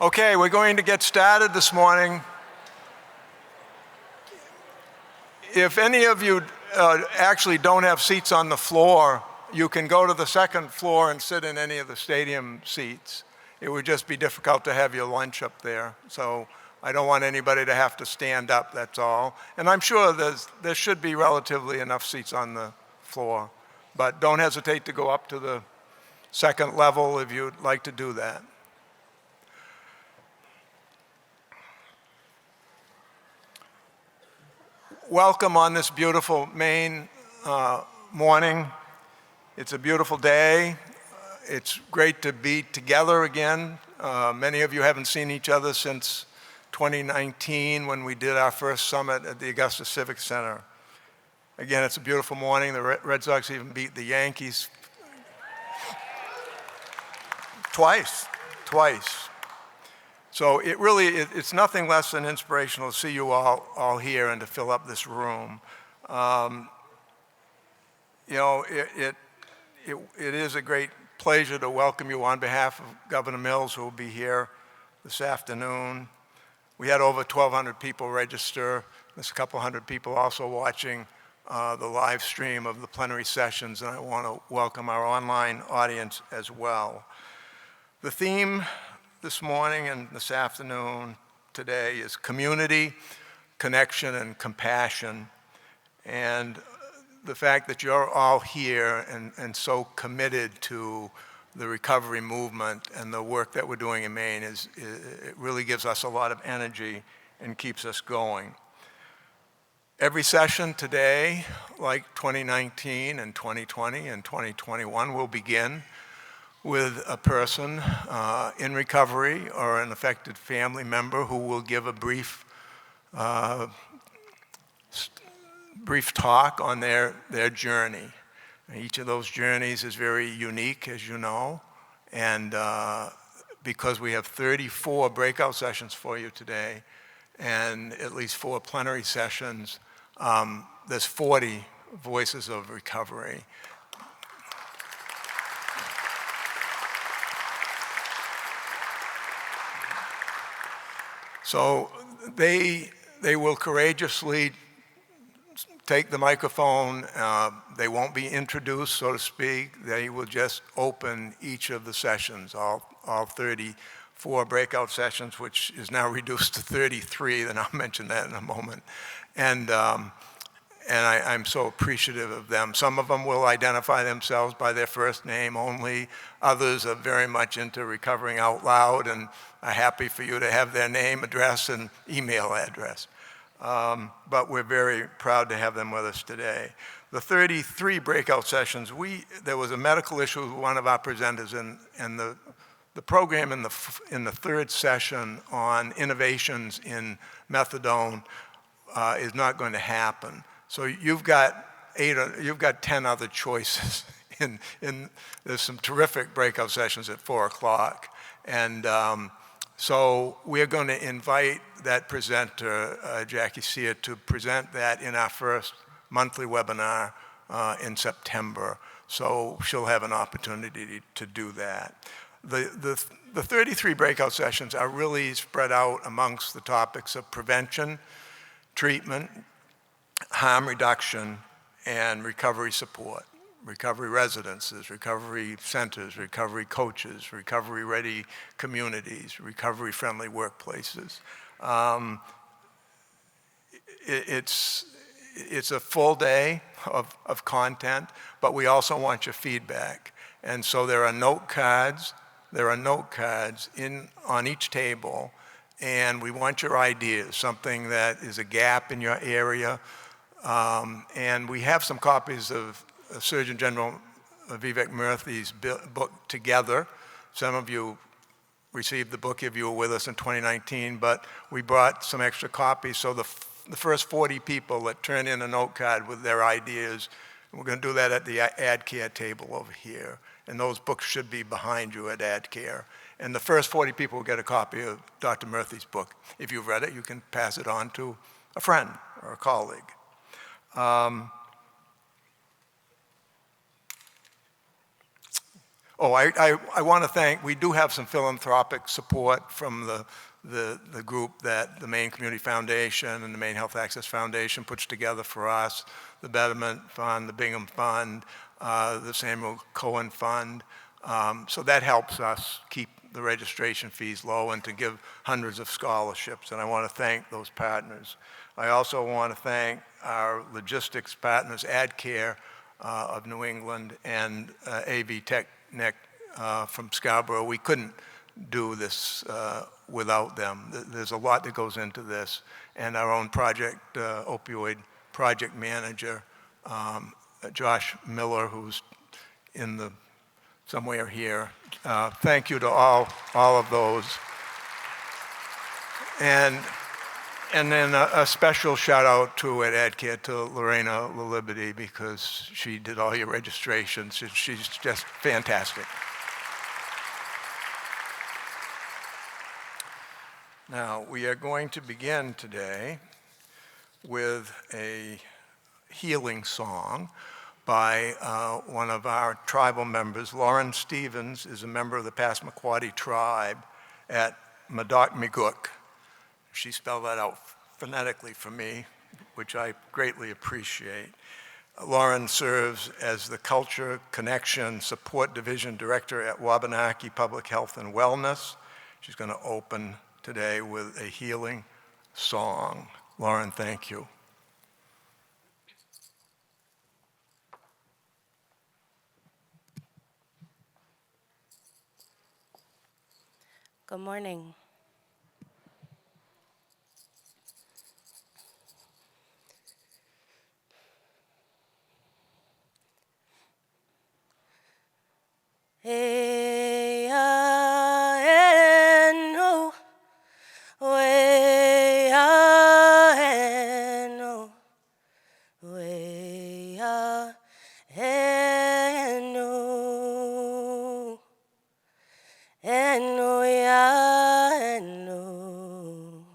Okay, we're going to get started this morning. If any of you actually don't have seats on the floor, you can go to the second floor and sit in any of the stadium seats. It would just be difficult to have your lunch up there. So I don't want anybody to have to stand up, that's all. And I'm sure there should be relatively enough seats on the floor. But don't hesitate to go up to the second level if you'd like to do that. Welcome on this beautiful Maine morning. It's a beautiful day. It's great to be together again. Many of you haven't seen each other since 2019 when we did our first summit at the Augusta Civic Center. Again, it's a beautiful morning. The Red Sox even beat the Yankees twice. So it's nothing less than inspirational to see you all here and to fill up this room. It is a great pleasure to welcome you on behalf of Governor Mills, who will be here this afternoon. We had over 1,200 people register. There's a couple hundred people also watching the live stream of the plenary sessions, and I want to welcome our online audience as well. The theme this morning and this afternoon today is community, connection, and compassion. And the fact that you're all here and so committed to the recovery movement and the work that we're doing in Maine it really gives us a lot of energy and keeps us going. Every session today, like 2019 and 2020 and 2021, will begin with a person in recovery or an affected family member who will give a brief talk on their journey. Each of those journeys is very unique, as you know, and because we have 34 breakout sessions for you today and at least 4 plenary sessions, there's 40 voices of recovery. So they will courageously take the microphone. They won't be introduced, so to speak. They will just open each of the sessions, all 34 breakout sessions, which is now reduced to 33, and I'll mention that in a moment. And I'm so appreciative of them. Some of them will identify themselves by their first name only. Others are very much into recovering out loud and are happy for you to have their name, address, and email address. But we're very proud to have them with us today. The 33 breakout sessions, there was a medical issue with one of our presenters, and the program in the third session on innovations in methadone is not going to happen. So you've got 10 other choices. There's some terrific breakout sessions at 4 o'clock. And so we're going to invite that presenter, Jackie Sear, to present that in our first monthly webinar in September. So she'll have an opportunity to do that. The 33 breakout sessions are really spread out amongst the topics of prevention, treatment, harm reduction, and recovery support. Recovery residences, recovery centers, recovery coaches, recovery-ready communities, recovery-friendly workplaces. It's a full day of content, but we also want your feedback. And so there are note cards on each table, and we want your ideas, something that is a gap in your area. And we have some copies of Surgeon General Vivek Murthy's book Together. Some of you received the book if you were with us in 2019, but we brought some extra copies. So the first 40 people that turn in a note card with their ideas, we're going to do that at the AdCare table over here. And those books should be behind you at AdCare. And the first 40 people will get a copy of Dr. Murthy's book. If you've read it, you can pass it on to a friend or a colleague. Oh, I want to thank, we do have some philanthropic support from the group that the Maine Community Foundation and the Maine Health Access Foundation puts together for us, the Betterment Fund, the Bingham Fund, the Samuel Cohen Fund. So that helps us keep the registration fees low and to give hundreds of scholarships, and I want to thank those partners. I also want to thank our logistics partners, AdCare of New England and AV Technic from Scarborough. We couldn't do this without them. There's a lot that goes into this, and our own project, Opioid project manager, Josh Miller, who's in the somewhere here. Thank you to all of those. And then a special shout out to at AdCare to Lorena LaLiberty, because she did all your registrations. She's just fantastic. Now, we are going to begin today with a healing song by one of our tribal members. Lauren Stevens is a member of the Passamaquoddy tribe at Madot-Migook. She spelled that out phonetically for me, which I greatly appreciate. Lauren serves as the Culture Connection Support Division Director at Wabanaki Public Health and Wellness. She's going to open today with a healing song. Lauren, thank you. Good morning. Hey, no, way, no, way, no, no, yeah, no,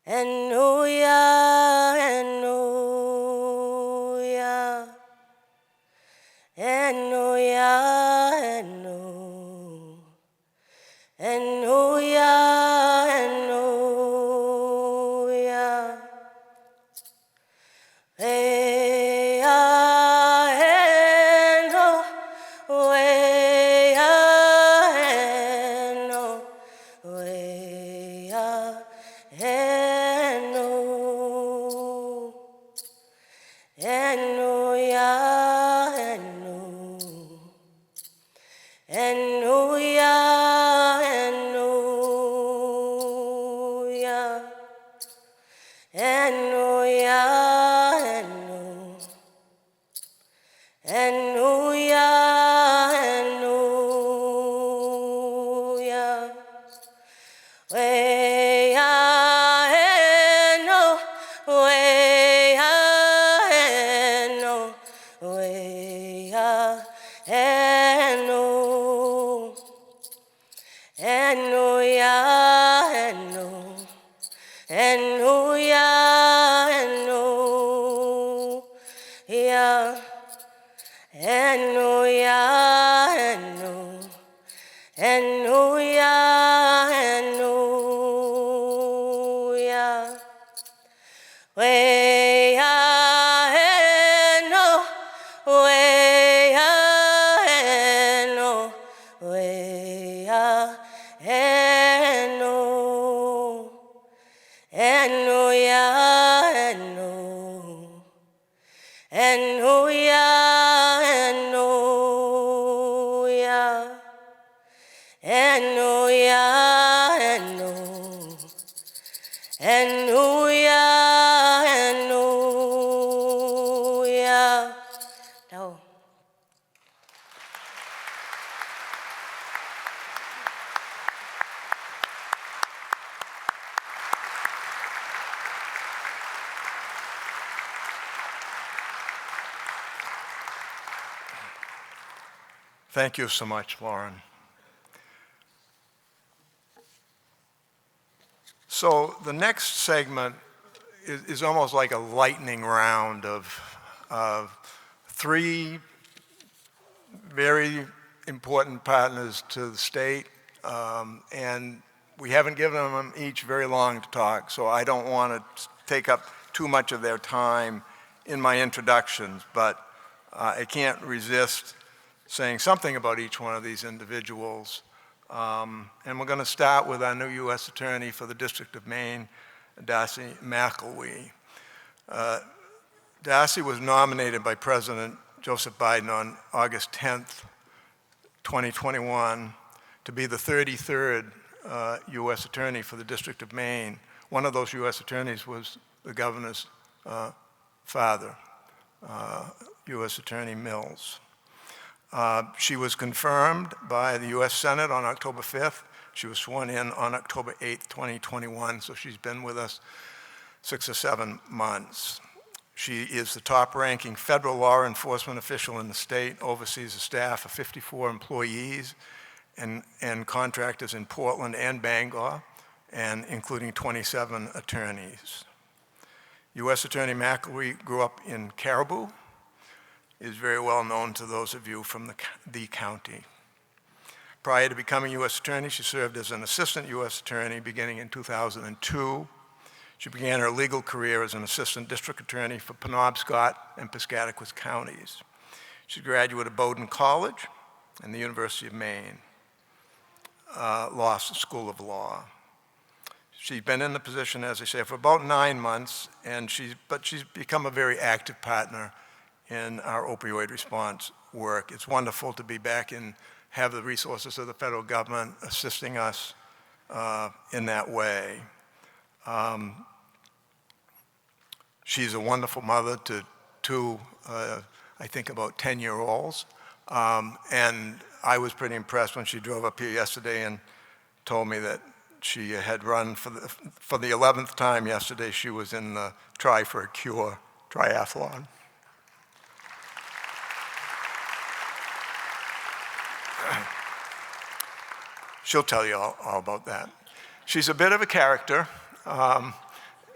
no, yeah, no, yeah. And oh yeah, and oh, and oh yeah, and oh yeah, hey and oh, way and oh, way and oh, and oh yeah. And oh yeah, and oh yeah, and oh yeah, and oh yeah, and oh yeah, way and oh, way and oh, way and oh, and oh yeah, and oh, and oh yeah, and oh yeah, and oh yeah, and oh, and oh yeah, and oh yeah, way and oh, way and oh, way and oh, and oh yeah, and oh, and oh yeah, and oh yeah, and oh yeah, and oh, and oh yeah, and oh yeah. No. Thank you so much, Lauren. So the next segment is almost like a lightning round of three very important partners to the state, and we haven't given them each very long to talk, so I don't want to take up too much of their time in my introductions, but I can't resist saying something about each one of these individuals. And we're going to start with our new U.S. Attorney for the District of Maine, Darcie McElwee. Darcie was nominated by President Joseph Biden on August 10th, 2021, to be the 33rd U.S. Attorney for the District of Maine. One of those U.S. attorneys was the governor's father, U.S. Attorney Mills. She was confirmed by the U.S. Senate on October 5th. She was sworn in on October 8th, 2021, so she's been with us 6 or 7 months. She is the top-ranking federal law enforcement official in the state, oversees a staff of 54 employees and contractors in Portland and Bangor, and including 27 attorneys. U.S. Attorney McElwee grew up in Caribou, is very well known to those of you from the county. Prior to becoming U.S. Attorney, she served as an assistant U.S. Attorney beginning in 2002. She began her legal career as an assistant district attorney for Penobscot and Piscataquis counties. She graduated Bowdoin College and the University of Maine School of Law. She's been in the position, as I say, for about 9 months, but she's become a very active partner in our opioid response work. It's wonderful to be back and have the resources of the federal government assisting us in that way. She's a wonderful mother to 2, I think about 10-year-olds. And I was pretty impressed when she drove up here yesterday and told me that she had run for the 11th time yesterday. She was in the Try for a Cure triathlon. She'll tell you all about that. She's a bit of a character.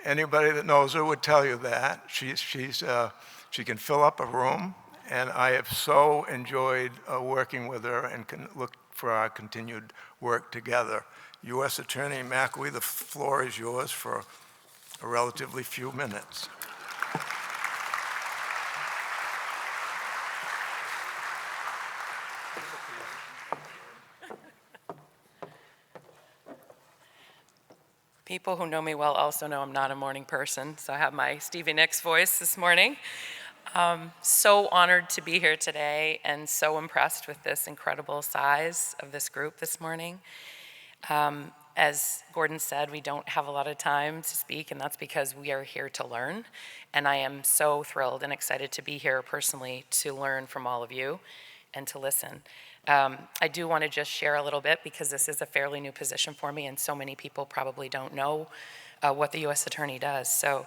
Anybody that knows her would tell you that. She can fill up a room, and I have so enjoyed working with her and can look for our continued work together. U.S. Attorney McElwee, the floor is yours for a relatively few minutes. People who know me well also know I'm not a morning person, so I have my Stevie Nicks voice this morning. So honored to be here today and so impressed with this incredible size of this group this morning. As Gordon said, we don't have a lot of time to speak, and that's because we are here to learn. And I am so thrilled and excited to be here personally to learn from all of you and to listen. I do want to just share a little bit because this is a fairly new position for me, and so many people probably don't know what the U.S. Attorney does. So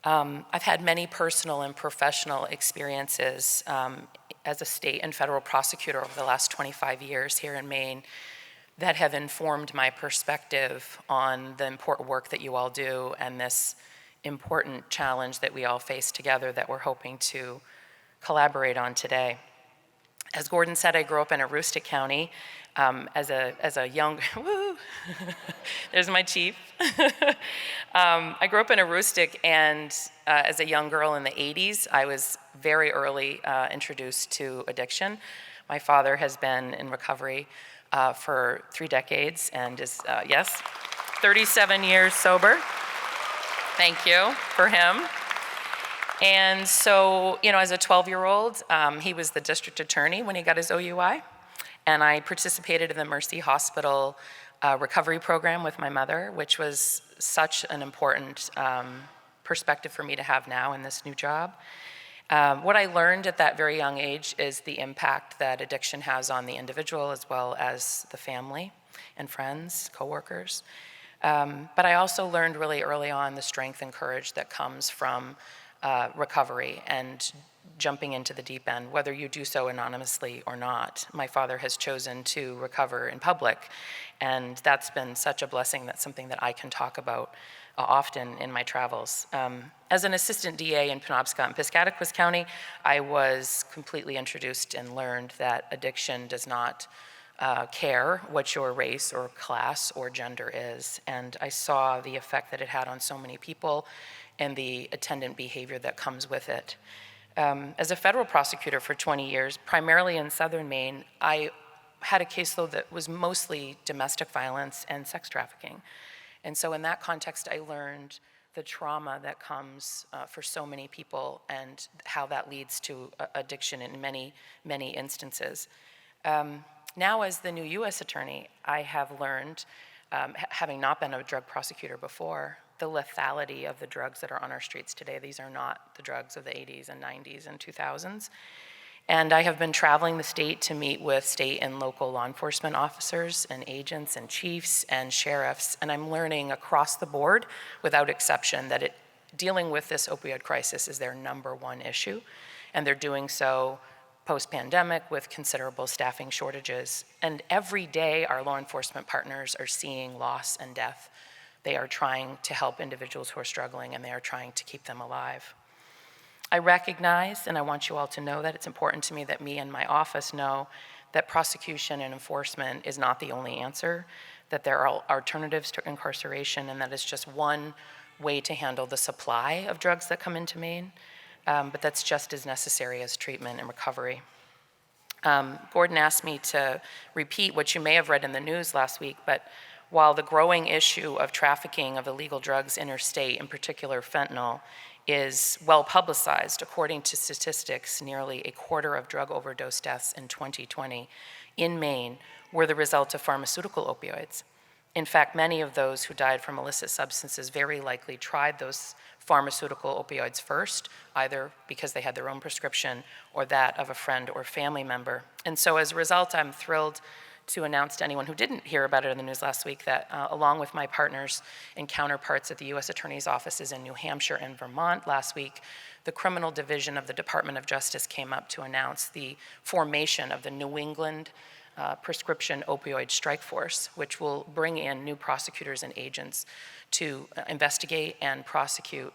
I've had many personal and professional experiences as a state and federal prosecutor over the last 25 years here in Maine that have informed my perspective on the important work that you all do and this important challenge that we all face together that we're hoping to collaborate on today. As Gordon said, I grew up in Aroostook County as a young, woo, there's my chief. I grew up in Aroostook, and as a young girl in the 80s, I was very early introduced to addiction. My father has been in recovery for 3 decades and is, 37 years sober. Thank you for him. And so, as a 12-year-old, he was the district attorney when he got his OUI. And I participated in the Mercy Hospital recovery program with my mother, which was such an important perspective for me to have now in this new job. What I learned at that very young age is the impact that addiction has on the individual as well as the family and friends, coworkers. But I also learned really early on the strength and courage that comes from recovery and jumping into the deep end, whether you do so anonymously or not. My father has chosen to recover in public, And that's been such a blessing. That's something that I can talk about often in my travels. As an assistant DA in Penobscot and Piscataquis County, I was completely introduced and learned that addiction does not care what your race or class or gender is. And I saw the effect that it had on so many people and the attendant behavior that comes with it. As a federal prosecutor for 20 years, primarily in southern Maine, I had a caseload that was mostly domestic violence and sex trafficking. And so in that context, I learned the trauma that comes for so many people and how that leads to addiction in many, many instances. Now as the new US attorney, I have learned, having not been a drug prosecutor before, the lethality of the drugs that are on our streets today. These are not the drugs of the 80s and 90s and 2000s. And I have been traveling the state to meet with state and local law enforcement officers and agents and chiefs and sheriffs, and I'm learning across the board, without exception, that dealing with this opioid crisis is their #1 issue, and they're doing so post-pandemic with considerable staffing shortages. And every day our law enforcement partners are seeing loss and death. They are trying to help individuals who are struggling, and they are trying to keep them alive. I recognize, and I want you all to know that it's important to me that me and my office know that prosecution and enforcement is not the only answer, that there are alternatives to incarceration, and that is just one way to handle the supply of drugs that come into Maine, but that's just as necessary as treatment and recovery. Gordon asked me to repeat what you may have read in the news last week, but while the growing issue of trafficking of illegal drugs interstate, in particular fentanyl, is well publicized. According to statistics, nearly a quarter of drug overdose deaths in 2020 in Maine were the result of pharmaceutical opioids. In fact, many of those who died from illicit substances very likely tried those pharmaceutical opioids first, either because they had their own prescription or that of a friend or family member. And so as a result, I'm thrilled to announce to anyone who didn't hear about it in the news last week that along with my partners and counterparts at the U.S. Attorney's offices in New Hampshire and Vermont last week, the criminal division of the Department of Justice came up to announce the formation of the New England Prescription Opioid Strike Force, which will bring in new prosecutors and agents to investigate and prosecute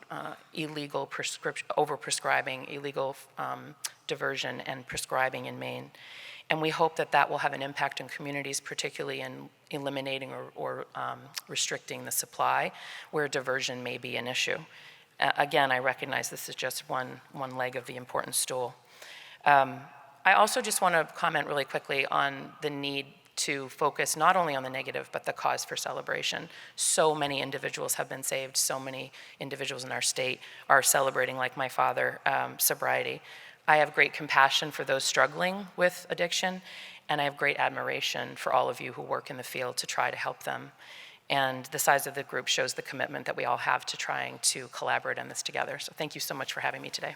illegal overprescribing, illegal diversion and prescribing in Maine. And we hope that that will have an impact on communities, particularly in eliminating or restricting the supply where diversion may be an issue. Again, I recognize this is just one leg of the important stool. I also just want to comment really quickly on the need to focus not only on the negative, but the cause for celebration. So many individuals have been saved. So many individuals in our state are celebrating, like my father, sobriety. I have great compassion for those struggling with addiction, and I have great admiration for all of you who work in the field to try to help them. And the size of the group shows the commitment that we all have to trying to collaborate on this together. So thank you so much for having me today.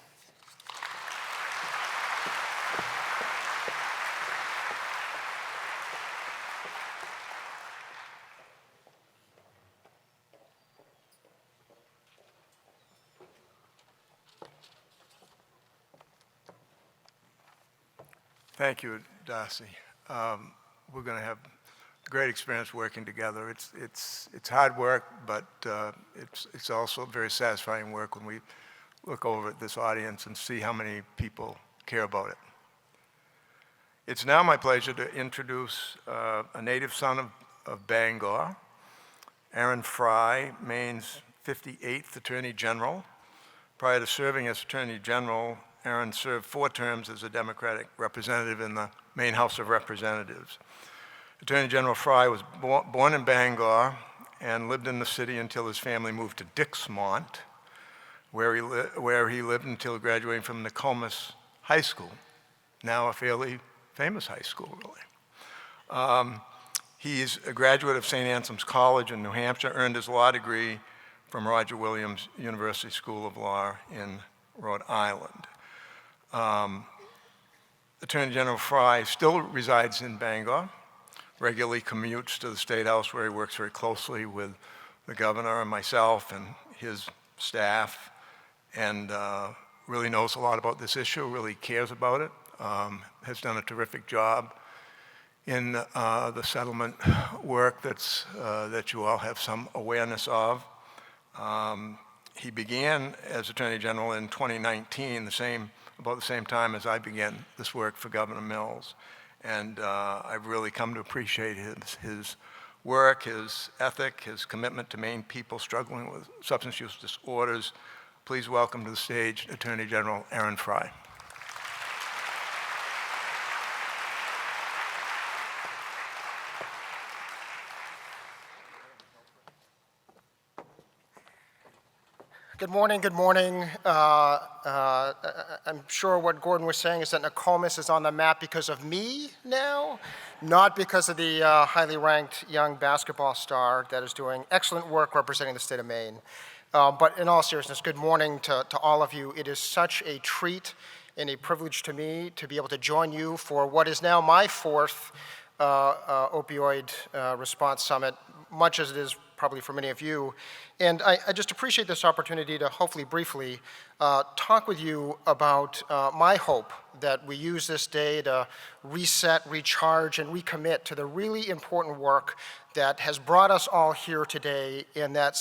Thank you, Darcie. We're going to have a great experience working together. It's hard work, but it's also very satisfying work when we look over at this audience and see how many people care about it. It's now my pleasure to introduce a native son of Bangor, Aaron Frey, Maine's 58th Attorney General. Prior to serving as Attorney General, Aaron served 4 terms as a Democratic representative in the Maine House of Representatives. Attorney General Frey was born in Bangor and lived in the city until his family moved to Dixmont, where he lived until graduating from Nokomis High School, now a fairly famous high school, really. He's a graduate of St. Anselm's College in New Hampshire, earned his law degree from Roger Williams University School of Law in Rhode Island. Attorney General Frey still resides in Bangor, regularly commutes to the State House where he works very closely with the governor and myself and his staff, and really knows a lot about this issue, really cares about it, has done a terrific job in the settlement work that you all have some awareness of. He began as Attorney General in 2019, about the same time as I began this work for Governor Mills. And I've really come to appreciate his work, his ethic, his commitment to Maine people struggling with substance use disorders. Please welcome to the stage Attorney General Aaron Frey. Good morning, good morning. I'm sure what Gordon was saying is that Nokomis is on the map because of me now, not because of the highly ranked young basketball star that is doing excellent work representing the state of Maine. But in all seriousness, good morning to all of you. It is such a treat and a privilege to me to be able to join you for what is now my fourth opioid response summit, much as it is probably for many of you. And I just appreciate this opportunity to hopefully briefly talk with you about my hope that we use this day to reset, recharge, and recommit to the really important work that has brought us all here today and that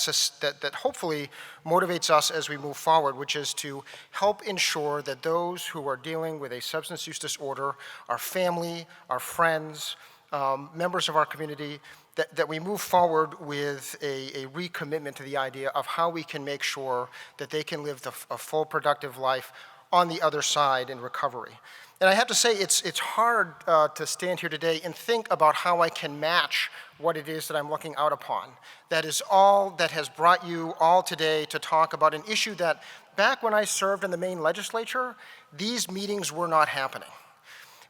hopefully motivates us as we move forward, which is to help ensure that those who are dealing with a substance use disorder, our family, our friends, members of our community, that we move forward with a recommitment to the idea of how we can make sure that they can live a full, productive life on the other side in recovery. And I have to say, it's hard to stand here today and think about how I can match what it is that I'm looking out upon. That is all that has brought you all today to talk about an issue that back when I served in the Maine legislature, these meetings were not happening.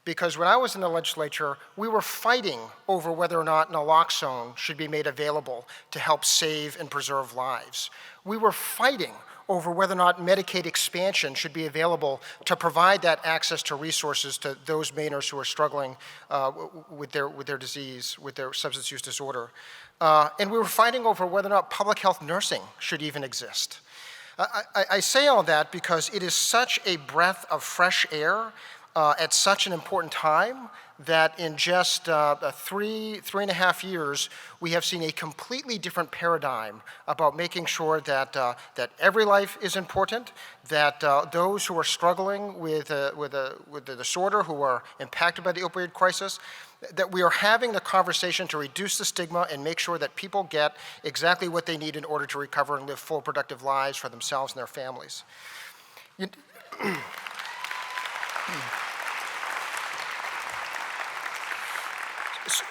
Because when I was in the legislature, we were fighting over whether or not naloxone should be made available to help save and preserve lives. We were fighting over whether or not Medicaid expansion should be available to provide that access to resources to those Mainers who are struggling with their disease, with their substance use disorder. And we were fighting over whether or not public health nursing should even exist. I say all that because it is such a breath of fresh air at such an important time that in just three and a half years, we have seen a completely different paradigm about making sure that every life is important, that those who are struggling with the disorder, who are impacted by the opioid crisis, that we are having the conversation to reduce the stigma and make sure that people get exactly what they need in order to recover and live full, productive lives for themselves and their families.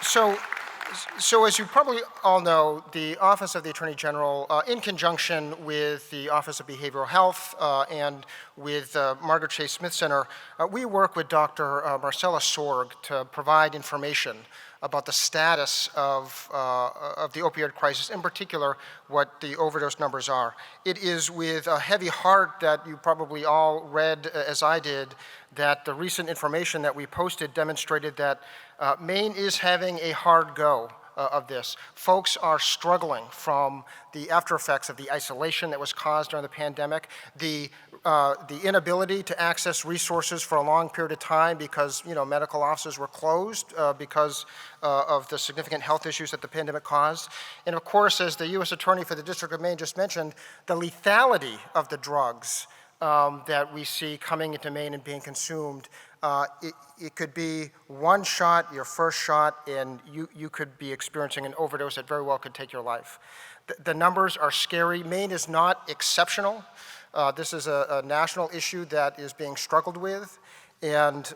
So as you probably all know, the Office of the Attorney General, in conjunction with the Office of Behavioral Health and with Margaret Chase Smith Center, we work with Dr. Marcella Sorg to provide information about the status of the opioid crisis, in particular, what the overdose numbers are. It is with a heavy heart that you probably all read, as I did, that the recent information that we posted demonstrated that Maine is having a hard go of this. Folks are struggling from the after effects of the isolation that was caused during the pandemic, the inability to access resources for a long period of time because medical offices were closed because of the significant health issues that the pandemic caused. And of course, as the U.S. Attorney for the District of Maine just mentioned, the lethality of the drugs that we see coming into Maine and being consumed. It could be one shot, your first shot, and you could be experiencing an overdose that very well could take your life. The numbers are scary. Maine is not exceptional. This is a national issue that is being struggled with, and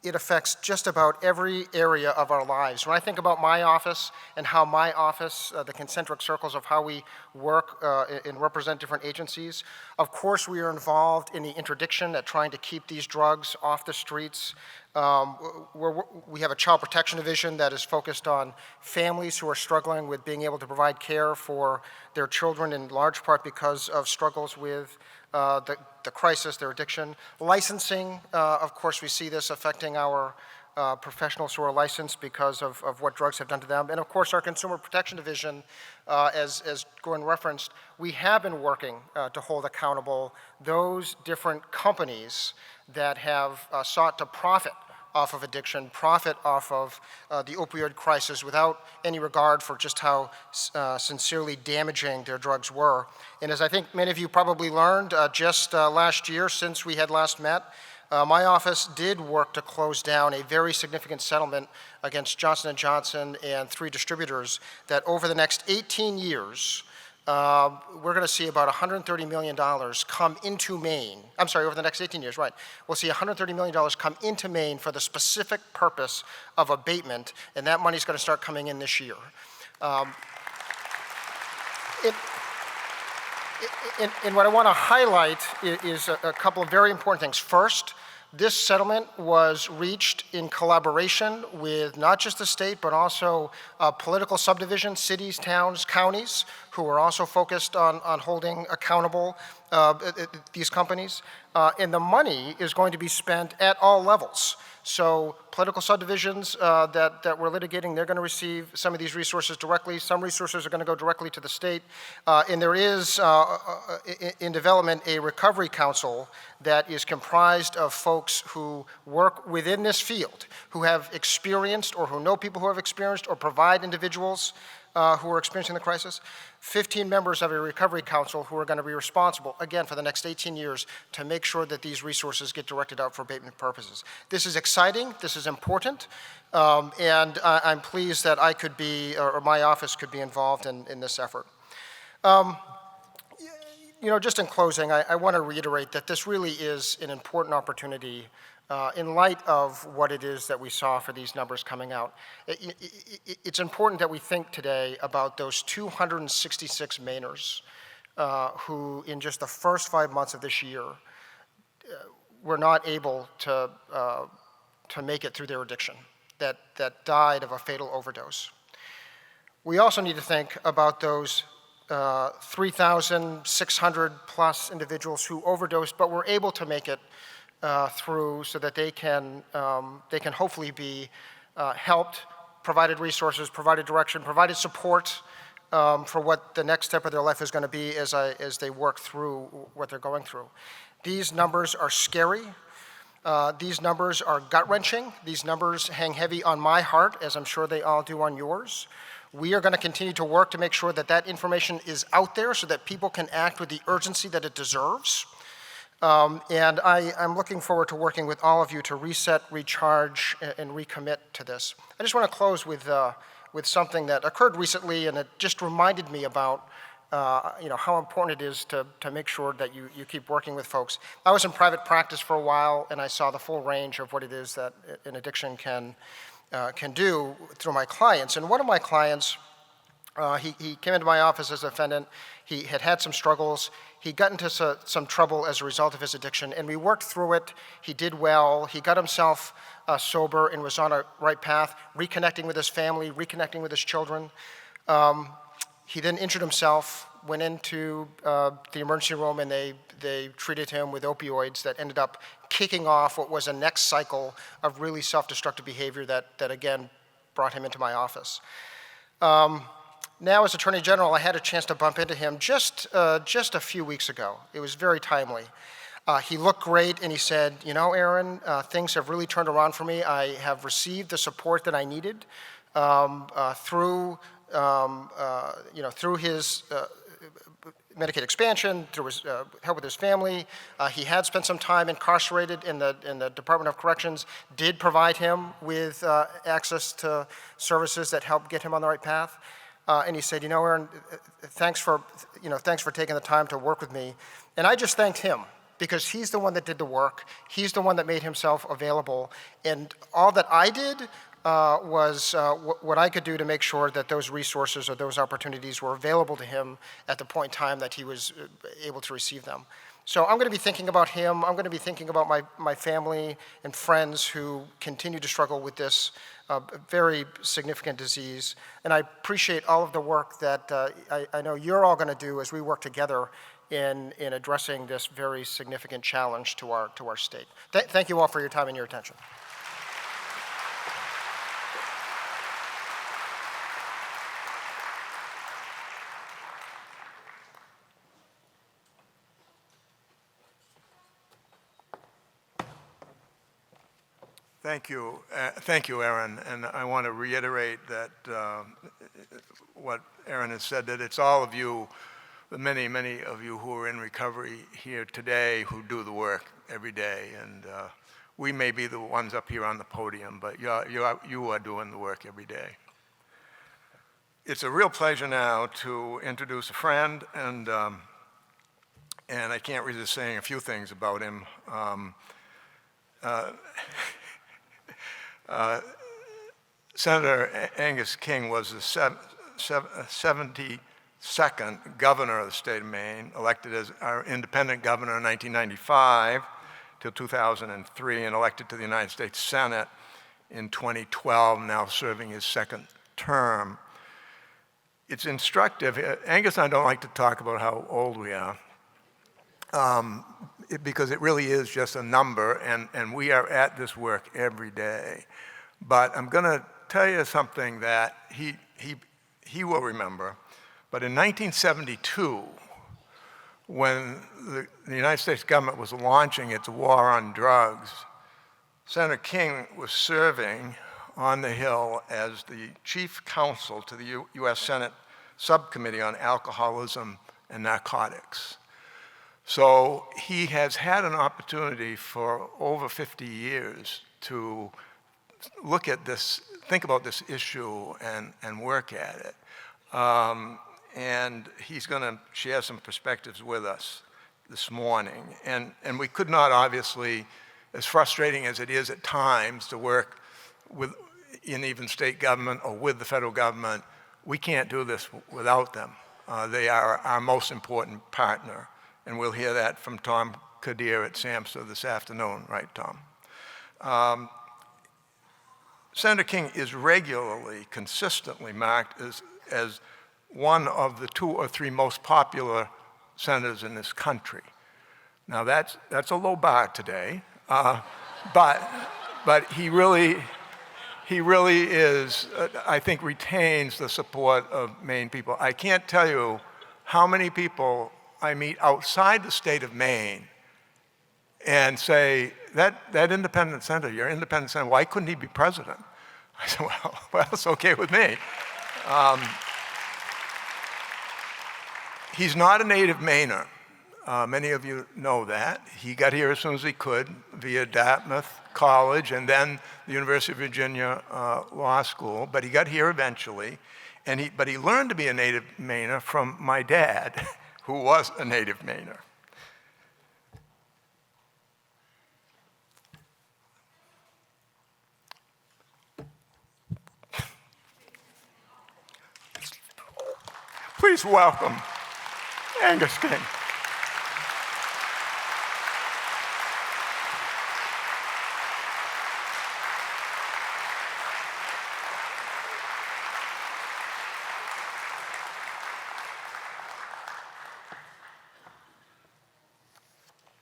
it affects just about every area of our lives. When I think about my office and how my office, the concentric circles of how we work and represent different agencies, of course we are involved in the interdiction at trying to keep these drugs off the streets. We have a child protection division that is focused on families who are struggling with being able to provide care for their children, in large part because of struggles with the crisis, their addiction. Licensing, of course, we see this affecting our professionals who are licensed because of what drugs have done to them. And of course, our Consumer Protection Division, as Gordon referenced, we have been working to hold accountable those different companies that have sought to profit off of addiction, profit off of the opioid crisis without any regard for just how sincerely damaging their drugs were. And as I think many of you probably learned just last year, since we had last met, my office did work to close down a very significant settlement against Johnson & Johnson and 3 distributors that over the next 18 years, we're going to see about $130 million come into Maine. I'm sorry, over the next 18 years, right. We'll see $130 million come into Maine for the specific purpose of abatement, and that money's going to start coming in this year. And what I want to highlight is a couple of very important things. First, this settlement was reached in collaboration with not just the state, but also political subdivisions, cities, towns, counties, who are also focused on holding accountable these companies. And the money is going to be spent at all levels. So political subdivisions that we're litigating, they're going to receive some of these resources directly. Some resources are going to go directly to the state. And there is, in development, a recovery council that is comprised of folks who work within this field, who have experienced or who know people who have experienced or provide individuals who are experiencing the crisis. 15 members of a recovery council who are going to be responsible, again, for the next 18 years to make sure that these resources get directed out for abatement purposes. This is exciting, this is important, and I'm pleased that I could be, or my office could be involved in this effort. You know, just in closing, I want to reiterate that this really is an important opportunity in light of what it is that we saw for these numbers coming out. It's important that we think today about those 266 Mainers who, in just the first 5 months of this year, were not able to make it through their addiction, that died of a fatal overdose. We also need to think about those 3,600 plus individuals who overdosed but were able to make it through, so that they can hopefully be helped, provided resources, provided direction, provided support for what the next step of their life is going to be as they work through what they're going through. These numbers are scary. These numbers are gut-wrenching. These numbers hang heavy on my heart, as I'm sure they all do on yours. We are going to continue to work to make sure that that information is out there so that people can act with the urgency that it deserves. And I'm looking forward to working with all of you to reset, recharge, and recommit to this. I just want to close with something that occurred recently, and it just reminded me about how important it is to make sure that you keep working with folks. I was in private practice for a while, and I saw the full range of what it is that an addiction can do through my clients. And one of my clients, he came into my office as a defendant. He had some struggles. He got into some trouble as a result of his addiction, and we worked through it. He did well. He got himself sober and was on a right path, reconnecting with his family, reconnecting with his children. He then injured himself, went into the emergency room, and they treated him with opioids that ended up kicking off what was a next cycle of really self-destructive behavior that again brought him into my office. Now, as Attorney General, I had a chance to bump into him just a few weeks ago. It was very timely. He looked great, and he said, "You know, Aaron, things have really turned around for me. I have received the support that I needed through his Medicaid expansion, through his help with his family. He had spent some time incarcerated in the Department of Corrections, did provide him with access to services that helped get him on the right path." And he said, "You know, Aaron, thanks for taking the time to work with me." And I just thanked him, because he's the one that did the work. He's the one that made himself available. And all that I did was what I could do to make sure that those resources or those opportunities were available to him at the point in time that he was able to receive them. So I'm going to be thinking about him. I'm going to be thinking about my family and friends who continue to struggle with this very significant disease. And I appreciate all of the work that I know you're all going to do as we work together in addressing this very significant challenge to our state. Thank you all for your time and your attention. Thank you, Aaron. And I want to reiterate that what Aaron has said, that it's all of you, the many, many of you who are in recovery here today who do the work every day. And we may be the ones up here on the podium, but you are doing the work every day. It's a real pleasure now to introduce a friend, and I can't resist saying a few things about him. Senator Angus King was the 72nd governor of the state of Maine, elected as our independent governor in 1995 till 2003, and elected to the United States Senate in 2012, now serving his second term. It's instructive. Angus and I don't like to talk about how old we are, because it really is just a number, and we are at this work every day. But I'm going to tell you something that he will remember. But in 1972, when the United States government was launching its war on drugs, Senator King was serving on the Hill as the chief counsel to the U.S. Senate Subcommittee on Alcoholism and Narcotics. So he has had an opportunity for over 50 years to look at this, think about this issue and work at it. And he's going to share some perspectives with us this morning. And we could not, obviously, as frustrating as it is at times to work in even state government or with the federal government, we can't do this without them. They are our most important partner. And we'll hear that from Tom Kadir at SAMHSA this afternoon, right, Tom? Senator King is regularly, consistently marked as one of the 2 or 3 most popular senators in this country. Now that's a low bar today, but he really is, I think, retains the support of Maine people. I can't tell you how many people I meet outside the state of Maine and say, that independent senator, your independent senator, why couldn't he be president? I said, well, it's okay with me. He's not a native Mainer. Many of you know that. He got here as soon as he could via Dartmouth College and then the University of Virginia Law School, but he got here eventually. But he learned to be a native Mainer from my dad, who was a native Mainer. Please welcome Angus King.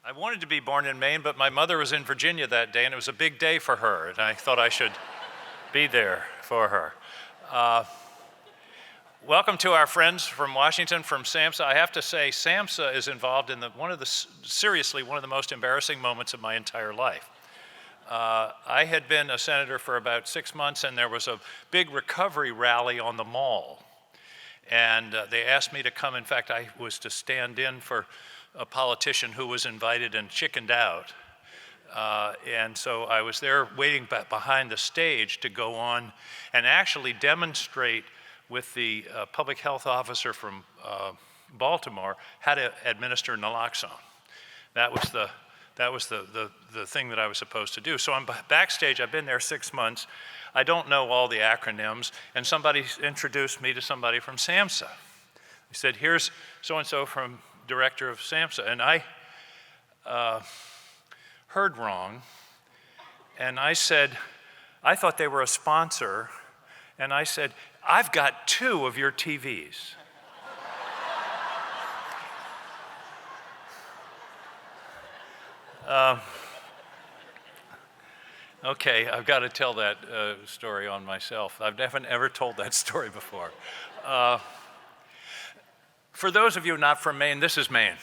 I wanted to be born in Maine, but my mother was in Virginia that day, and it was a big day for her, and I thought I should be there for her. Welcome to our friends from Washington, from SAMHSA. I have to say, SAMHSA is involved in seriously one of the most embarrassing moments of my entire life. I had been a senator for about 6 months, and there was a big recovery rally on the Mall. And they asked me to come. In fact, I was to stand in for a politician who was invited and chickened out. And so I was there waiting behind the stage to go on and actually demonstrate with the public health officer from Baltimore how to administer naloxone. That was the thing that I was supposed to do. So I'm backstage. I've been there 6 months. I don't know all the acronyms, and somebody introduced me to somebody from SAMHSA. He said, "Here's so-and-so from director of SAMHSA," and I heard wrong, and I said, I thought they were a sponsor, and I said, "I've got 2 of your TVs." Okay, I've got to tell that story on myself. I've never told that story before. For those of you not from Maine, this is Maine.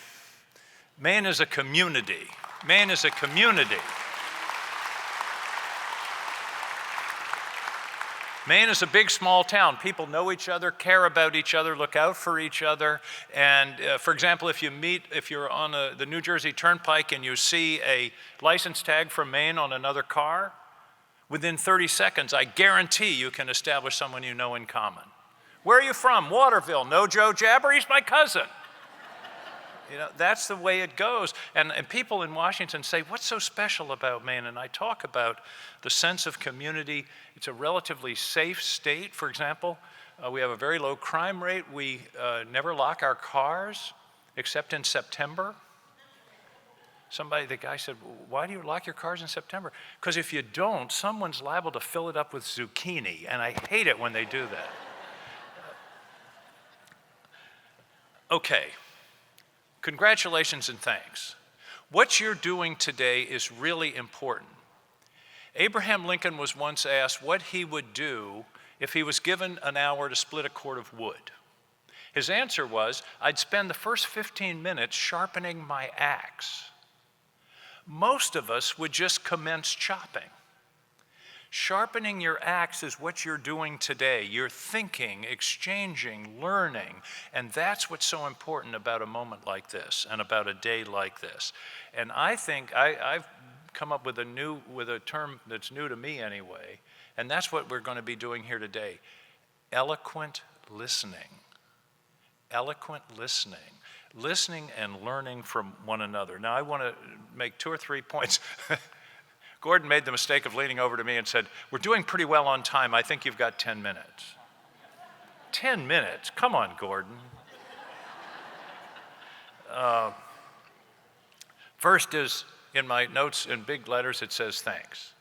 Maine is a community. Maine is a community. Maine is a big, small town. People know each other, care about each other, look out for each other. And for example, if you're on the New Jersey Turnpike and you see a license tag from Maine on another car, within 30 seconds, I guarantee you can establish someone you know in common. Where are you from? Waterville. No Joe Jabber? He's my cousin. You know, that's the way it goes. And people in Washington say, what's so special about Maine? And I talk about the sense of community. It's a relatively safe state, for example. We have a very low crime rate. We never lock our cars, except in September. The guy said, why do you lock your cars in September? Because if you don't, someone's liable to fill it up with zucchini, and I hate it when they do that. Okay. Congratulations and thanks. What you're doing today is really important. Abraham Lincoln was once asked what he would do if he was given an hour to split a cord of wood. His answer was, I'd spend the first 15 minutes sharpening my axe. Most of us would just commence chopping. Sharpening your axe is what you're doing today. You're thinking, exchanging, learning, and that's what's so important about a moment like this and about a day like this. And I think I've come up with a term that's new to me anyway, and that's what we're going to be doing here today. Eloquent listening. Eloquent listening. Listening and learning from one another. Now I want to make 2 or 3 points. Gordon made the mistake of leaning over to me and said, we're doing pretty well on time. I think you've got 10 minutes. 10 minutes? Come on, Gordon. First is, in my notes in big letters, it says thanks.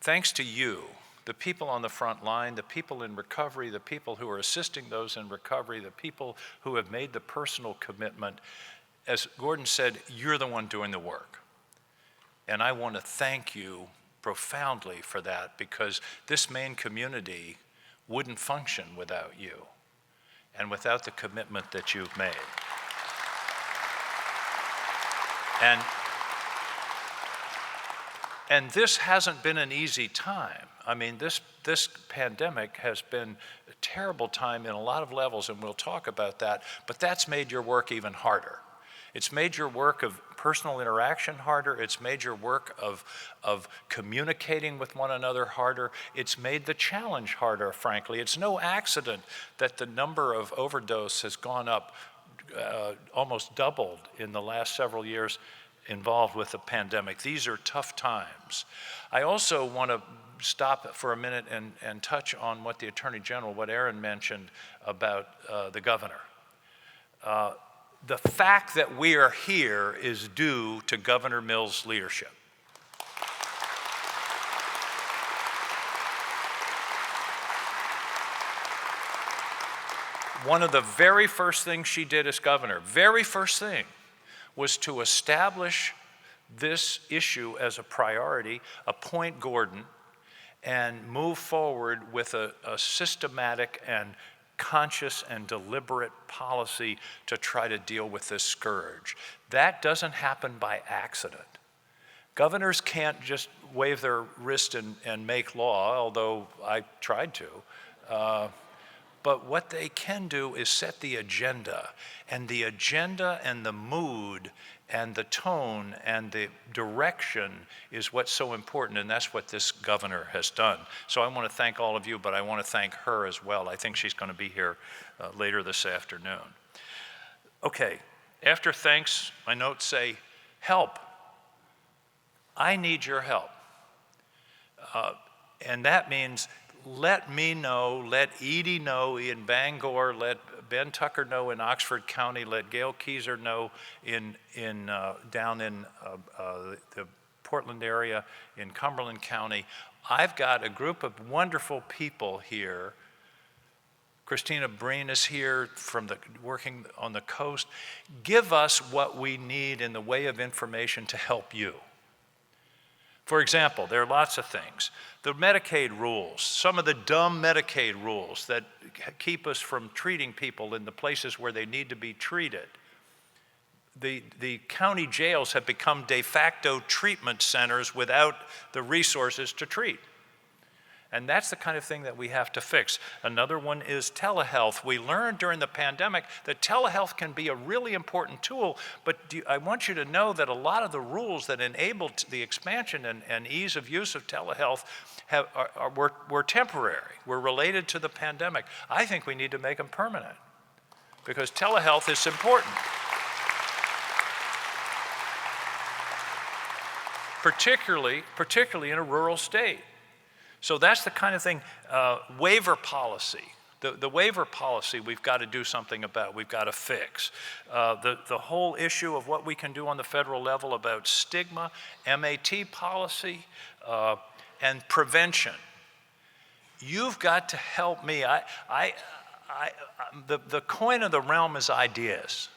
Thanks to you, the people on the front line, the people in recovery, the people who are assisting those in recovery, the people who have made the personal commitment. As Gordon said, you're the one doing the work. And I want to thank you profoundly for that, because this Maine community wouldn't function without you and without the commitment that you've made. And this hasn't been an easy time. I mean, this pandemic has been a terrible time in a lot of levels, and we'll talk about that, but that's made your work even harder. It's made your work of personal interaction harder. It's made your work of communicating with one another harder. It's made the challenge harder, frankly. It's no accident that the number of overdose has gone up, almost doubled in the last several years involved with the pandemic. These are tough times. I also want to stop for a minute and touch on what the Attorney General, what Aaron mentioned about the governor. The fact that we are here is due to Governor Mills' leadership. One of the very first things she did as governor, very first thing, was to establish this issue as a priority, appoint Gordon, and move forward with a systematic and conscious and deliberate policy to try to deal with this scourge. That doesn't happen by accident. Governors can't just wave their wrist and make law, although I tried to. But what they can do is set the agenda and the mood and the tone and the direction is what's so important, and that's what this governor has done. So I want to thank all of you, but I want to thank her as well. I think she's going to be here later this afternoon. Okay, after thanks, my notes say, help. I need your help. And that means let me know, let Edie know in Bangor, let Ben Tucker know in Oxford County, let Gail Keyser know down in the Portland area in Cumberland County. I've got a group of wonderful people here. Christina Breen is here working on the coast. Give us what we need in the way of information to help you. For example, there are lots of things. The Medicaid rules, some of the dumb Medicaid rules that keep us from treating people in the places where they need to be treated. The county jails have become de facto treatment centers without the resources to treat. And that's the kind of thing that we have to fix. Another one is telehealth. We learned during the pandemic that telehealth can be a really important tool, but I want you to know that a lot of the rules that enabled the expansion and ease of use of telehealth were temporary, were related to the pandemic. I think we need to make them permanent because telehealth is important. Particularly in a rural state. So that's the kind of thing, waiver policy. The waiver policy we've got to do something about, we've got to fix. The whole issue of what we can do on the federal level about stigma, MAT policy, and prevention. You've got to help me. The coin of the realm is ideas.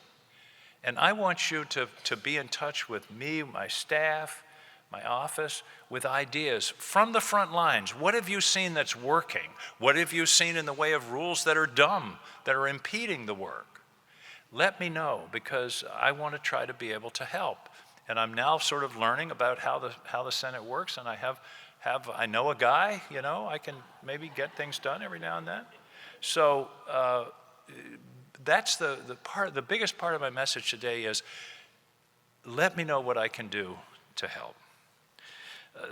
And I want you to be in touch with me, my staff, my office, with ideas from the front lines. What have you seen that's working? What have you seen in the way of rules that are dumb, that are impeding the work? Let me know, because I want to try to be able to help. And I'm now sort of learning about how the Senate works, and I know a guy, you know, I can maybe get things done every now and then. So that's the biggest part of my message today is let me know what I can do to help.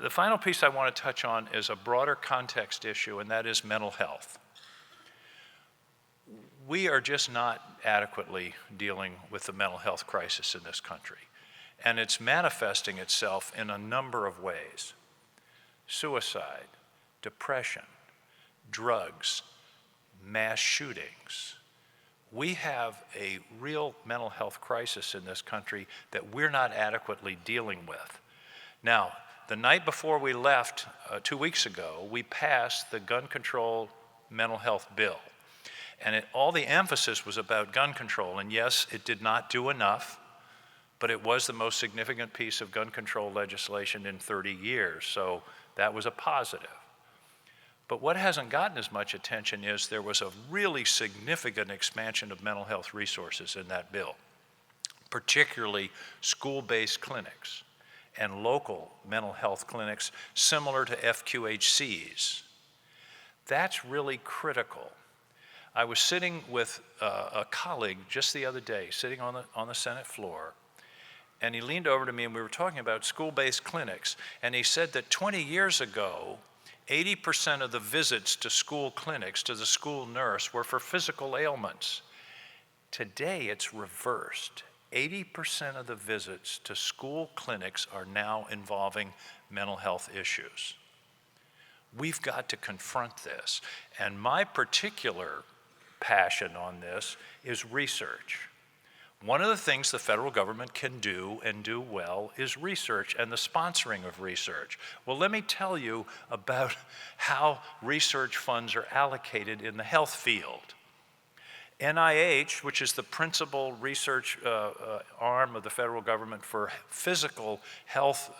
The final piece I want to touch on is a broader context issue, and that is mental health. We are just not adequately dealing with the mental health crisis in this country, and it's manifesting itself in a number of ways. Suicide, depression, drugs, mass shootings. We have a real mental health crisis in this country that we're not adequately dealing with. Now, the night before we left 2 weeks ago, we passed the gun control mental health bill. And all the emphasis was about gun control. And yes, it did not do enough, but it was the most significant piece of gun control legislation in 30 years. So that was a positive. But what hasn't gotten as much attention is there was a really significant expansion of mental health resources in that bill, particularly school-based clinics and local mental health clinics similar to FQHCs. That's really critical. I was sitting with a colleague just the other day, sitting on the Senate floor, and he leaned over to me and we were talking about school-based clinics, and he said that 20 years ago, 80% of the visits to school clinics, to the school nurse, were for physical ailments. Today, it's reversed. 80% of the visits to school clinics are now involving mental health issues. We've got to confront this. And my particular passion on this is research. One of the things the federal government can do and do well is research and the sponsoring of research. Well, let me tell you about how research funds are allocated in the health field. NIH, which is the principal research arm of the federal government for physical health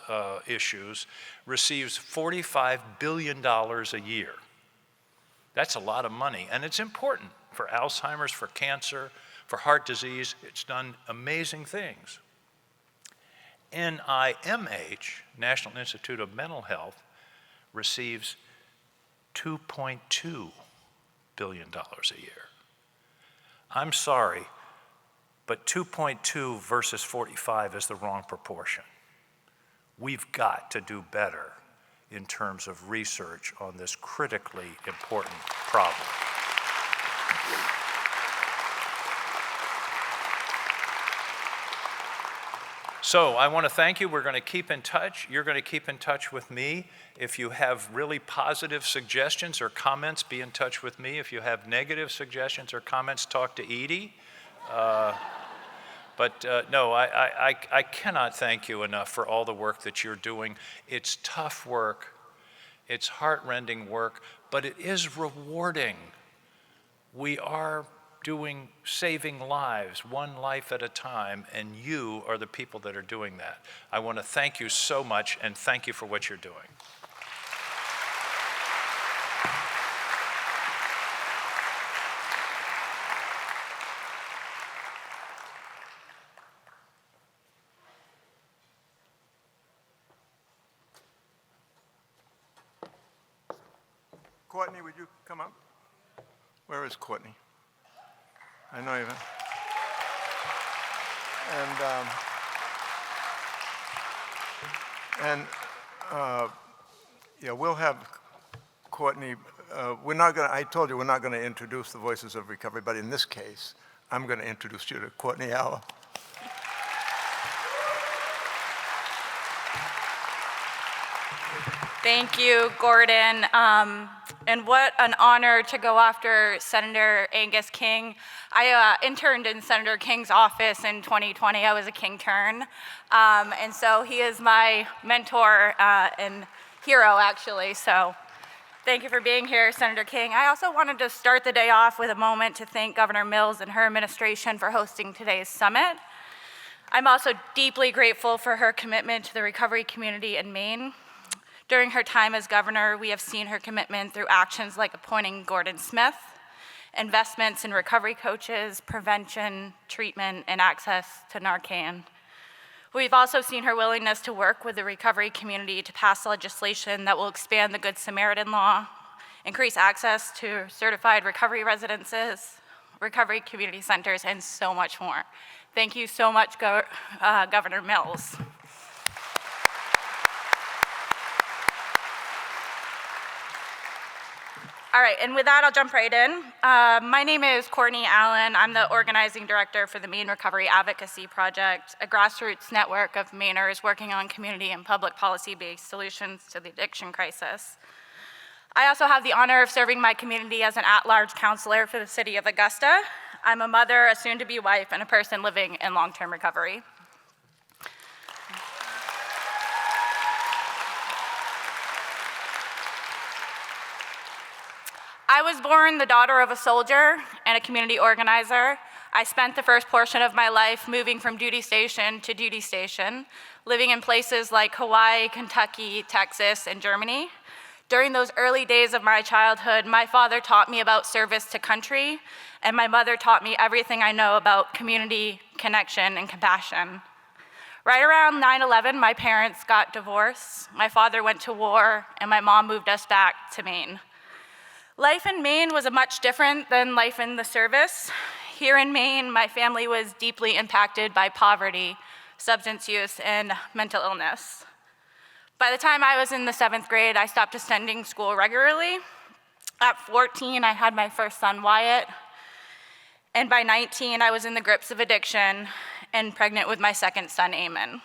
issues, receives $45 billion a year. That's a lot of money, and it's important for Alzheimer's, for cancer, for heart disease. It's done amazing things. NIMH, National Institute of Mental Health, receives $2.2 billion a year. I'm sorry, but 2.2 versus 45 is the wrong proportion. We've got to do better in terms of research on this critically important problem. So I want to thank you. We're going to keep in touch. You're going to keep in touch with me. If you have really positive suggestions or comments, be in touch with me. If you have negative suggestions or comments, talk to Edie. No, I cannot thank you enough for all the work that you're doing. It's tough work. It's heart-rending work, but it is rewarding. We are saving lives, one life at a time, and you are the people that are doing that. I want to thank you so much, and thank you for what you're doing. Courtney, would you come up? Where is Courtney? I know you. Yeah, we'll have Courtney. We're not going to, I told you we're not going to introduce the Voices of Recovery, but in this case, I'm going to introduce you to Courtney Aller. Thank you, Gordon. And what an honor to go after Senator Angus King. I interned in Senator King's office in 2020. I was a King turn. And so he is my mentor and hero, actually. So thank you for being here, Senator King. I also wanted to start the day off with a moment to thank Governor Mills and her administration for hosting today's summit. I'm also deeply grateful for her commitment to the recovery community in Maine. During her time as governor, we have seen her commitment through actions like appointing Gordon Smith, investments in recovery coaches, prevention, treatment, and access to Narcan. We've also seen her willingness to work with the recovery community to pass legislation that will expand the Good Samaritan law, increase access to certified recovery residences, recovery community centers, and so much more. Thank you so much, Governor Mills. All right, and with that, I'll jump right in. My name is Courtney Allen. I'm the organizing director for the Maine Recovery Advocacy Project, a grassroots network of Mainers working on community and public policy-based solutions to the addiction crisis. I also have the honor of serving my community as an at-large counselor for the city of Augusta. I'm a mother, a soon-to-be wife, and a person living in long-term recovery. I was born the daughter of a soldier and a community organizer. I spent the first portion of my life moving from duty station to duty station, living in places like Hawaii, Kentucky, Texas, and Germany. During those early days of my childhood, my father taught me about service to country, and my mother taught me everything I know about community, connection, and compassion. Right around 9/11, my parents got divorced, my father went to war, and my mom moved us back to Maine. Life in Maine was much different than life in the service. Here in Maine, my family was deeply impacted by poverty, substance use, and mental illness. By the time I was in the 7th grade, I stopped attending school regularly. At 14, I had my first son, Wyatt. And by 19, I was in the grips of addiction and pregnant with my second son, Eamon.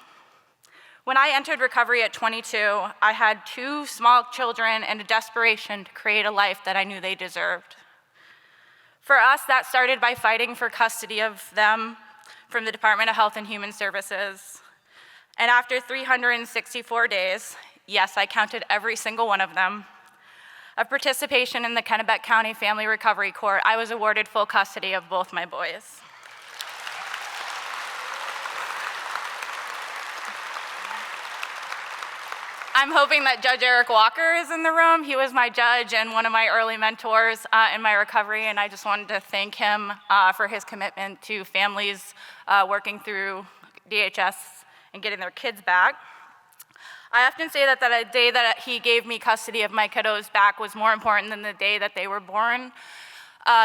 When I entered recovery at 22, I had 2 small children and a desperation to create a life that I knew they deserved. For us, that started by fighting for custody of them from the Department of Health and Human Services. And after 364 days, yes, I counted every single one of them, of participation in the Kennebec County Family Recovery Court, I was awarded full custody of both my boys. I'm hoping that Judge Eric Walker is in the room. He was my judge and one of my early mentors in my recovery, and I just wanted to thank him for his commitment to families working through DHS and getting their kids back. I often say that the day that he gave me custody of my kiddos back was more important than the day that they were born,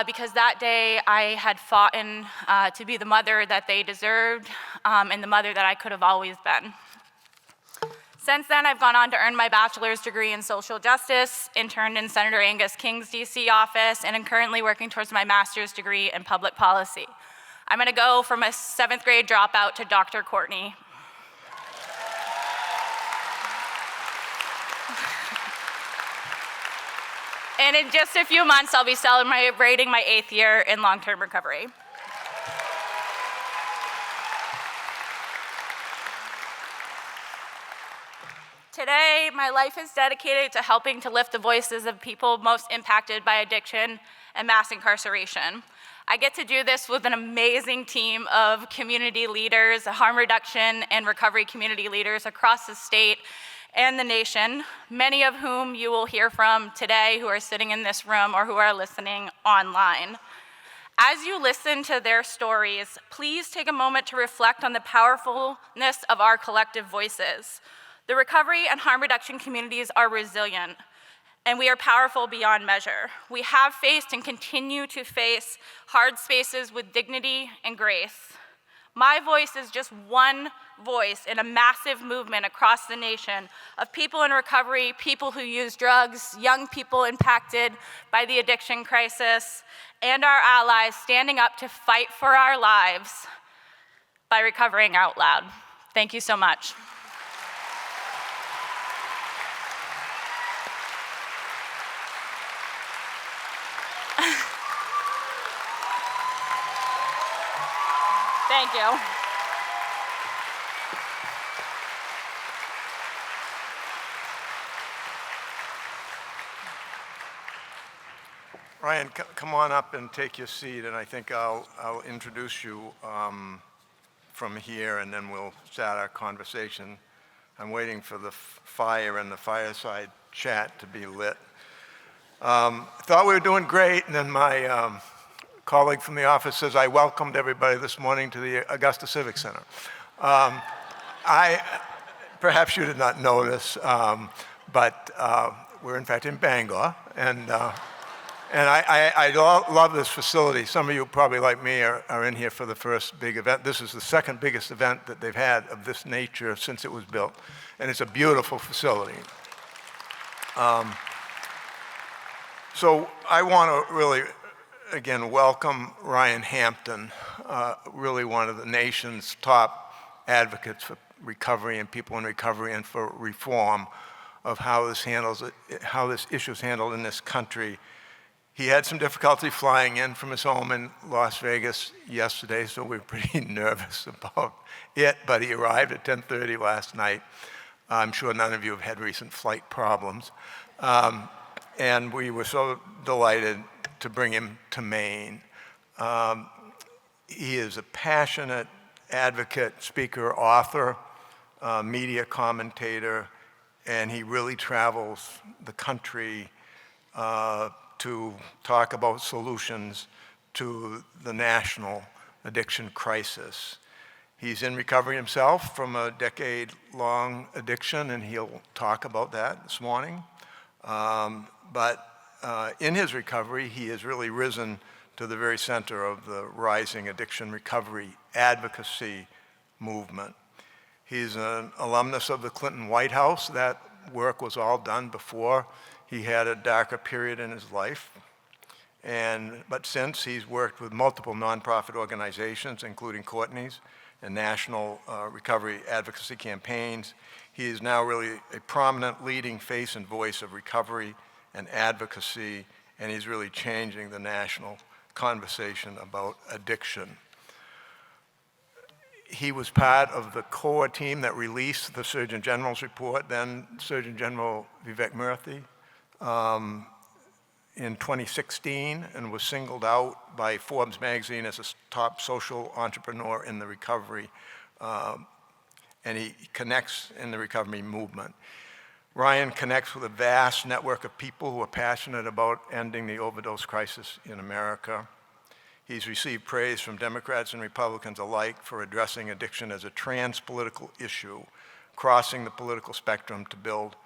because that day I had fought to be the mother that they deserved and the mother that I could have always been. Since then, I've gone on to earn my bachelor's degree in social justice, interned in Senator Angus King's DC office, and am currently working towards my master's degree in public policy. I'm gonna go from a 7th grade dropout to Dr. Courtney. And in just a few months, I'll be celebrating my 8th year in long-term recovery. Today, my life is dedicated to helping to lift the voices of people most impacted by addiction and mass incarceration. I get to do this with an amazing team of community leaders, harm reduction and recovery community leaders across the state and the nation, many of whom you will hear from today who are sitting in this room or who are listening online. As you listen to their stories, please take a moment to reflect on the powerfulness of our collective voices. The recovery and harm reduction communities are resilient, and we are powerful beyond measure. We have faced and continue to face hard spaces with dignity and grace. My voice is just one voice in a massive movement across the nation of people in recovery, people who use drugs, young people impacted by the addiction crisis, and our allies standing up to fight for our lives by recovering out loud. Thank you so much. Thank you. Ryan, come on up and take your seat, and I think I'll introduce you from here, and then we'll start our conversation. I'm waiting for the fire and the fireside chat to be lit. I thought we were doing great, and then my colleague from the office says I welcomed everybody this morning to the Augusta Civic Center. Perhaps you did not know this, but we're in fact in Bangor, and I love this facility. Some of you probably like me are in here for the first big event. This is the second biggest event that they've had of this nature since it was built, and it's a beautiful facility. So I want to really, again, welcome Ryan Hampton, really one of the nation's top advocates for recovery and people in recovery and for reform of how this issue is handled in this country. He had some difficulty flying in from his home in Las Vegas yesterday, so we were pretty nervous about it, but he arrived at 10:30 last night. I'm sure none of you have had recent flight problems. And we were so delighted to bring him to Maine. He is a passionate advocate, speaker, author, media commentator, and he really travels the country to talk about solutions to the national addiction crisis. He's in recovery himself from a decade-long addiction, and he'll talk about that this morning. But in his recovery, he has really risen to the very center of the rising addiction recovery advocacy movement. He's an alumnus of the Clinton White House. That work was all done before he had a darker period in his life. But since, he's worked with multiple nonprofit organizations, including Courtney's and national recovery advocacy campaigns. He is now really a prominent leading face and voice of recovery and advocacy, and he's really changing the national conversation about addiction. He was part of the core team that released the Surgeon General's report, then Surgeon General Vivek Murthy, in 2016, and was singled out by Forbes magazine as a top social entrepreneur in the recovery, and he connects in the recovery movement. Ryan connects with a vast network of people who are passionate about ending the overdose crisis in America. He's received praise from Democrats and Republicans alike for addressing addiction as a trans-political issue, crossing the political spectrum to build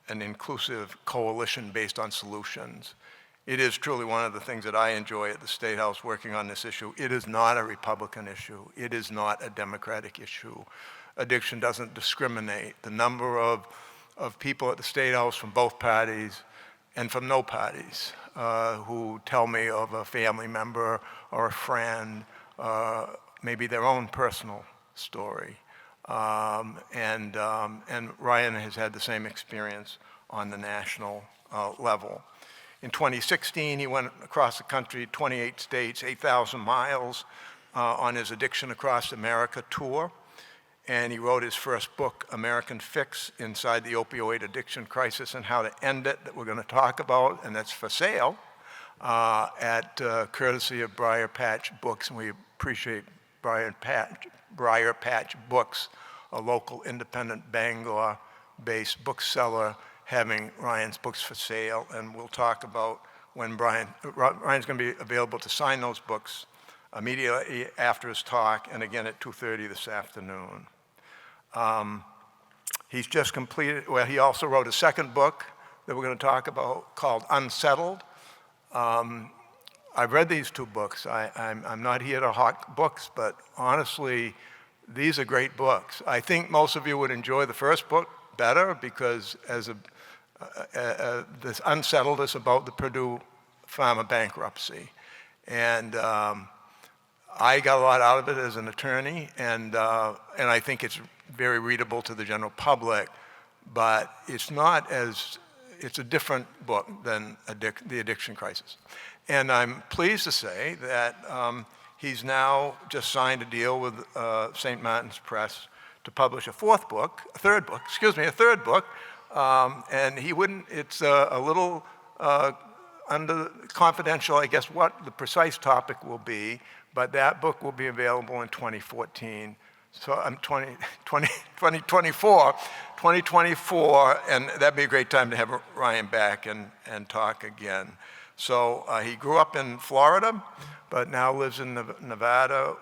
an inclusive coalition based on solutions. It is truly one of the things that I enjoy at the State House working on this issue. It is not a Republican issue. It is not a Democratic issue. Addiction doesn't discriminate. The number of people at the State House from both parties and from no parties who tell me of a family member or a friend, maybe their own personal story. And Ryan has had the same experience on the national level. In 2016, he went across the country, 28 states, 8,000 miles on his Addiction Across America tour. And he wrote his first book, American Fix, Inside the Opioid Addiction Crisis and How to End It, that we're going to talk about, and that's for sale at courtesy of Briar Patch Books, and we appreciate Briar Patch Books, a local independent Bangor-based bookseller, having Ryan's books for sale, and we'll talk about when Ryan's going to be available to sign those books immediately after his talk, and again at 2:30 this afternoon. He's just completed, well, he also wrote a second book, that we're going to talk about called Unsettled. I've read these two books. I'm not here to hawk books, but honestly, these are great books. I think most of you would enjoy the first book better because this Unsettled is about the Purdue Pharma bankruptcy. And I got a lot out of it as an attorney, and I think it's very readable to the general public, but it's a different book than The Addiction Crisis. And I'm pleased to say that he's now just signed a deal with St. Martin's Press to publish a third book, and it's a little under confidential, I guess, what the precise topic will be, but that book will be available in 2014. So I'm 2024, and that'd be a great time to have Ryan back and talk again. So he grew up in Florida, but now lives in Nevada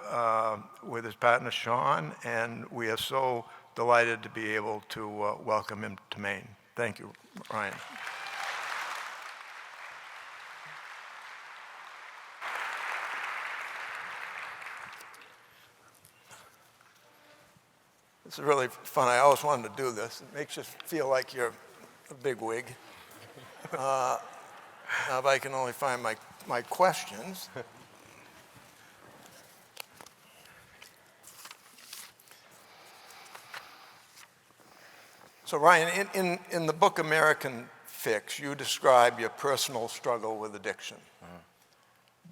with his partner Sean, and we are so delighted to be able to welcome him to Maine. Thank you, Ryan. This is really fun. I always wanted to do this. It makes you feel like you're a bigwig. Now, if I can only find my questions. So Ryan, in the book American Fix, you describe your personal struggle with addiction.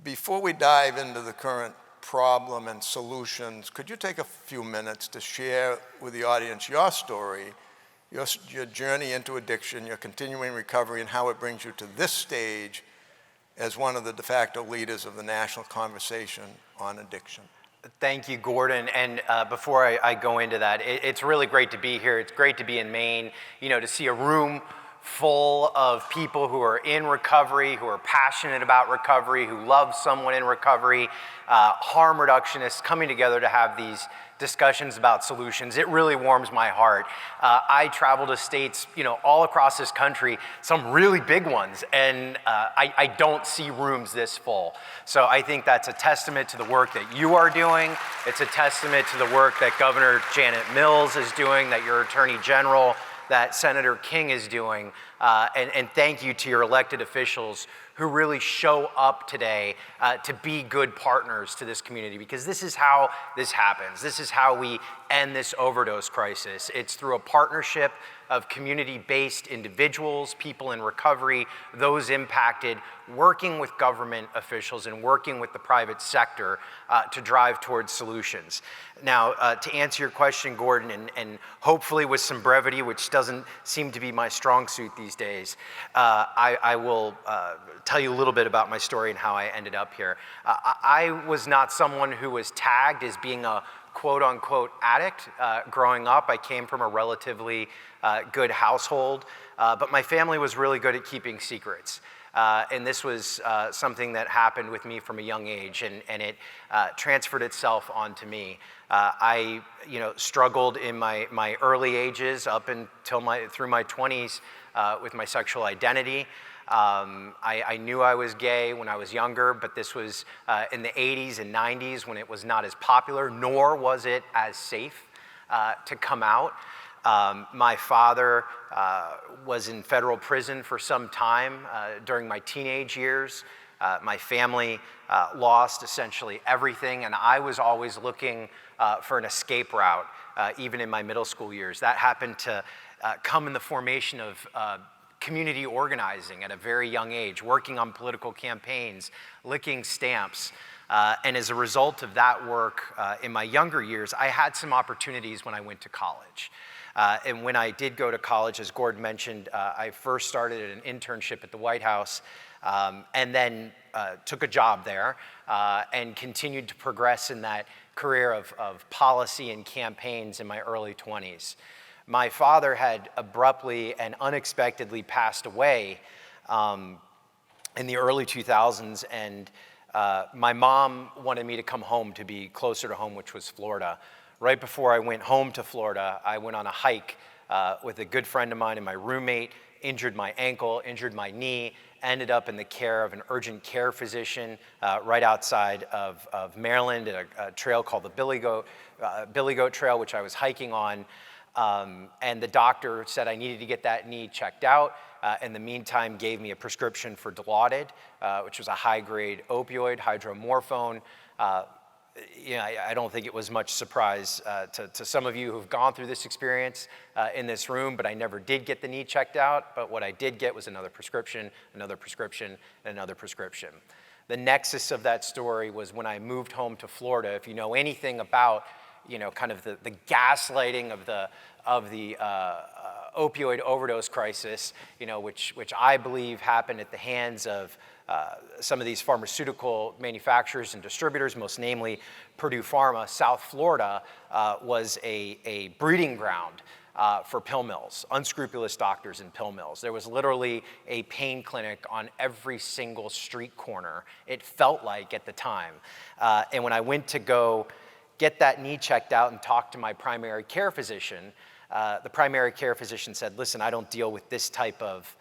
Before we dive into the current problem and solutions, could you take a few minutes to share with the audience your story, your journey into addiction, your continuing recovery, and how it brings you to this stage as one of the de facto leaders of the national conversation on addiction? Thank you, Gordon. And before I go into that, it's really great to be here. It's great to be in Maine, to see a room full of people who are in recovery, who are passionate about recovery, who love someone in recovery, harm reductionists coming together to have these discussions about solutions. It really warms my heart. I travel to states, all across this country, some really big ones, and I don't see rooms this full. So I think that's a testament to the work that you are doing. It's a testament to the work that Governor Janet Mills is doing, that your Attorney General, that Senator King is doing, and thank you to your elected officials who really show up today to be good partners to this community, because this is how this happens. This is how we end this overdose crisis. It's through a partnership of community-based individuals, people in recovery, those impacted, working with government officials and working with the private sector to drive towards solutions. Now, to answer your question, Gordon, and hopefully with some brevity, which doesn't seem to be my strong suit these days, I will tell you a little bit about my story and how I ended up here. I was not someone who was tagged as being a quote-unquote addict. Growing up, I came from a relatively good household, but my family was really good at keeping secrets. And this was something that happened with me from a young age, and it transferred itself onto me. I struggled in my early ages up until through my 20s with my sexual identity. I knew I was gay when I was younger, but this was in the 80s and 90s when it was not as popular, nor was it as safe to come out. My father was in federal prison for some time during my teenage years. My family lost essentially everything, and I was always looking for an escape route, even in my middle school years. That happened to come in the formation of community organizing at a very young age, working on political campaigns, licking stamps. And as a result of that work in my younger years, I had some opportunities when I went to college. And when I did go to college, as Gordon mentioned, I first started an internship at the White House and then took a job there and continued to progress in that career of policy and campaigns in my early 20s. My father had abruptly and unexpectedly passed away in the early 2000s, and my mom wanted me to come home to be closer to home, which was Florida. Right before I went home to Florida, I went on a hike with a good friend of mine and my roommate injured my ankle, injured my knee, ended up in the care of an urgent care physician right outside of Maryland at a trail called the Billy Goat Trail, which I was hiking on. And the doctor said I needed to get that knee checked out. In the meantime, gave me a prescription for Dilaudid, which was a high-grade opioid, hydromorphone. I don't think it was much surprise to some of you who've gone through this experience in this room, but I never did get the knee checked out. But what I did get was another prescription, and another prescription. The nexus of that story was when I moved home to Florida. If you know anything about, kind of the gaslighting of the opioid overdose crisis, which I believe happened at the hands of some of these pharmaceutical manufacturers and distributors, most namely Purdue Pharma. South Florida was a breeding ground for pill mills, unscrupulous doctors in pill mills. There was literally a pain clinic on every single street corner, it felt like at the time. And when I went to go get that knee checked out and talk to my primary care physician, the primary care physician said, listen, I don't deal with this type of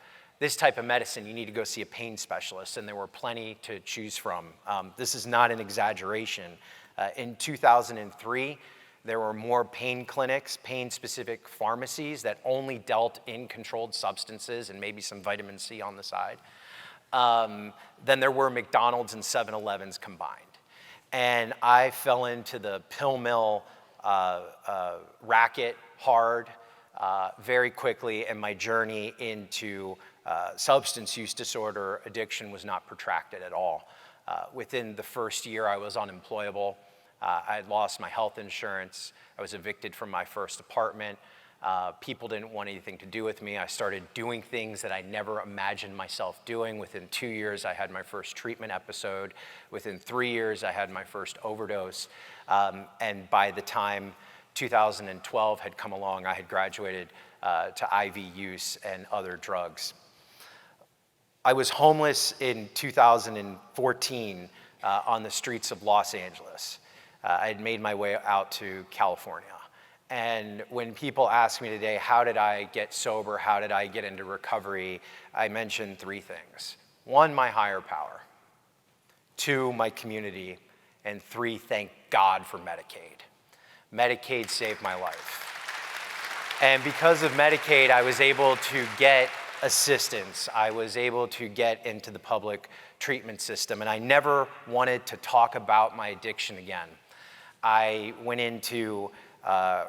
medicine. You need to go see a pain specialist. And there were plenty to choose from. This is not an exaggeration. In 2003, there were more pain clinics, pain-specific pharmacies that only dealt in controlled substances and maybe some vitamin C on the side, than there were McDonald's and 7-Elevens combined. And I fell into the pill mill racket hard very quickly, and my journey into substance use disorder addiction was not protracted at all. Within the first year, I was unemployable. I had lost my health insurance. I was evicted from my first apartment. People didn't want anything to do with me. I started doing things that I never imagined myself doing. Within 2 years, I had my first treatment episode. Within 3 years, I had my first overdose. And by the time 2012 had come along, I had graduated to IV use and other drugs. I was homeless in 2014 on the streets of Los Angeles. I had made my way out to California. And when people ask me today, how did I get sober? How did I get into recovery? I mentioned 3 things. 1, my higher power. 2, my community. And 3, thank God for Medicaid. Medicaid saved my life. And because of Medicaid, I was able to get assistance. I was able to get into the public treatment system. And I never wanted to talk about my addiction again. I went into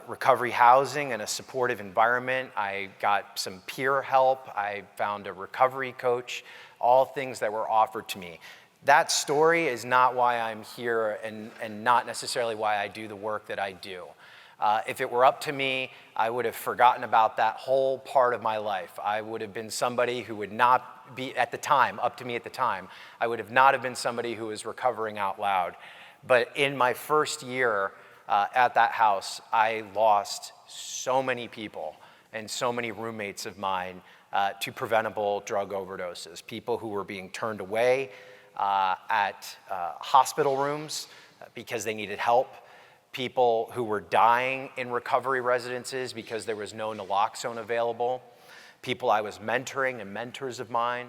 recovery housing and a supportive environment. I got some peer help. I found a recovery coach, all things that were offered to me. That story is not why I'm here and not necessarily why I do the work that I do. If it were up to me, I would have forgotten about that whole part of my life. I would have been somebody who would not be, at the time, up to me at the time, I would have not have been somebody who was recovering out loud. But in my first year at that house, I lost so many people and so many roommates of mine to preventable drug overdoses, people who were being turned away at hospital rooms because they needed help, people who were dying in recovery residences because there was no naloxone available, people I was mentoring and mentors of mine,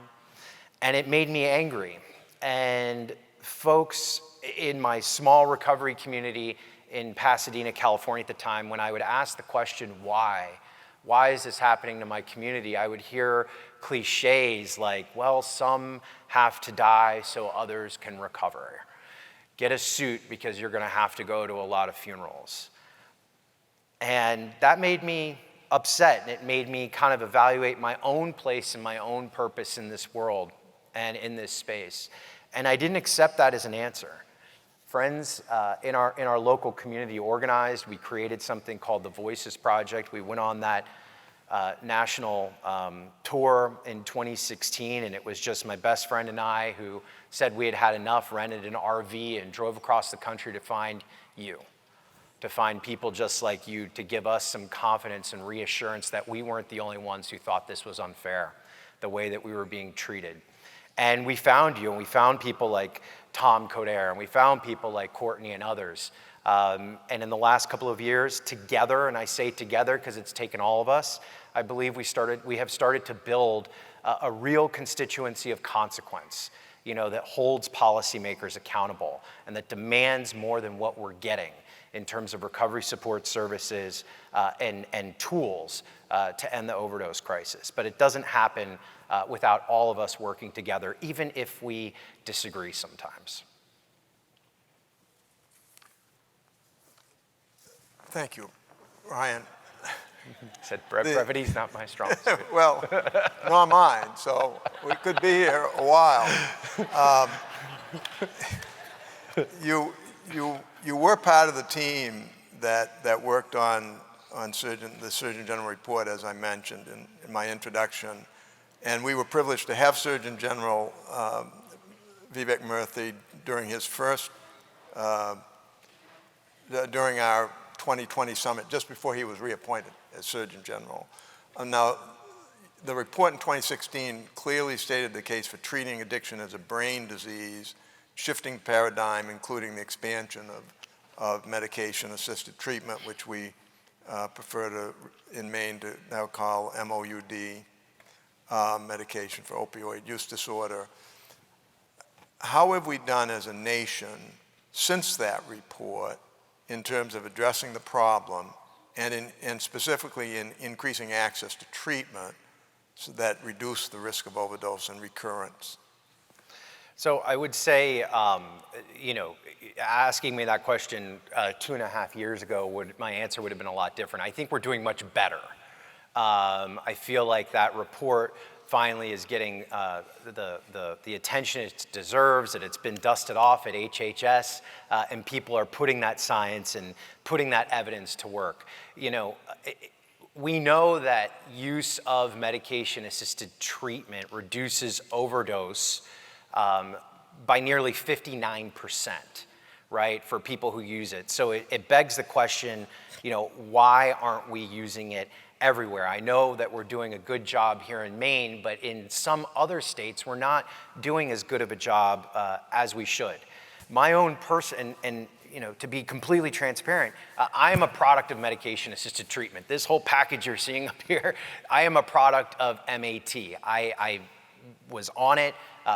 and it made me angry. And folks in my small recovery community in Pasadena, California at the time, when I would ask the question, why is this happening to my community? I would hear cliches like, well, some have to die so others can recover. Get a suit because you're gonna have to go to a lot of funerals. And that made me upset, and it made me kind of evaluate my own place and my own purpose in this world and in this space. And I didn't accept that as an answer. Friends in our local community organized. We created something called the Voices Project. We went on that national tour in 2016, and it was just my best friend and I who said we had had enough, rented an RV, and drove across the country to find you, to find people just like you, to give us some confidence and reassurance that we weren't the only ones who thought this was unfair, the way that we were being treated. And we found you, and we found people like Tom Coder, and we found people like Courtney and others And in the last couple of years, together, and I say together because it's taken all of us, I believe we have started to build a real constituency of consequence, that holds policymakers accountable and that demands more than what we're getting in terms of recovery support services and tools to end the overdose crisis. But it doesn't happen without all of us working together, even if we disagree sometimes. Thank you, Ryan. Said brevity's not my strong suit. Well, nor mine, so we could be here a while. You were part of the team that worked on the Surgeon General report, as I mentioned in my introduction, and we were privileged to have Surgeon General Vivek Murthy during his first, during our 2020 summit, just before he was reappointed as Surgeon General. Now, the report in 2016 clearly stated the case for treating addiction as a brain disease, shifting paradigm, including the expansion of medication-assisted treatment, which we prefer to, in Maine, to now call MOUD, medication for opioid use disorder. How have we done as a nation since that report in terms of addressing the problem and specifically in increasing access to treatment so that reduce the risk of overdose and recurrence? So I would say, asking me that question 2.5 years ago, my answer would have been a lot different. I think we're doing much better. I feel like that report finally is getting the attention it deserves, that it's been dusted off at HHS, and people are putting that science and putting that evidence to work. We know that use of medication-assisted treatment reduces overdose by nearly 59%, right, for people who use it. So it begs the question, why aren't we using it everywhere? I know that we're doing a good job here in Maine, but in some other states, we're not doing as good of a job as we should. My own person, and to be completely transparent, I am a product of medication-assisted treatment. This whole package you're seeing up here, I am a product of MAT. I was on it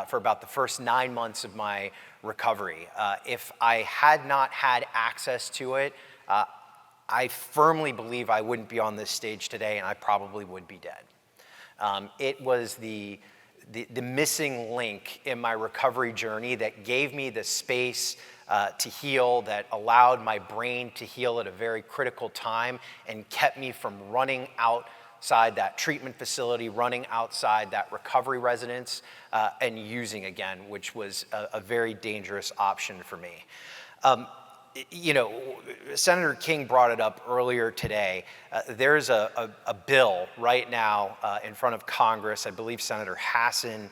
for about the first 9 months of my recovery. If I had not had access to it, I firmly believe I wouldn't be on this stage today, and I probably would be dead. It was the missing link in my recovery journey that gave me the space to heal, that allowed my brain to heal at a very critical time and kept me from running outside that treatment facility, running outside that recovery residence, and using again, which was a very dangerous option for me. Senator King brought it up earlier today. There's a bill right now in front of Congress. I believe Senator Hassan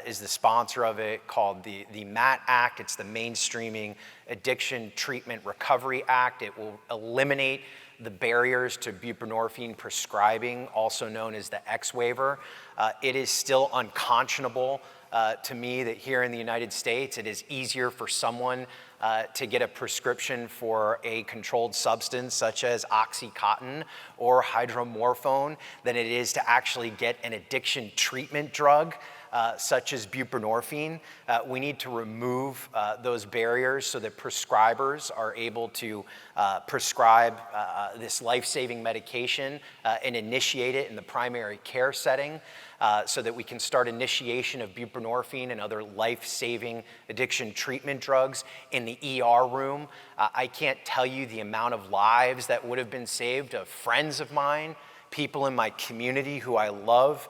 is the sponsor of it, called the MAT Act. It's the Mainstreaming Addiction Treatment Recovery Act. It will eliminate the barriers to buprenorphine prescribing, also known as the X waiver. It is still unconscionable to me that here in the United States, it is easier for someone to get a prescription for a controlled substance such as Oxycontin or hydromorphone than it is to actually get an addiction treatment drug such as buprenorphine. We need to remove those barriers so that prescribers are able to prescribe this life-saving medication and initiate it in the primary care setting so that we can start initiation of buprenorphine and other life-saving addiction treatment drugs in the ER room. I can't tell you the amount of lives that would have been saved of friends of mine, people in my community who I love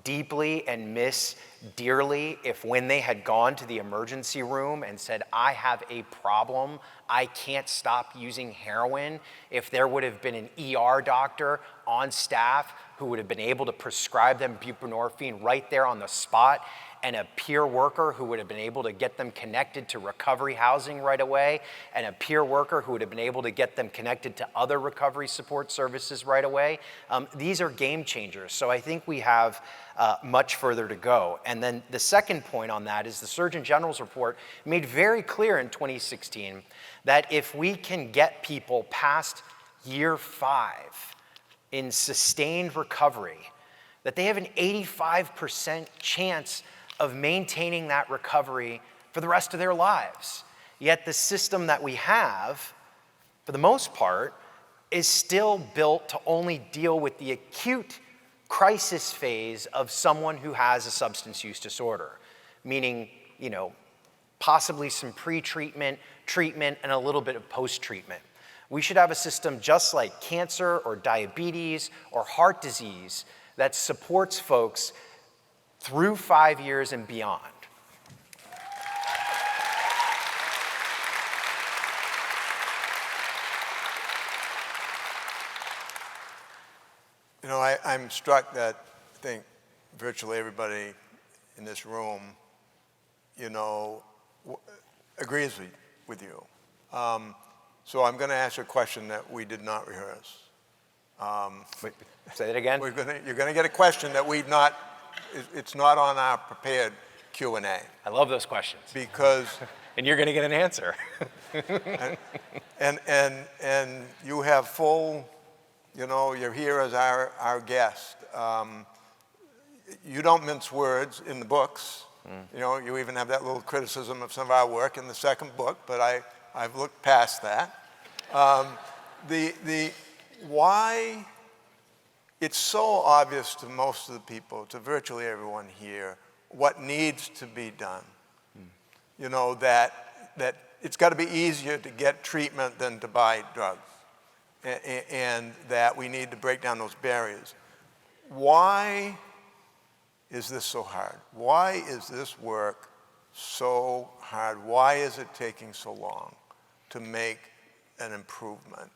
deeply and miss dearly, if when they had gone to the emergency room and said, I have a problem, I can't stop using heroin, if there would have been an ER doctor on staff who would have been able to prescribe them buprenorphine right there on the spot and a peer worker who would have been able to get them connected to recovery housing right away, and a peer worker who would have been able to get them connected to other recovery support services right away. These are game changers. So I think we have much further to go. And then the second point on that is the Surgeon General's report made very clear in 2016 that if we can get people past year 5 in sustained recovery, that they have an 85% chance of maintaining that recovery for the rest of their lives. Yet the system that we have, for the most part, is still built to only deal with the acute crisis phase of someone who has a substance use disorder, meaning, possibly some pre-treatment, treatment, and a little bit of post-treatment. We should have a system just like cancer or diabetes or heart disease that supports folks through 5 years and beyond. I'm struck that I think virtually everybody in this room, agrees with you. So I'm going to ask a question that we did not rehearse. Wait, say it again? You're going to get a question that it's not on our prepared Q&A. I love those questions. Because and you're going to get an answer. and you have full, you're here as our guest. You don't mince words in the books. You even have that little criticism of some of our work in the second book, but I've looked past that. Why it's so obvious to most of the people, to virtually everyone here, what needs to be done. That it's got to be easier to get treatment than to buy drugs, and that we need to break down those barriers. Why is this so hard? Why is this work so hard? Why is it taking so long to make an improvement?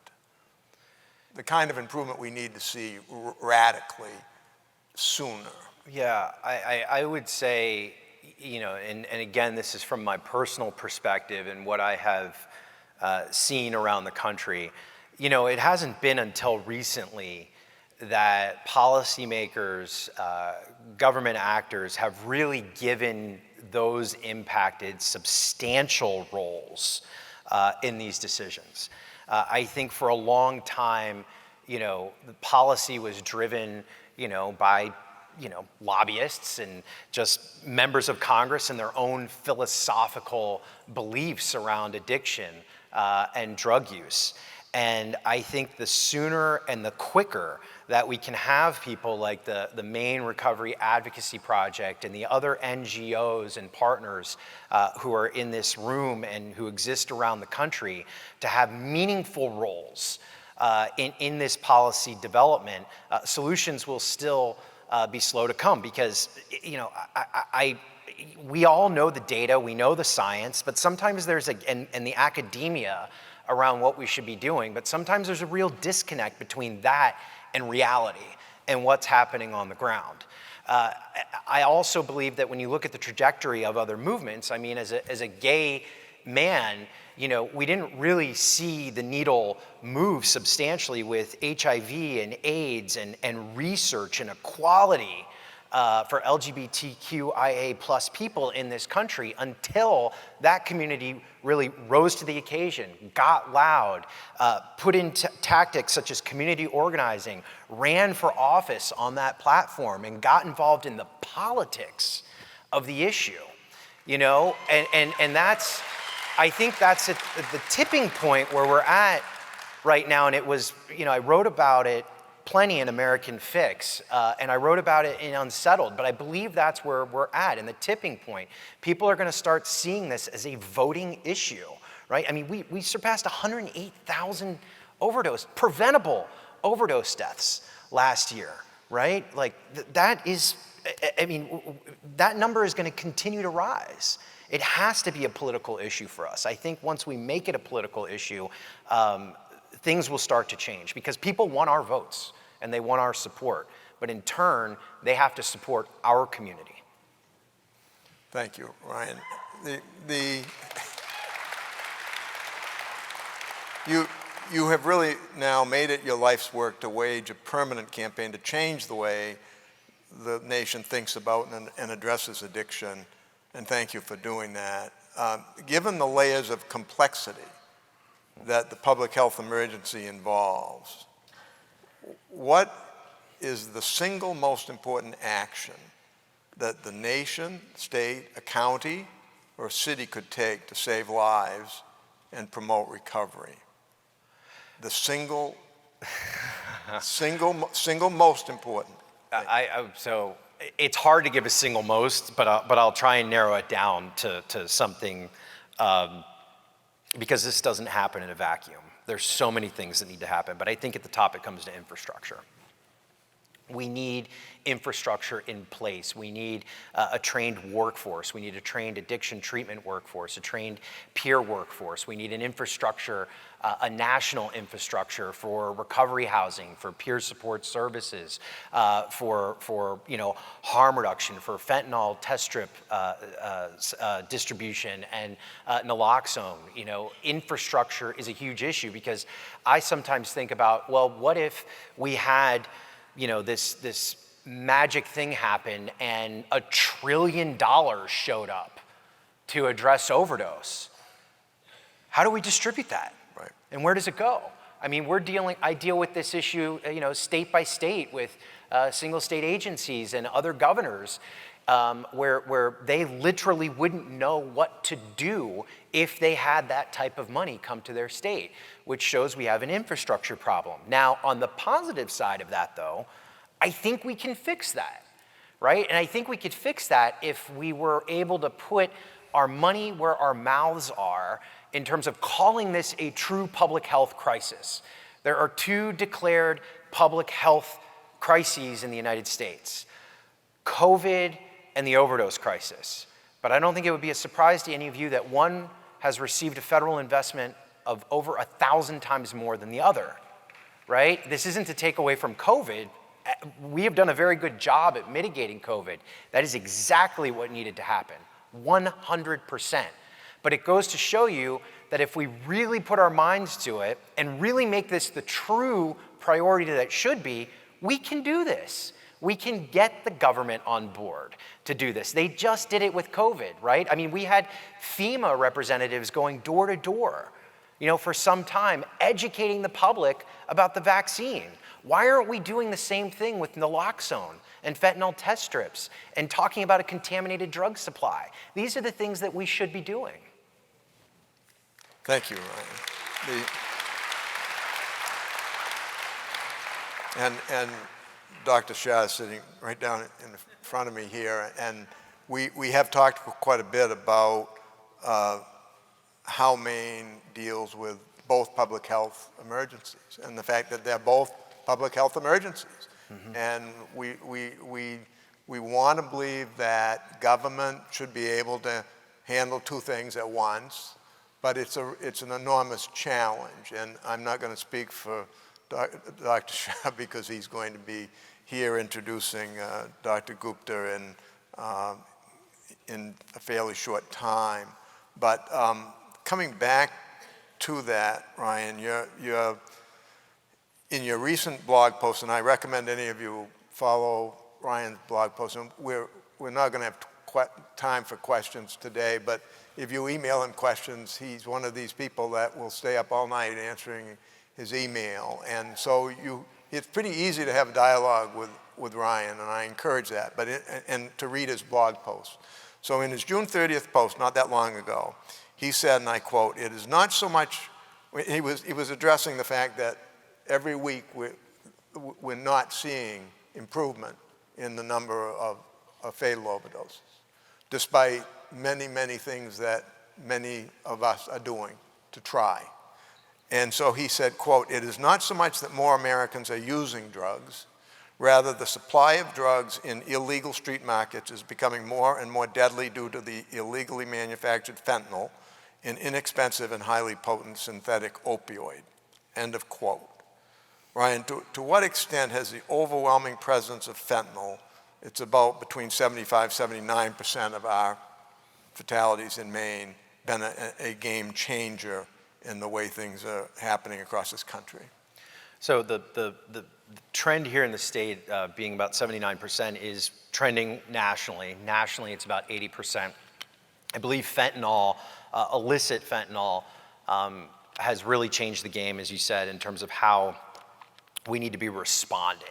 The kind of improvement we need to see radically sooner. Yeah, I would say, and again, this is from my personal perspective and what I have seen around the country. It hasn't been until recently that policymakers, government actors have really given those impacted substantial roles in these decisions. I think for a long time, the policy was driven, by, lobbyists and just members of Congress and their own philosophical beliefs around addiction and drug use. And I think the sooner and the quicker that we can have people like the Maine Recovery Advocacy Project and the other NGOs and partners who are in this room and who exist around the country to have meaningful roles in this policy development, solutions will still be slow to come because, we all know the data, we know the science, but sometimes there's and the academia around what we should be doing, but sometimes there's a real disconnect between that and reality and what's happening on the ground. I also believe that when you look at the trajectory of other movements, as a gay man, we didn't really see the needle move substantially with HIV and AIDS and research and equality for LGBTQIA plus people in this country until that community really rose to the occasion, got loud, put in tactics such as community organizing, ran for office on that platform, and got involved in the politics of the issue, and that's, I think that's at the tipping point where we're at right now. And it was, I wrote about it plenty in American Fix, and I wrote about it in Unsettled, but I believe that's where we're at, in the tipping point. People are going to start seeing this as a voting issue, right? We surpassed 108,000 preventable overdose deaths last year, right? That is, that number is going to continue to rise. It has to be a political issue for us. I think once we make it a political issue, things will start to change because people want our votes and they want our support. But in turn, they have to support our community. Thank you, Ryan. You have really now made it your life's work to wage a permanent campaign to change the way the nation thinks about and addresses addiction, and thank you for doing that. Given the layers of complexity that the public health emergency involves, what is the single most important action that the nation, state, a county, or a city could take to save lives and promote recovery? The single most important. So it's hard to give a single most, but I'll try and narrow it down to something, because this doesn't happen in a vacuum. There's so many things that need to happen, but I think at the top it comes to infrastructure. We need infrastructure in place. We need a trained workforce. We need a trained addiction treatment workforce, a trained peer workforce. We need an infrastructure, a national infrastructure for recovery housing, for peer support services, for harm reduction, for fentanyl test strip distribution, and naloxone. Infrastructure is a huge issue, because I sometimes think about, well, what if we had this magic thing happen and $1 trillion showed up to address overdose? How do we distribute that? Right. And where does it go? I mean, I deal with this issue, state by state with single state agencies and other governors, where they literally wouldn't know what to do if they had that type of money come to their state, which shows we have an infrastructure problem. Now, on the positive side of that, though, I think we can fix that, right? And I think we could fix that if we were able to put our money where our mouths are in terms of calling this a true public health crisis. There are 2 declared public health crises in the United States: COVID and the overdose crisis. But I don't think it would be a surprise to any of you that one has received a federal investment of over 1,000 times more than the other, right? This isn't to take away from COVID. We have done a very good job at mitigating COVID. That is exactly what needed to happen, 100%. But it goes to show you that if we really put our minds to it and really make this the true priority that it should be, we can do this. We can get the government on board to do this. They just did it with COVID, right? I mean, we had FEMA representatives going door to door, for some time, educating the public about the vaccine. Why aren't we doing the same thing with naloxone and fentanyl test strips and talking about a contaminated drug supply? These are the things that we should be doing. Thank you, Ryan. And Dr. Shah is sitting right down in front of me here, and we have talked quite a bit about how Maine deals with both public health emergencies and the fact that they're both public health emergencies. Mm-hmm. And we want to believe that government should be able to handle 2 things at once, but it's an enormous challenge. And I'm not going to speak for Dr. Shah because he's going to be here introducing Dr. Gupta in a fairly short time. But coming back to that, Ryan, you're in your recent blog post, and I recommend any of you follow Ryan's blog post. And we're not going to have time for questions today, but if you email him questions, he's one of these people that will stay up all night answering his email. And so it's pretty easy to have a dialogue with Ryan, and I encourage that, and to read his blog post. So in his June 30th post, not that long ago, he said, and I quote, "It is not so much," he was addressing the fact that every week we're not seeing improvement in the number of fatal overdoses, despite many, many things that many of us are doing to try. And so he said, quote, "It is not so much that more Americans are using drugs, rather the supply of drugs in illegal street markets is becoming more and more deadly due to the illegally manufactured fentanyl, an inexpensive and highly potent synthetic opioid." End of quote. Ryan, to what extent has the overwhelming presence of fentanyl, it's about between 75, 79% of our fatalities in Maine been a game changer in the way things are happening across this country. So the trend here in the state, being about 79%, is trending nationally. Nationally, it's about 80%. I believe fentanyl, illicit fentanyl, has really changed the game, as you said, in terms of how we need to be responding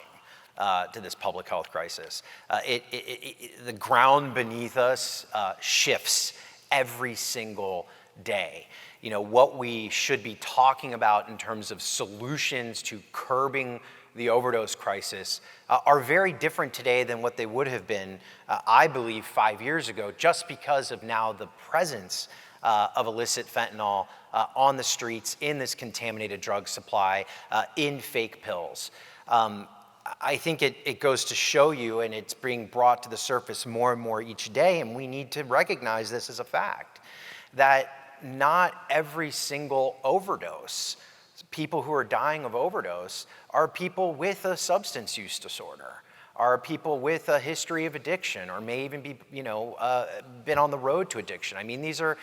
to this public health crisis. The ground beneath us shifts every single day. You know, what we should be talking about in terms of solutions to curbing the overdose crisis are very different today than what they would have been, I believe, 5 years ago, just because of now the presence of illicit fentanyl on the streets, in this contaminated drug supply, in fake pills. I think it goes to show you, and it's being brought to the surface more and more each day, and we need to recognize this as a fact, that not every single overdose, people who are dying of overdose, are people with a substance use disorder, are people with a history of addiction, or may even be, been on the road to addiction. I mean, these are,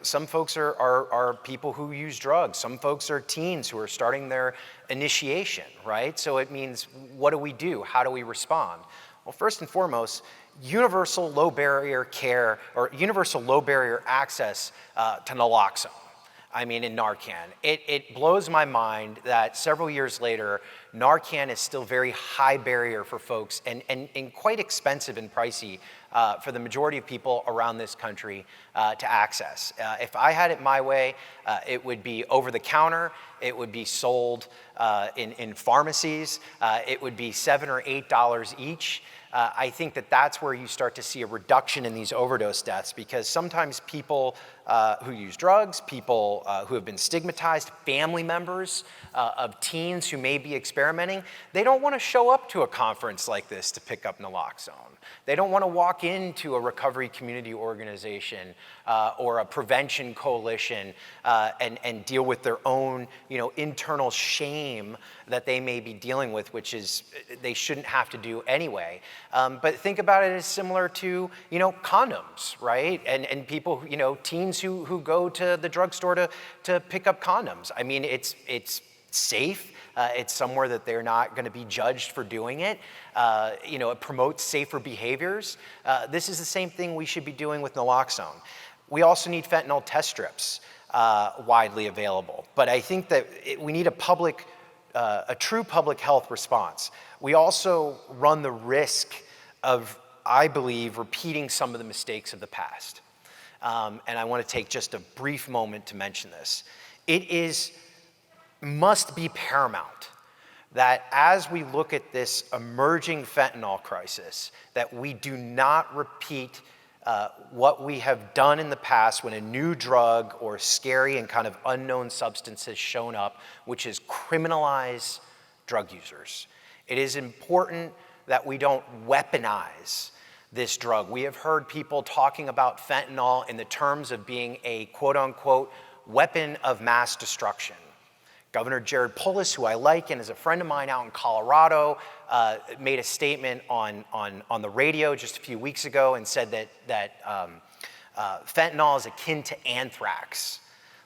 some folks are people who use drugs. Some folks are teens who are starting their initiation, right? So it means, what do? How do we respond? Well, first and foremost, universal low barrier care, or universal low barrier access to naloxone. I mean, in Narcan. It blows my mind that several years later, Narcan is still very high barrier for folks and quite expensive and pricey for the majority of people around this country to access. If I had it my way, it would be over the counter, it would be sold in pharmacies, it would be $7 or $8 each. I think that's where you start to see a reduction in these overdose deaths, because sometimes people who use drugs, people who have been stigmatized, family members of teens who may be experimenting, they don't want to show up to a conference like this to pick up naloxone. They don't want to walk into a recovery community organization or a prevention coalition and deal with their own, internal shame that they may be dealing with, which is they shouldn't have to do anyway. But think about it as similar to, condoms, right? And people, teens who go to the drugstore to pick up condoms. I mean, it's safe. It's somewhere that they're not going to be judged for doing it. It promotes safer behaviors. This is the same thing we should be doing with naloxone. We also need fentanyl test strips widely available. But I think that we need a true public health response. We also run the risk of, I believe, repeating some of the mistakes of the past. And I want to take just a brief moment to mention this. It must be paramount that as we look at this emerging fentanyl crisis, that we do not repeat what we have done in the past when a new drug or scary and kind of unknown substance has shown up, which is criminalize drug users. It is important that we don't weaponize this drug. We have heard people talking about fentanyl in the terms of being a quote-unquote weapon of mass destruction. Governor Jared Polis, who I like and is a friend of mine out in Colorado, made a statement on the radio just a few weeks ago and said that fentanyl is akin to anthrax.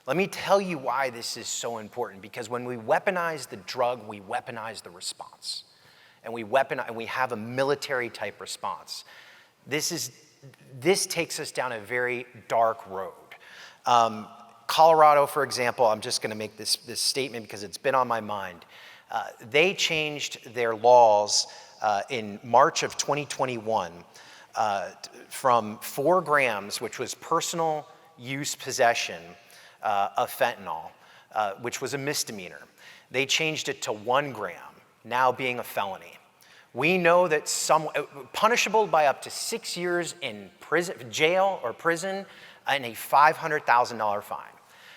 Let me tell you why this is so important, because when we weaponize the drug, we weaponize the response. And we have a military type response. This takes us down a very dark road. Colorado, for example, I'm just going to make this statement because it's been on my mind. They changed their laws in March of 2021 from 4 grams, which was personal use possession of fentanyl, which was a misdemeanor. They changed it to 1 gram, now being a felony. We know that punishable by up to 6 years in jail or prison and a $500,000 fine.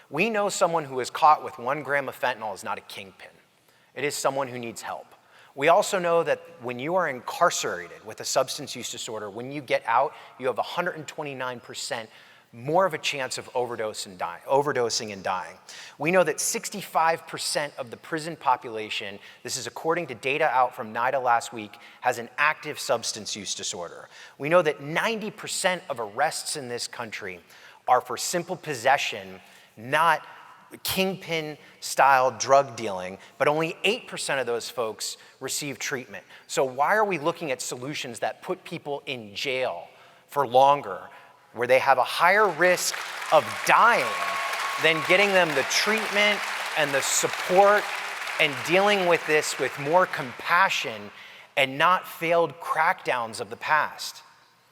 We know someone who is caught with 1 gram of fentanyl is not a kingpin. It is someone who needs help. We also know that when you are incarcerated with a substance use disorder, when you get out, you have a 129% more of a chance of overdosing and dying. We know that 65% of the prison population, this is according to data out from NIDA last week, has an active substance use disorder. We know that 90% of arrests in this country are for simple possession, not kingpin-style drug dealing, but only 8% of those folks receive treatment. So why are we looking at solutions that put people in jail for longer, where they have a higher risk of dying than getting them the treatment and the support and dealing with this with more compassion and not failed crackdowns of the past?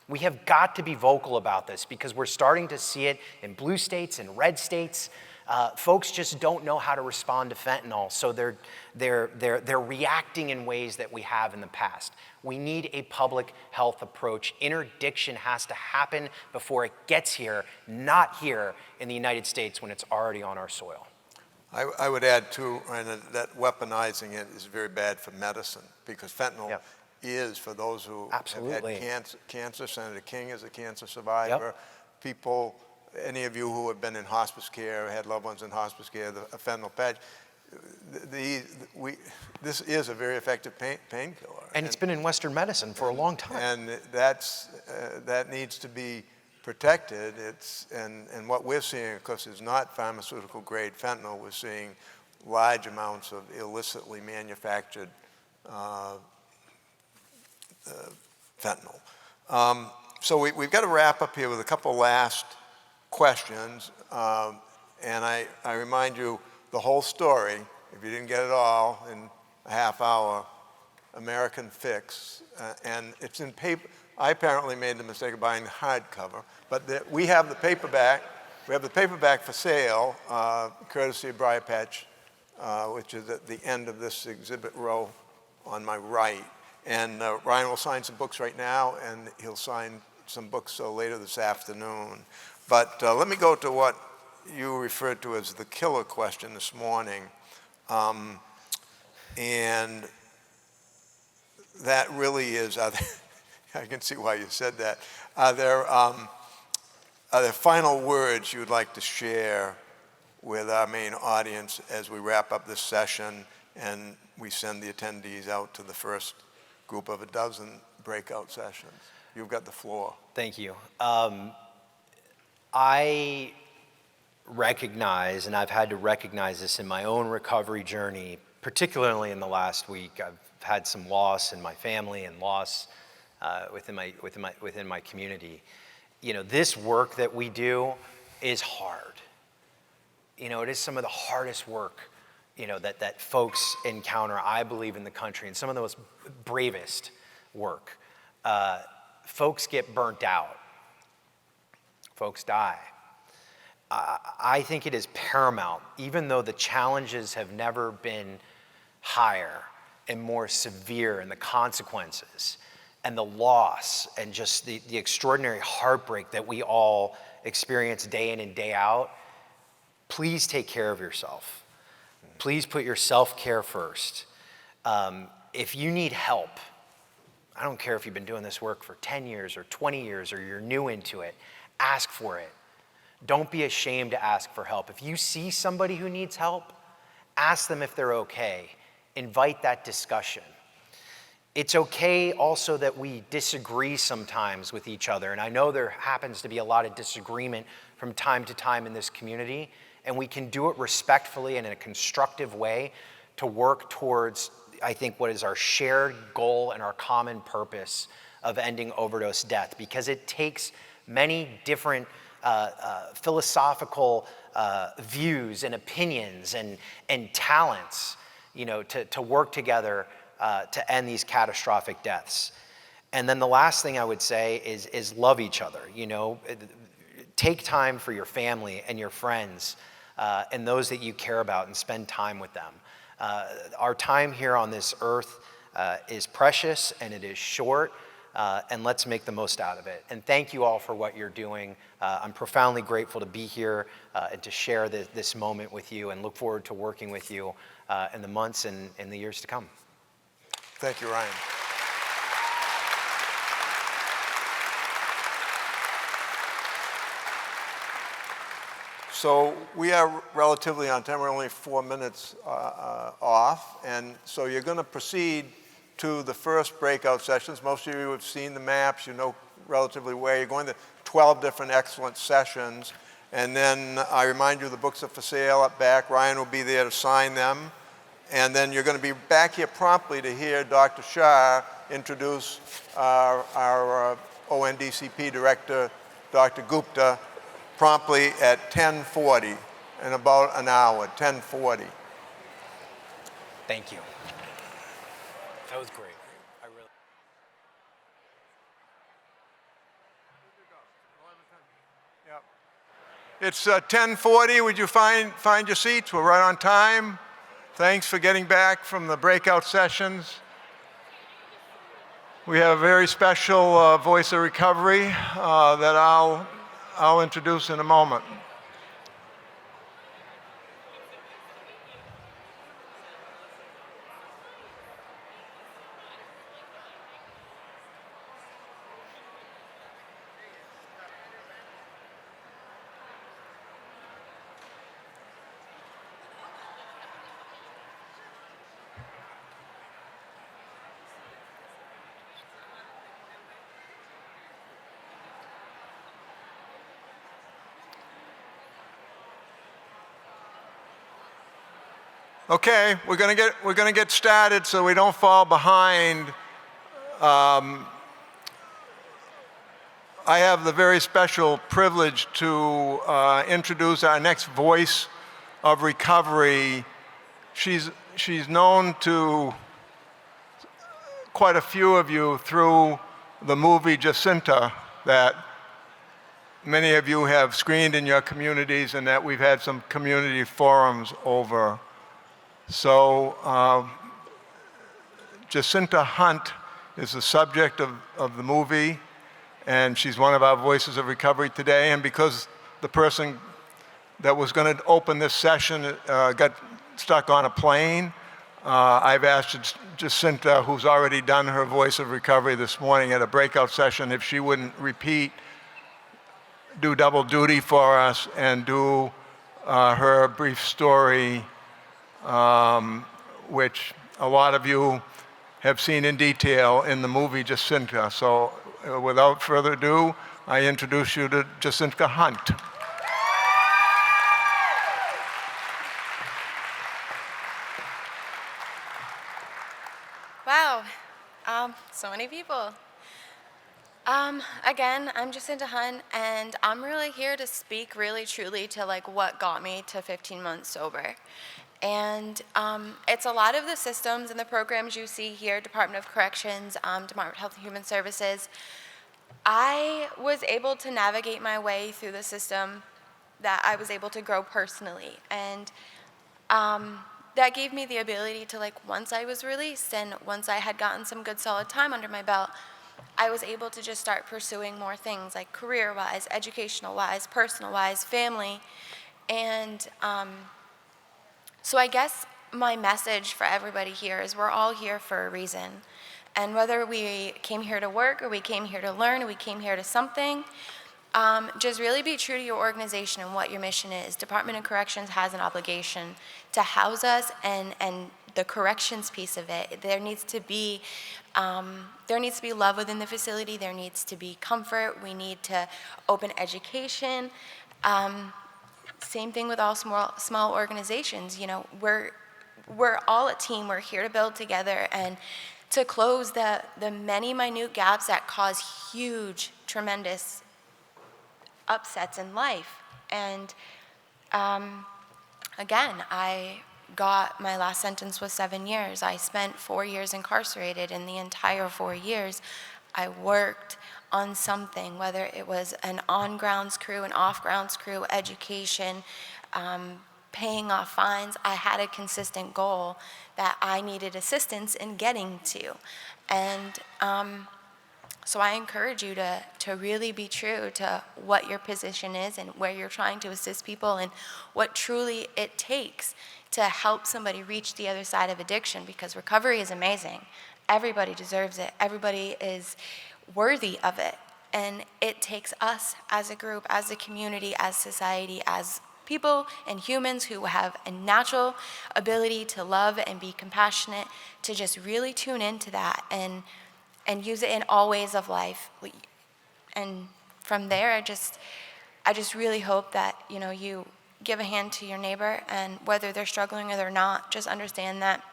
We have got to be vocal about this because we're starting to see it in blue states and red states. Folks just don't know how to respond to fentanyl, so they're reacting in ways that we have in the past. We need a public health approach. Interdiction has to happen before it gets here, not here in the United States when it's already on our soil. I would add too, Ryan, that weaponizing it is very bad for medicine because fentanyl is, for those who have had cancer. Senator King is a cancer survivor. People, any of you who have been in hospice care, had loved ones in hospice care, a fentanyl patch, this is a very effective painkiller. And it's been in Western medicine for a long time. And that needs to be protected. And what we're seeing, of course, is not pharmaceutical grade fentanyl. We're seeing large amounts of illicitly manufactured fentanyl. So we've got to wrap up here with a couple last questions. And I remind you the whole story, if you didn't get it all in a half hour, American Fix. And it's in paper. I apparently made the mistake of buying the hardcover, but we have the paperback. We have the paperback for sale, courtesy of Briar Patch, which is at the end of this exhibit row on my right. And Ryan will sign some books right now, and he'll sign some books later this afternoon. But let me go to what you referred to as the killer question this morning. And that really is, I can see why you said that. Are there final words you would like to share with our main audience as we wrap up this session and we send the attendees out to the first group of a dozen breakout sessions? You've got the floor. Thank you. I recognize, and I've had to recognize this in my own recovery journey, particularly in the last week. I've had some loss in my family and loss within my community. You know, this work that we do is hard. You know, it is some of the hardest work, you know, that folks encounter, I believe, in the country, and some of the most bravest work. Folks get burnt out. Folks die. I think it is paramount, even though the challenges have never been higher and more severe, and the consequences and the loss and just the extraordinary heartbreak that we all experience day in and day out. Please take care of yourself. Please put your self-care first. If you need help, I don't care if you've been doing this work for 10 years or 20 years or you're new into it, ask for it. Don't be ashamed to ask for help. If you see somebody who needs help, ask them if they're okay. Invite that discussion. It's okay also that we disagree sometimes with each other. And I know there happens to be a lot of disagreement from time to time in this community, and we can do it respectfully and in a constructive way to work towards, I think, what is our shared goal and our common purpose of ending overdose death, because it takes many different philosophical views and opinions and talents, you know, to work together to end these catastrophic deaths. And then the last thing I would say is love each other. You know, take time for your family and your friends and those that you care about, and spend time with them. Our time here on this earth is precious and it is short, and let's make the most out of it. And thank you all for what you're doing. I'm profoundly grateful to be here and to share this moment with you, and look forward to working with you in the months and in the years to come. Thank you, Ryan. So we are relatively on time. We're only 4 minutes off. And so you're going to proceed to the first breakout sessions. Most of you have seen the maps. You know relatively where. You're going to 12 different excellent sessions. And then I remind you the books are for sale up back. Ryan will be there to sign them. And then you're going to be back here promptly to hear Dr. Shah introduce our ONDCP director, Dr. Gupta, promptly at 10:40, in about an hour, 10:40. Thank you. That was great. I really. It's 10:40. Would you find your seats? We're right on time. Thanks for getting back from the breakout sessions. We have a very special voice of recovery that I'll introduce in a moment. Okay, we're gonna get started so we don't fall behind. I have the very special privilege to introduce our next voice of recovery. She's known to quite a few of you through the movie Jacinta that many of you have screened in your communities and that we've had some community forums over. So Jacinta Hunt is the subject of the movie, and she's one of our voices of recovery today. And because the person that was going to open this session got stuck on a plane, I've asked Jacinta, who's already done her voice of recovery this morning at a breakout session, if she wouldn't do double duty for us and do her brief story, which a lot of you have seen in detail in the movie Jacinta. So without further ado, I introduce you to Jacinta Hunt. Wow, so many people. Again, I'm Jacinta Hunt, and I'm really here to speak really truly to like what got me to 15 months sober. And it's a lot of the systems and the programs you see here, Department of Corrections, Department of Health and Human Services. I was able to navigate my way through the system that I was able to grow personally. And that gave me the ability to, like, once I was released and once I had gotten some good solid time under my belt, I was able to just start pursuing more things, like career-wise, educational-wise, personal-wise, family. And so I guess my message for everybody here is we're all here for a reason. And whether we came here to work or we came here to learn or we came here to something, just really be true to your organization and what your mission is. Department of Corrections has an obligation to house us, and the corrections piece of it, there needs to be love within the facility. There needs to be comfort. We need to open education. Same thing with all small organizations. You know, we're all a team. We're here to build together and to close the many minute gaps that cause huge, tremendous upsets in life. And again, my last sentence was 7 years. I spent 4 years incarcerated. In the entire 4 years, I worked on something, whether it was an on-grounds crew, an off-grounds crew, education, paying off fines. I had a consistent goal that I needed assistance in getting to. And so I encourage you to really be true to what your position is and where you're trying to assist people and what truly it takes to help somebody reach the other side of addiction, because recovery is amazing. Everybody deserves it. Everybody is worthy of it. And it takes us as a group, as a community, as society, as people and humans who have a natural ability to love and be compassionate to just really tune into that and use it in all ways of life. And from there, I just really hope that, you know, you give a hand to your neighbor, and whether they're struggling or they're not, just understand that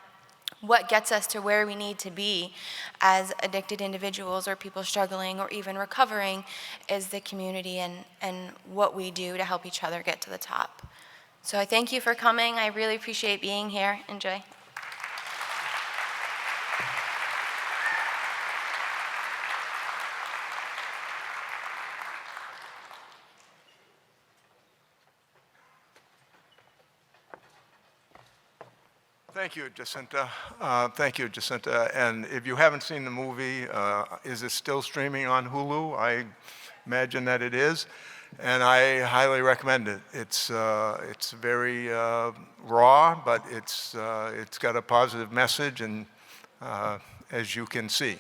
what gets us to where we need to be as addicted individuals or people struggling or even recovering is the community and what we do to help each other get to the top. So I thank you for coming. I really appreciate being here. Enjoy. Thank you, Jacinta. Thank you, Jacinta. And if you haven't seen the movie, is it still streaming on Hulu? I imagine that it is, and I highly recommend it. It's very raw, but it's got a positive message, and as you can see.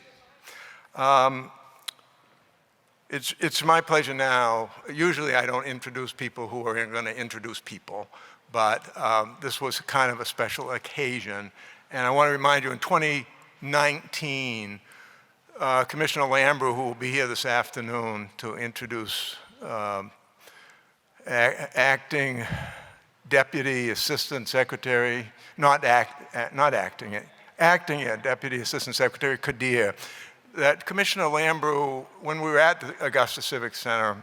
It's my pleasure now. Usually I don't introduce people who are going to introduce people, but this was kind of a special occasion. And I want to remind you, in 2019, Commissioner Lambrew, who will be here this afternoon to introduce acting Deputy Assistant Secretary, acting Deputy Assistant Secretary Kadir, that Commissioner Lambrew, when we were at the Augusta Civic Center,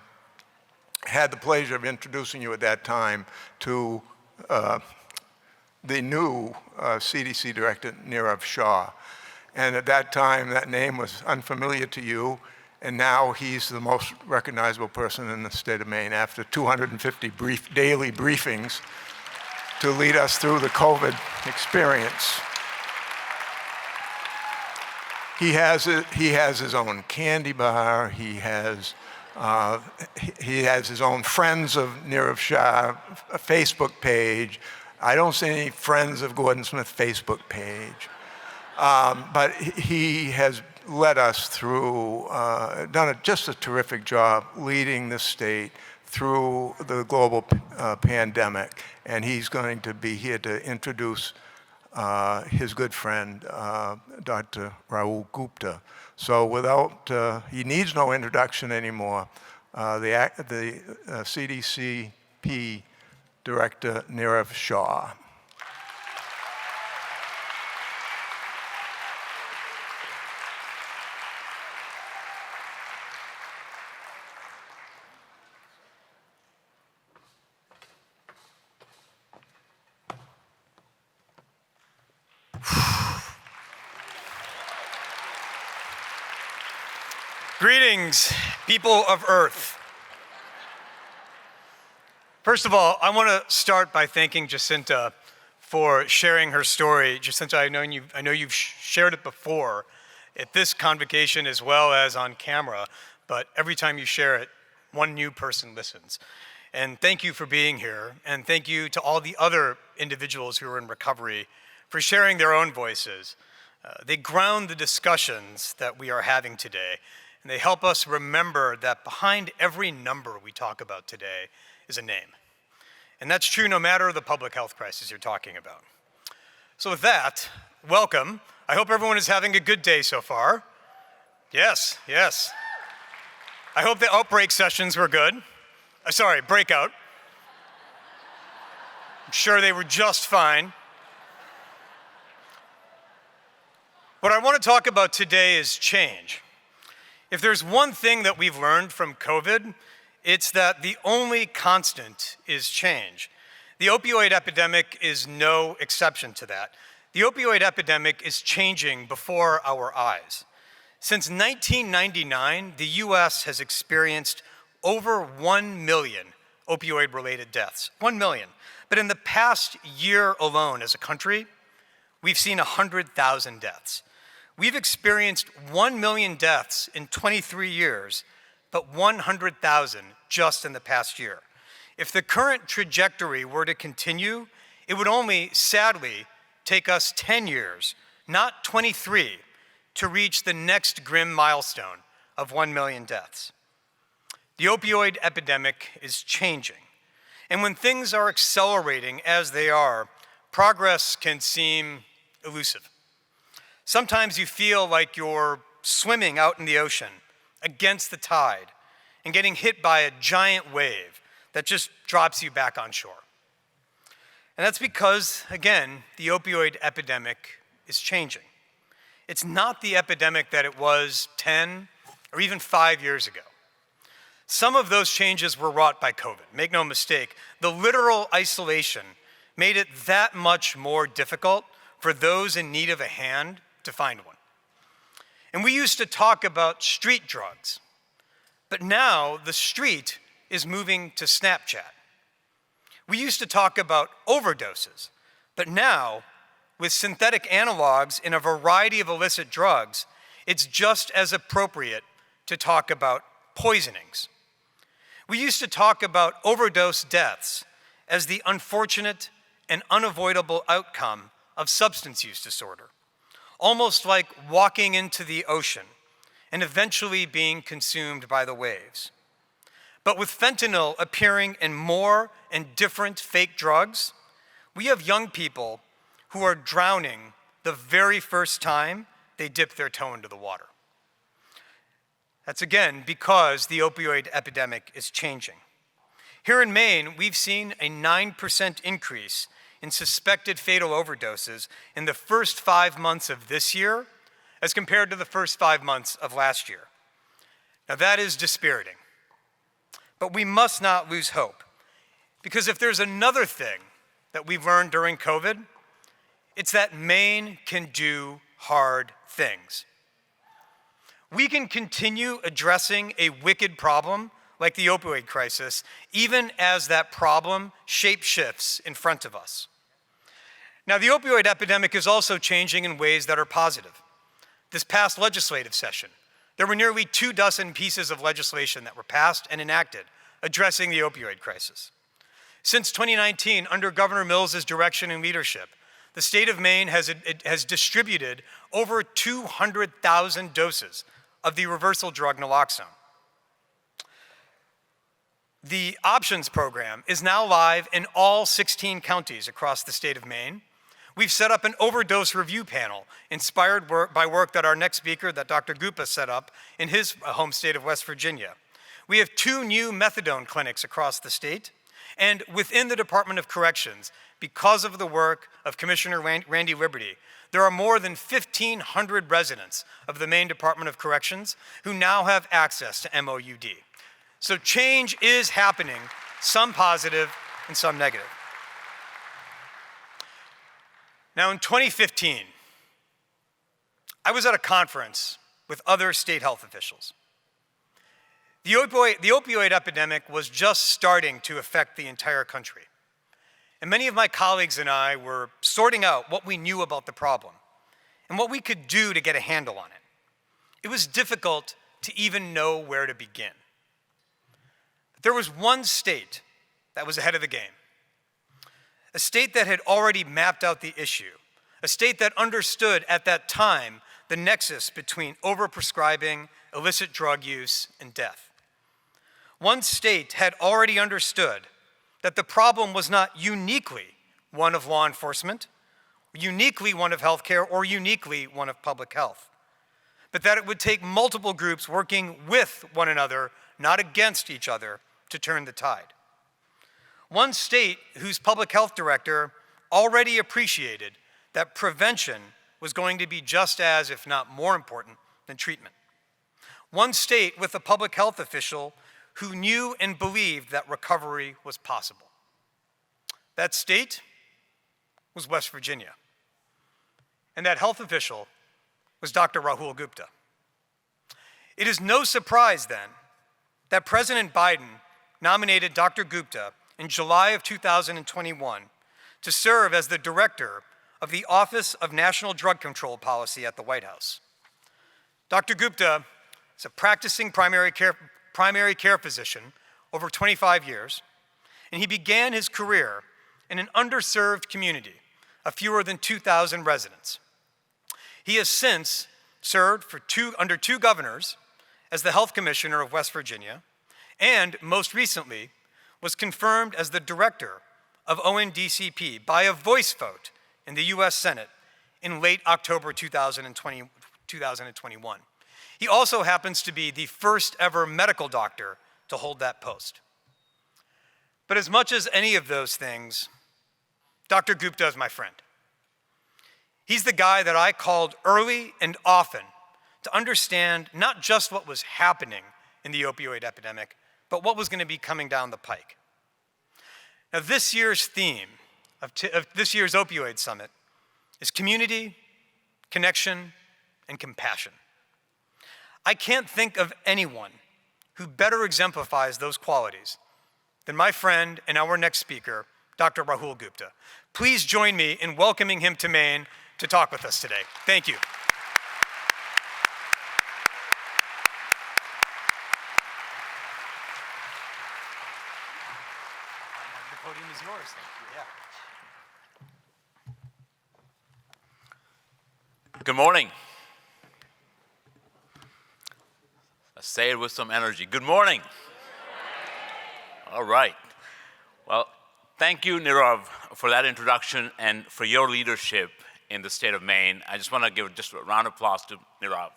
had the pleasure of introducing you at that time to the new CDC Director, Nirav Shah. And at that time, that name was unfamiliar to you, and now he's the most recognizable person in the state of Maine after 250 daily briefings to lead us through the COVID experience. He has his own candy bar. He has his own Friends of Nirav Shah Facebook page. I don't see any Friends of Gordon Smith Facebook page. But he has led us through, done just a terrific job leading the state through the global pandemic. And he's going to be here to introduce his good friend, Dr. Rahul Gupta. So without, he needs no introduction anymore. The CDCP Director, Nirav Shah. Greetings, people of Earth. First of all, I want to start by thanking Jacinta for sharing her story. Jacinta, I know you've shared it before at this convocation as well as on camera, but every time you share it, one new person listens. And thank you for being here, and thank you to all the other individuals who are in recovery for sharing their own voices. They ground the discussions that we are having today, and they help us remember that behind every number we talk about today is a name. And that's true no matter the public health crisis you're talking about. So with that, welcome. I hope everyone is having a good day so far. Yes, yes. I hope the outbreak sessions were good. Sorry, breakout. I'm sure they were just fine. What I want to talk about today is change. If there's one thing that we've learned from COVID, it's that the only constant is change. The opioid epidemic is no exception to that. The opioid epidemic is changing before our eyes. Since 1999, the US has experienced over 1 million opioid-related deaths, 1 million. But in the past year alone as a country, we've seen 100,000 deaths. We've experienced 1 million deaths in 23 years, but 100,000 just in the past year. If the current trajectory were to continue, it would only, sadly, take us 10 years, not 23, to reach the next grim milestone of 1 million deaths. The opioid epidemic is changing. And when things are accelerating as they are, progress can seem elusive. Sometimes you feel like you're swimming out in the ocean against the tide and getting hit by a giant wave that just drops you back on shore. And that's because, again, the opioid epidemic is changing. It's not the epidemic that it was 10 or even 5 years ago. Some of those changes were wrought by COVID. Make no mistake, the literal isolation made it that much more difficult for those in need of a hand to find one. And we used to talk about street drugs, but now the street is moving to Snapchat. We used to talk about overdoses, but now, with synthetic analogs in a variety of illicit drugs, it's just as appropriate to talk about poisonings. We used to talk about overdose deaths as the unfortunate and unavoidable outcome of substance use disorder, almost like walking into the ocean and eventually being consumed by the waves. But with fentanyl appearing in more and different fake drugs, we have young people who are drowning the very first time they dip their toe into the water. That's again because the opioid epidemic is changing. Here in Maine, we've seen a 9% increase in suspected fatal overdoses in the first 5 months of this year as compared to the first 5 months of last year. Now that is dispiriting, but we must not lose hope, because if there's another thing that we've learned during COVID, it's that Maine can do hard things. We can continue addressing a wicked problem like the opioid crisis, even as that problem shape-shifts in front of us. Now, the opioid epidemic is also changing in ways that are positive. This past legislative session, there were nearly 24 pieces of legislation that were passed and enacted addressing the opioid crisis. Since 2019, under Governor Mills's direction and leadership, the state of Maine has distributed over 200,000 doses of the reversal drug naloxone. The Options program is now live in all 16 counties across the state of Maine. We've set up an overdose review panel inspired by work that our next speaker, that Dr. Gupta, set up in his home state of West Virginia. We have 2 new methadone clinics across the state, and within the Department of Corrections, because of the work of Commissioner Randy Liberty, there are more than 1,500 residents of the Maine Department of Corrections who now have access to MOUD. So change is happening, some positive and some negative. Now in 2015, I was at a conference with other state health officials. The opioid epidemic was just starting to affect the entire country. And many of my colleagues and I were sorting out what we knew about the problem and what we could do to get a handle on it. It was difficult to even know where to begin. But there was one state that was ahead of the game, a state that had already mapped out the issue, a state that understood at that time the nexus between overprescribing, illicit drug use, and death. One state had already understood that the problem was not uniquely one of law enforcement, uniquely one of healthcare, or uniquely one of public health, but that it would take multiple groups working with one another, not against each other, to turn the tide. One state whose public health director already appreciated that prevention was going to be just as, if not more important, than treatment. One state with a public health official who knew and believed that recovery was possible. That state was West Virginia. And that health official was Dr. Rahul Gupta. It is no surprise then that President Biden nominated Dr. Gupta in July of 2021 to serve as the director of the Office of National Drug Control Policy at the White House. Dr. Gupta is a practicing primary care physician over 25 years, and he began his career in an underserved community of fewer than 2,000 residents. He has since served under 2 governors as the health commissioner of West Virginia, and most recently was confirmed as the director of ONDCP by a voice vote in the US Senate in late October 2021. He also happens to be the first ever medical doctor to hold that post. But as much as any of those things, Dr. Gupta is my friend. He's the guy that I called early and often to understand not just what was happening in the opioid epidemic, but what was going to be coming down the pike. Now, this year's theme of this year's Opioid Summit is community, connection, and compassion. I can't think of anyone who better exemplifies those qualities than my friend and our next speaker, Dr. Rahul Gupta. Please join me in welcoming him to Maine to talk with us today. Thank you. The podium is yours. Thank you. Yeah. Good morning. Let's say it with some energy. Good morning. All right. Well, thank you, Nirav, for that introduction and for your leadership in the state of Maine. I just want to give just a round of applause to Nirav.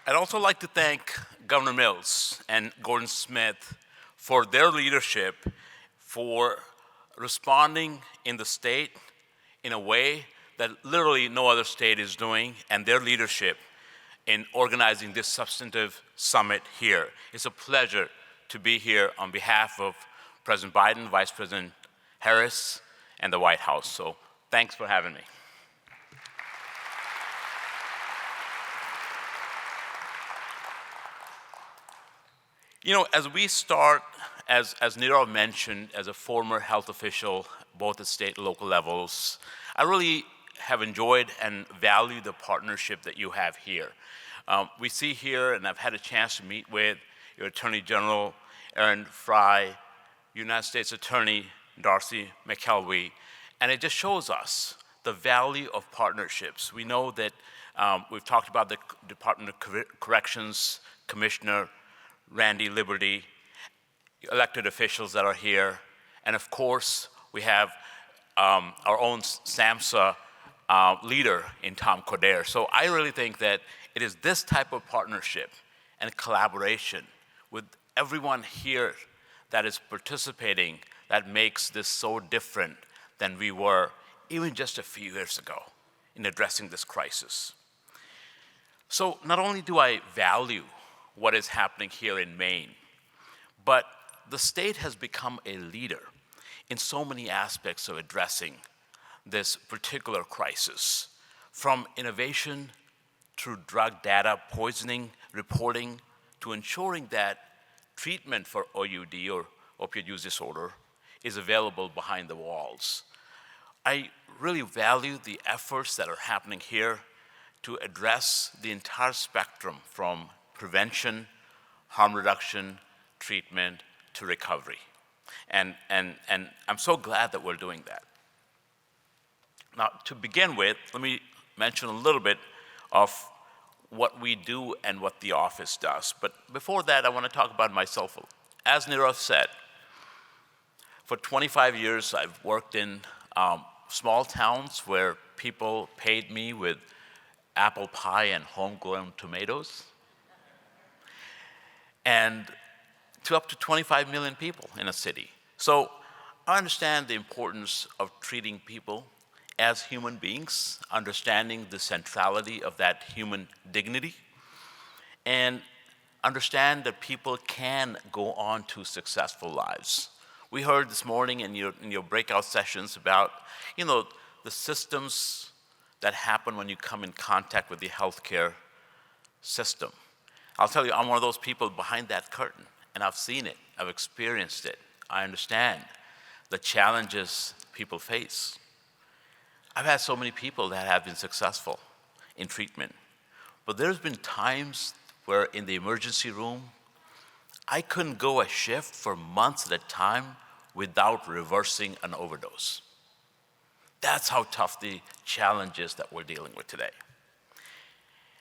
I'd also like to thank Governor Mills and Gordon Smith for their leadership, for responding in the state in a way that literally no other state is doing, and their leadership in organizing this substantive summit here. It's a pleasure to be here on behalf of President Biden, Vice President Harris, and the White House. So thanks for having me. You know, as we start, as Nirav mentioned, as a former health official, both at state and local levels, I really have enjoyed and value the partnership that you have here. We see here, and I've had a chance to meet with your Attorney General, Frey, United States Attorney Darcie, McElwee, and it just shows us the value of partnerships. We know that we've talked about the Department of Corrections Commissioner, Randy Liberty, elected officials that are here, and of course, we have our own SAMHSA leader in Tom Coderre. So I really think that it is this type of partnership and collaboration with everyone here that is participating that makes this so different than we were even just a few years ago in addressing this crisis. So not only do I value what is happening here in Maine, but the state has become a leader in so many aspects of addressing this particular crisis, from innovation through drug data poisoning reporting to ensuring that treatment for OUD, or opioid use disorder, is available behind the walls. I really value the efforts that are happening here to address the entire spectrum from prevention, harm reduction, treatment, to recovery. And I'm so glad that we're doing that. Now, to begin with, let me mention a little bit of what we do and what the office does. But before that, I want to talk about myself. As Nirav said, for 25 years, I've worked in small towns where people paid me with apple pie and homegrown tomatoes, and to up to 25 million people in a city. So I understand the importance of treating people as human beings, understanding the centrality of that human dignity, and understand that people can go on to successful lives. We heard this morning in your breakout sessions about, the systems that happen when you come in contact with the healthcare system. I'll tell you, I'm one of those people behind that curtain, and I've seen it, I've experienced it. I understand the challenges people face. I've had so many people that have been successful in treatment, but there's been times where in the emergency room, I couldn't go a shift for months at a time without reversing an overdose. That's how tough the challenge is that we're dealing with today.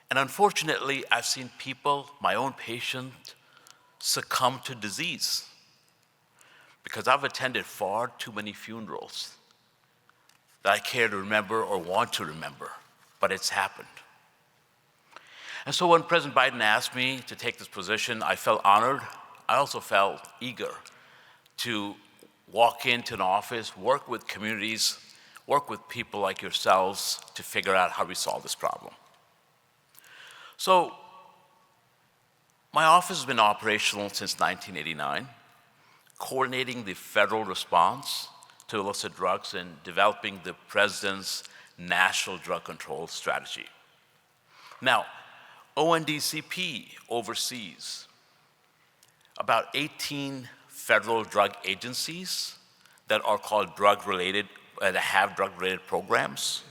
And unfortunately, I've seen people, my own patient, succumb to disease because I've attended far too many funerals that I care to remember or want to remember, but it's happened. And so when President Biden asked me to take this position, I felt honored. I also felt eager to walk into an office, work with communities, work with people like yourselves to figure out how we solve this problem. So my office has been operational since 1989, coordinating the federal response to illicit drugs and developing the president's national drug control strategy. Now, ONDCP oversees about 18 federal drug agencies that are called drug-related, that have drug-related programs.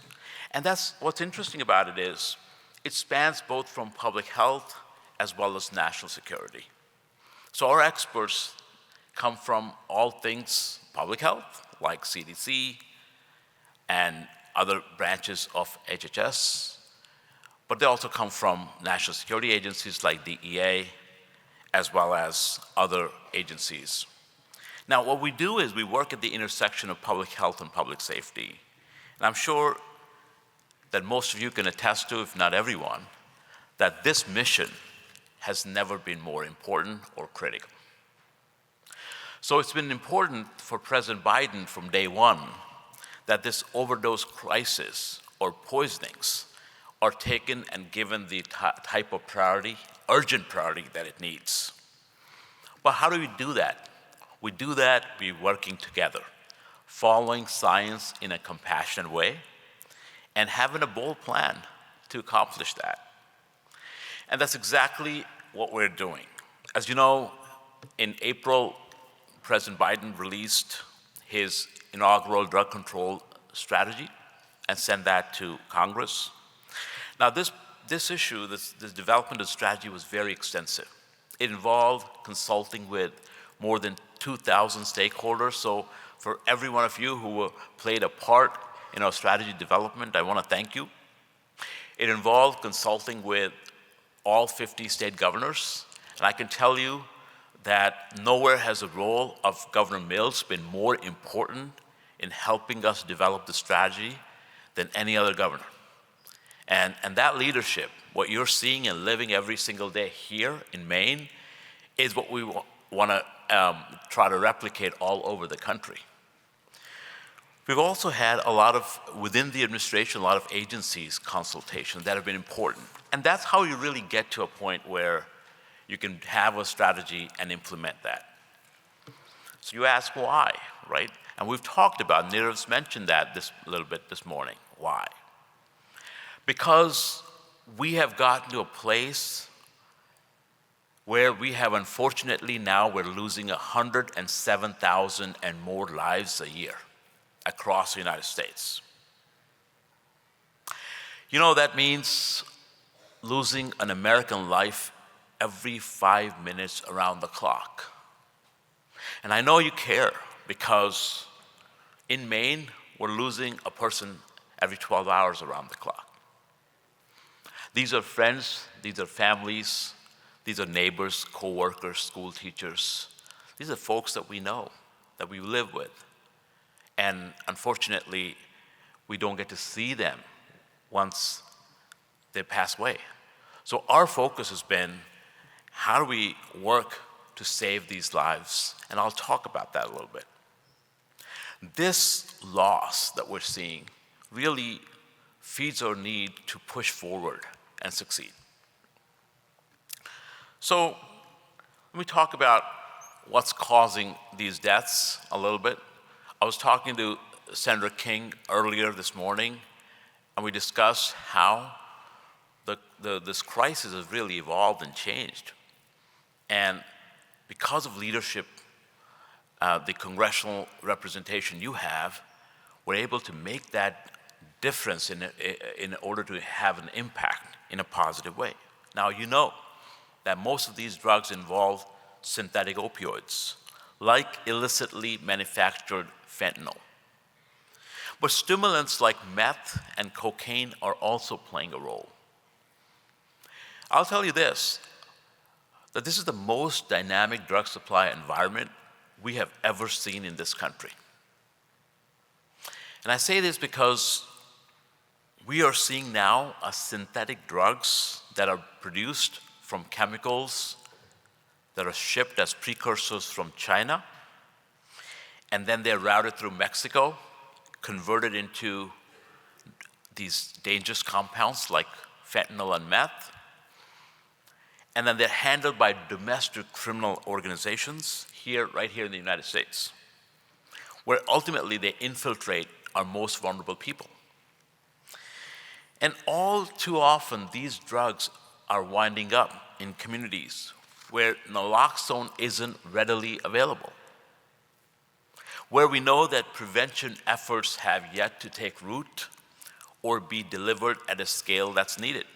And that's what's interesting about it is it spans both from public health as well as national security. So our experts come from all things public health, like CDC and other branches of HHS, but they also come from national security agencies like DEA, as well as other agencies. Now, what we do is we work at the intersection of public health and public safety. And I'm sure that most of you can attest to, if not everyone, that this mission has never been more important or critical. So it's been important for President Biden from day one that this overdose crisis or poisonings are taken and given the type of priority, urgent priority that it needs. But how do we do that? We do that by working together, following science in a compassionate way, and having a bold plan to accomplish that. And that's exactly what we're doing. As you know, in April, President Biden released his inaugural drug control strategy and sent that to Congress. Now, this issue, this development of strategy was very extensive. It involved consulting with more than 2,000 stakeholders. So for every one of you who played a part in our strategy development, I want to thank you. It involved consulting with all 50 state governors. And I can tell you that nowhere has the role of Governor Mills been more important in helping us develop the strategy than any other governor. And that leadership, what you're seeing and living every single day here in Maine, is what we want to try to replicate all over the country. We've also had a lot of, within the administration, a lot of agencies consultations that have been important. And that's how you really get to a point where you can have a strategy and implement that. So you ask why, right? And we've talked about, Nirav's mentioned that a little bit this morning. Why? Because we have gotten to a place where we have, unfortunately now, we're losing 107,000 and more lives a year across the United States. You know, that means losing an American life every 5 minutes around the clock. And I know you care because in Maine, we're losing a person every 12 hours around the clock. These are friends, these are families, these are neighbors, co-workers, school teachers. These are folks that we know, that we live with. And unfortunately, we don't get to see them once they pass away. So our focus has been, how do we work to save these lives? And I'll talk about that a little bit. This loss that we're seeing really feeds our need to push forward and succeed. So let me talk about what's causing these deaths a little bit. I was talking to Senator King earlier this morning, and we discussed how this crisis has really evolved and changed. And because of leadership, the congressional representation you have, we're able to make that difference in order to have an impact in a positive way. Now, you know that most of these drugs involve synthetic opioids, like illicitly manufactured fentanyl. But stimulants like meth and cocaine are also playing a role. I'll tell you this, that this is the most dynamic drug supply environment we have ever seen in this country. And I say this because we are seeing now synthetic drugs that are produced from chemicals that are shipped as precursors from China, and then they're routed through Mexico, converted into these dangerous compounds like fentanyl and meth, and then they're handled by domestic criminal organizations right here in the United States, where ultimately they infiltrate our most vulnerable people. And all too often, these drugs are winding up in communities where naloxone isn't readily available, where we know that prevention efforts have yet to take root or be delivered at a scale that's needed,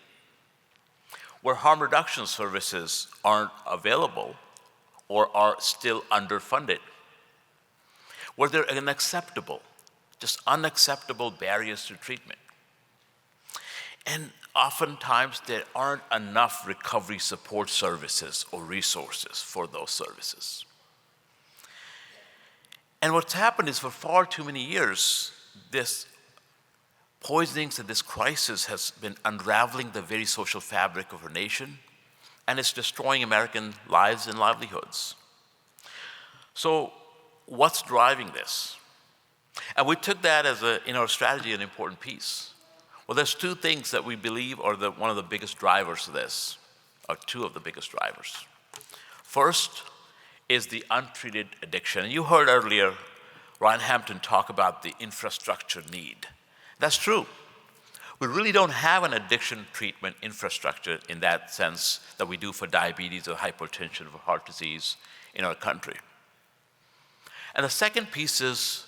where harm reduction services aren't available or are still underfunded, where there are unacceptable barriers to treatment. And oftentimes there aren't enough recovery support services or resources for those services. And what's happened is for far too many years, this poisonings and this crisis has been unraveling the very social fabric of our nation, and it's destroying American lives and livelihoods. So what's driving this? And we took that as in our strategy, an important piece. Well, there's two things that we believe are one of the biggest drivers of this, or two of the biggest drivers. First is the untreated addiction. And you heard earlier Ryan Hampton talk about the infrastructure need. That's true. We really don't have an addiction treatment infrastructure in that sense that we do for diabetes or hypertension or heart disease in our country. And the second piece is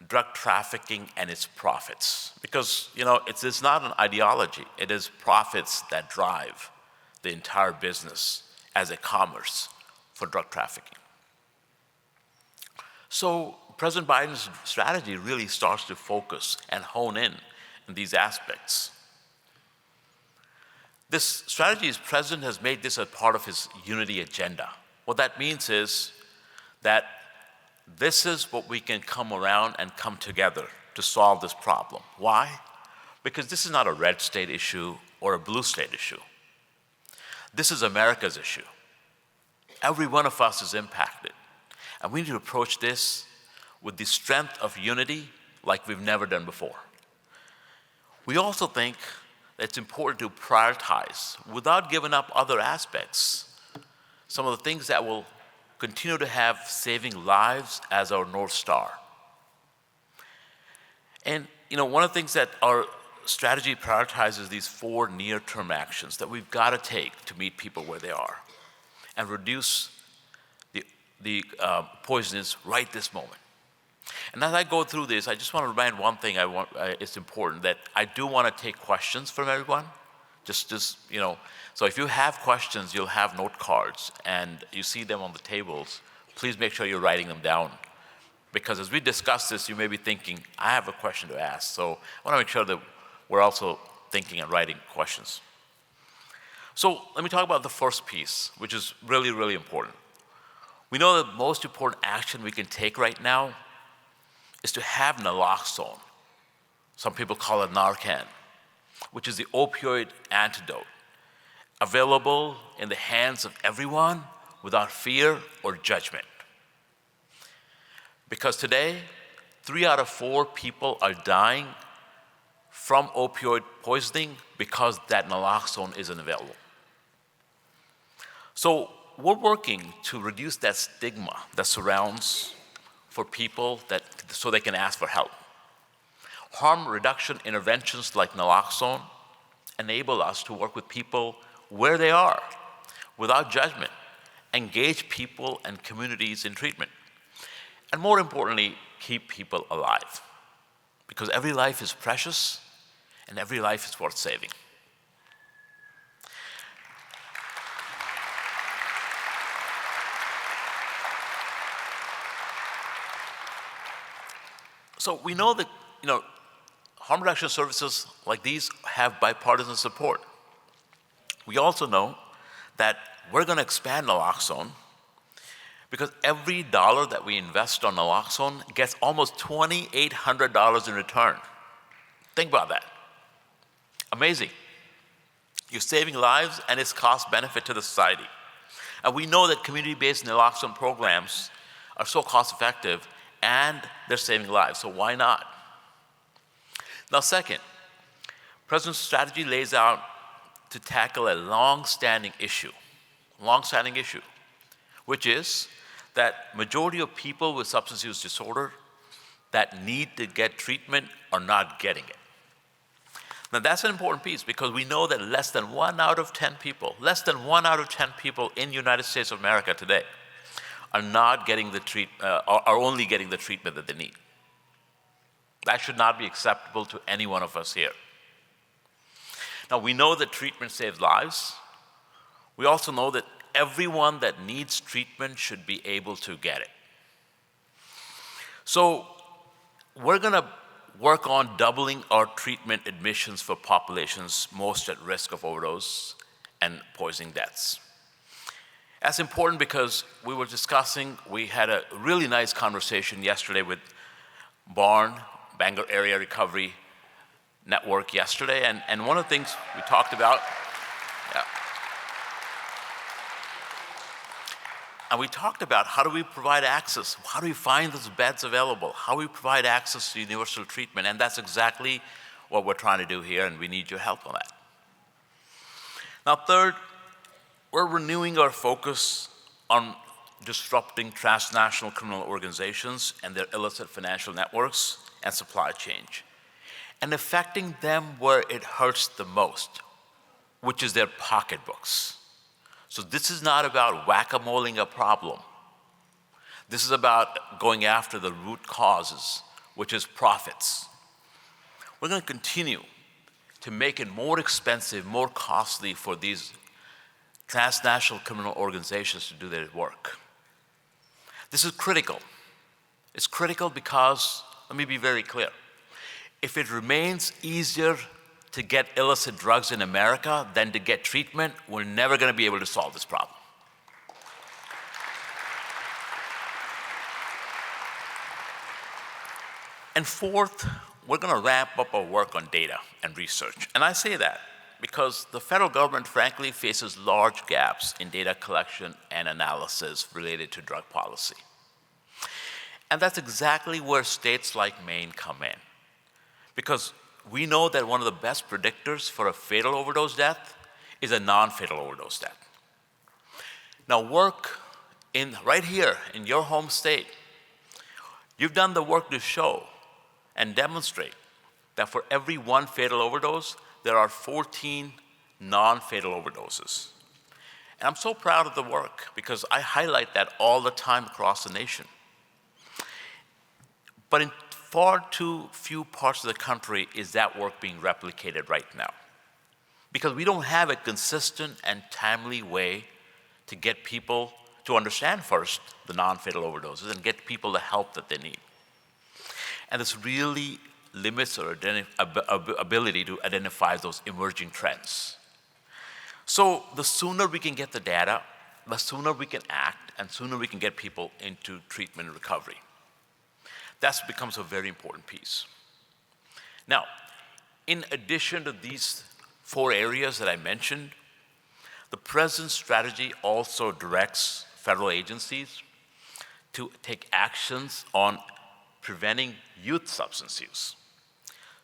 drug trafficking and its profits. Because, it's not an ideology, it is profits that drive the entire business as a commerce for drug trafficking. So President Biden's strategy really starts to focus and hone in these aspects. This strategy, the president has made this a part of his unity agenda. What that means is that this is what we can come around and come together to solve this problem. Why? Because this is not a red state issue or a blue state issue. This is America's issue. Every one of us is impacted. And we need to approach this with the strength of unity like we've never done before. We also think that it's important to prioritize, without giving up other aspects, some of the things that will continue to have saving lives as our North Star. And one of the things that our strategy prioritizes these 4 near-term actions that we've got to take to meet people where they are and reduce the poisons right this moment. And as I go through this, I just want to remind one thing it's important, that I do want to take questions from everyone. So if you have questions, you'll have note cards, and you see them on the tables. Please make sure you're writing them down. Because as we discuss this, you may be thinking, I have a question to ask. So I want to make sure that we're also thinking and writing questions. So let me talk about the first piece, which is really, really important. We know the most important action we can take right now is to have naloxone. Some people call it Narcan, which is the opioid antidote, available in the hands of everyone without fear or judgment. Because today, 3 out of 4 people are dying from opioid poisoning because that naloxone isn't available. So we're working to reduce that stigma that surrounds for people so they can ask for help. Harm reduction interventions like naloxone enable us to work with people where they are, without judgment, engage people and communities in treatment, and more importantly, keep people alive. Because every life is precious, and every life is worth saving. So we know that harm reduction services like these have bipartisan support. We also know that we're going to expand naloxone because every dollar that we invest on naloxone gets almost $2,800 in return. Think about that. Amazing. You're saving lives and it's cost benefit to the society. And we know that community-based naloxone programs are so cost effective and they're saving lives, so why not? Now second, President's strategy lays out to tackle a long-standing issue, which is that majority of people with substance use disorder that need to get treatment are not getting it. Now that's an important piece because we know that less than 1 out of 10 people in the United States of America today are not getting are only getting the treatment that they need. That should not be acceptable to any one of us here. Now we know that treatment saves lives. We also know that everyone that needs treatment should be able to get it. So we're going to work on doubling our treatment admissions for populations most at risk of overdose and poisoning deaths. That's important because we had a really nice conversation yesterday with Bangor Area Recovery Network yesterday, and one of the things we talked about, and we talked about how do we provide access, how do we find those beds available, how do we provide access to universal treatment, and that's exactly what we're trying to do here, and we need your help on that. Now third, we're renewing our focus on disrupting transnational criminal organizations and their illicit financial networks and supply chain, and affecting them where it hurts the most, which is their pocketbooks. So this is not about whack-a-moling a problem. This is about going after the root causes, which is profits. We're going to continue to make it more expensive, more costly for these transnational criminal organizations to do their work. This is critical. It's critical because, let me be very clear, if it remains easier to get illicit drugs in America than to get treatment, we're never going to be able to solve this problem. And fourth, we're going to ramp up our work on data and research. And I say that because the federal government, frankly, faces large gaps in data collection and analysis related to drug policy. And that's exactly where states like Maine come in. Because we know that one of the best predictors for a fatal overdose death is a non-fatal overdose death. Now work right here in your home state, you've done the work to show and demonstrate that for every 1 fatal overdose, there are 14 non-fatal overdoses. And I'm so proud of the work because I highlight that all the time across the nation. But in far too few parts of the country is that work being replicated right now. Because we don't have a consistent and timely way to get people to understand first the non-fatal overdoses and get people the help that they need. And this really limits our ability to identify those emerging trends. So the sooner we can get the data, the sooner we can act, and sooner we can get people into treatment and recovery. That becomes a very important piece. Now, in addition to these 4 areas that I mentioned, the President's strategy also directs federal agencies to take actions on preventing youth substance use,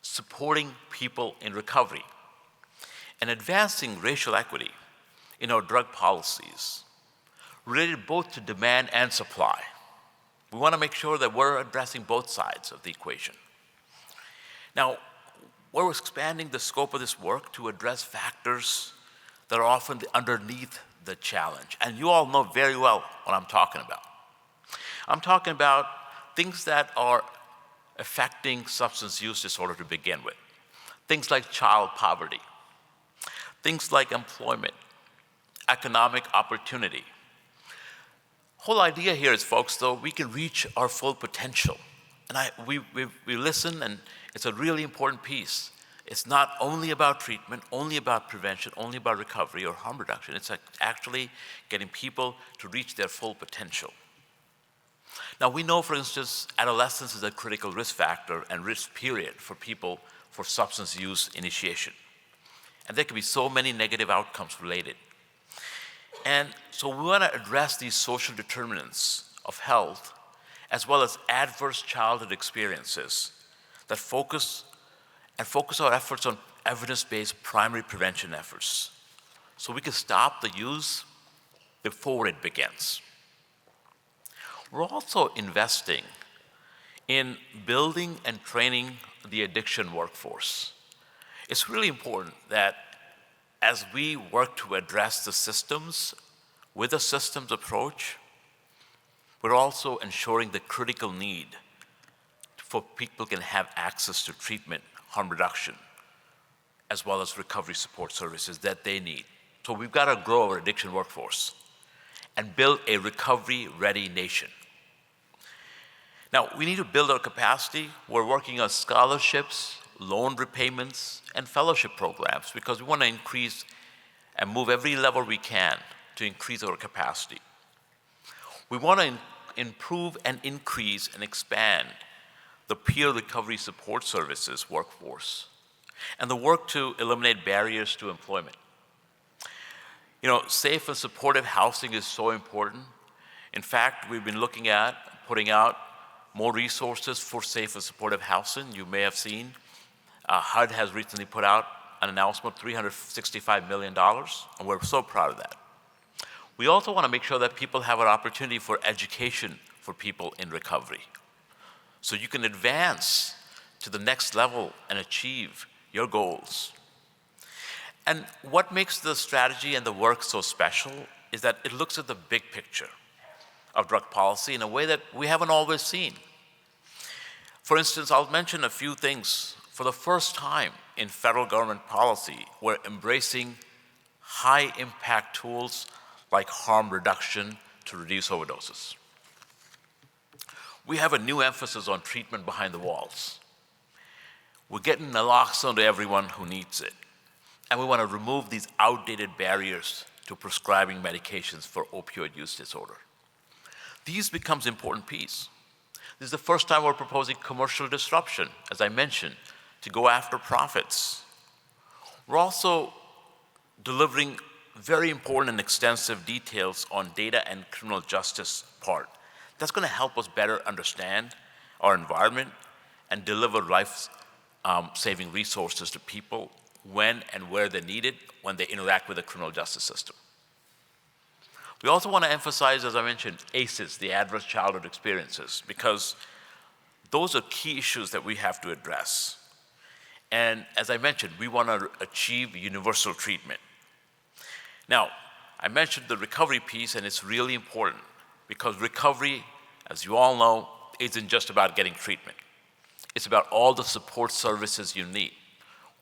supporting people in recovery, and advancing racial equity in our drug policies related both to demand and supply. We want to make sure that we're addressing both sides of the equation. Now, we're expanding the scope of this work to address factors that are often underneath the challenge. And you all know very well what I'm talking about. I'm talking about things that are affecting substance use disorder to begin with. Things like child poverty, things like employment, economic opportunity. Whole idea here is, folks, though, we can reach our full potential. And we listen, and it's a really important piece. It's not only about treatment, only about prevention, only about recovery or harm reduction. It's actually getting people to reach their full potential. Now, we know, for instance, adolescence is a critical risk factor and risk period for people for substance use initiation. And there can be so many negative outcomes related. And so we want to address these social determinants of health as well as adverse childhood experiences that focus our efforts on evidence-based primary prevention efforts so we can stop the use before it begins. We're also investing in building and training the addiction workforce. It's really important that as we work to address the systems with a systems approach, we're also ensuring the critical need for people can have access to treatment, harm reduction, as well as recovery support services that they need. So we've got to grow our addiction workforce and build a recovery-ready nation. Now, we need to build our capacity. We're working on scholarships, loan repayments, and fellowship programs because we want to increase and move every level we can to increase our capacity. We want to improve and increase and expand the peer recovery support services workforce and the work to eliminate barriers to employment. You know, safe and supportive housing is so important. In fact, we've been looking at putting out more resources for safe and supportive housing. You may have seen HUD has recently put out an announcement, $365 million, and we're so proud of that. We also want to make sure that people have an opportunity for education for people in recovery, so you can advance to the next level and achieve your goals. And what makes the strategy and the work so special is that it looks at the big picture of drug policy in a way that we haven't always seen. For instance, I'll mention a few things. For the first time in federal government policy, we're embracing high-impact tools like harm reduction to reduce overdoses. We have a new emphasis on treatment behind the walls. We're getting naloxone to everyone who needs it. And we want to remove these outdated barriers to prescribing medications for opioid use disorder. These becomes important piece. This is the first time we're proposing commercial disruption, as I mentioned, to go after profits. We're also delivering very important and extensive details on data and criminal justice part. That's going to help us better understand our environment and deliver life-saving resources to people when and where they're needed when they interact with the criminal justice system. We also want to emphasize, as I mentioned, ACEs, the adverse childhood experiences, because those are key issues that we have to address. And as I mentioned, we want to achieve universal treatment. Now, I mentioned the recovery piece, and it's really important because recovery, as you all know, isn't just about getting treatment. It's about all the support services you need,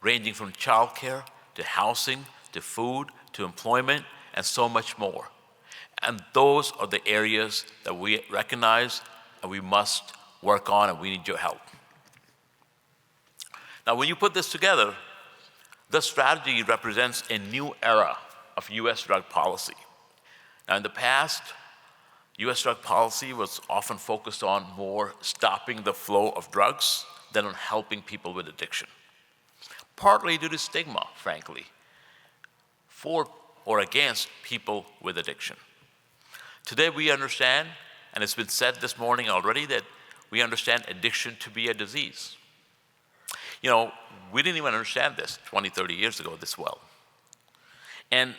ranging from childcare to housing to food to employment and so much more. And those are the areas that we recognize and we must work on, and we need your help. Now, when you put this together, the strategy represents a new era of U.S. drug policy. Now, in the past, U.S. drug policy was often focused on more stopping the flow of drugs than on helping people with addiction, partly due to stigma, frankly, for or against people with addiction. Today we understand, and it's been said this morning already, that we understand addiction to be a disease. You know, we didn't even understand this 20, 30 years ago this well. And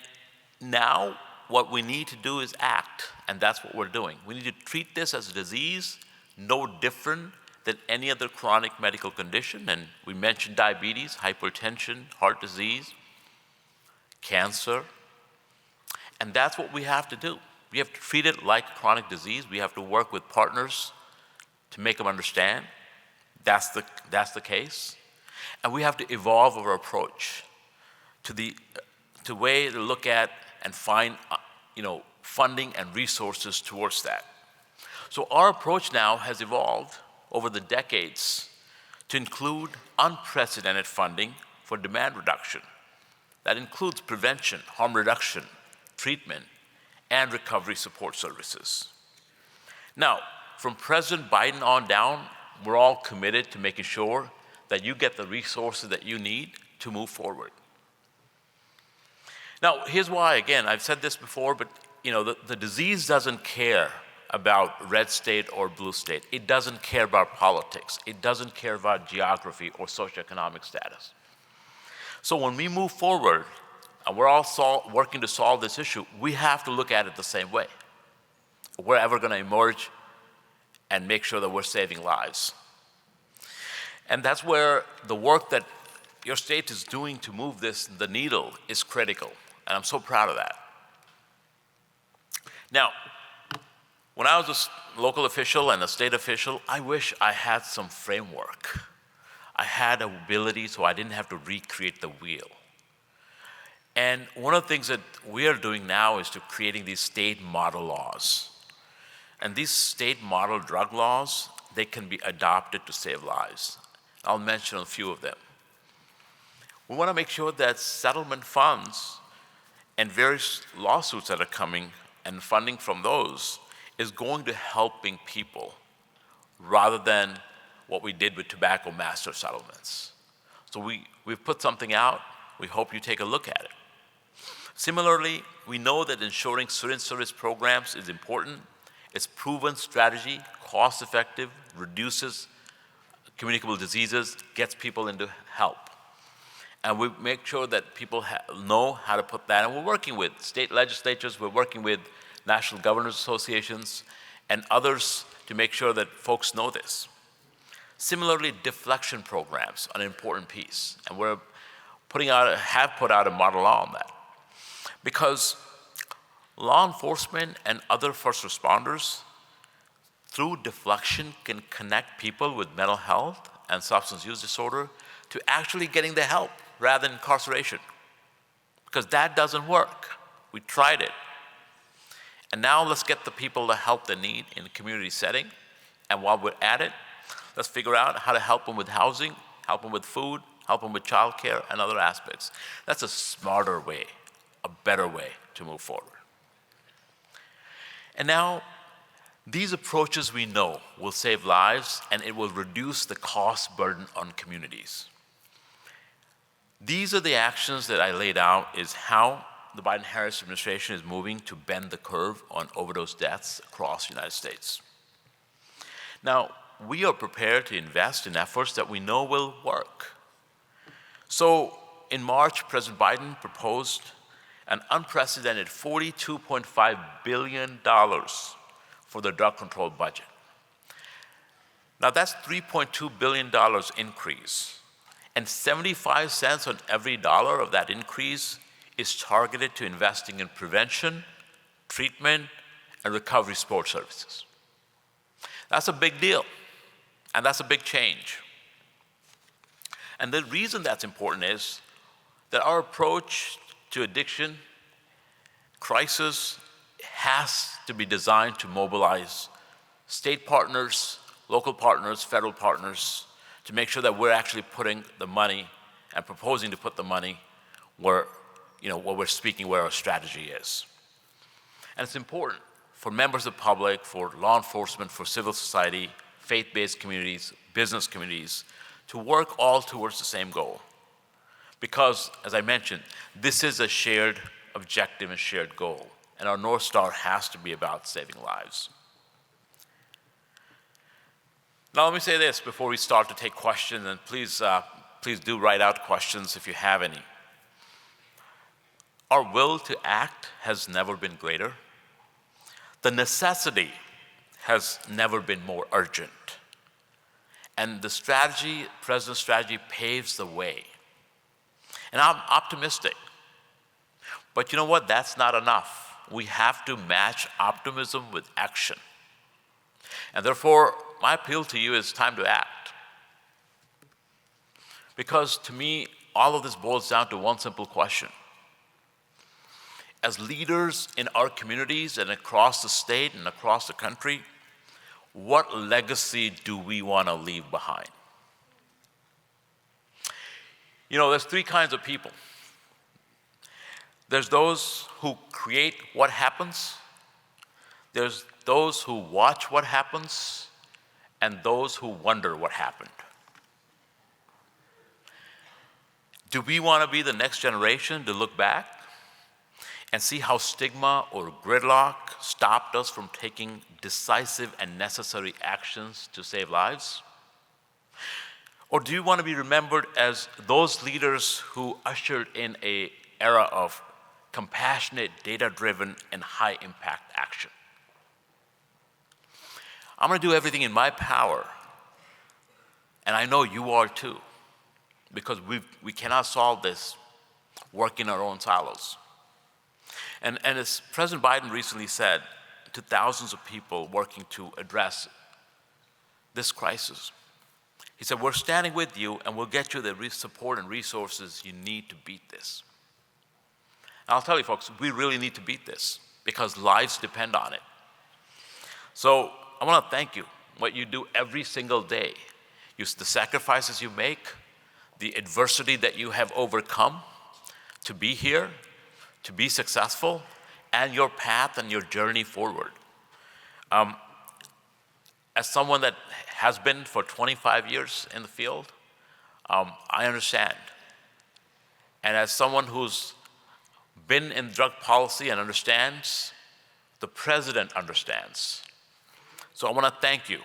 now what we need to do is act, and that's what we're doing. We need to treat this as a disease, no different than any other chronic medical condition. And we mentioned diabetes, hypertension, heart disease, cancer. And that's what we have to do. We have to treat it like chronic disease. We have to work with partners to make them understand that's the case. And we have to evolve our approach to the way to look at and find funding and resources towards that. So our approach now has evolved over the decades to include unprecedented funding for demand reduction. That includes prevention, harm reduction, treatment, and recovery support services. Now, from President Biden on down, we're all committed to making sure that you get the resources that you need to move forward. Now, here's why, again, I've said this before, but the disease doesn't care about red state or blue state. It doesn't care about politics. It doesn't care about geography or socioeconomic status. So when we move forward, and we're all working to solve this issue, we have to look at it the same way. We're ever going to emerge and make sure that we're saving lives. And that's where the work that your state is doing to move the needle is critical. And I'm so proud of that. Now, when I was a local official and a state official, I wish I had some framework. I had an ability so I didn't have to recreate the wheel. And one of the things that we are doing now is to creating these state model laws. And these state model drug laws, they can be adopted to save lives. I'll mention a few of them. We want to make sure that settlement funds and various lawsuits that are coming and funding from those is going to helping people rather than what we did with tobacco master settlements. So we've put something out. We hope you take a look at it. Similarly, we know that ensuring syringe service programs is important. It's proven strategy, cost-effective, reduces communicable diseases, gets people into help. And we make sure that people know how to put that. And we're working with state legislatures, we're working with national governors associations, and others to make sure that folks know this. Similarly, deflection programs are an important piece. And we're have put out a model law on that. Because law enforcement and other first responders, through deflection, can connect people with mental health and substance use disorder to actually getting the help rather than incarceration. Because that doesn't work. We tried it. And now let's get the people the help they need in a community setting. And while we're at it, let's figure out how to help them with housing, help them with food, help them with childcare and other aspects. That's a smarter way, a better way to move forward. And now, these approaches we know will save lives and it will reduce the cost burden on communities. These are the actions that I laid out is how the Biden-Harris administration is moving to bend the curve on overdose deaths across the United States. Now, we are prepared to invest in efforts that we know will work. So, in March, President Biden proposed an unprecedented $42.5 billion for the drug control budget. Now, that's $3.2 billion increase, and 75 cents on every dollar of that increase is targeted to investing in prevention, treatment, and recovery support services. That's a big deal, and that's a big change. And the reason that's important is that our approach to addiction crisis has to be designed to mobilize state partners, local partners, federal partners, to make sure that we're actually putting the money and proposing to put the money where, what we're speaking, where our strategy is. And it's important for members of the public, for law enforcement, for civil society, faith-based communities, business communities, to work all towards the same goal. Because, as I mentioned, this is a shared objective and shared goal, and our North Star has to be about saving lives. Now, let me say this before we start to take questions, and please do write out questions if you have any. Our will to act has never been greater. The necessity has never been more urgent. And the strategy, President's strategy, paves the way. And I'm optimistic. But you know what? That's not enough. We have to match optimism with action. And therefore, my appeal to you is time to act. Because to me, all of this boils down to one simple question. As leaders in our communities and across the state and across the country, what legacy do we want to leave behind? You know, there's three kinds of people. There's those who create what happens, there's those who watch what happens, and those who wonder what happened. Do we want to be the next generation to look back and see how stigma or gridlock stopped us from taking decisive and necessary actions to save lives? Or do you want to be remembered as those leaders who ushered in an era of compassionate, data-driven, and high-impact action? I'm going to do everything in my power, and I know you are too, because we cannot solve this working in our own silos. And as President Biden recently said to thousands of people working to address this crisis, he said, we're standing with you and we'll get you the support and resources you need to beat this. And I'll tell you folks, we really need to beat this because lives depend on it. So I want to thank you, what you do every single day, the sacrifices you make, the adversity that you have overcome to be here, to be successful, and your path and your journey forward. As someone that has been for 25 years in the field, I understand. And as someone who's been in drug policy and understands, the president understands. So I want to thank you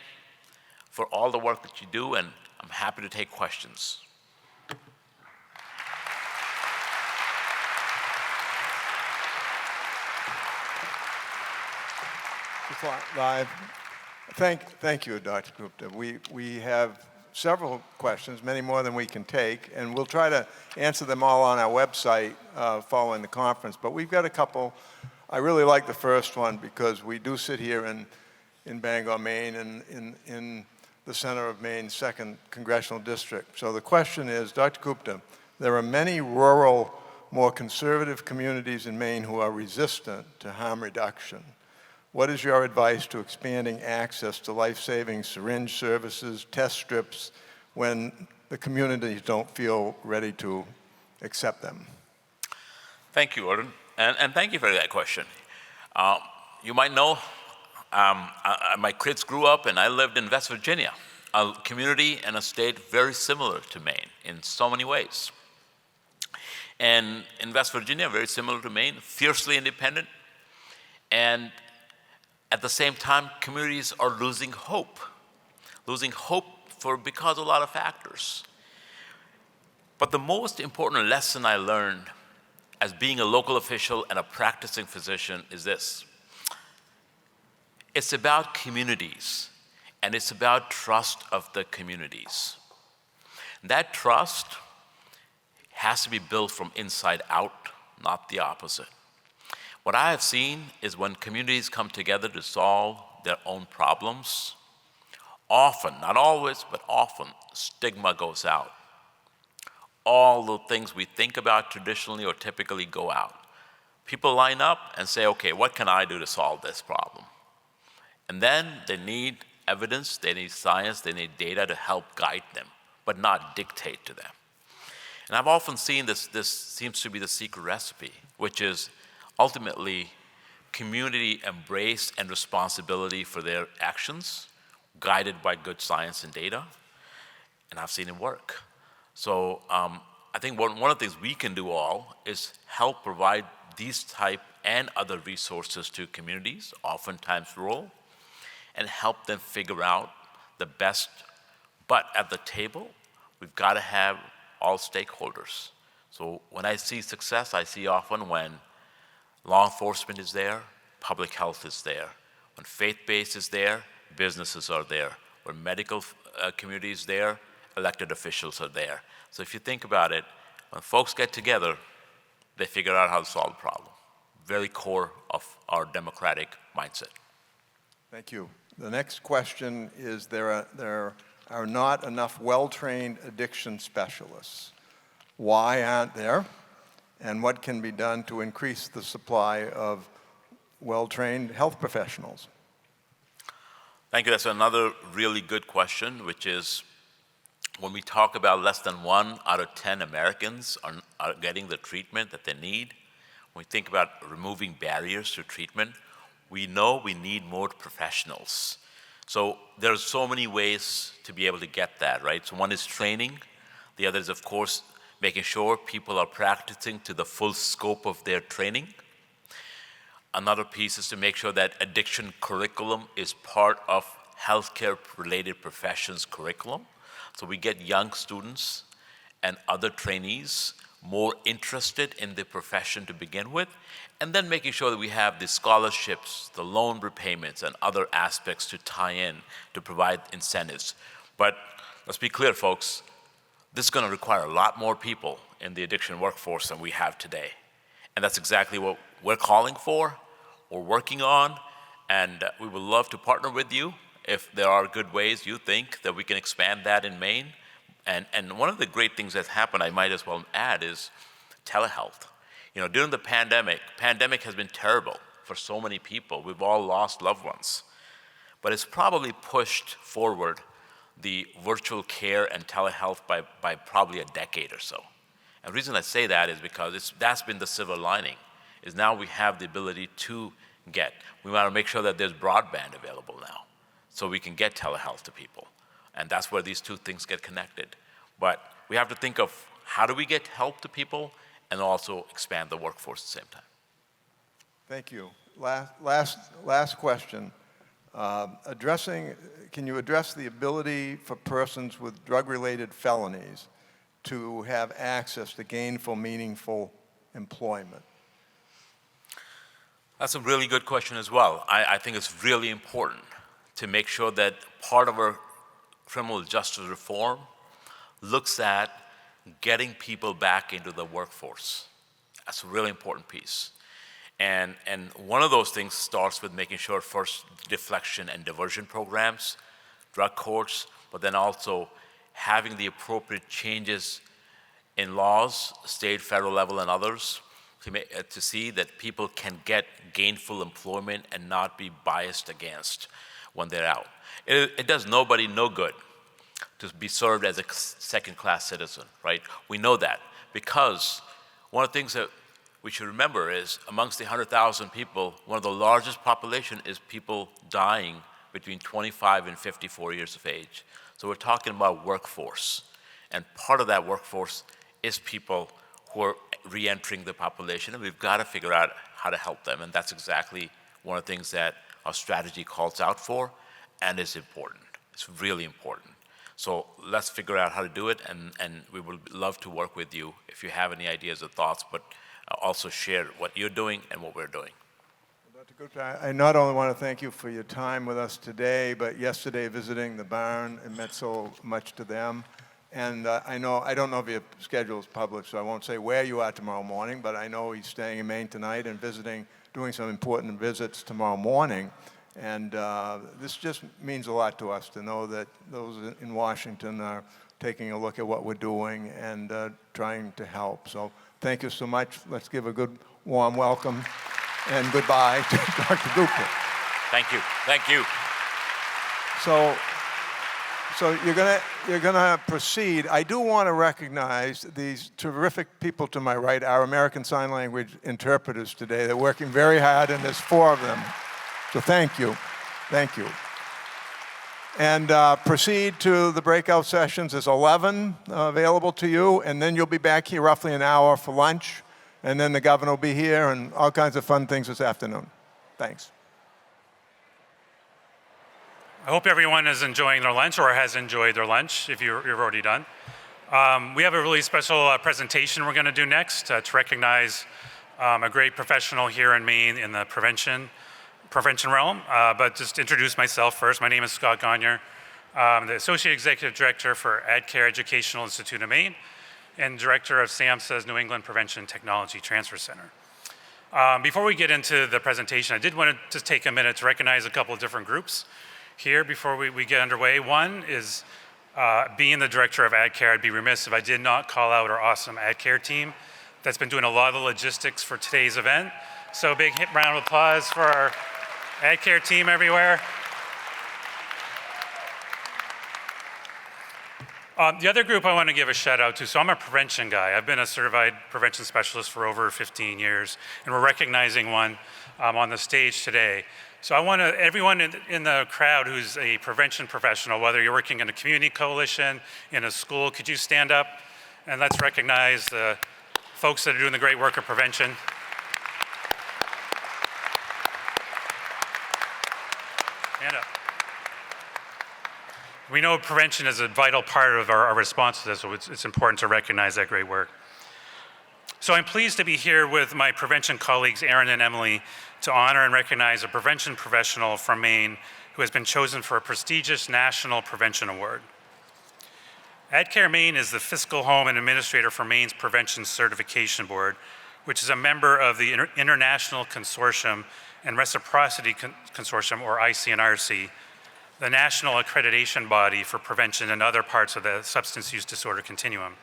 for all the work that you do, and I'm happy to take questions. Live. Thank you, Dr. Gupta. We have several questions, many more than we can take, and we'll try to answer them all on our website following the conference. But we've got a couple. I really like the first one because we do sit here in Bangor, Maine, and in the center of Maine's 2nd Congressional District. So the question is, Dr. Gupta, there are many rural, more conservative communities in Maine who are resistant to harm reduction. What is your advice to expanding access to life-saving syringe services, test strips, when the communities don't feel ready to accept them? Thank you, Arden, and thank you for that question. You might know, my kids grew up and I lived in West Virginia, a community and a state very similar to Maine in so many ways. And in West Virginia, very similar to Maine, fiercely independent, and at the same time, communities are losing hope because of a lot of factors. But the most important lesson I learned as being a local official and a practicing physician is this. It's about communities, and it's about trust of the communities. That trust has to be built from inside out, not the opposite. What I have seen is when communities come together to solve their own problems, often, not always, but often, stigma goes out. All the things we think about traditionally or typically go out. People line up and say, okay, what can I do to solve this problem? And then they need evidence, they need science, they need data to help guide them, but not dictate to them. And I've often seen this seems to be the secret recipe, which is ultimately community embrace and responsibility for their actions, guided by good science and data, and I've seen it work. So I think one of the things we can do all is help provide these type and other resources to communities, oftentimes rural, and help them figure out the best. But at the table, we've got to have all stakeholders. So when I see success, I see often when law enforcement is there, public health is there. When faith-based is there, businesses are there. When medical community is there, elected officials are there. So if you think about it, when folks get together, they figure out how to solve the problem. Very core of our democratic mindset. Thank you. The next question is, there are not enough well-trained addiction specialists. Why aren't there? And what can be done to increase the supply of well-trained health professionals? Thank you. That's another really good question, which is, when we talk about less than 1 out of 10 Americans are getting the treatment that they need, when we think about removing barriers to treatment, we know we need more professionals. So there's so many ways to be able to get that, right? So one is training. The other is, of course, making sure people are practicing to the full scope of their training. Another piece is to make sure that addiction curriculum is part of healthcare-related professions curriculum. So we get young students and other trainees more interested in the profession to begin with, and then making sure that we have the scholarships, the loan repayments, and other aspects to tie in to provide incentives. But let's be clear, folks, this is going to require a lot more people in the addiction workforce than we have today. And that's exactly what we're calling for, we're working on, and we would love to partner with you if there are good ways you think that we can expand that in Maine. And one of the great things that's happened, I might as well add, is telehealth. You know, during the pandemic has been terrible for so many people. We've all lost loved ones. But it's probably pushed forward the virtual care and telehealth by probably a decade or so. And the reason I say that is because that's been the silver lining, is now we have the ability to we want to make sure that there's broadband available now, so we can get telehealth to people. And that's where these two things get connected. But we have to think of how do we get help to people and also expand the workforce at the same time. Thank you. Last question. Can you address the ability for persons with drug-related felonies to have access to gainful, meaningful employment? That's a really good question as well. I think it's really important to make sure that part of our criminal justice reform looks at getting people back into the workforce. That's a really important piece. And one of those things starts with making sure first deflection and diversion programs, drug courts, but then also having the appropriate changes in laws, state, federal level, and others, to see that people can get gainful employment and not be biased against when they're out. It does nobody no good to be served as a second-class citizen, right? We know that because one of the things that we should remember is amongst the 100,000 people, one of the largest population is people dying between 25 and 54 years of age. So we're talking about workforce. And part of that workforce is people who are re-entering the population, and we've got to figure out how to help them. And that's exactly one of the things that our strategy calls out for, and is important. It's really important. So let's figure out how to do it, and we would love to work with you if you have any ideas or thoughts, but also share what you're doing and what we're doing. Dr. Gupta, I not only want to thank you for your time with us today, but yesterday visiting the barn, it meant so much to them. And I don't know if your schedule is public, so I won't say where you are tomorrow morning, but I know he's staying in Maine tonight and doing some important visits tomorrow morning. And this just means a lot to us to know that those in Washington are taking a look at what we're doing and trying to help. So thank you so much. Let's give a good warm welcome and goodbye to Dr. Gupta. Thank you. Thank you. So you're gonna proceed. I do want to recognize these terrific people to my right, our American Sign Language interpreters today. They're working very hard, and there's 4 of them. So thank you. Thank you. And proceed to the breakout sessions. There's 11 available to you, and then you'll be back here roughly an hour for lunch, and then the governor will be here, and all kinds of fun things this afternoon. Thanks. I hope everyone is enjoying their lunch or has enjoyed their lunch if you're already done. We have a really special presentation we're going to do next to recognize a great professional here in Maine in the prevention realm. But just introduce myself first. My name is Scott Gagner. I'm the Associate Executive Director for AdCare Educational Institute of Maine and Director of SAMHSA's New England Prevention Technology Transfer Center. Before we get into the presentation, I did want to just take a minute to recognize a couple of different groups here before we get underway. One is being the director of AdCare, I'd be remiss if I did not call out our awesome AdCare team that's been doing a lot of the logistics for today's event. So big round of applause for our AdCare team everywhere. The other group I want to give a shout out to, so I'm a prevention guy. I've been a certified prevention specialist for over 15 years, and we're recognizing one on the stage today. So I want everyone in the crowd who's a prevention professional, whether you're working in a community coalition, in a school, could you stand up and let's recognize the folks that are doing the great work of prevention. Stand up. We know prevention is a vital part of our response to this, so it's important to recognize that great work. So I'm pleased to be here with my prevention colleagues, Aaron and Emily, to honor and recognize a prevention professional from Maine who has been chosen for a prestigious National Prevention Award. AdCare Maine is the fiscal home and administrator for Maine's Prevention Certification Board, which is a member of the International Consortium and Reciprocity Consortium, or ICNRC, the national accreditation body for prevention and other parts of the substance use disorder continuum.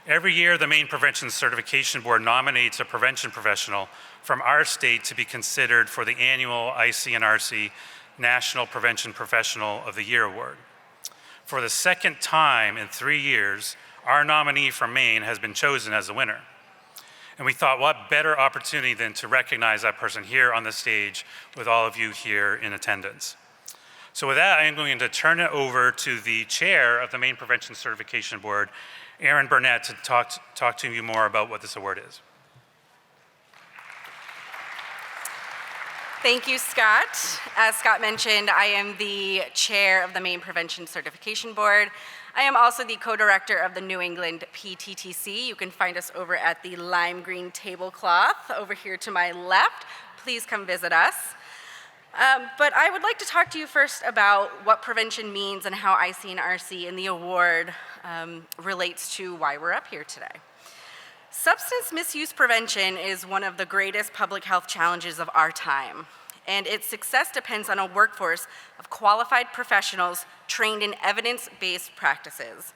Every year, the Maine Prevention Certification Board nominates a prevention professional from our state to be considered for the annual ICNRC National Prevention Professional of the Year Award. For the second time in 3 years, our nominee from Maine has been chosen as the winner. And we thought, what better opportunity than to recognize that person here on the stage with all of you here in attendance. So with that, I am going to turn it over to the chair of the Maine Prevention Certification Board, Aaron Burnett, to talk to you more about what this award is. Thank you, Scott. As Scott mentioned, I am the chair of the Maine Prevention Certification Board. I am also the co-director of the New England PTTC. You can find us over at the lime green tablecloth over here to my left. Please come visit us. But I would like to talk to you first about what prevention means and how ICNRC and the award relates to why we're up here today. Substance misuse prevention is one of the greatest public health challenges of our time, and its success depends on a workforce of qualified professionals trained in evidence-based practices.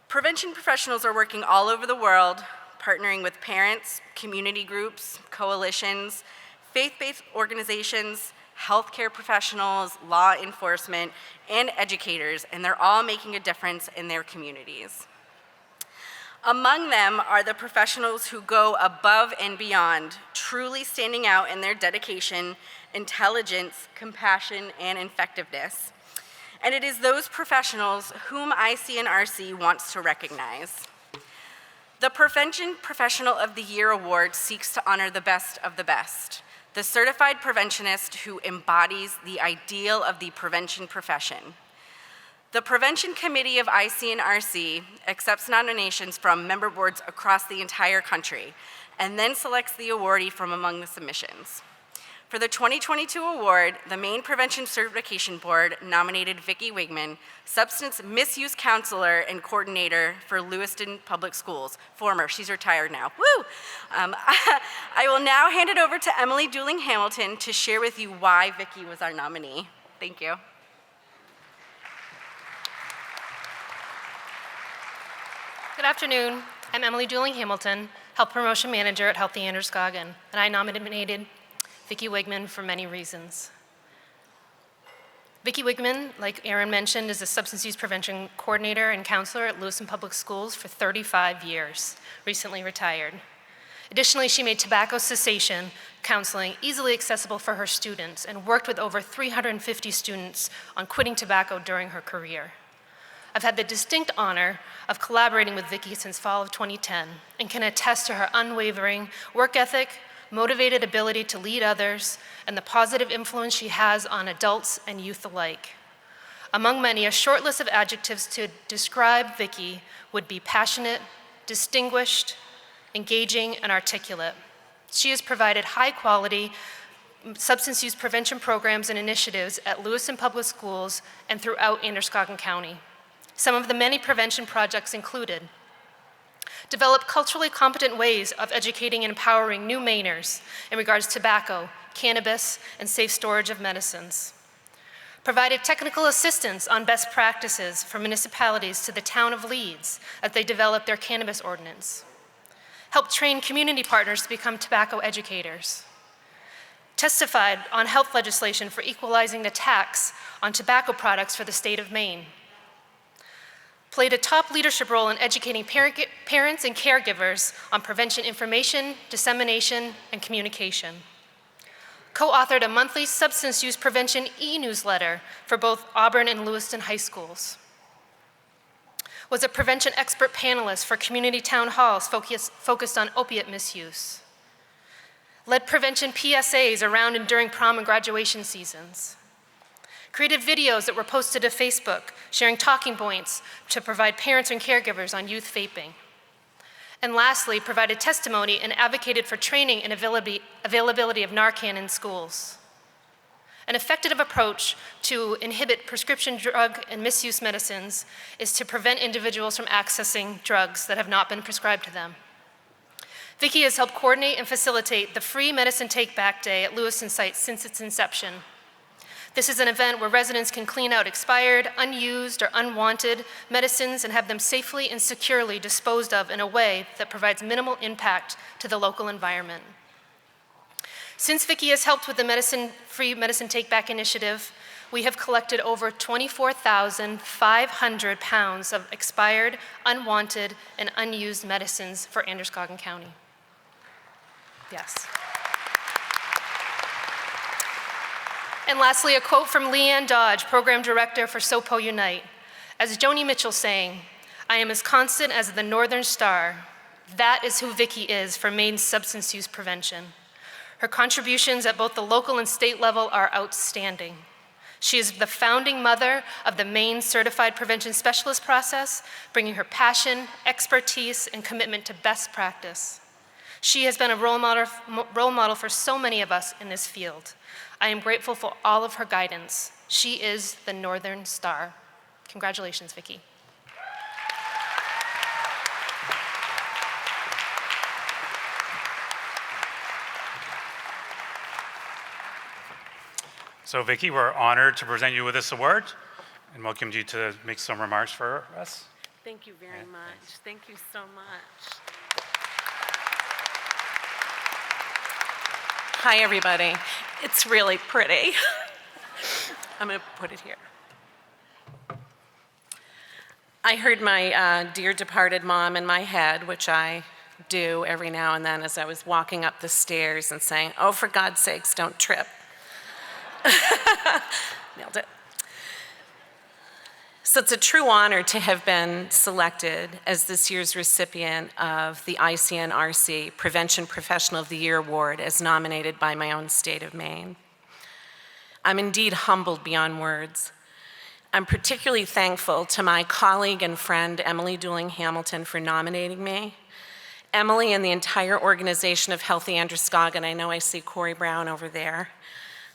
Prevention professionals are working all over the world, partnering with parents, community groups, coalitions, faith-based organizations, healthcare professionals, law enforcement, and educators, and they're all making a difference in their communities. Among them are the professionals who go above and beyond, truly standing out in their dedication, intelligence, compassion, and effectiveness. And it is those professionals whom ICNRC wants to recognize. The Prevention Professional of the Year Award seeks to honor the best of the best, the certified preventionist who embodies the ideal of the prevention profession. The Prevention Committee of ICNRC accepts nominations from member boards across the entire country and then selects the awardee from among the submissions. For the 2022 award, the Maine Prevention Certification Board nominated Vicki Wigman, Substance Misuse Counselor and Coordinator for Lewiston Public Schools. Former, she's retired now, woo! I will now hand it over to Emily Dooling-Hamilton to share with you why Vicki was our nominee. Thank you. Good afternoon. I'm Emily Dooling-Hamilton, Health Promotion Manager at Healthy Androscoggin, and I nominated Vicki Wigman for many reasons. Vicki Wigman, like Aaron mentioned, is a substance use prevention coordinator and counselor at Lewiston Public Schools for 35 years, recently retired. Additionally, she made tobacco cessation counseling easily accessible for her students and worked with over 350 students on quitting tobacco during her career. I've had the distinct honor of collaborating with Vicki since fall of 2010 and can attest to her unwavering work ethic, motivated ability to lead others, and the positive influence she has on adults and youth alike. Among many, a short list of adjectives to describe Vicki would be passionate, distinguished, engaging, and articulate. She has provided high-quality substance use prevention programs and initiatives at Lewiston Public Schools and throughout Androscoggin County. Some of the many prevention projects included: develop culturally competent ways of educating and empowering new Mainers in regards to tobacco, cannabis, and safe storage of medicines. Provided technical assistance on best practices for municipalities to the town of Leeds as they develop their cannabis ordinance. Helped train community partners to become tobacco educators. Testified on health legislation for equalizing the tax on tobacco products for the state of Maine. played a top leadership role in educating parents and caregivers on prevention information, dissemination, and communication. Co-authored a monthly substance use prevention e-newsletter for both Auburn and Lewiston high schools. Was a prevention expert panelist for community town halls focused on opiate misuse. Led prevention PSAs around and during prom and graduation seasons. Created videos that were posted to Facebook, sharing talking points to provide parents and caregivers on youth vaping. And lastly, provided testimony and advocated for training and availability of Narcan in schools. An effective approach to inhibit prescription drug and misuse medicines is to prevent individuals from accessing drugs that have not been prescribed to them. Vicki has helped coordinate and facilitate the free medicine take-back day at Lewiston site since its inception. This is an event where residents can clean out expired, unused, or unwanted medicines and have them safely and securely disposed of in a way that provides minimal impact to the local environment. Since Vicki has helped with the free medicine take-back initiative, we have collected over 24,500 pounds of expired, unwanted, and unused medicines for Androscoggin County. Yes. And lastly, a quote from Leanne Dodge, Program Director for SOPO Unite. As Joni Mitchell sang, "I am as constant as the northern star." That is who Vicki is for Maine's substance use prevention. Her contributions at both the local and state level are outstanding. She is the founding mother of the Maine Certified Prevention Specialist process, bringing her passion, expertise, and commitment to best practice. She has been a role model for so many of us in this field. I am grateful for all of her guidance. She is the Northern Star. Congratulations, Vicki. So Vicki, we're honored to present you with this award and welcome you to make some remarks for us. Thank you very much. Thank you so much. Hi, everybody. It's really pretty. I'm going to put it here. I heard my dear departed mom in my head, which I do every now and then as I was walking up the stairs and saying, "Oh, for God's sakes, don't trip." Nailed it. So it's a true honor to have been selected as this year's recipient of the ICNRC Prevention Professional of the Year Award as nominated by my own state of Maine. I'm indeed humbled beyond words. I'm particularly thankful to my colleague and friend, Emily Dooling Hamilton, for nominating me. Emily and the entire organization of Healthy Androscoggin. I know I see Corey Brown over there.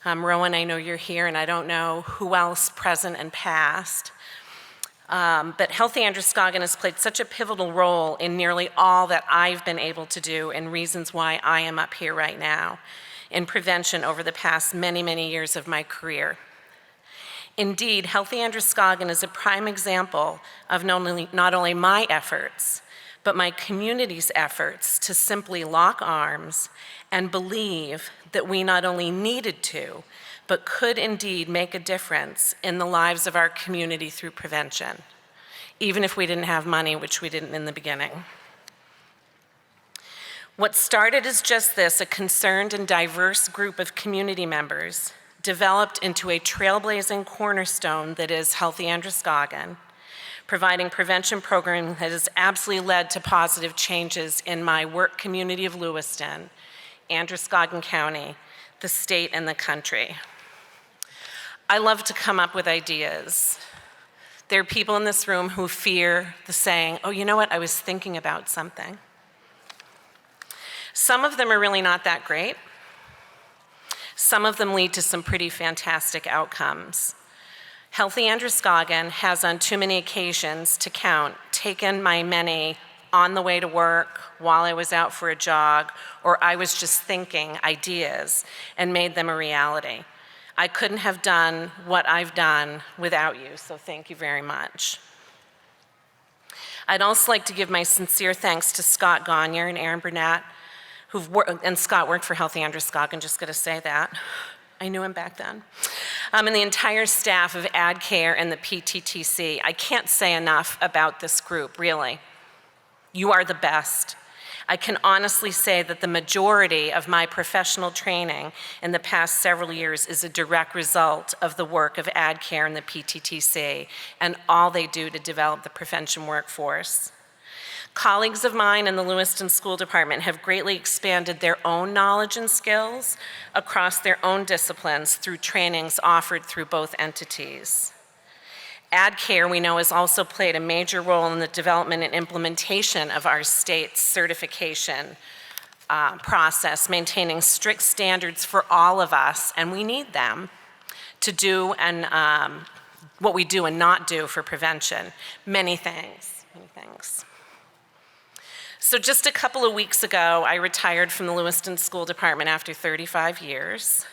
Rowan, I know you're here, and I don't know who else present and past. But Healthy Androscoggin has played such a pivotal role in nearly all that I've been able to do and reasons why I am up here right now in prevention over the past many, many years of my career. Indeed, Healthy Androscoggin is a prime example of not only my efforts, but my community's efforts to simply lock arms and believe that we not only needed to, but could indeed make a difference in the lives of our community through prevention, even if we didn't have money, which we didn't in the beginning. What started as just this, a concerned and diverse group of community members, developed into a trailblazing cornerstone that is Healthy Androscoggin, providing prevention programming that has absolutely led to positive changes in my work community of Lewiston, Androscoggin County, the state, and the country. I love to come up with ideas. There are people in this room who fear the saying, "Oh, you know what, I was thinking about something." Some of them are really not that great. Some of them lead to some pretty fantastic outcomes. Healthy Androscoggin has on too many occasions to count taken my many on the way to work, while I was out for a jog, or I was just thinking ideas and made them a reality. I couldn't have done what I've done without you, so thank you very much. I'd also like to give my sincere thanks to Scott Gagnier and Aaron Burnett, and Scott worked for Healthy Androscoggin, just gonna say that. I knew him back then. and the entire staff of AdCare and the PTTC. I can't say enough about this group, really. You are the best. I can honestly say that the majority of my professional training in the past several years is a direct result of the work of AdCare and the PTTC and all they do to develop the prevention workforce. Colleagues of mine in the Lewiston School Department have greatly expanded their own knowledge and skills across their own disciplines through trainings offered through both entities. AdCare, we know, has also played a major role in the development and implementation of our state's certification process, maintaining strict standards for all of us, and we need them to do what we do and not do for prevention. Many things, many things. So just a couple of weeks ago, I retired from the Lewiston School Department after 35 years.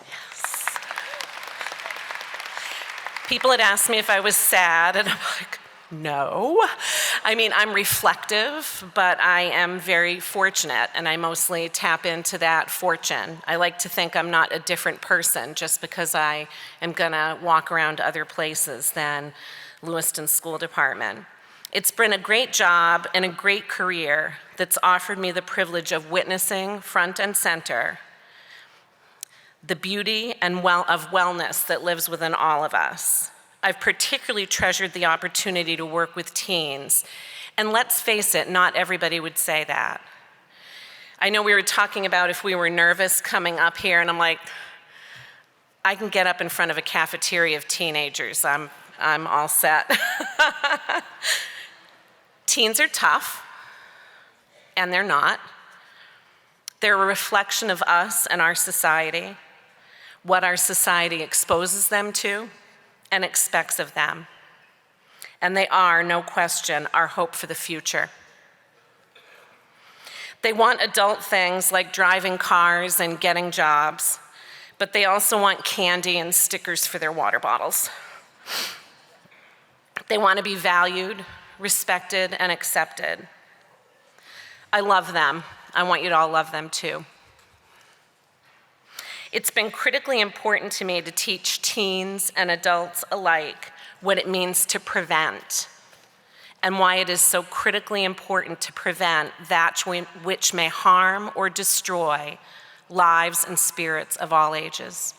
Yes. People had asked me if I was sad, and I'm like, no. I mean, I'm reflective, but I am very fortunate, and I mostly tap into that fortune. I like to think I'm not a different person just because I am gonna walk around other places than Lewiston School Department. It's been a great job and a great career that's offered me the privilege of witnessing front and center the beauty and of wellness that lives within all of us. I've particularly treasured the opportunity to work with teens, and let's face it, not everybody would say that. I know we were talking about if we were nervous coming up here, and I'm like, I can get up in front of a cafeteria of teenagers. I'm all set. Teens are tough, and they're not. They're a reflection of us and our society, what our society exposes them to and expects of them. And they are, no question, our hope for the future. They want adult things like driving cars and getting jobs, but they also want candy and stickers for their water bottles. They want to be valued, respected, and accepted. I love them. I want you to all love them too. It's been critically important to me to teach teens and adults alike what it means to prevent and why it is so critically important to prevent that which may harm or destroy lives and spirits of all ages.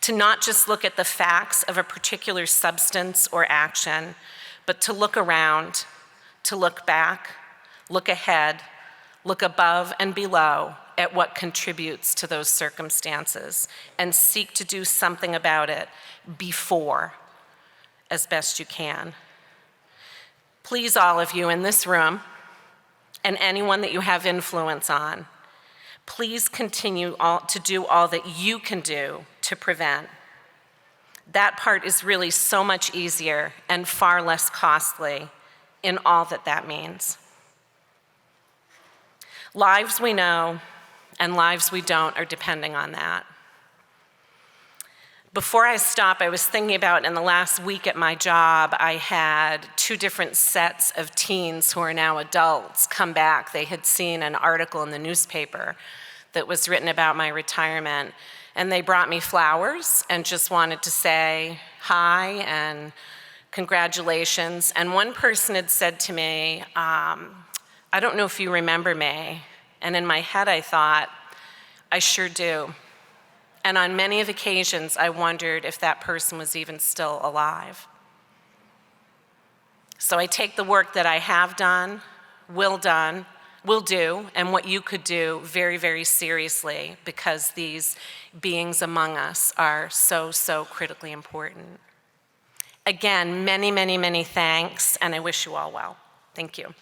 To not just look at the facts of a particular substance or action, but to look around, to look back, look ahead, look above and below at what contributes to those circumstances, and seek to do something about it before, as best you can. Please, all of you in this room, and anyone that you have influence on, please continue to do all that you can do to prevent. That part is really so much easier and far less costly in all that that means. Lives we know and lives we don't are depending on that. Before I stop, I was thinking about in the last week at my job, I had 2 different sets of teens who are now adults come back. They had seen an article in the newspaper that was written about my retirement, and they brought me flowers and just wanted to say hi and congratulations. And one person had said to me, I don't know if you remember me. And in my head I thought, I sure do. And on many of occasions, I wondered if that person was even still alive. So I take the work that I have done, will do, and what you could do very, very seriously, because these beings among us are so, so critically important. Again, many, many, many thanks, and I wish you all well. Thank you.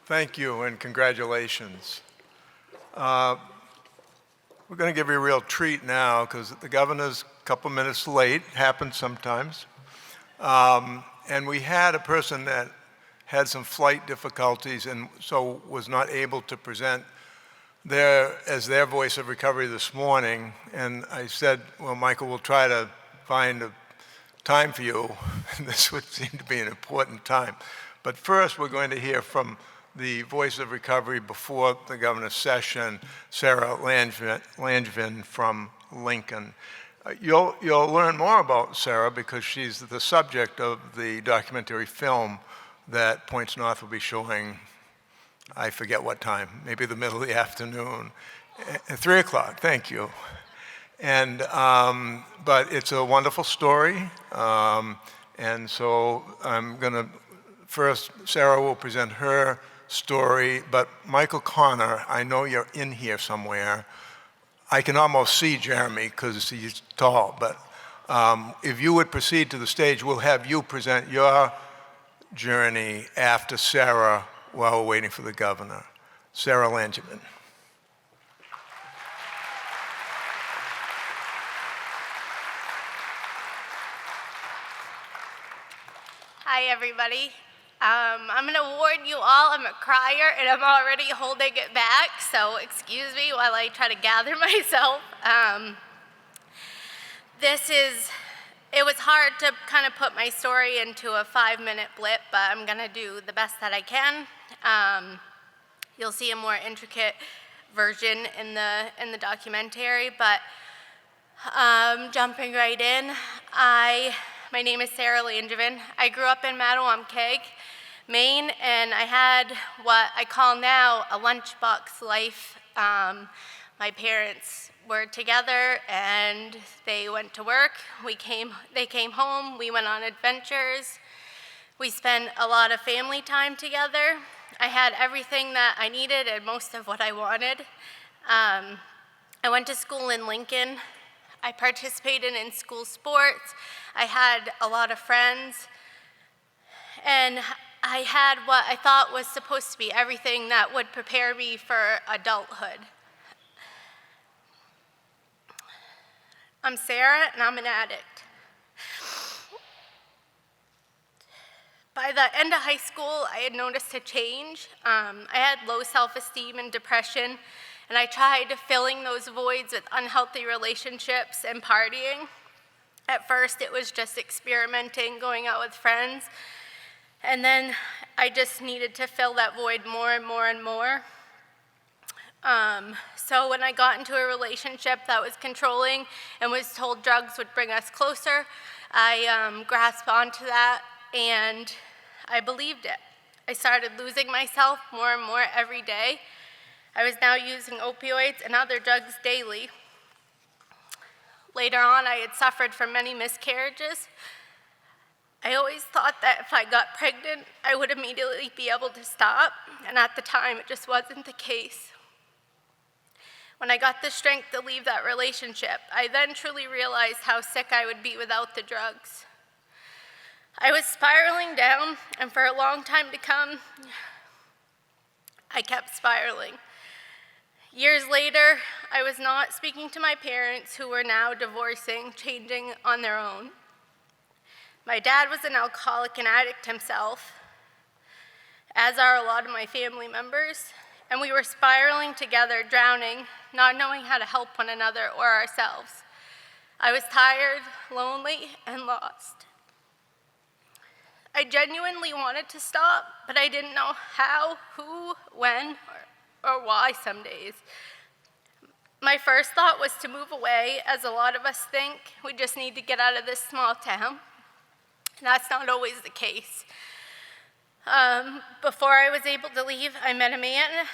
Thank you and congratulations. We're going to give you a real treat now because the governor's a couple minutes late, happens sometimes. And we had a person that had some flight difficulties and so was not able to present as their voice of recovery this morning. And I said, well, Michael, we'll try to find a time for you. This would seem to be an important time. But first, we're going to hear from the voice of recovery before the governor's session, Sarah Langevin from Lincoln. You'll learn more about Sarah because she's the subject of the documentary film that Points North will be showing, I forget what time, maybe the middle of the afternoon, at 3 o'clock, thank you. And, but it's a wonderful story. And so I'm gonna, first Sarah will present her story, but Michael Connor, I know you're in here somewhere. I can almost see Jeremy because he's tall, but if you would proceed to the stage, we'll have you present your journey after Sarah while we're waiting for the governor. Sarah Langevin. Hi, everybody. I'm going to warn you all, I'm a crier, and I'm already holding it back, so excuse me while I try to gather myself. It was hard to kind of put my story into a 5-minute blip, but I'm going to do the best that I can. You'll see a more intricate version in the documentary, but jumping right in, my name is Sarah Langevin. I grew up in Mattawamkeag, Maine, and I had what I call now a lunchbox life. My parents were together and they went to work. They came home, we went on adventures. We spent a lot of family time together. I had everything that I needed and most of what I wanted. I went to school in Lincoln. I participated in school sports. I had a lot of friends. And I had what I thought was supposed to be everything that would prepare me for adulthood. I'm Sarah, and I'm an addict. By the end of high school, I had noticed a change. I had low self-esteem and depression, and I tried filling those voids with unhealthy relationships and partying. At first, it was just experimenting, going out with friends, and then I just needed to fill that void more and more and more. So when I got into a relationship that was controlling and was told drugs would bring us closer, I grasped onto that and I believed it. I started losing myself more and more every day. I was now using opioids and other drugs daily. Later on, I had suffered from many miscarriages. I always thought that if I got pregnant, I would immediately be able to stop, and at the time, it just wasn't the case. When I got the strength to leave that relationship, I then truly realized how sick I would be without the drugs. I was spiraling down, and for a long time to come, I kept spiraling. Years later, I was not speaking to my parents, who were now divorcing, changing on their own. My dad was an alcoholic and addict himself, as are a lot of my family members, and we were spiraling together, drowning, not knowing how to help one another or ourselves. I was tired, lonely, and lost. I genuinely wanted to stop, but I didn't know how, who, when, or why some days. My first thought was to move away, as a lot of us think. We just need to get out of this small town. And that's not always the case. Before I was able to leave, I met a man,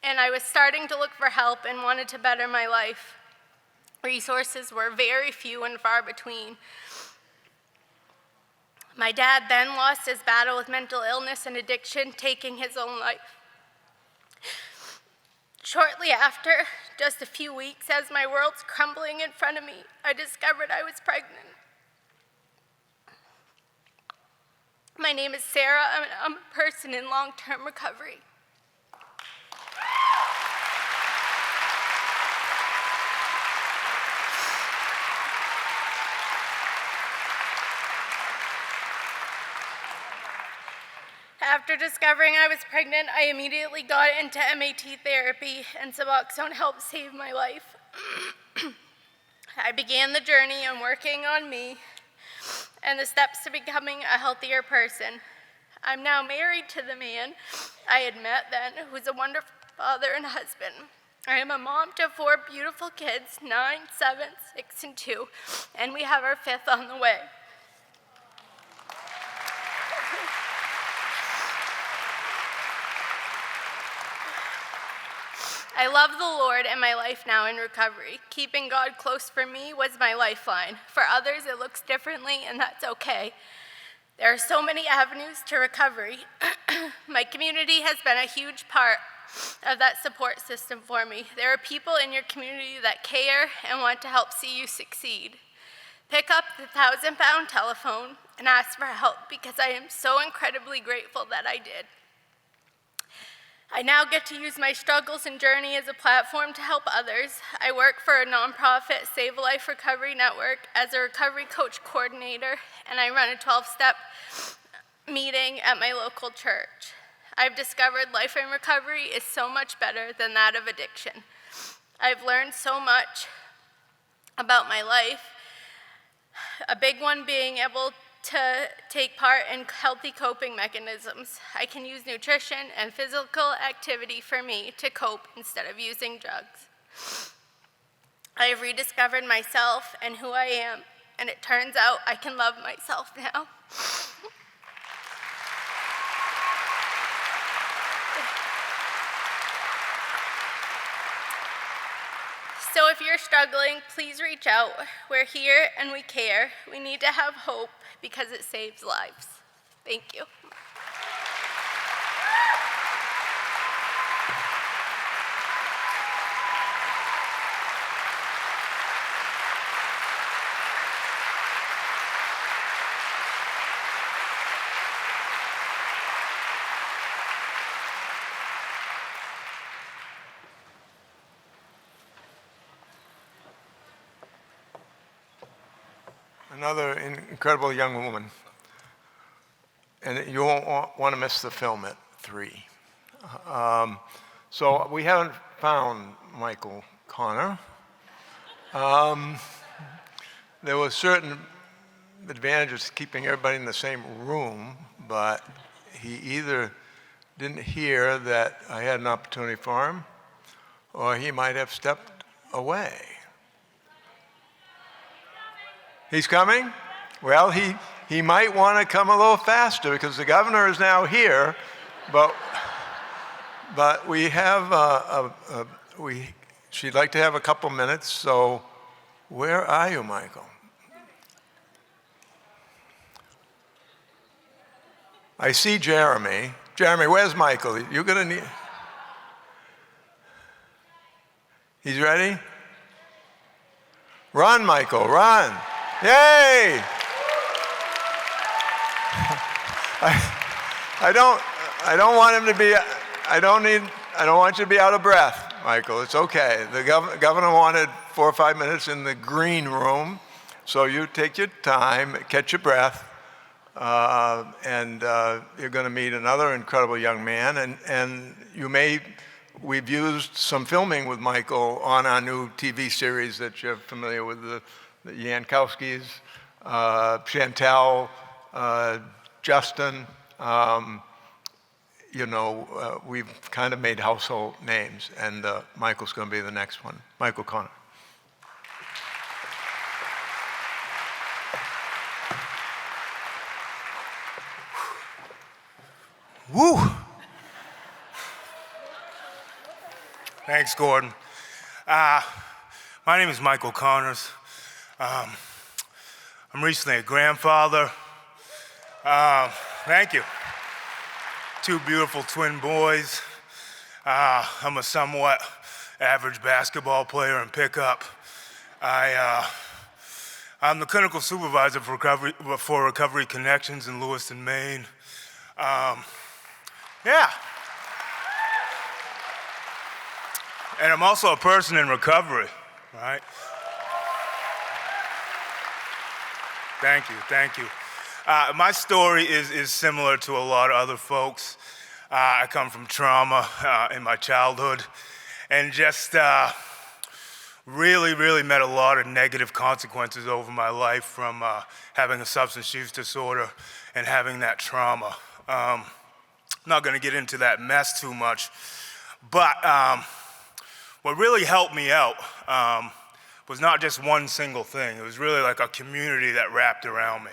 and I was starting to look for help and wanted to better my life. Resources were very few and far between. My dad then lost his battle with mental illness and addiction, taking his own life. Shortly after, just a few weeks as my world's crumbling in front of me, I discovered I was pregnant. My name is Sarah, and I'm a person in long-term recovery. After discovering I was pregnant, I immediately got into MAT therapy, and Suboxone helped save my life. I began the journey on working on me and the steps to becoming a healthier person. I'm now married to the man I had met then, who's a wonderful father and husband. I am a mom to 4 beautiful kids, 9, 7, 6, and 2, and we have our 5th on the way. I love the Lord and my life now in recovery. Keeping God close for me was my lifeline. For others, it looks differently, and that's okay. There are so many avenues to recovery. My community has been a huge part of that support system for me. There are people in your community that care and want to help see you succeed. Pick up the 1,000-pound telephone and ask for help, because I am so incredibly grateful that I did. I now get to use my struggles and journey as a platform to help others. I work for a nonprofit Save a Life Recovery Network as a recovery coach coordinator, and I run a 12-step meeting at my local church. I've discovered life in recovery is so much better than that of addiction. I've learned so much about my life, a big one being able to take part in healthy coping mechanisms. I can use nutrition and physical activity for me to cope instead of using drugs. I have rediscovered myself and who I am, and it turns out I can love myself now. So if you're struggling, please reach out. We're here and we care. We need to have hope because it saves lives. Thank you. Another incredible young woman. And you won't want to miss the film at 3. So we haven't found Michael Connor. There was certain advantages to keeping everybody in the same room, but he either didn't hear that I had an opportunity for him, or he might have stepped away. He's coming? Well, he might want to come a little faster because the governor is now here, but we have she'd like to have a couple minutes. So, where are you, Michael? I see Jeremy. Jeremy, where's Michael? You're gonna need. He's ready? Run, Michael, run! Yay! I don't want him to be. I don't want you to be out of breath, Michael. It's okay. The governor wanted 4 or 5 minutes in the green room, so you take your time, catch your breath, and you're going to meet another incredible young man. And we've used some filming with Michael on our new TV series that you're familiar with, the Yankowskis, Chantel, Justin. We've kind of made household names, and Michael's going to be the next one. Michael Connor. Woo! Thanks, Gordon. My name is Michael Connors. I'm recently a grandfather. Thank you. 2 beautiful twin boys. I'm a somewhat average basketball player in pickup. I'm the clinical supervisor for Recovery Connections in Lewiston, Maine. Yeah. And I'm also a person in recovery, right? Thank you. My story is similar to a lot of other folks. I come from trauma in my childhood and just really met a lot of negative consequences over my life from having a substance use disorder and having that trauma. I'm not going to get into that mess too much, but what really helped me out was not just one single thing. It was really like a community that wrapped around me.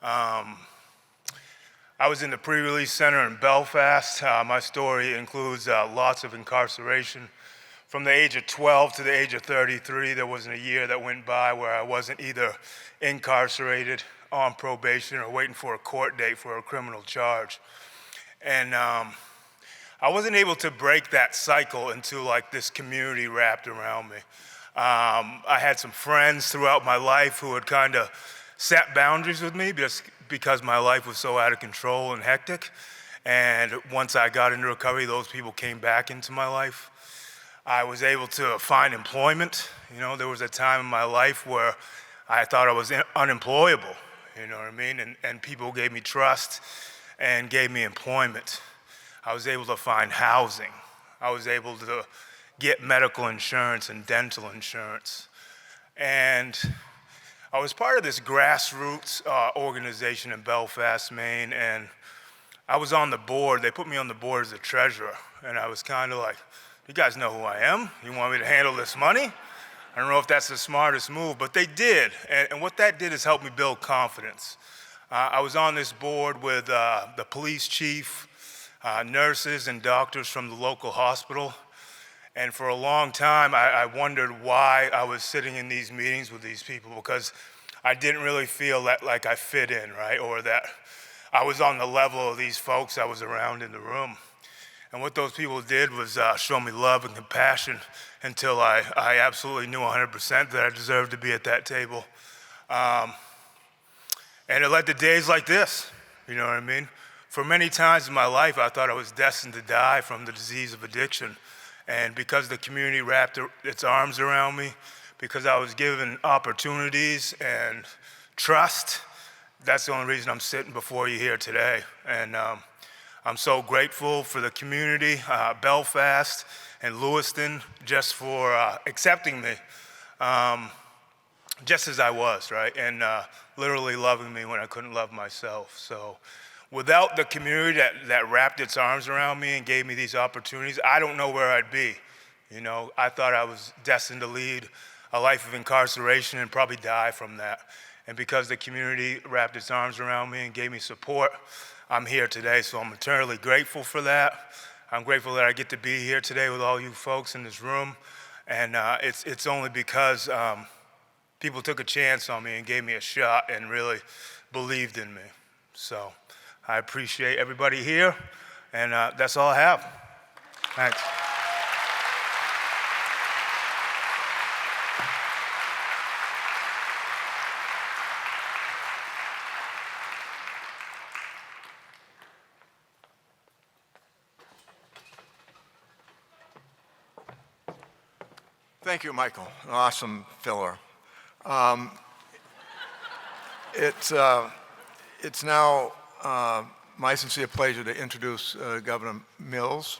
I was in the pre-release center in Belfast. My story includes lots of incarceration. From the age of 12 to the age of 33, there wasn't a year that went by where I wasn't either incarcerated, on probation, or waiting for a court date for a criminal charge. And I wasn't able to break that cycle until like this community wrapped around me. I had some friends throughout my life who had kind of set boundaries with me just because my life was so out of control and hectic. And once I got into recovery, those people came back into my life. I was able to find employment. You know, there was a time in my life where I thought I was unemployable, you know what I mean? And people gave me trust and gave me employment. I was able to find housing. I was able to get medical insurance and dental insurance. And I was part of this grassroots organization in Belfast, Maine, and I was on the board. They put me on the board as a treasurer, and I was kind of like, you guys know who I am? You want me to handle this money? I don't know if that's the smartest move, but they did. And what that did is help me build confidence. I was on this board with the police chief, nurses and doctors from the local hospital. And for a long time, I wondered why I was sitting in these meetings with these people, because I didn't really feel that like I fit in, right? Or that I was on the level of these folks I was around in the room. And what those people did was show me love and compassion until I absolutely knew 100% that I deserved to be at that table. And it led to days like this, you know what I mean? For many times in my life, I thought I was destined to die from the disease of addiction. And because the community wrapped its arms around me, because I was given opportunities and trust, that's the only reason I'm sitting before you here today. And I'm so grateful for the community, Belfast and Lewiston, just for accepting me just as I was, right? And literally loving me when I couldn't love myself. So without the community that wrapped its arms around me and gave me these opportunities, I don't know where I'd be. You know, I thought I was destined to lead a life of incarceration and probably die from that. And because the community wrapped its arms around me and gave me support, I'm here today, so I'm eternally grateful for that. I'm grateful that I get to be here today with all you folks in this room. And it's only because people took a chance on me and gave me a shot and really believed in me. So I appreciate everybody here, and that's all I have. Thanks. Thank you, Michael. An awesome filler. It's now my sincere pleasure to introduce Governor Mills.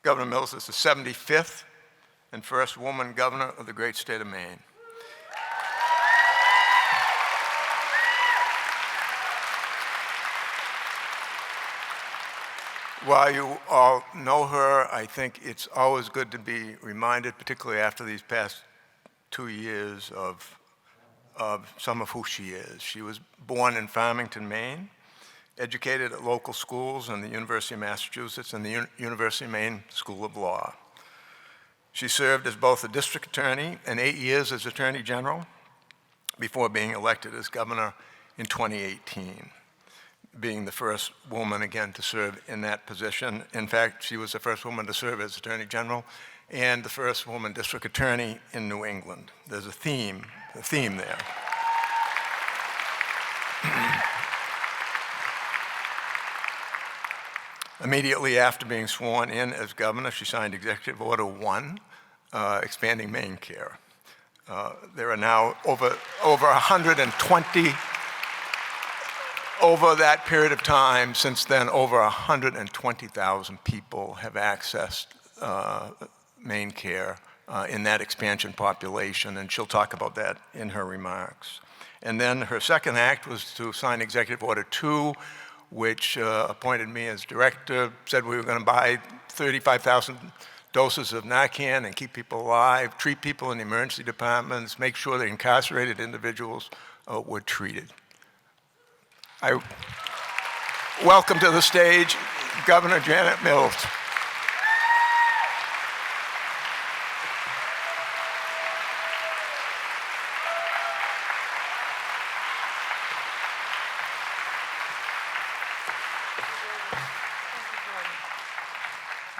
Governor Mills is the 75th and first woman governor of the great state of Maine. While you all know her, I think it's always good to be reminded, particularly after these past 2 years, of some of who she is. She was born in Farmington, Maine, educated at local schools and the University of Massachusetts and the University of Maine School of Law. She served as both a district attorney and 8 years as attorney general before being elected as governor in 2018. Being the first woman, again, to serve in that position. In fact, she was the first woman to serve as Attorney General and the first woman district attorney in New England. There's a theme there. Immediately after being sworn in as governor, she signed Executive Order 1, expanding Maine care. There are now over 120, over that period of time, since then, over 120,000 people have accessed Maine care in that expansion population, and she'll talk about that in her remarks. And then her second act was to sign Executive Order 2, which appointed me as director, said we were going to buy 35,000 doses of Narcan and keep people alive, treat people in the emergency departments, make sure that incarcerated individuals were treated. I welcome to the stage Governor Janet Mills.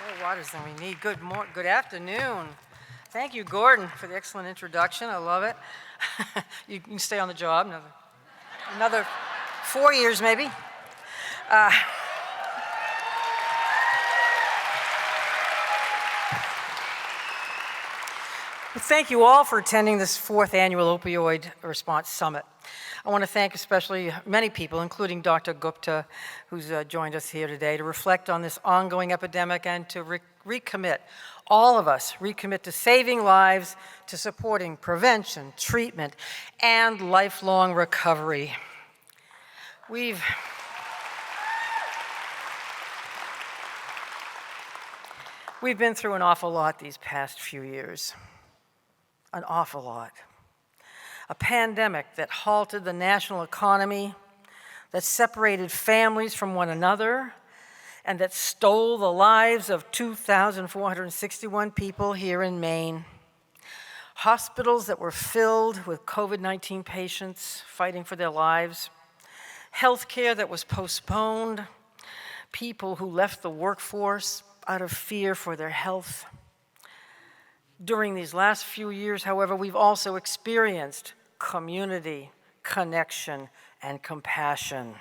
More waters than we need. Good afternoon. Thank you, Gordon, for the excellent introduction. I love it. You can stay on the job another 4 years, maybe. Thank you all for attending this 4th annual Opioid Response Summit. I want to thank especially many people, including Dr. Gupta, who's joined us here today, to reflect on this ongoing epidemic and to recommit, all of us, recommit to saving lives, to supporting prevention, treatment, and lifelong recovery. We've been through an awful lot these past few years. An awful lot. A pandemic that halted the national economy, that separated families from one another, and that stole the lives of 2,461 people here in Maine. Hospitals that were filled with COVID-19 patients fighting for their lives. Healthcare that was postponed. People who left the workforce out of fear for their health. During these last few years, however, we've also experienced community, connection, and compassion.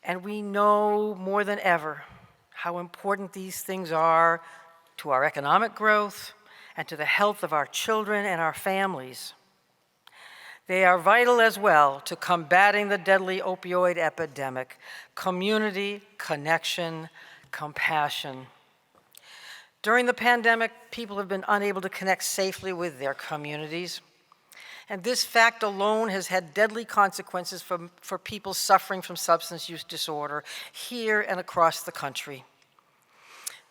And we know more than ever how important these things are to our economic growth and to the health of our children and our families. They are vital as well to combating the deadly opioid epidemic. Community, connection, compassion. During the pandemic, people have been unable to connect safely with their communities. And this fact alone has had deadly consequences for people suffering from substance use disorder here and across the country.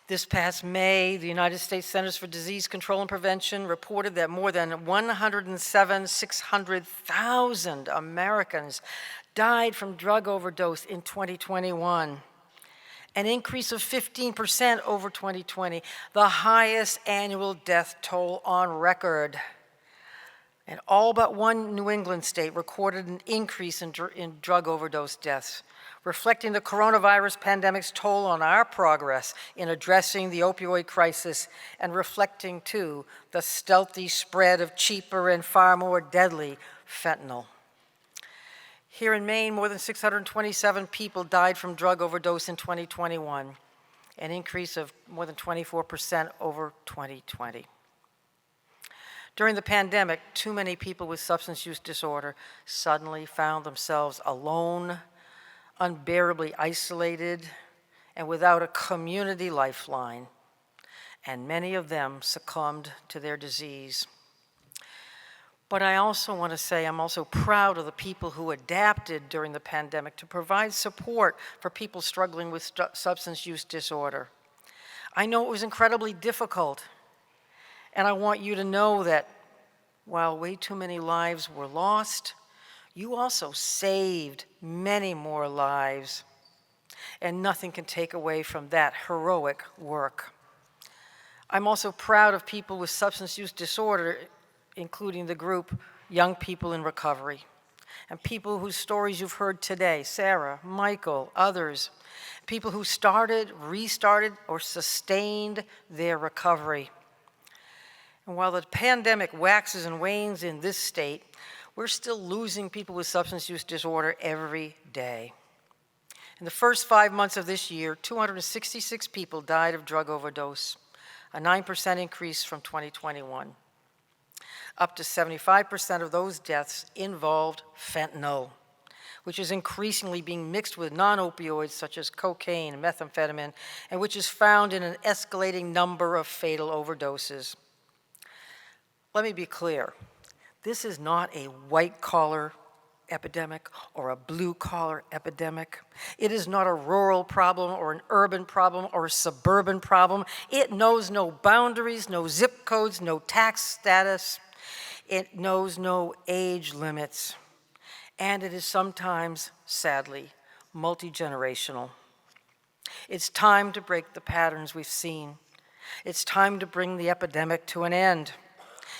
This past May, the United States Centers for Disease Control and Prevention reported that more than 107,600,000 Americans died from drug overdose in 2021. An increase of 15% over 2020, the highest annual death toll on record. And all but one New England state recorded an increase in drug overdose deaths, reflecting the coronavirus pandemic's toll on our progress in addressing the opioid crisis and reflecting, too, the stealthy spread of cheaper and far more deadly fentanyl. Here in Maine, more than 627 people died from drug overdose in 2021, an increase of more than 24% over 2020. During the pandemic, too many people with substance use disorder suddenly found themselves alone, unbearably isolated, and without a community lifeline, and many of them succumbed to their disease. But I also want to say I'm also proud of the people who adapted during the pandemic to provide support for people struggling with substance use disorder. I know it was incredibly difficult, and I want you to know that while way too many lives were lost, you also saved many more lives, and nothing can take away from that heroic work. I'm also proud of people with substance use disorder, including the group Young People in Recovery, and people whose stories you've heard today, Sarah, Michael, others, people who started, restarted, or sustained their recovery. And while the pandemic waxes and wanes in this state, we're still losing people with substance use disorder every day. In the first 5 months of this year, 266 people died of drug overdose, a 9% increase from 2021. Up to 75% of those deaths involved fentanyl, which is increasingly being mixed with non-opioids such as cocaine and methamphetamine, and which is found in an escalating number of fatal overdoses. Let me be clear. This is not a white-collar epidemic or a blue-collar epidemic. It is not a rural problem or an urban problem or a suburban problem. It knows no boundaries, no zip codes, no tax status. It knows no age limits. And it is sometimes, sadly, multi-generational. It's time to break the patterns we've seen. It's time to bring the epidemic to an end.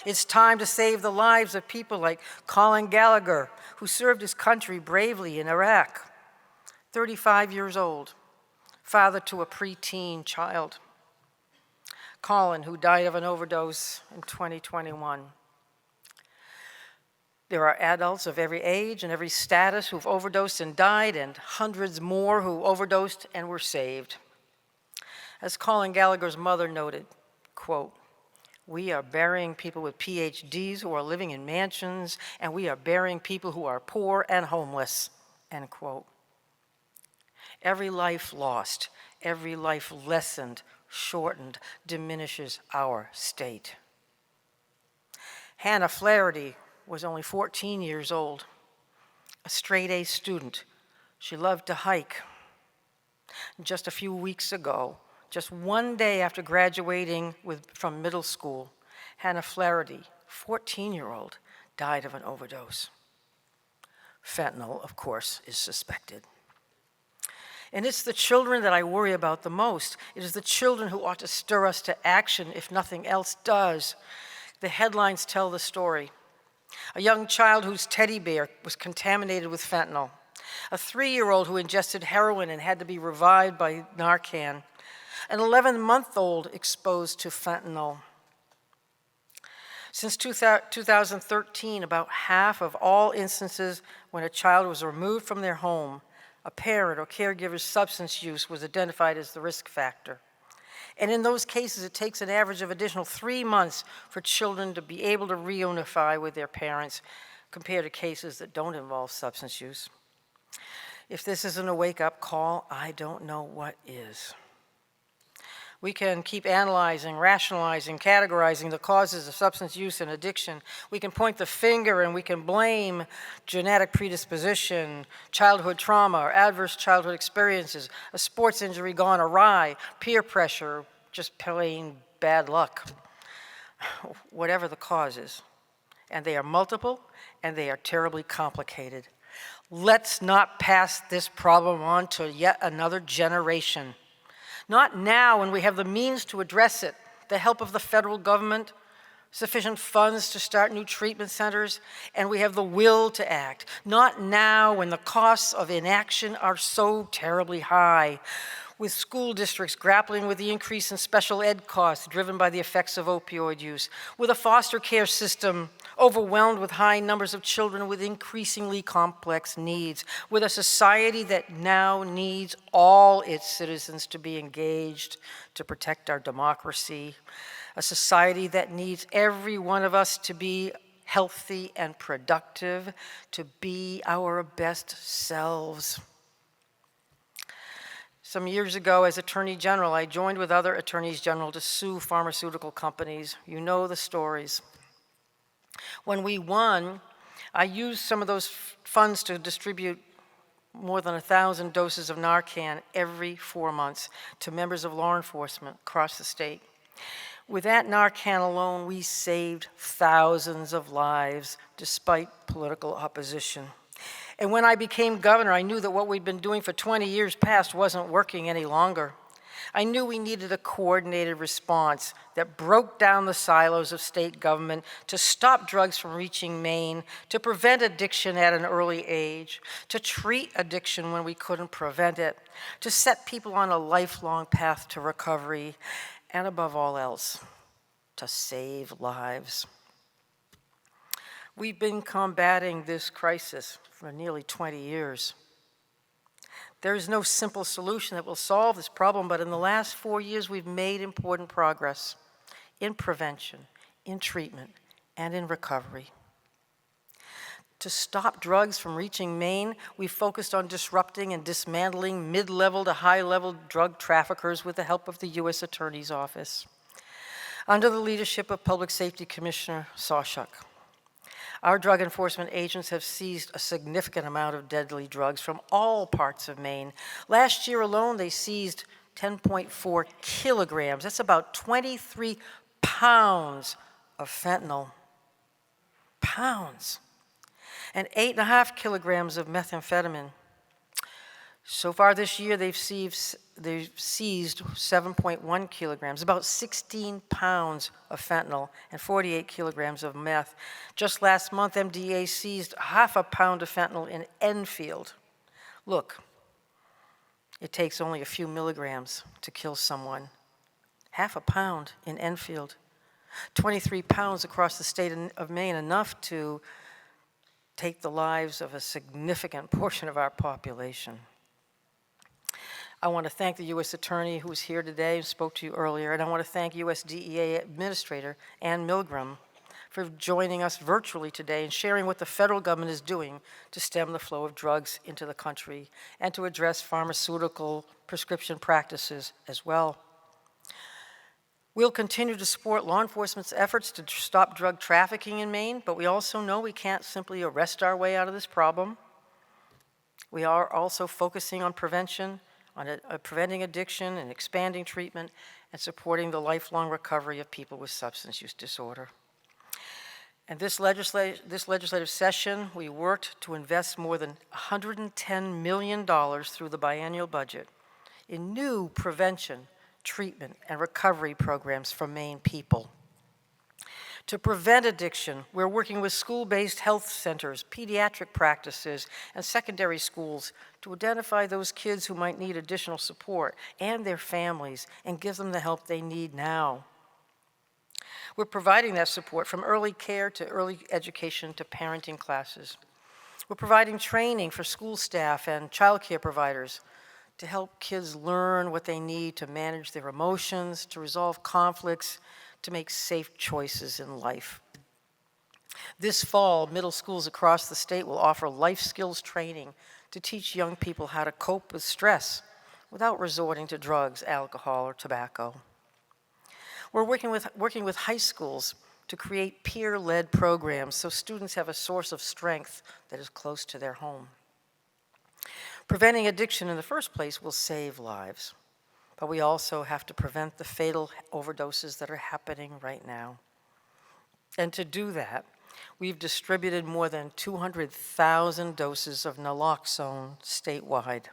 It's time to save the lives of people like Colin Gallagher, who served his country bravely in Iraq, 35 years old, father to a preteen child. Colin, who died of an overdose in 2021. There are adults of every age and every status who've overdosed and died, and hundreds more who overdosed and were saved. As Colin Gallagher's mother noted, quote, "We are burying people with PhDs who are living in mansions, and we are burying people who are poor and homeless," end quote. Every life lost, every life lessened, shortened, diminishes our state. Hannah Flaherty was only 14 years old, a straight-A student. She loved to hike. Just a few weeks ago, just one day after graduating from middle school, Hannah Flaherty, 14-year-old, died of an overdose. Fentanyl, of course, is suspected. And it's the children that I worry about the most. It is the children who ought to stir us to action if nothing else does. The headlines tell the story. A young child whose teddy bear was contaminated with fentanyl. A 3-year-old who ingested heroin and had to be revived by Narcan. An 11-month-old exposed to fentanyl. Since 2013, about half of all instances when a child was removed from their home, a parent or caregiver's substance use was identified as the risk factor. And in those cases, it takes an average of additional 3 months for children to be able to reunify with their parents compared to cases that don't involve substance use. If this isn't a wake-up call, I don't know what is. We can keep analyzing, rationalizing, categorizing the causes of substance use and addiction. We can point the finger and we can blame genetic predisposition, childhood trauma, or adverse childhood experiences, a sports injury gone awry, peer pressure, just plain bad luck. Whatever the cause is. And they are multiple and they are terribly complicated. Let's not pass this problem on to yet another generation. Not now when we have the means to address it, the help of the federal government, sufficient funds to start new treatment centers, and we have the will to act. Not now when the costs of inaction are so terribly high, with school districts grappling with the increase in special ed costs driven by the effects of opioid use, with a foster care system overwhelmed with high numbers of children with increasingly complex needs, with a society that now needs all its citizens to be engaged to protect our democracy, a society that needs every one of us to be healthy and productive, to be our best selves. Some years ago, as Attorney General, I joined with other Attorneys General to sue pharmaceutical companies. You know the stories. When we won, I used some of those funds to distribute more than 1,000 doses of Narcan every 4 months to members of law enforcement across the state. With that Narcan alone, we saved thousands of lives despite political opposition. And when I became governor, I knew that what we'd been doing for 20 years past wasn't working any longer. I knew we needed a coordinated response that broke down the silos of state government to stop drugs from reaching Maine, to prevent addiction at an early age, to treat addiction when we couldn't prevent it, to set people on a lifelong path to recovery, and above all else, to save lives. We've been combating this crisis for nearly 20 years. There is no simple solution that will solve this problem, but in the last 4 years, we've made important progress in prevention, in treatment, and in recovery. To stop drugs from reaching Maine, we focused on disrupting and dismantling mid-level to high-level drug traffickers with the help of the U.S. Attorney's Office, under the leadership of Public Safety Commissioner Shah. Our drug enforcement agents have seized a significant amount of deadly drugs from all parts of Maine. Last year alone, they seized 10.4 kilograms. That's about 23 pounds of fentanyl. Pounds. And 8.5 kilograms of methamphetamine. So far this year, they've seized 7.1 kilograms, about 16 pounds of fentanyl, and 48 kilograms of meth. Just last month, MDA seized half a pound of fentanyl in Enfield. Look, it takes only a few milligrams to kill someone. Half a pound in Enfield. 23 pounds across the state of Maine, enough to take the lives of a significant portion of our population. I want to thank the U.S. Attorney who was here today and spoke to you earlier, and I want to thank U.S. DEA Administrator Ann Milgram for joining us virtually today and sharing what the federal government is doing to stem the flow of drugs into the country and to address pharmaceutical prescription practices as well. We'll continue to support law enforcement's efforts to stop drug trafficking in Maine, but we also know we can't simply arrest our way out of this problem. We are also focusing on prevention, on preventing addiction and expanding treatment and supporting the lifelong recovery of people with substance use disorder. And this legislative session, we worked to invest more than $110 million through the biennial budget in new prevention, treatment, and recovery programs for Maine people. To prevent addiction, we're working with school-based health centers, pediatric practices, and secondary schools to identify those kids who might need additional support and their families and give them the help they need now. We're providing that support from early care to early education to parenting classes. We're providing training for school staff and childcare providers to help kids learn what they need to manage their emotions, to resolve conflicts, to make safe choices in life. This fall, middle schools across the state will offer life skills training to teach young people how to cope with stress without resorting to drugs, alcohol, or tobacco. We're working with high schools to create peer-led programs so students have a source of strength that is close to their home. Preventing addiction in the first place will save lives, but we also have to prevent the fatal overdoses that are happening right now. And to do that, we've distributed more than 200,000 doses of naloxone statewide.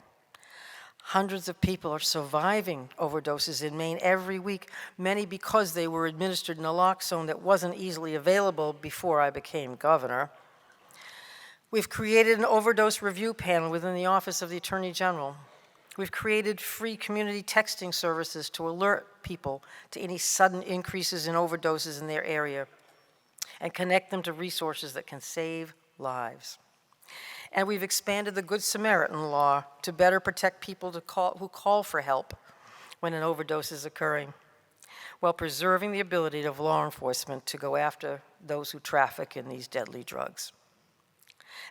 Hundreds of people are surviving overdoses in Maine every week, many because they were administered naloxone that wasn't easily available before I became governor. We've created an overdose review panel within the Office of the Attorney General. We've created free community texting services to alert people to any sudden increases in overdoses in their area and connect them to resources that can save lives. And we've expanded the Good Samaritan law to better protect people who call for help when an overdose is occurring, while preserving the ability of law enforcement to go after those who traffic in these deadly drugs.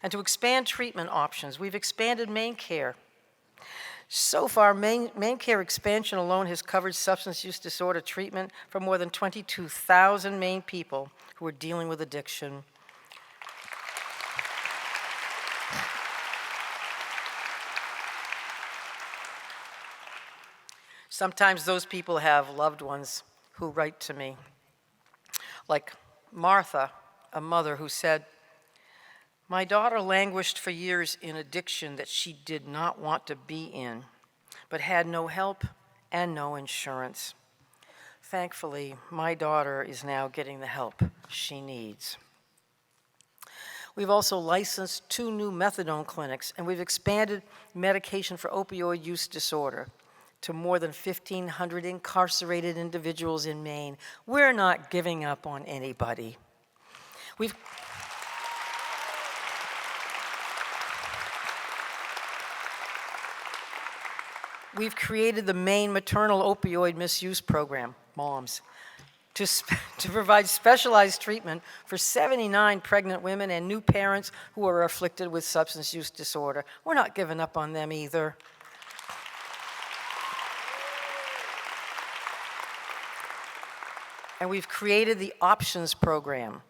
And to expand treatment options, we've expanded Maine Care. So far, Maine Care expansion alone has covered substance use disorder treatment for more than 22,000 Maine people who are dealing with addiction. Sometimes those people have loved ones who write to me, like Martha, a mother who said, "My daughter languished for years in addiction that she did not want to be in, but had no help and no insurance. Thankfully, my daughter is now getting the help she needs." We've also licensed 2 new methadone clinics, and we've expanded medication for opioid use disorder to more than 1,500 incarcerated individuals in Maine. We're not giving up on anybody. We've created the Maine Maternal Opioid Misuse Program, MOMS, to provide specialized treatment for 79 pregnant women and new parents who are afflicted with substance use disorder. We're not giving up on them either. And we've created the Options Program,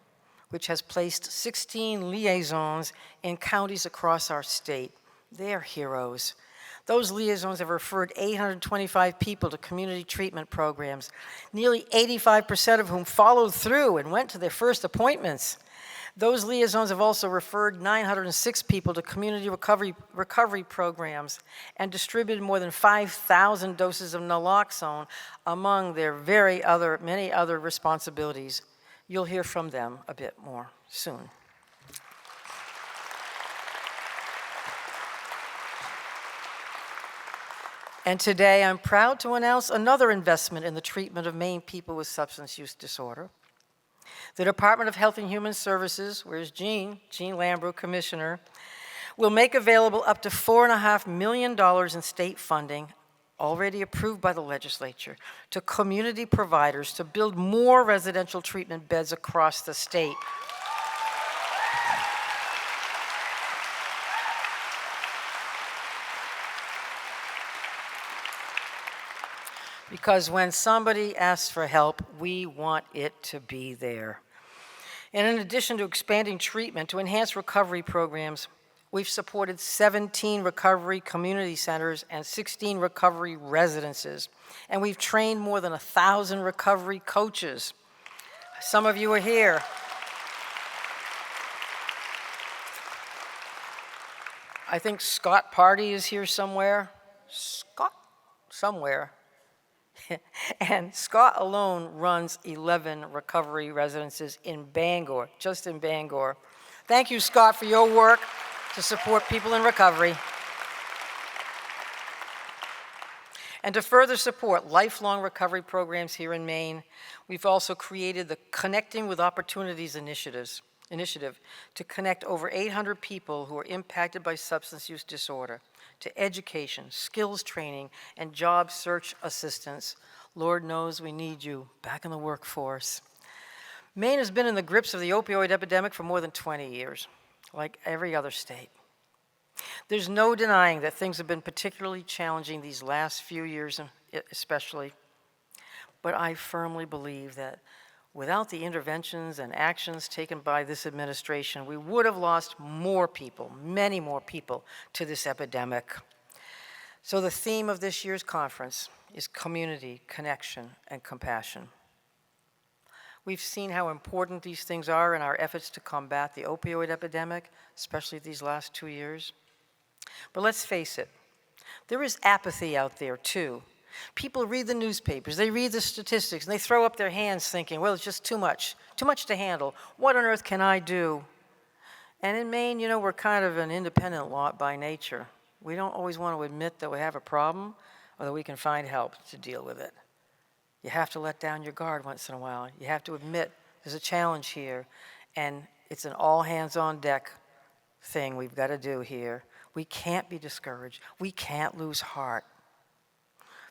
which has placed 16 liaisons in counties across our state. They're heroes. Those liaisons have referred 825 people to community treatment programs, nearly 85% of whom followed through and went to their first appointments. Those liaisons have also referred 906 people to community recovery programs and distributed more than 5,000 doses of naloxone among their many other responsibilities. You'll hear from them a bit more soon. And today I'm proud to announce another investment in the treatment of Maine people with substance use disorder. The Department of Health and Human Services, where's Jean Lambrew, Commissioner, will make available up to $4.5 million in state funding, already approved by the legislature, to community providers to build more residential treatment beds across the state. Because when somebody asks for help, we want it to be there. And in addition to expanding treatment to enhance recovery programs, we've supported 17 recovery community centers and 16 recovery residences. And we've trained more than 1,000 recovery coaches. Some of you are here. I think Scott Party is here somewhere. Scott, somewhere. And Scott alone runs 11 recovery residences in Bangor, just in Bangor. Thank you, Scott, for your work to support people in recovery. And to further support lifelong recovery programs here in Maine, we've also created the Connecting with Opportunities initiative to connect over 800 people who are impacted by substance use disorder to education, skills training, and job search assistance. Lord knows we need you back in the workforce. Maine has been in the grips of the opioid epidemic for more than 20 years, like every other state. There's no denying that things have been particularly challenging these last few years, especially. But I firmly believe that without the interventions and actions taken by this administration, we would have lost more people, many more people, to this epidemic. So the theme of this year's conference is community, connection, and compassion. We've seen how important these things are in our efforts to combat the opioid epidemic, especially these last 2 years. But let's face it, there is apathy out there too. People read the newspapers, they read the statistics, and they throw up their hands thinking, well, it's just too much to handle. What on earth can I do? And in Maine, you know, we're kind of an independent lot by nature. We don't always want to admit that we have a problem or that we can find help to deal with it. You have to let down your guard once in a while. You have to admit there's a challenge here, and it's an all-hands-on-deck thing we've got to do here. We can't be discouraged. We can't lose heart.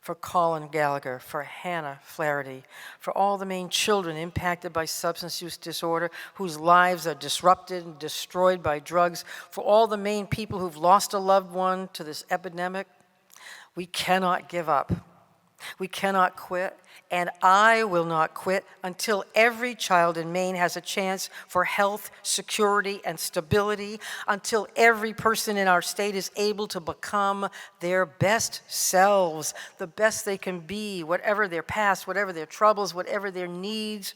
For Colin Gallagher, for Hannah Flaherty, for all the Maine children impacted by substance use disorder, whose lives are disrupted and destroyed by drugs, for all the Maine people who've lost a loved one to this epidemic, we cannot give up. We cannot quit, and I will not quit until every child in Maine has a chance for health, security, and stability, until every person in our state is able to become their best selves, the best they can be, whatever their past, whatever their troubles, whatever their needs.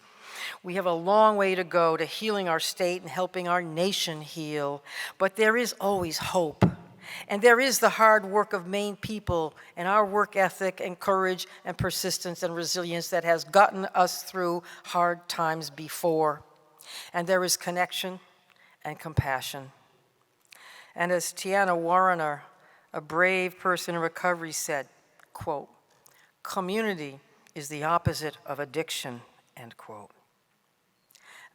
We have a long way to go to healing our state and helping our nation heal, but there is always hope. And there is the hard work of Maine people and our work ethic and courage and persistence and resilience that has gotten us through hard times before. And there is connection and compassion. And as Tiana Warrener, a brave person in recovery, said, quote, "Community is the opposite of addiction," end quote.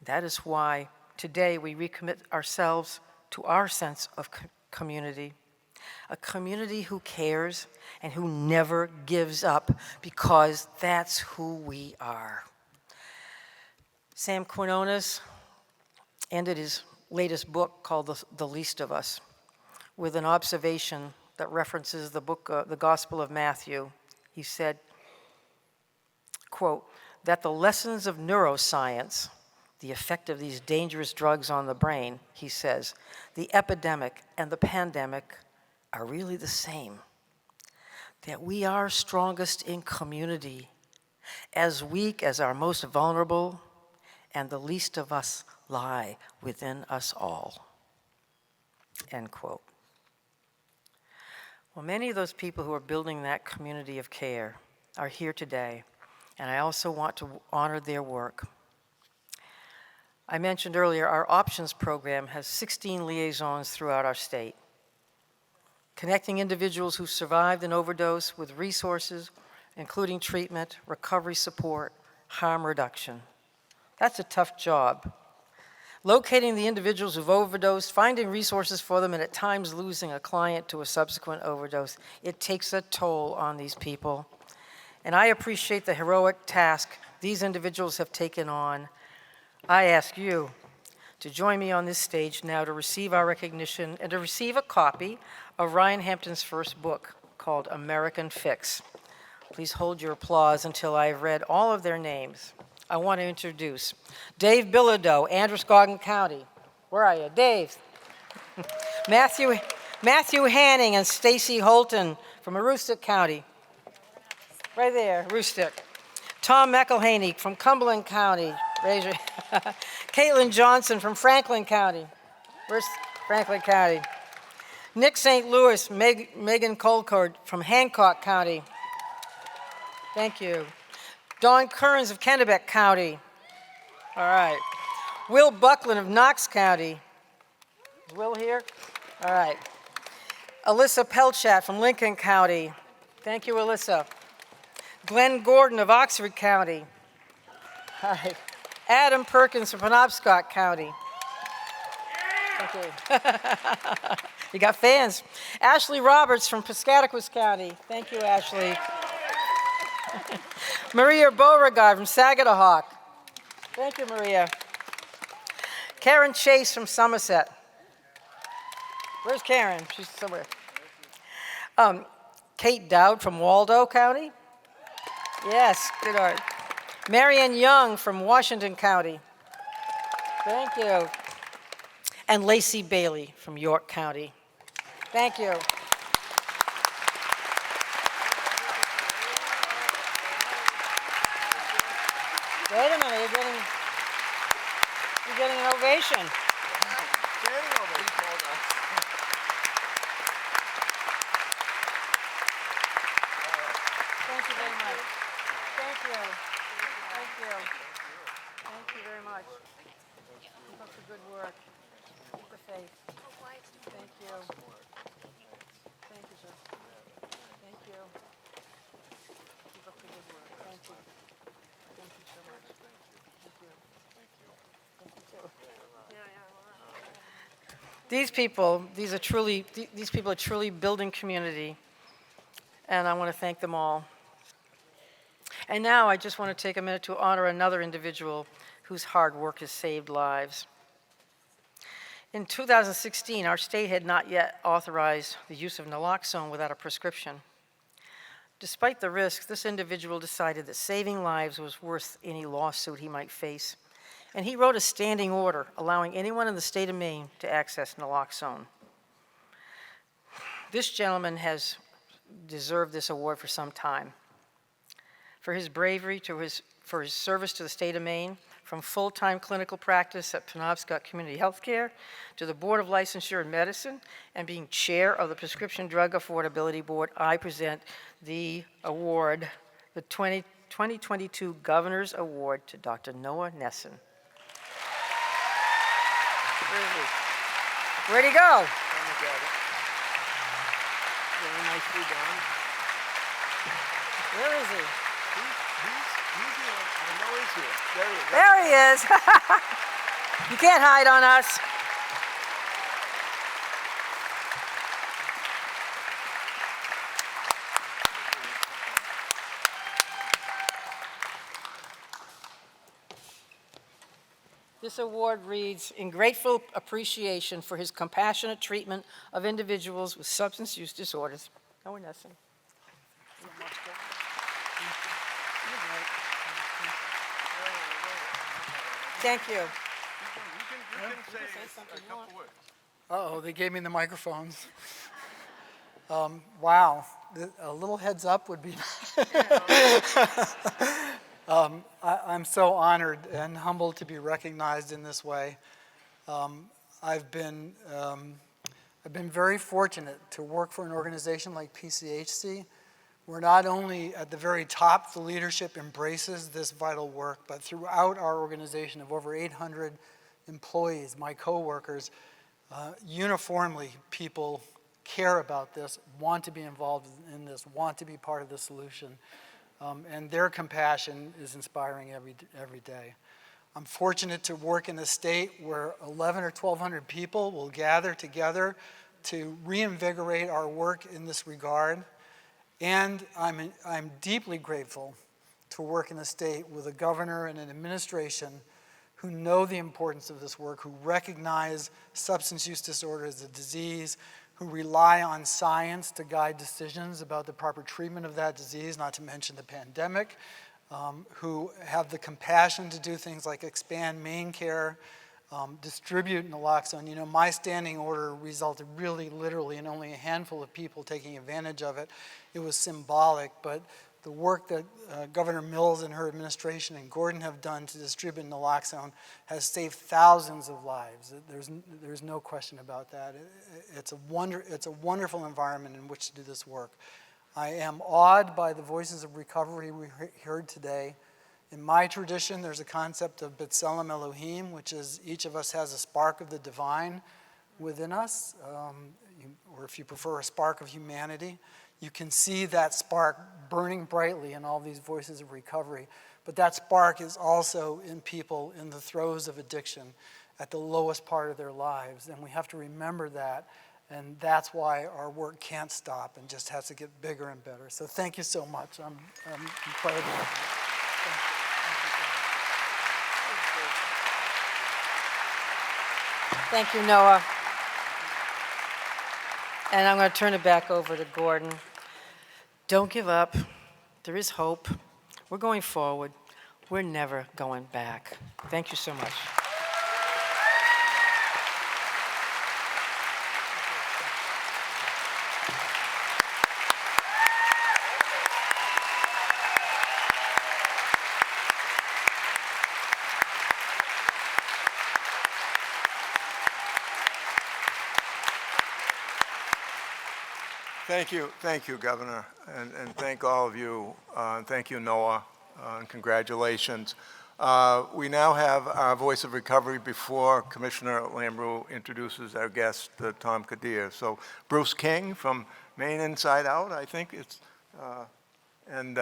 That is why today we recommit ourselves to our sense of community. a community who cares and who never gives up, because that's who we are. Sam Quinones ended his latest book called The Least of Us with an observation that references the book, the Gospel of Matthew. He said, quote, that the lessons of neuroscience, the effect of these dangerous drugs on the brain, he says, the epidemic and the pandemic are really the same. That we are strongest in community, as weak as our most vulnerable, and the least of us lie within us all. End quote. Well, many of those people who are building that community of care are here today, and I also want to honor their work. I mentioned earlier, our options program has 16 liaisons throughout our state, connecting individuals who survived an overdose with resources, including treatment, recovery support, harm reduction. That's a tough job. Locating the individuals who've overdosed, finding resources for them, and at times losing a client to a subsequent overdose, it takes a toll on these people. And I appreciate the heroic task these individuals have taken on. I ask you to join me on this stage now to receive our recognition and to receive a copy of Ryan Hampton's first book called American Fix. Please hold your applause until I've read all of their names. I want to introduce Dave Bilodeau, Androscoggin County. Where are you, Dave? Matthew Hanning and Stacy Holton from Aroostook County. Right there, Aroostook. Tom McElhaney from Cumberland County. Raise your Caitlin Johnson from Franklin County. Where's Franklin County? Nick St. Louis, Megan Colcord from Hancock County. Thank you. Dawn Kearns of Kennebec County. All right. Will Buckland of Knox County. Is Will here? All right. Alyssa Pelchat from Lincoln County. Thank you, Alyssa. Glenn Gordon of Oxford County. All right. Adam Perkins from Penobscot County. Thank you. You got fans. Ashley Roberts from Piscataquis County. Thank you, Ashley. Maria Beauregard from Sagadahoc. Thank you, Maria. Karen Chase from Somerset. Where's Karen? She's somewhere. Kate Dowd from Waldo County. Yes, good art. Marianne Young from Washington County. Thank you. And Lacey Bailey from York County. Thank you. Wait a minute, you're getting an ovation. Thank you very much. Thank you. Thank you. Thank you very much. Keep up the good work. Keep the faith. Thank you. Thank you, sir. Thank you. Keep up the good work. Thank you. Thank you so much. Thank you. Thank you too. These people are truly building community, and I want to thank them all. And now I just want to take a minute to honor another individual whose hard work has saved lives. In 2016, our state had not yet authorized the use of naloxone without a prescription. Despite the risk, this individual decided that saving lives was worth any lawsuit he might face, and he wrote a standing order allowing anyone in the state of Maine to access naloxone. This gentleman has deserved this award for some time. For his bravery, for his service to the state of Maine, from full-time clinical practice at Penobscot Community Healthcare to the Board of Licensure in Medicine and being chair of the Prescription Drug Affordability Board, I present the award, the 2022 Governor's Award to Dr. Noah Nesson. Where'd he go? Very nicely done. Where is he? He's here. I know he's here. There he is. You can't hide on us. This award reads, "In grateful appreciation for his compassionate treatment of individuals with substance use disorders." Go, Nessa. Thank you. Uh-oh, they gave me the microphones. Wow, a little heads up would be. I'm so honored and humbled to be recognized in this way. I've been very fortunate to work for an organization like PCHC, where not only at the very top the leadership embraces this vital work, but throughout our organization of over 800 employees, my coworkers, uniformly people care about this, want to be involved in this, want to be part of the solution. And their compassion is inspiring every day. I'm fortunate to work in a state where 11 or 1,200 people will gather together to reinvigorate our work in this regard. And I'm deeply grateful to work in a state with a governor and an administration who know the importance of this work, who recognize substance use disorder as a disease, who rely on science to guide decisions about the proper treatment of that disease, not to mention the pandemic, who have the compassion to do things like expand Maine care, distribute naloxone. You know, my standing order resulted really literally in only a handful of people taking advantage of it. It was symbolic, but the work that Governor Mills and her administration and Gordon have done to distribute naloxone has saved thousands of lives. There's no question about that. It's a wonderful environment in which to do this work. I am awed by the voices of recovery we heard today. In my tradition, there's a concept of B'Tselem Elohim, which is each of us has a spark of the divine within us, or if you prefer, a spark of humanity. You can see that spark burning brightly in all these voices of recovery. But that spark is also in people in the throes of addiction at the lowest part of their lives. And we have to remember that. And that's why our work can't stop and just has to get bigger and better. So thank you so much. I'm incredibly Thank you, Noah. And I'm going to turn it back over to Gordon. Don't give up. There is hope. We're going forward. We're never going back. Thank you so much. Thank you, Governor, and thank all of you. Thank you, Noah, and congratulations. We now have our voice of recovery before Commissioner Lambrou introduces our guest, Tom Kadir. So Bruce King from Maine Inside Out, I think it's, and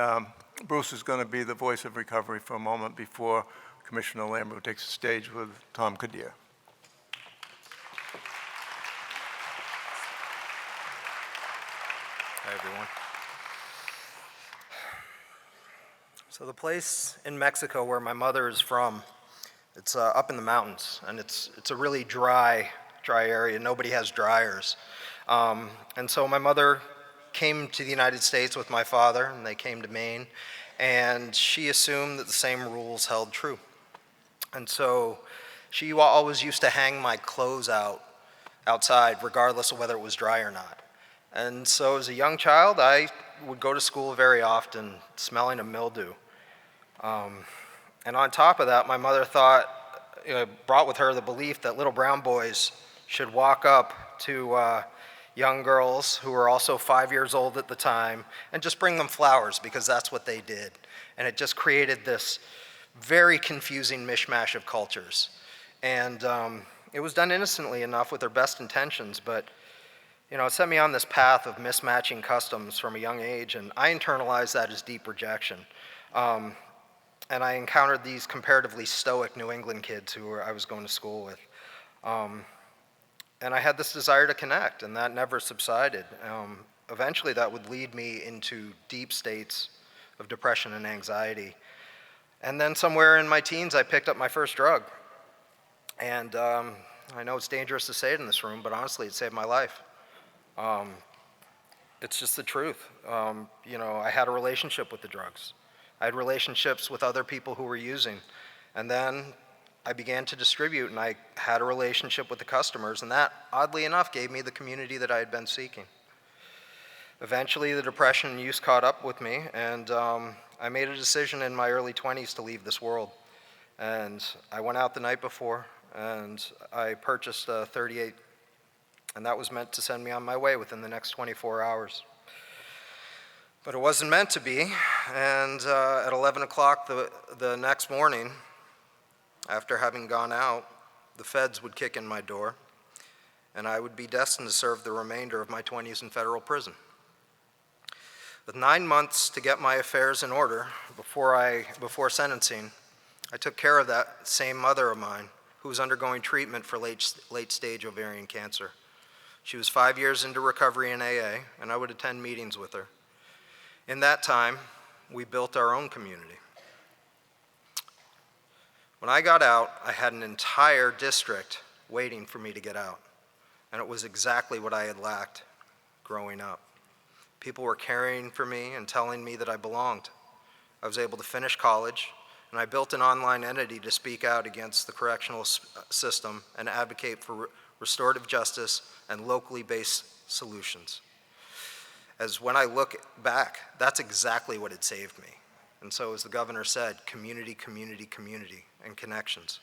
Bruce is going to be the voice of recovery for a moment before Commissioner Lambrou takes the stage with Tom Kadir. Hi, everyone. So the place in Mexico where my mother is from, it's up in the mountains, and it's a really dry area. Nobody has dryers. And so my mother came to the United States with my father, and they came to Maine, and she assumed that the same rules held true. And so she always used to hang my clothes outside, regardless of whether it was dry or not. And so as a young child, I would go to school very often smelling of mildew. And on top of that, my mother brought with her the belief that little brown boys should walk up to young girls who were also 5 years old at the time and just bring them flowers because that's what they did. And it just created this very confusing mishmash of cultures. And it was done innocently enough with their best intentions, but it set me on this path of mismatching customs from a young age, and I internalized that as deep rejection. And I encountered these comparatively stoic New England kids who I was going to school with. And I had this desire to connect, and that never subsided. Eventually, that would lead me into deep states of depression and anxiety. And then somewhere in my teens, I picked up my first drug. And I know it's dangerous to say it in this room, but honestly, it saved my life. It's just the truth. You know, I had a relationship with the drugs. I had relationships with other people who were using. And then I began to distribute, and I had a relationship with the customers, and that, oddly enough, gave me the community that I had been seeking. Eventually, the depression and use caught up with me, and I made a decision in my early 20s to leave this world. And I went out the night before, and I purchased a 38, and that was meant to send me on my way within the next 24 hours. But it wasn't meant to be, and at 11 o'clock the next morning, after having gone out, the feds would kick in my door, and I would be destined to serve the remainder of my 20s in federal prison. With 9 months to get my affairs in order before sentencing, I took care of that same mother of mine who was undergoing treatment for late-stage ovarian cancer. She was 5 years into recovery in AA, and I would attend meetings with her. In that time, we built our own community. When I got out, I had an entire district waiting for me to get out, and it was exactly what I had lacked growing up. People were caring for me and telling me that I belonged. I was able to finish college, and I built an online entity to speak out against the correctional system and advocate for restorative justice and locally based solutions. As when I look back, that's exactly what had saved me. And so, as the governor said, community, community, community, and connections.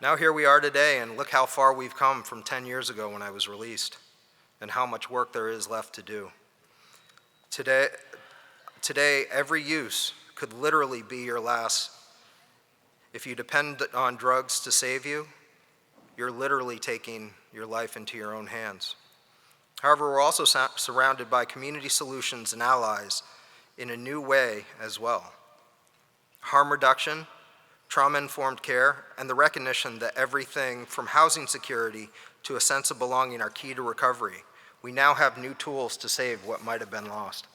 Now here we are today, and look how far we've come from 10 years ago when I was released, and how much work there is left to do. Today, every use could literally be your last. If you depend on drugs to save you, you're literally taking your life into your own hands. However, we're also surrounded by community solutions and allies in a new way as well. Harm reduction, trauma-informed care, and the recognition that everything from housing security to a sense of belonging are key to recovery. We now have new tools to save what might have been lost.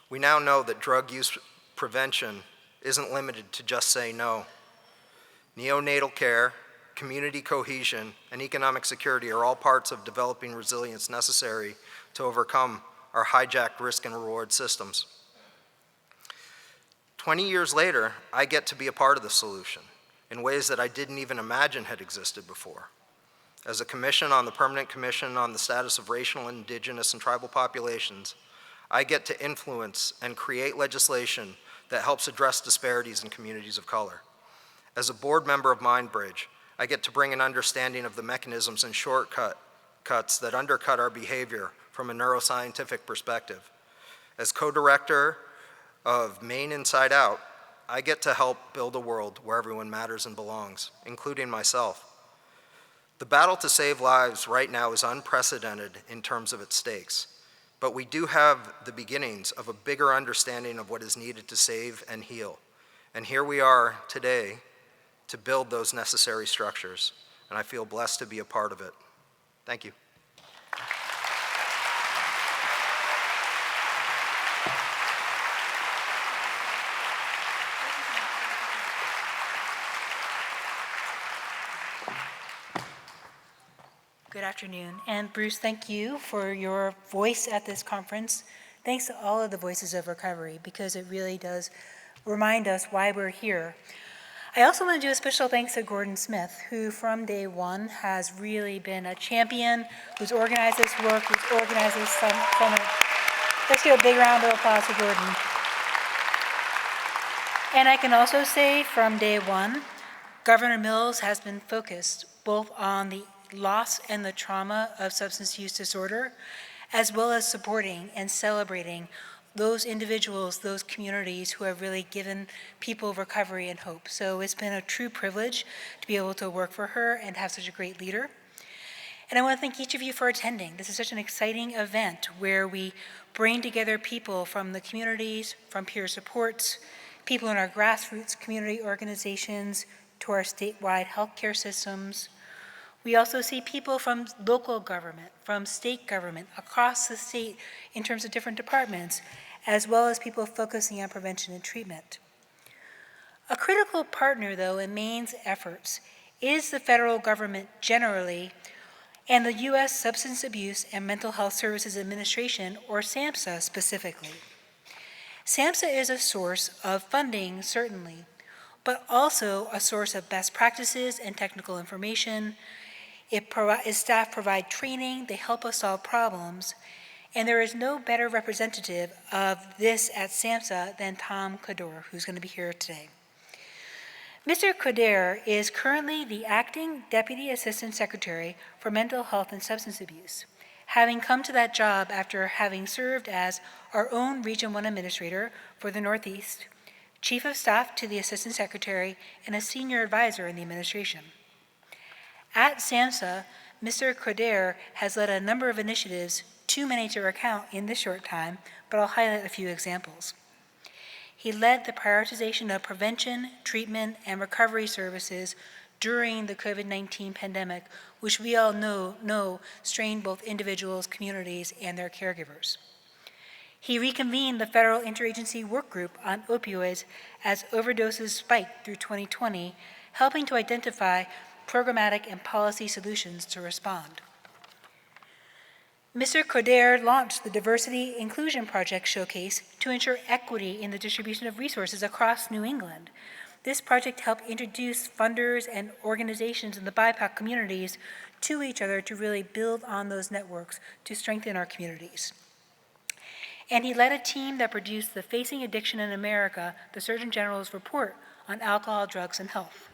We now know that drug use prevention isn't limited to just say no. Neonatal care, community cohesion, and economic security are all parts of developing resilience necessary to overcome our hijacked risk and reward systems. 20 years later, I get to be a part of the solution in ways that I didn't even imagine had existed before. As a commission on the Permanent Commission on the Status of Racial, Indigenous, and Tribal Populations, I get to influence and create legislation that helps address disparities in communities of color. As a board member of MindBridge, I get to bring an understanding of the mechanisms and shortcuts that undercut our behavior from a neuroscientific perspective. As co-director of Maine Inside Out, I get to help build a world where everyone matters and belongs, including myself. The battle to save lives right now is unprecedented in terms of its stakes, but we do have the beginnings of a bigger understanding of what is needed to save and heal. And here we are today to build those necessary structures, and I feel blessed to be a part of it. Thank you. Good afternoon. And Bruce, thank you for your voice at this conference. Thanks to all of the voices of recovery, because it really does remind us why we're here. I also want to do a special thanks to Gordon Smith, who from day one has really been a champion, who's organized this work, who's organized this summit. Let's do a big round of applause for Gordon. And I can also say from day one, Governor Mills has been focused both on the loss and the trauma of substance use disorder, as well as supporting and celebrating those individuals, those communities who have really given people recovery and hope. So it's been a true privilege to be able to work for her and have such a great leader. And I want to thank each of you for attending. This is such an exciting event where we bring together people from the communities, from peer supports, people in our grassroots community organizations, to our statewide healthcare systems. We also see people from local government, from state government, across the state in terms of different departments, as well as people focusing on prevention and treatment. A critical partner, though, in Maine's efforts is the federal government generally and the U.S. Substance Abuse and Mental Health Services Administration, or SAMHSA specifically. SAMHSA is a source of funding, certainly, but also a source of best practices and technical information. Its staff provide training, they help us solve problems, and there is no better representative of this at SAMHSA than Tom Kador, who's going to be here today. Mr. Kador is currently the Acting Deputy Assistant Secretary for Mental Health and Substance Abuse, having come to that job after having served as our own Region 1 Administrator for the Northeast, Chief of Staff to the Assistant Secretary, and a Senior Advisor in the administration. At SAMHSA, Mr. Kador has led a number of initiatives, too many to recount in this short time, but I'll highlight a few examples. He led the prioritization of prevention, treatment, and recovery services during the COVID-19 pandemic, which we all know strained both individuals, communities, and their caregivers. He reconvened the Federal Interagency Work Group on opioids as overdoses spiked through 2020, helping to identify programmatic and policy solutions to respond. Mr. Kador launched the Diversity Inclusion Project Showcase to ensure equity in the distribution of resources across New England. This project helped introduce funders and organizations in the BIPOC communities to each other to really build on those networks to strengthen our communities. And he led a team that produced the Facing Addiction in America, the Surgeon General's report on alcohol, drugs, and health.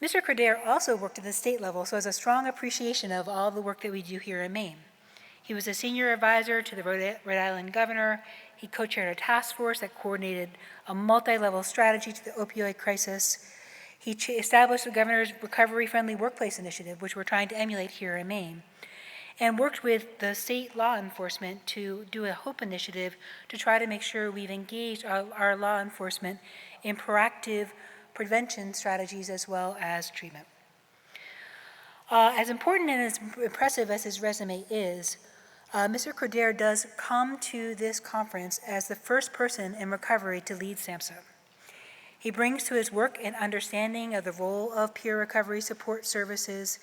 Mr. Kador also worked at the state level, so has a strong appreciation of all the work that we do here in Maine. He was a senior advisor to the Rhode Island governor. He co-chaired a task force that coordinated a multi-level strategy to the opioid crisis. He established the governor's recovery-friendly workplace initiative, which we're trying to emulate here in Maine, and worked with the state law enforcement to do a HOPE initiative to try to make sure we've engaged our law enforcement in proactive prevention strategies as well as treatment. As important and as impressive as his resume is, Mr. Kador does come to this conference as the first person in recovery to lead SAMHSA. He brings to his work an understanding of the role of peer recovery support services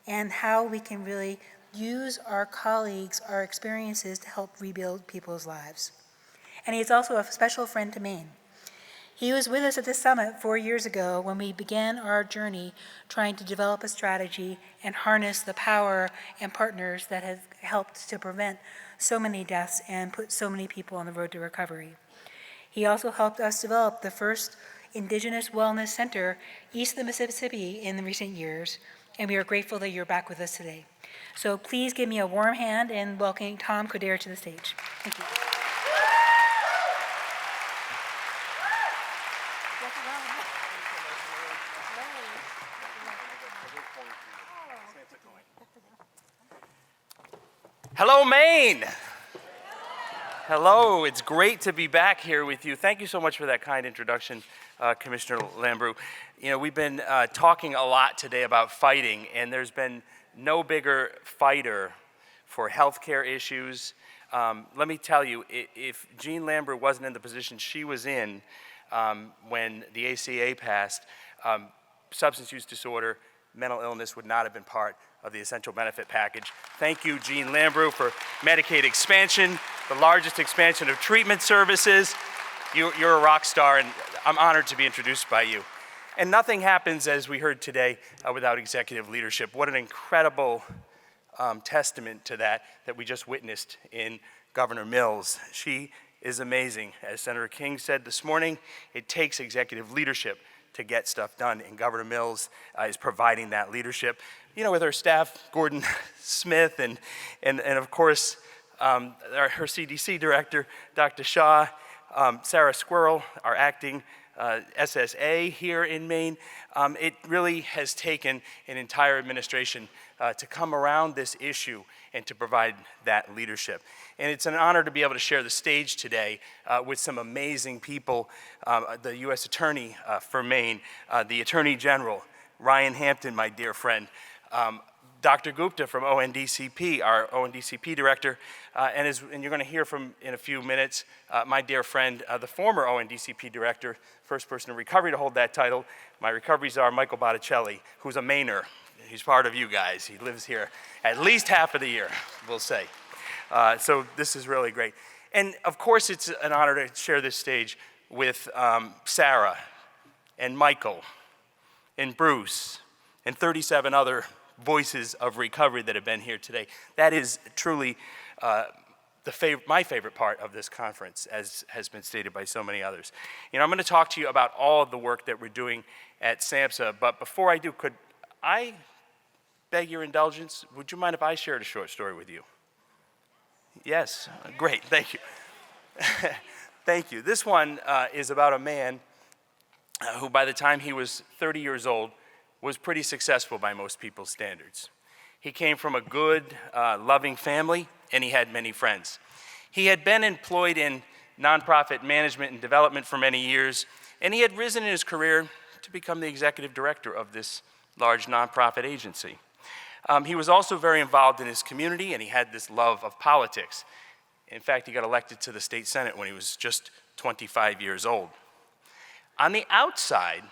and how we can really use our colleagues, our experiences to help rebuild people's lives. And he is also a special friend to Maine. He was with us at this summit 4 years ago when we began our journey trying to develop a strategy and harness the power and partners that have helped to prevent so many deaths and put so many people on the road to recovery. He also helped us develop the first Indigenous Wellness Center east of the Mississippi in the recent years, and we are grateful that you're back with us today. So please give me a warm hand in welcoming Tom Kador to the stage. Thank you. Hello, Maine. Hello, it's great to be back here with you. Thank you so much for that kind introduction, Commissioner Lambrou. You know, we've been talking a lot today about fighting, and there's been no bigger fighter for healthcare issues. Let me tell you, if Jean Lambrou wasn't in the position she was in when the ACA passed, substance use disorder, mental illness would not have been part of the essential benefit package. Thank you, Jean Lambrou, for Medicaid expansion, the largest expansion of treatment services. You're a rock star, and I'm honored to be introduced by you. And nothing happens, as we heard today, without executive leadership. What an incredible testament to that we just witnessed in Governor Mills. She is amazing. As Senator King said this morning, it takes executive leadership to get stuff done, and Governor Mills is providing that leadership. You know, with her staff, Gordon Smith, and of course, her CDC director, Dr. Shah, Sarah Squirrel, our acting SSA here in Maine. It really has taken an entire administration to come around this issue and to provide that leadership. And it's an honor to be able to share the stage today with some amazing people, the U.S. Attorney for Maine, the Attorney General, Ryan Hampton, my dear friend, Dr. Gupta from ONDCP, our ONDCP director, and you're going to hear from, in a few minutes, my dear friend, the former ONDCP director, first person in recovery to hold that title, my recovery czar, Michael Botticelli, who's a Mainer. He's part of you guys. He lives here at least half of the year, we'll say. So this is really great. And of course, it's an honor to share this stage with Sarah and Michael and Bruce and 37 other voices of recovery that have been here today. That is truly my favorite part of this conference, as has been stated by so many others. You know, I'm going to talk to you about all of the work that we're doing at SAMHSA, but before I do, could I beg your indulgence? Would you mind if I shared a short story with you? Yes, great, thank you. Thank you. This one is about a man who, by the time he was 30 years old, was pretty successful by most people's standards. He came from a good, loving family, and he had many friends. He had been employed in nonprofit management and development for many years, and he had risen in his career to become the executive director of this large nonprofit agency. He was also very involved in his community, and he had this love of politics. In fact, he got elected to the state senate when he was just 25 years old. On the outside,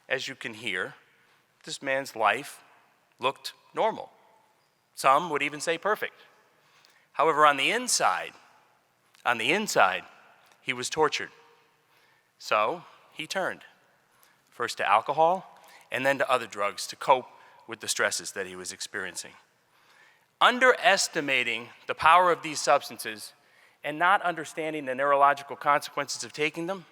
as you can hear, this man's life looked normal. Some would even say perfect. However, on the inside, he was tortured. So he turned, first to alcohol and then to other drugs to cope with the stresses that he was experiencing. Underestimating the power of these substances and not understanding the neurological consequences of taking them,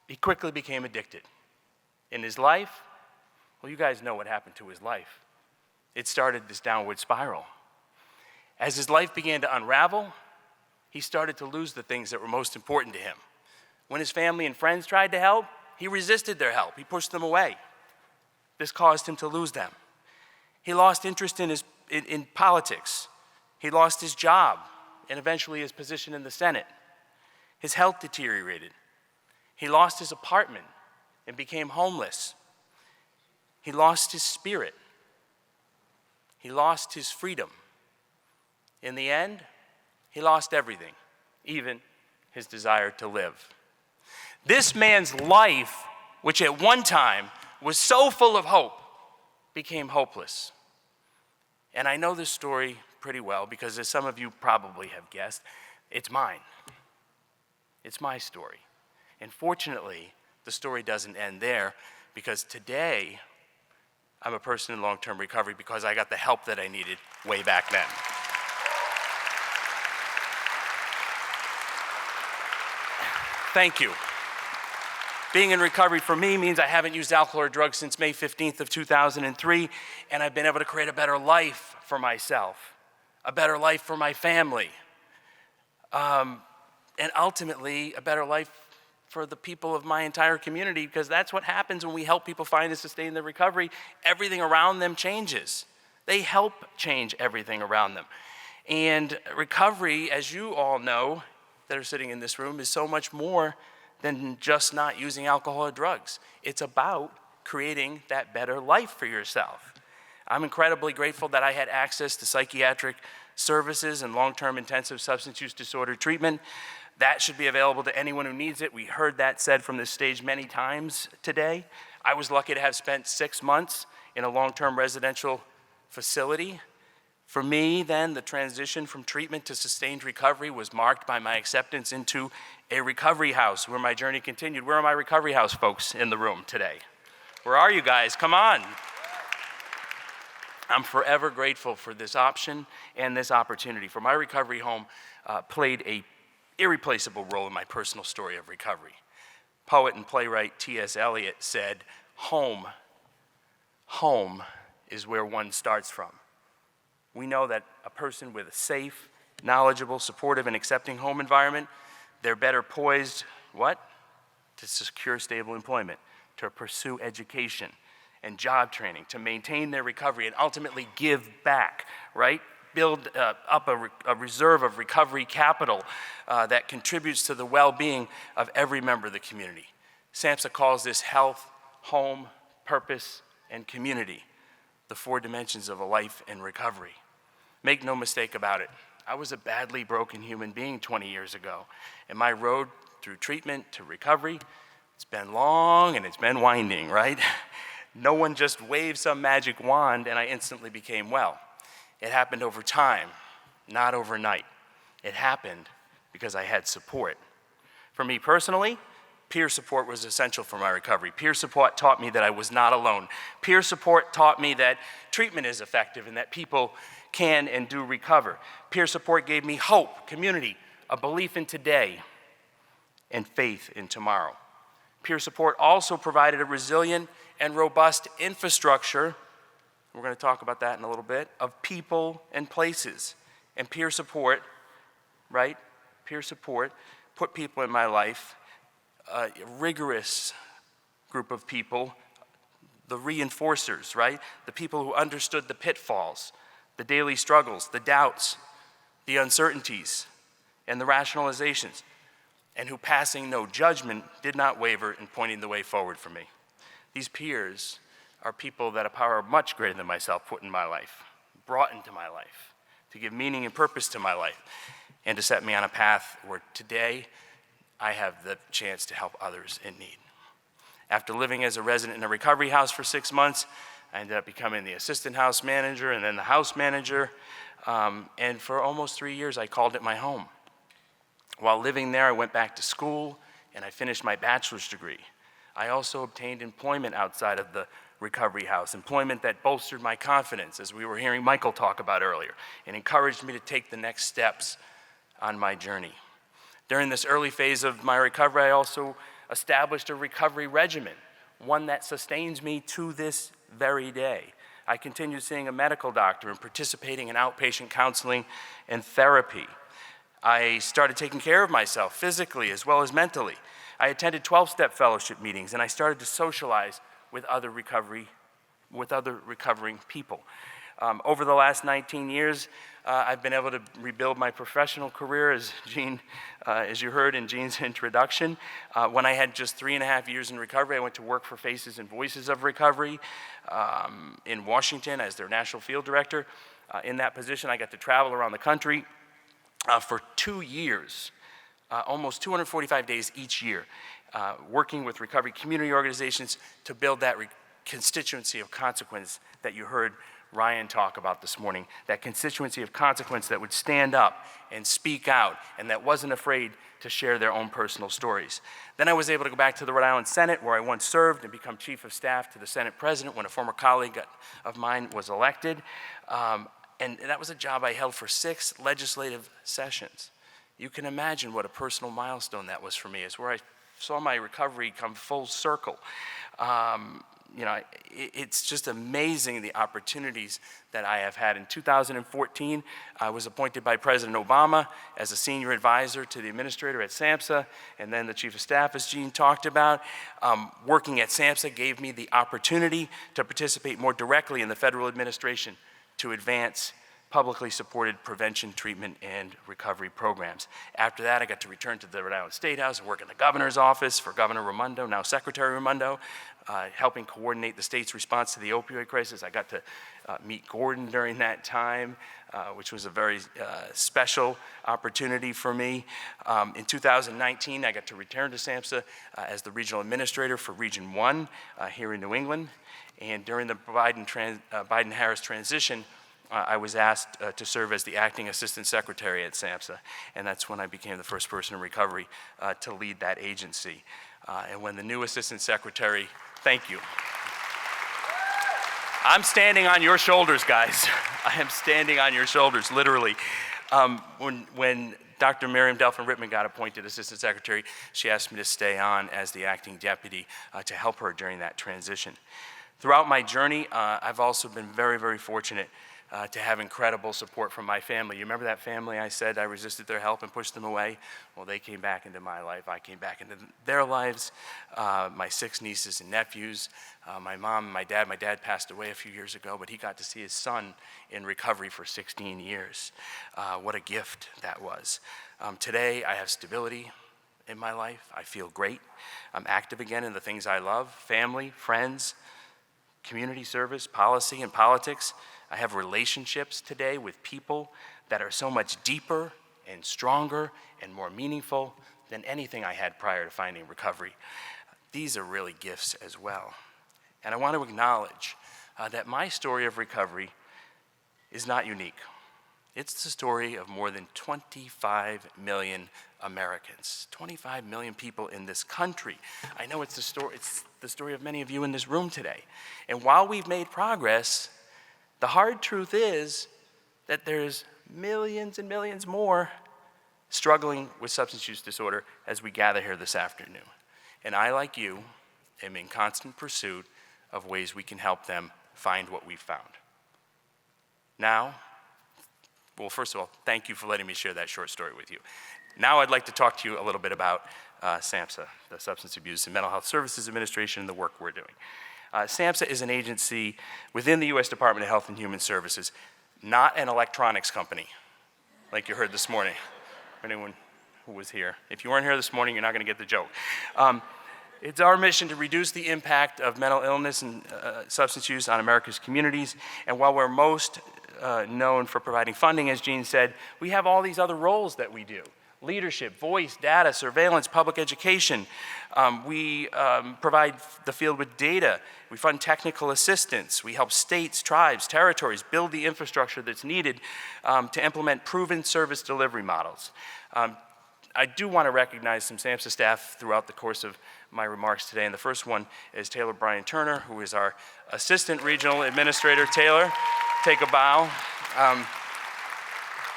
he quickly became addicted. In his life, well, you guys know what happened to his life. It started this downward spiral. As his life began to unravel, he started to lose the things that were most important to him. When his family and friends tried to help, he resisted their help. He pushed them away. This caused him to lose them. He lost interest in politics. He lost his job and eventually his position in the Senate. His health deteriorated. He lost his apartment and became homeless. He lost his spirit. He lost his freedom. In the end, he lost everything, even his desire to live. This man's life, which at one time was so full of hope, became hopeless. And I know this story pretty well because, as some of you probably have guessed, it's mine. It's my story. And fortunately, the story doesn't end there, because today I'm a person in long-term recovery because I got the help that I needed way back then. Thank you. Being in recovery for me means I haven't used alcohol or drugs since May 15th of 2003, and I've been able to create a better life for myself, a better life for my family, and ultimately a better life for the people of my entire community, because that's what happens when we help people find and sustain their recovery. Everything around them changes. They help change everything around them. And recovery, as you all know that are sitting in this room, is so much more than just not using alcohol or drugs. It's about creating that better life for yourself. I'm incredibly grateful that I had access to psychiatric services and long-term intensive substance use disorder treatment. That should be available to anyone who needs it. We heard that said from this stage many times today. I was lucky to have spent 6 months in a long-term residential facility. For me, then, the transition from treatment to sustained recovery was marked by my acceptance into a recovery house where my journey continued. Where are my recovery house folks in the room today? Where are you guys? Come on. I'm forever grateful for this option and this opportunity. For my recovery home played a irreplaceable role in my personal story of recovery. Poet and playwright T.S. Eliot said, home is where one starts from. We know that a person with a safe, knowledgeable, supportive, and accepting home environment, they're better poised, what? To secure stable employment, to pursue education and job training, to maintain their recovery and ultimately give back, right? Build up a reserve of recovery capital that contributes to the well-being of every member of the community. SAMHSA calls this health, home, purpose, and community, the 4 dimensions of a life in recovery. Make no mistake about it, I was a badly broken human being 20 years ago, and my road through treatment to recovery, it's been long and it's been winding, right? No one just waved some magic wand and I instantly became well. It happened over time, not overnight. It happened because I had support. For me personally, peer support was essential for my recovery. Peer support taught me that I was not alone. Peer support taught me that treatment is effective and that people can and do recover. Peer support gave me hope, community, a belief in today, and faith in tomorrow. Peer support also provided a resilient and robust infrastructure, we're going to talk about that in a little bit, of people and places. And peer support, right? Peer support put people in my life, a rigorous group of people, the reinforcers, right? The people who understood the pitfalls, the daily struggles, the doubts, the uncertainties, and the rationalizations, and who, passing no judgment, did not waver in pointing the way forward for me. These peers are people that a power much greater than myself put in my life, brought into my life, to give meaning and purpose to my life, and to set me on a path where today I have the chance to help others in need. After living as a resident in a recovery house for 6 months, I ended up becoming the assistant house manager and then the house manager, and for almost 3 years I called it my home. While living there, I went back to school and I finished my bachelor's degree. I also obtained employment outside of the recovery house, employment that bolstered my confidence, as we were hearing Michael talk about earlier, and encouraged me to take the next steps on my journey. During this early phase of my recovery, I also established a recovery regimen, one that sustains me to this very day. I continue seeing a medical doctor and participating in outpatient counseling and therapy. I started taking care of myself physically as well as mentally. I attended 12-step fellowship meetings, and I started to socialize with other recovering people. Over the last 19 years, I've been able to rebuild my professional career, as you heard in Gene's introduction. When I had just 3.5 years in recovery, I went to work for Faces and Voices of Recovery in Washington as their national field director. In that position, I got to travel around the country for 2 years, almost 245 days each year, working with recovery community organizations to build that constituency of consequence that you heard Ryan talk about this morning, that constituency of consequence that would stand up and speak out and that wasn't afraid to share their own personal stories. Then I was able to go back to the Rhode Island Senate, where I once served, and become chief of staff to the Senate president when a former colleague of mine was elected. And that was a job I held for 6 legislative sessions. You can imagine what a personal milestone that was for me. It's where I saw my recovery come full circle. It's just amazing the opportunities that I have had. In 2014, I was appointed by President Obama as a senior advisor to the administrator at SAMHSA, and then the chief of staff, as Gene talked about. Working at SAMHSA gave me the opportunity to participate more directly in the federal administration to advance publicly supported prevention, treatment, and recovery programs. After that, I got to return to the Rhode Island State House and work in the governor's office for Governor Raimondo, now Secretary Raimondo, helping coordinate the state's response to the opioid crisis. I got to meet Gordon during that time, which was a very special opportunity for me. In 2019, I got to return to SAMHSA as the regional administrator for Region 1 here in New England. And during the Biden-Harris transition, I was asked to serve as the acting assistant secretary at SAMHSA, and that's when I became the first person in recovery to lead that agency. And when the new assistant secretary, thank you. I'm standing on your shoulders, guys. I am standing on your shoulders, literally. When Dr. Miriam Delphin-Rittman got appointed assistant secretary, she asked me to stay on as the acting deputy to help her during that transition. Throughout my journey, I've also been very, very fortunate to have incredible support from my family. You remember that family I said I resisted their help and pushed them away? Well, they came back into my life. I came back into their lives. My 6 nieces and nephews, my mom and my dad. My dad passed away a few years ago, but he got to see his son in recovery for 16 years. What a gift that was. Today, I have stability in my life. I feel great. I'm active again in the things I love: family, friends, community service, policy, and politics. I have relationships today with people that are so much deeper and stronger and more meaningful than anything I had prior to finding recovery. These are really gifts as well. And I want to acknowledge that my story of recovery is not unique. It's the story of more than 25 million Americans, 25 million people in this country. I know it's the story of many of you in this room today. And while we've made progress, the hard truth is that there's millions and millions more struggling with substance use disorder as we gather here this afternoon. And I, like you, am in constant pursuit of ways we can help them find what we've found. Now, well, first of all, thank you for letting me share that short story with you. Now I'd like to talk to you a little bit about SAMHSA, the Substance Abuse and Mental Health Services Administration, and the work we're doing. SAMHSA is an agency within the U.S. Department of Health and Human Services, not an electronics company, like you heard this morning. Anyone who was here. If you weren't here this morning, you're not going to get the joke. It's our mission to reduce the impact of mental illness and substance use on America's communities. And while we're most known for providing funding, as Jean said, we have all these other roles that we do. Leadership, voice, data, surveillance, public education. We provide the field with data. We fund technical assistance. We help states, tribes, territories build the infrastructure that's needed to implement proven service delivery models. I do want to recognize some SAMHSA staff throughout the course of my remarks today, and the first one is Taylor Bryan Turner, who is our Assistant Regional Administrator. Taylor, take a bow.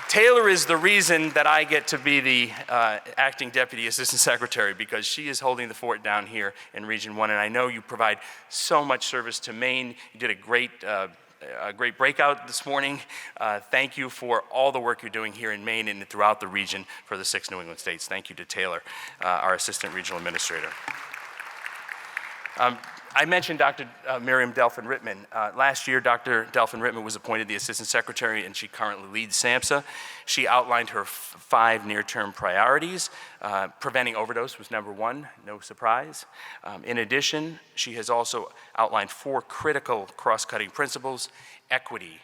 Taylor is the reason that I get to be the Acting Deputy Assistant Secretary, because she is holding the fort down here in Region 1, and I know you provide so much service to Maine. You did a great breakout this morning. Thank you for all the work you're doing here in Maine and throughout the region for the 6 New England states. Thank you to Taylor, our Assistant Regional Administrator. I mentioned Dr. Miriam Delphin-Rittman. Last year, Dr. Delphin-Rittman was appointed the Assistant Secretary, and she currently leads SAMHSA. She outlined her 5 near-term priorities. Preventing overdose was number 1, no surprise. In addition, she has also outlined 4 critical cross-cutting principles: equity,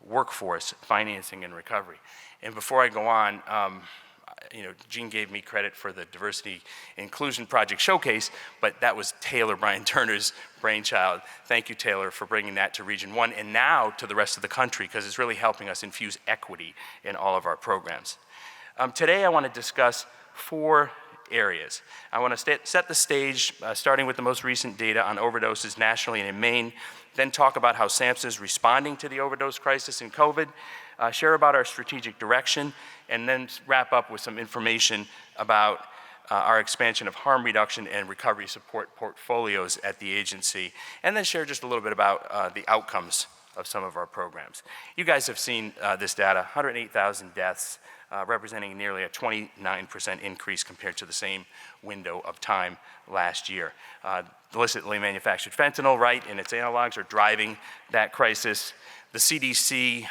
workforce, financing, and recovery. And before I go on, Jean gave me credit for the Diversity Inclusion Project Showcase, but that was Taylor Bryan Turner's brainchild. Thank you, Taylor, for bringing that to Region 1 and now to the rest of the country, because it's really helping us infuse equity in all of our programs. Today, I want to discuss 4 areas. I want to set the stage, starting with the most recent data on overdoses nationally and in Maine, then talk about how SAMHSA is responding to the overdose crisis in COVID, share about our strategic direction, and then wrap up with some information about our expansion of harm reduction and recovery support portfolios at the agency, and then share just a little bit about the outcomes of some of our programs. You guys have seen this data, 108,000 deaths, representing nearly a 29% increase compared to the same window of time last year. Illicitly manufactured fentanyl, right, and its analogs are driving that crisis. The CDC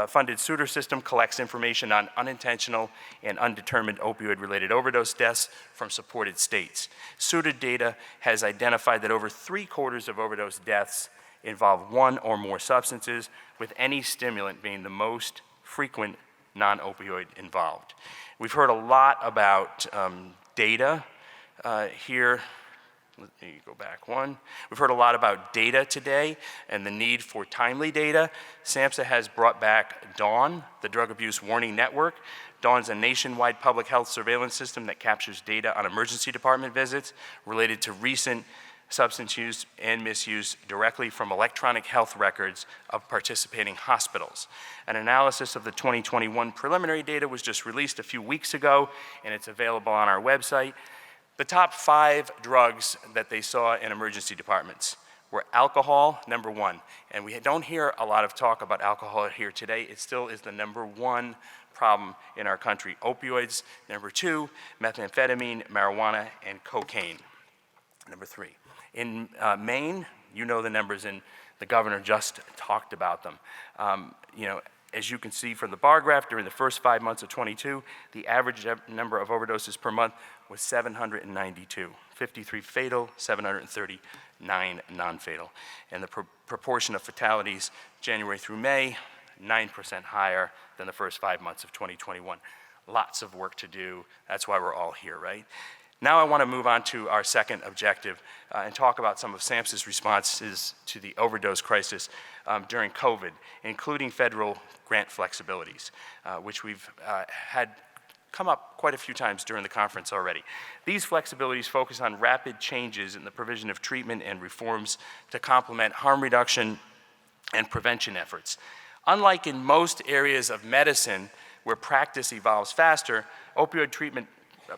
funded Suitor system collects information on unintentional and undetermined opioid-related overdose deaths from supported states. Suitor data has identified that over 3/4 of overdose deaths involve 1 or more substances, with any stimulant being the most frequent non-opioid involved. We've heard a lot about data here. Let me go back 1. We've heard a lot about data today and the need for timely data. SAMHSA has brought back DAWN, the Drug Abuse Warning Network. DAWN's a nationwide public health surveillance system that captures data on emergency department visits related to recent substance use and misuse directly from electronic health records of participating hospitals. An analysis of the 2021 preliminary data was just released a few weeks ago, and it's available on our website. The top 5 drugs that they saw in emergency departments were alcohol, number 1. And we don't hear a lot of talk about alcohol here today. It still is the number 1 problem in our country. Opioids, number 2, methamphetamine, marijuana, and cocaine, number 3. In Maine, you know the numbers, and the governor just talked about them. as you can see from the bar graph, during the first 5 months of 22, the average number of overdoses per month was 792, 53 fatal, 739 non-fatal. And the proportion of fatalities January through May, 9% higher than the first 5 months of 2021. Lots of work to do. That's why we're all here, right? Now I want to move on to our second objective and talk about some of SAMHSA's responses to the overdose crisis during COVID, including federal grant flexibilities, which we've had come up quite a few times during the conference already. These flexibilities focus on rapid changes in the provision of treatment and reforms to complement harm reduction and prevention efforts. Unlike in most areas of medicine where practice evolves faster, opioid treatment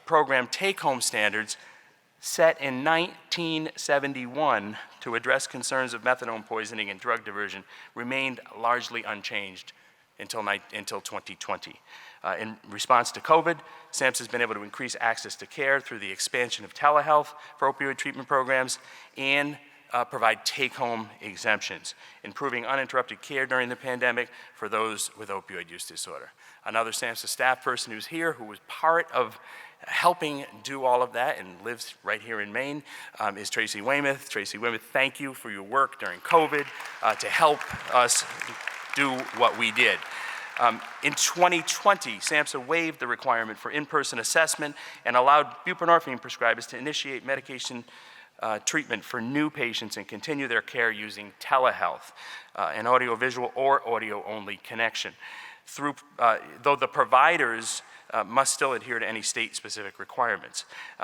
program take-home standards set in 1971 to address concerns of methadone poisoning and drug diversion remained largely unchanged until 2020. In response to COVID, SAMHSA has been able to increase access to care through the expansion of telehealth for opioid treatment programs and provide take-home exemptions, improving uninterrupted care during the pandemic for those with opioid use disorder. Another SAMHSA staff person who's here, who was part of helping do all of that and lives right here in Maine, is Tracy Weymouth. Tracy Weymouth, thank you for your work during COVID to help us do what we did. In 2020, SAMHSA waived the requirement for in-person assessment and allowed buprenorphine prescribers to initiate medication treatment for new patients and continue their care using telehealth, an audiovisual or audio-only connection. Though the providers must still adhere to any state-specific requirements.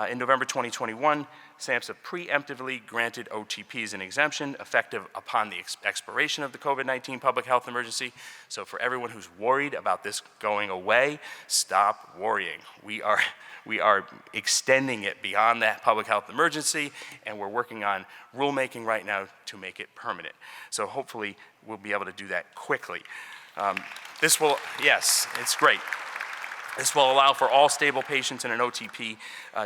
In November 2021, SAMHSA preemptively granted OTPs an exemption effective upon the expiration of the COVID-19 public health emergency. So for everyone who's worried about this going away, stop worrying. We are extending it beyond that public health emergency, and we're working on rulemaking right now to make it permanent. So hopefully we'll be able to do that quickly. This will, yes, it's great. This will allow for all stable patients in an OTP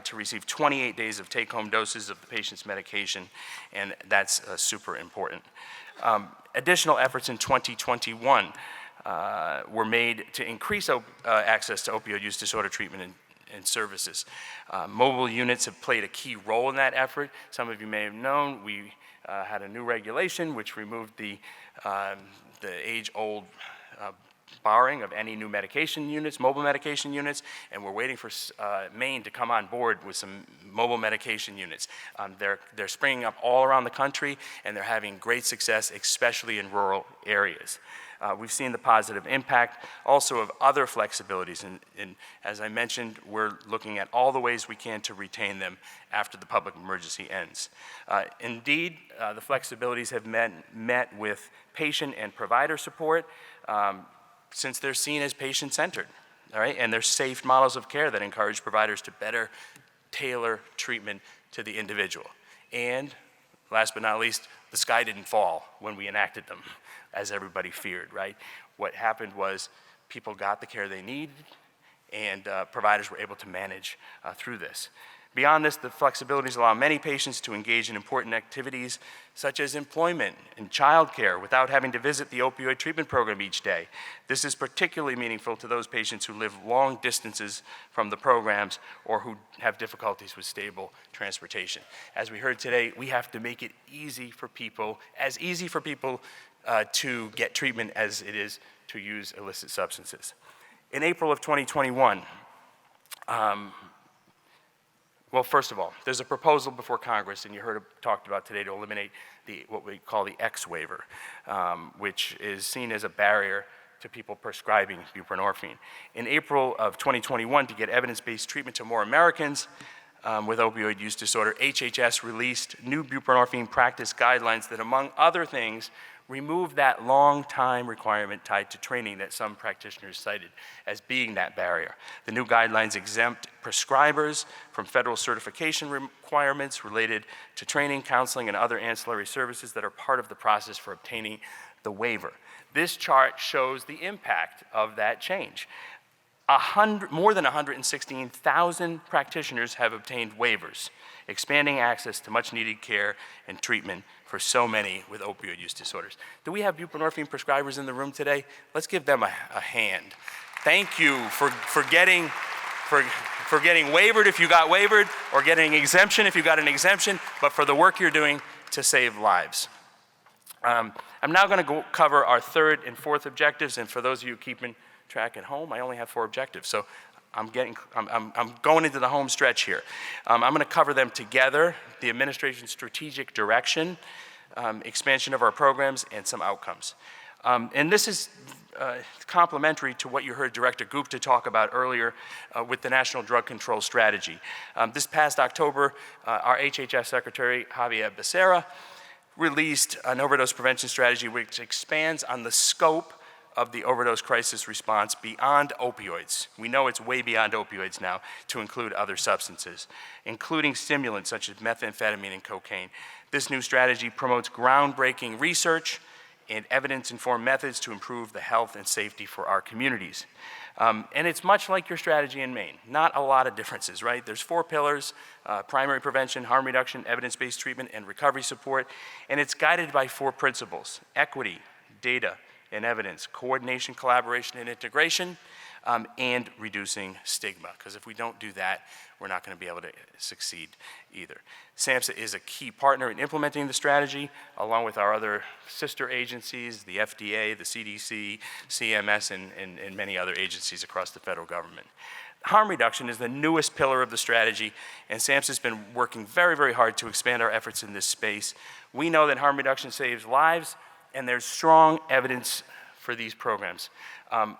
to receive 28 days of take-home doses of the patient's medication, and that's super important. Additional efforts in 2021 were made to increase access to opioid use disorder treatment and services. Mobile units have played a key role in that effort. Some of you may have known we had a new regulation which removed the age-old barring of any new medication units, mobile medication units, and we're waiting for Maine to come on board with some mobile medication units. They're springing up all around the country, and they're having great success, especially in rural areas. We've seen the positive impact also of other flexibilities, and as I mentioned, we're looking at all the ways we can to retain them after the public emergency ends. Indeed, the flexibilities have met with patient and provider support, since they're seen as patient-centered, all right? And they're safe models of care that encourage providers to better tailor treatment to the individual. And last but not least, the sky didn't fall when we enacted them, as everybody feared, right? What happened was people got the care they needed, and providers were able to manage through this. Beyond this, the flexibilities allow many patients to engage in important activities such as employment and childcare without having to visit the opioid treatment program each day. This is particularly meaningful to those patients who live long distances from the programs or who have difficulties with stable transportation. As we heard today, we have to make it easy for people, to get treatment as it is to use illicit substances. In April of 2021, well, first of all, there's a proposal before Congress, and you heard it talked about today, to eliminate what we call the X waiver, which is seen as a barrier to people prescribing buprenorphine. In April of 2021, to get evidence-based treatment to more Americans with opioid use disorder, HHS released new buprenorphine practice guidelines that, among other things, remove that long time requirement tied to training that some practitioners cited as being that barrier. The new guidelines exempt prescribers from federal certification requirements related to training, counseling, and other ancillary services that are part of the process for obtaining the waiver. This chart shows the impact of that change. More than 116,000 practitioners have obtained waivers, expanding access to much-needed care and treatment for so many with opioid use disorders. Do we have buprenorphine prescribers in the room today? Let's give them a hand. Thank you for getting waivered if you got waivered, or getting exemption if you got an exemption, but for the work you're doing to save lives. I'm now going to cover our third and fourth objectives, and for those of you keeping track at home, I only have 4 objectives, so I'm going into the home stretch here. I'm going to cover them together: the administration's strategic direction, expansion of our programs, and some outcomes. And this is complementary to what you heard Director Gupta talk about earlier with the National Drug Control Strategy. This past October, our HHS Secretary, Javier Becerra, released an overdose prevention strategy which expands on the scope of the overdose crisis response beyond opioids. We know it's way beyond opioids now, to include other substances, including stimulants such as methamphetamine and cocaine. This new strategy promotes groundbreaking research and evidence-informed methods to improve the health and safety for our communities. And it's much like your strategy in Maine. Not a lot of differences, right? There's 4 pillars: primary prevention, harm reduction, evidence-based treatment, and recovery support. And it's guided by 4 principles: equity, data and evidence, coordination, collaboration, and integration, and reducing stigma. Because if we don't do that, we're not going to be able to succeed either. SAMHSA is a key partner in implementing the strategy, along with our other sister agencies, the FDA, the CDC, CMS, and many other agencies across the federal government. Harm reduction is the newest pillar of the strategy, and SAMHSA has been working very, very hard to expand our efforts in this space. We know that harm reduction saves lives, and there's strong evidence for these programs.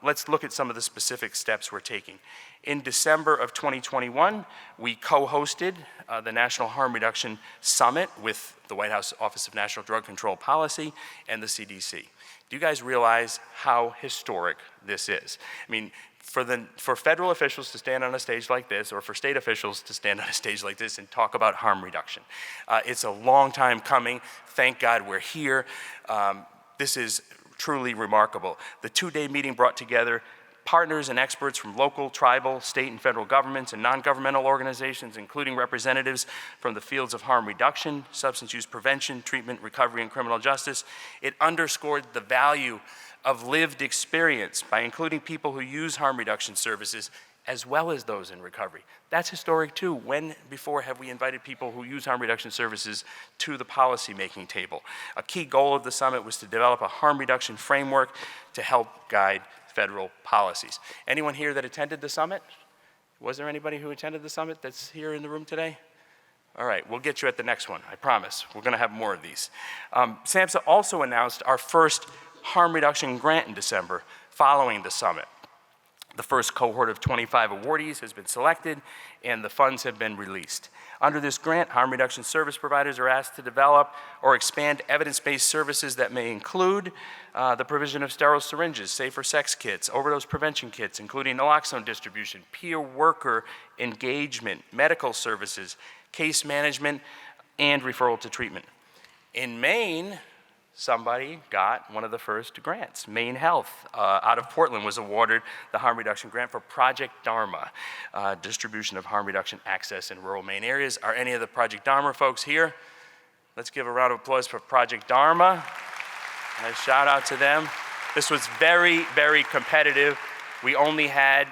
Let's look at some of the specific steps we're taking. In December of 2021, we co-hosted the National Harm Reduction Summit with the White House Office of National Drug Control Policy and the CDC. Do you guys realize how historic this is? I mean, for federal officials to stand on a stage like this, or for state officials to stand on a stage like this and talk about harm reduction. It's a long time coming. Thank God we're here. This is truly remarkable. The 2-day meeting brought together partners and experts from local, tribal, state, and federal governments and non-governmental organizations, including representatives from the fields of harm reduction, substance use prevention, treatment, recovery, and criminal justice. It underscored the value of lived experience by including people who use harm reduction services as well as those in recovery. That's historic too. When before have we invited people who use harm reduction services to the policy-making table? A key goal of the summit was to develop a harm reduction framework to help guide federal policies. Anyone here that attended the summit? Was there anybody who attended the summit that's here in the room today? All right, we'll get you at the next one, I promise. We're gonna have more of these. SAMHSA also announced our first harm reduction grant in December following the summit. The first cohort of 25 awardees has been selected, and the funds have been released. Under this grant, harm reduction service providers are asked to develop or expand evidence-based services that may include the provision of sterile syringes, safer sex kits, overdose prevention kits, including naloxone distribution, peer worker engagement, medical services, case management, and referral to treatment. In Maine, somebody got one of the first grants. Maine Health out of Portland was awarded the harm reduction grant for Project Dharma, distribution of harm reduction access in rural Maine areas. Are any of the Project Dharma folks here? Let's give a round of applause for Project Dharma. Nice shout out to them. This was very, very competitive. We only had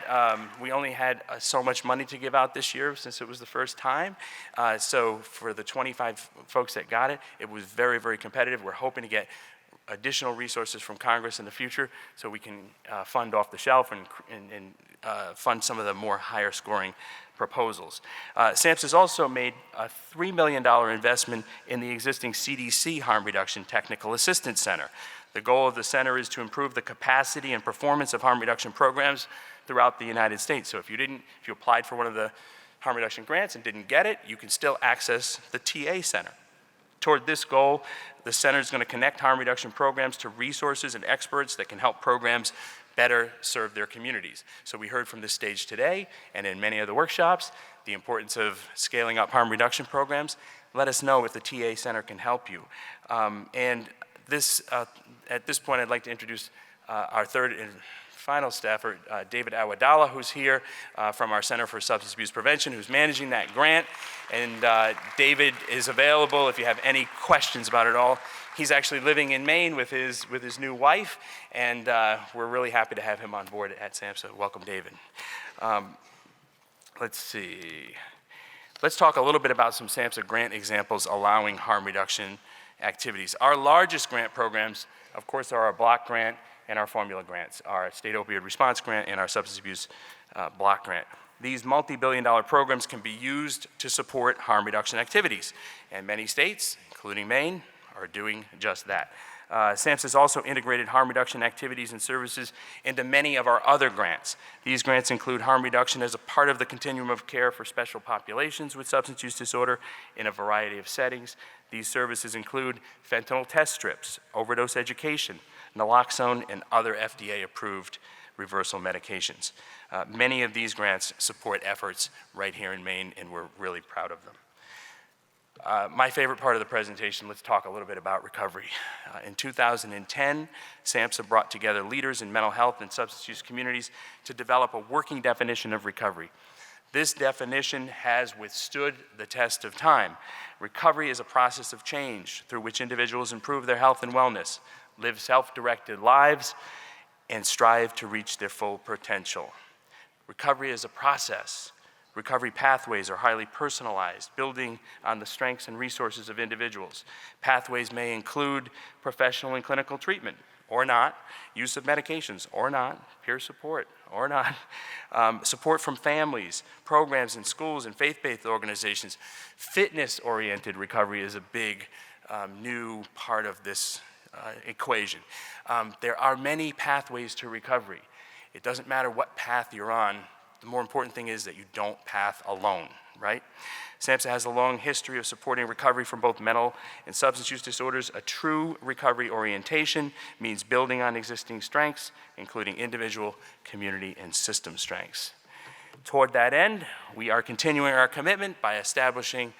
so much money to give out this year since it was the first time. So for the 25 folks that got it, it was very, very competitive. We're hoping to get additional resources from Congress in the future so we can fund off the shelf and fund some of the more higher scoring proposals. SAMHSA has also made a $3 million investment in the existing CDC Harm Reduction Technical Assistance Center. The goal of the center is to improve the capacity and performance of harm reduction programs throughout the United States. So if you applied for one of the harm reduction grants and didn't get it, you can still access the TA Center. Toward this goal, the center is going to connect harm reduction programs to resources and experts that can help programs better serve their communities. So we heard from this stage today and in many of the workshops the importance of scaling up harm reduction programs. Let us know if the TA Center can help you. At this point, I'd like to introduce our third and final staffer, David Awadala, who's here from our Center for Substance Abuse Prevention, who's managing that grant. And David is available if you have any questions about it all. He's actually living in Maine with his new wife, and we're really happy to have him on board at SAMHSA. Welcome, David. Let's see. Let's talk a little bit about some SAMHSA grant examples allowing harm reduction activities. Our largest grant programs, of course, are our block grant and our formula grants, our state opioid response grant and our substance abuse block grant. These multi-billion-dollar programs can be used to support harm reduction activities, and many states, including Maine, are doing just that. SAMHSA has also integrated harm reduction activities and services into many of our other grants. These grants include harm reduction as a part of the continuum of care for special populations with substance use disorder in a variety of settings. These services include fentanyl test strips, overdose education, naloxone, and other FDA-approved reversal medications. Many of these grants support efforts right here in Maine, and we're really proud of them. My favorite part of the presentation, let's talk a little bit about recovery. In 2010, SAMHSA brought together leaders in mental health and substance use communities to develop a working definition of recovery. This definition has withstood the test of time. Recovery is a process of change through which individuals improve their health and wellness, live self-directed lives, and strive to reach their full potential. Recovery is a process. Recovery pathways are highly personalized, building on the strengths and resources of individuals. Pathways may include professional and clinical treatment, or not, use of medications, or not, peer support, or not, support from families, programs in schools and faith-based organizations. Fitness-oriented recovery is a big new part of this equation. There are many pathways to recovery. It doesn't matter what path you're on. The more important thing is that you don't path alone, right? SAMHSA has a long history of supporting recovery from both mental and substance use disorders. A true recovery orientation means building on existing strengths, including individual, community, and system strengths. Toward that end, we are continuing our commitment by establishing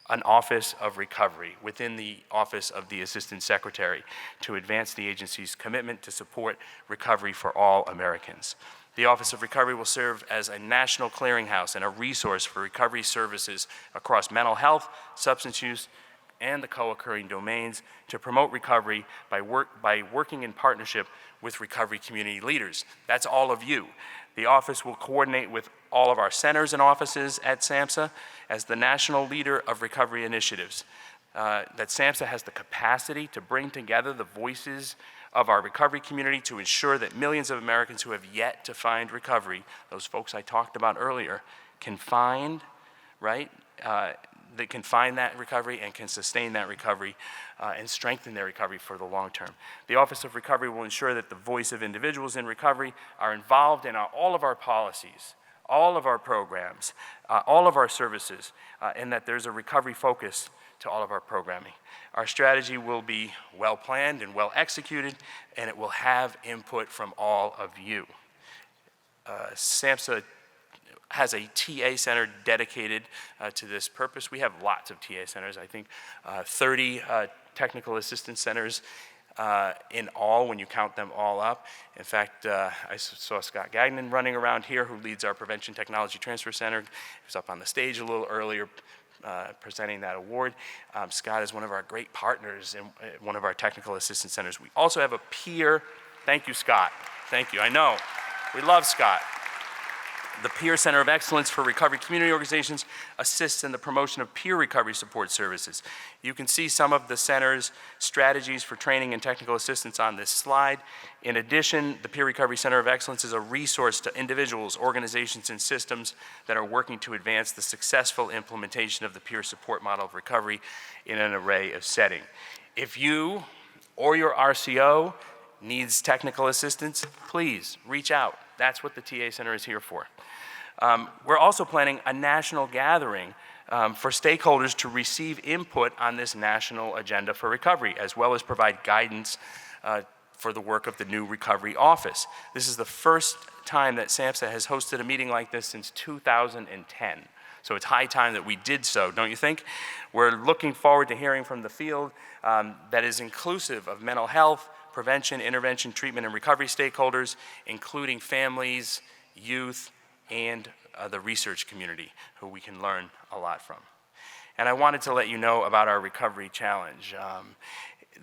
an Office of Recovery within the Office of the Assistant Secretary to advance the agency's commitment to support recovery for all Americans. The Office of Recovery will serve as a national clearinghouse and a resource for recovery services across mental health, substance use, and the co-occurring domains to promote recovery by working in partnership with recovery community leaders. That's all of you. The office will coordinate with all of our centers and offices at SAMHSA as the national leader of recovery initiatives. That SAMHSA has the capacity to bring together the voices of our recovery community to ensure that millions of Americans who have yet to find recovery, those folks I talked about earlier, can find, right? They can find that recovery and can sustain that recovery and strengthen their recovery for the long term. The Office of Recovery will ensure that the voice of individuals in recovery are involved in all of our policies, all of our programs, all of our services, and that there's a recovery focus to all of our programming. Our strategy will be well planned and well executed, and it will have input from all of you. SAMHSA has a TA center dedicated to this purpose. We have lots of TA centers, I think 30 technical assistance centers in all when you count them all up. In fact, I saw Scott Gagnon running around here, who leads our Prevention Technology Transfer Center. He was up on the stage a little earlier presenting that award. Scott is one of our great partners in one of our technical assistance centers. We also have a peer, thank you, Scott. Thank you, I know, we love Scott. The Peer Center of Excellence for Recovery Community Organizations assists in the promotion of peer recovery support services. You can see some of the center's strategies for training and technical assistance on this slide. In addition, the Peer Recovery Center of Excellence is a resource to individuals, organizations, and systems that are working to advance the successful implementation of the peer support model of recovery in an array of settings. If you or your RCO needs technical assistance, please reach out. That's what the TA Center is here for. We're also planning a national gathering for stakeholders to receive input on this national agenda for recovery, as well as provide guidance for the work of the new recovery office. This is the first time that SAMHSA has hosted a meeting like this since 2010. So it's high time that we did so, don't you think? We're looking forward to hearing from the field that is inclusive of mental health, prevention, intervention, treatment, and recovery stakeholders, including families, youth, and the research community, who we can learn a lot from. And I wanted to let you know about our recovery challenge.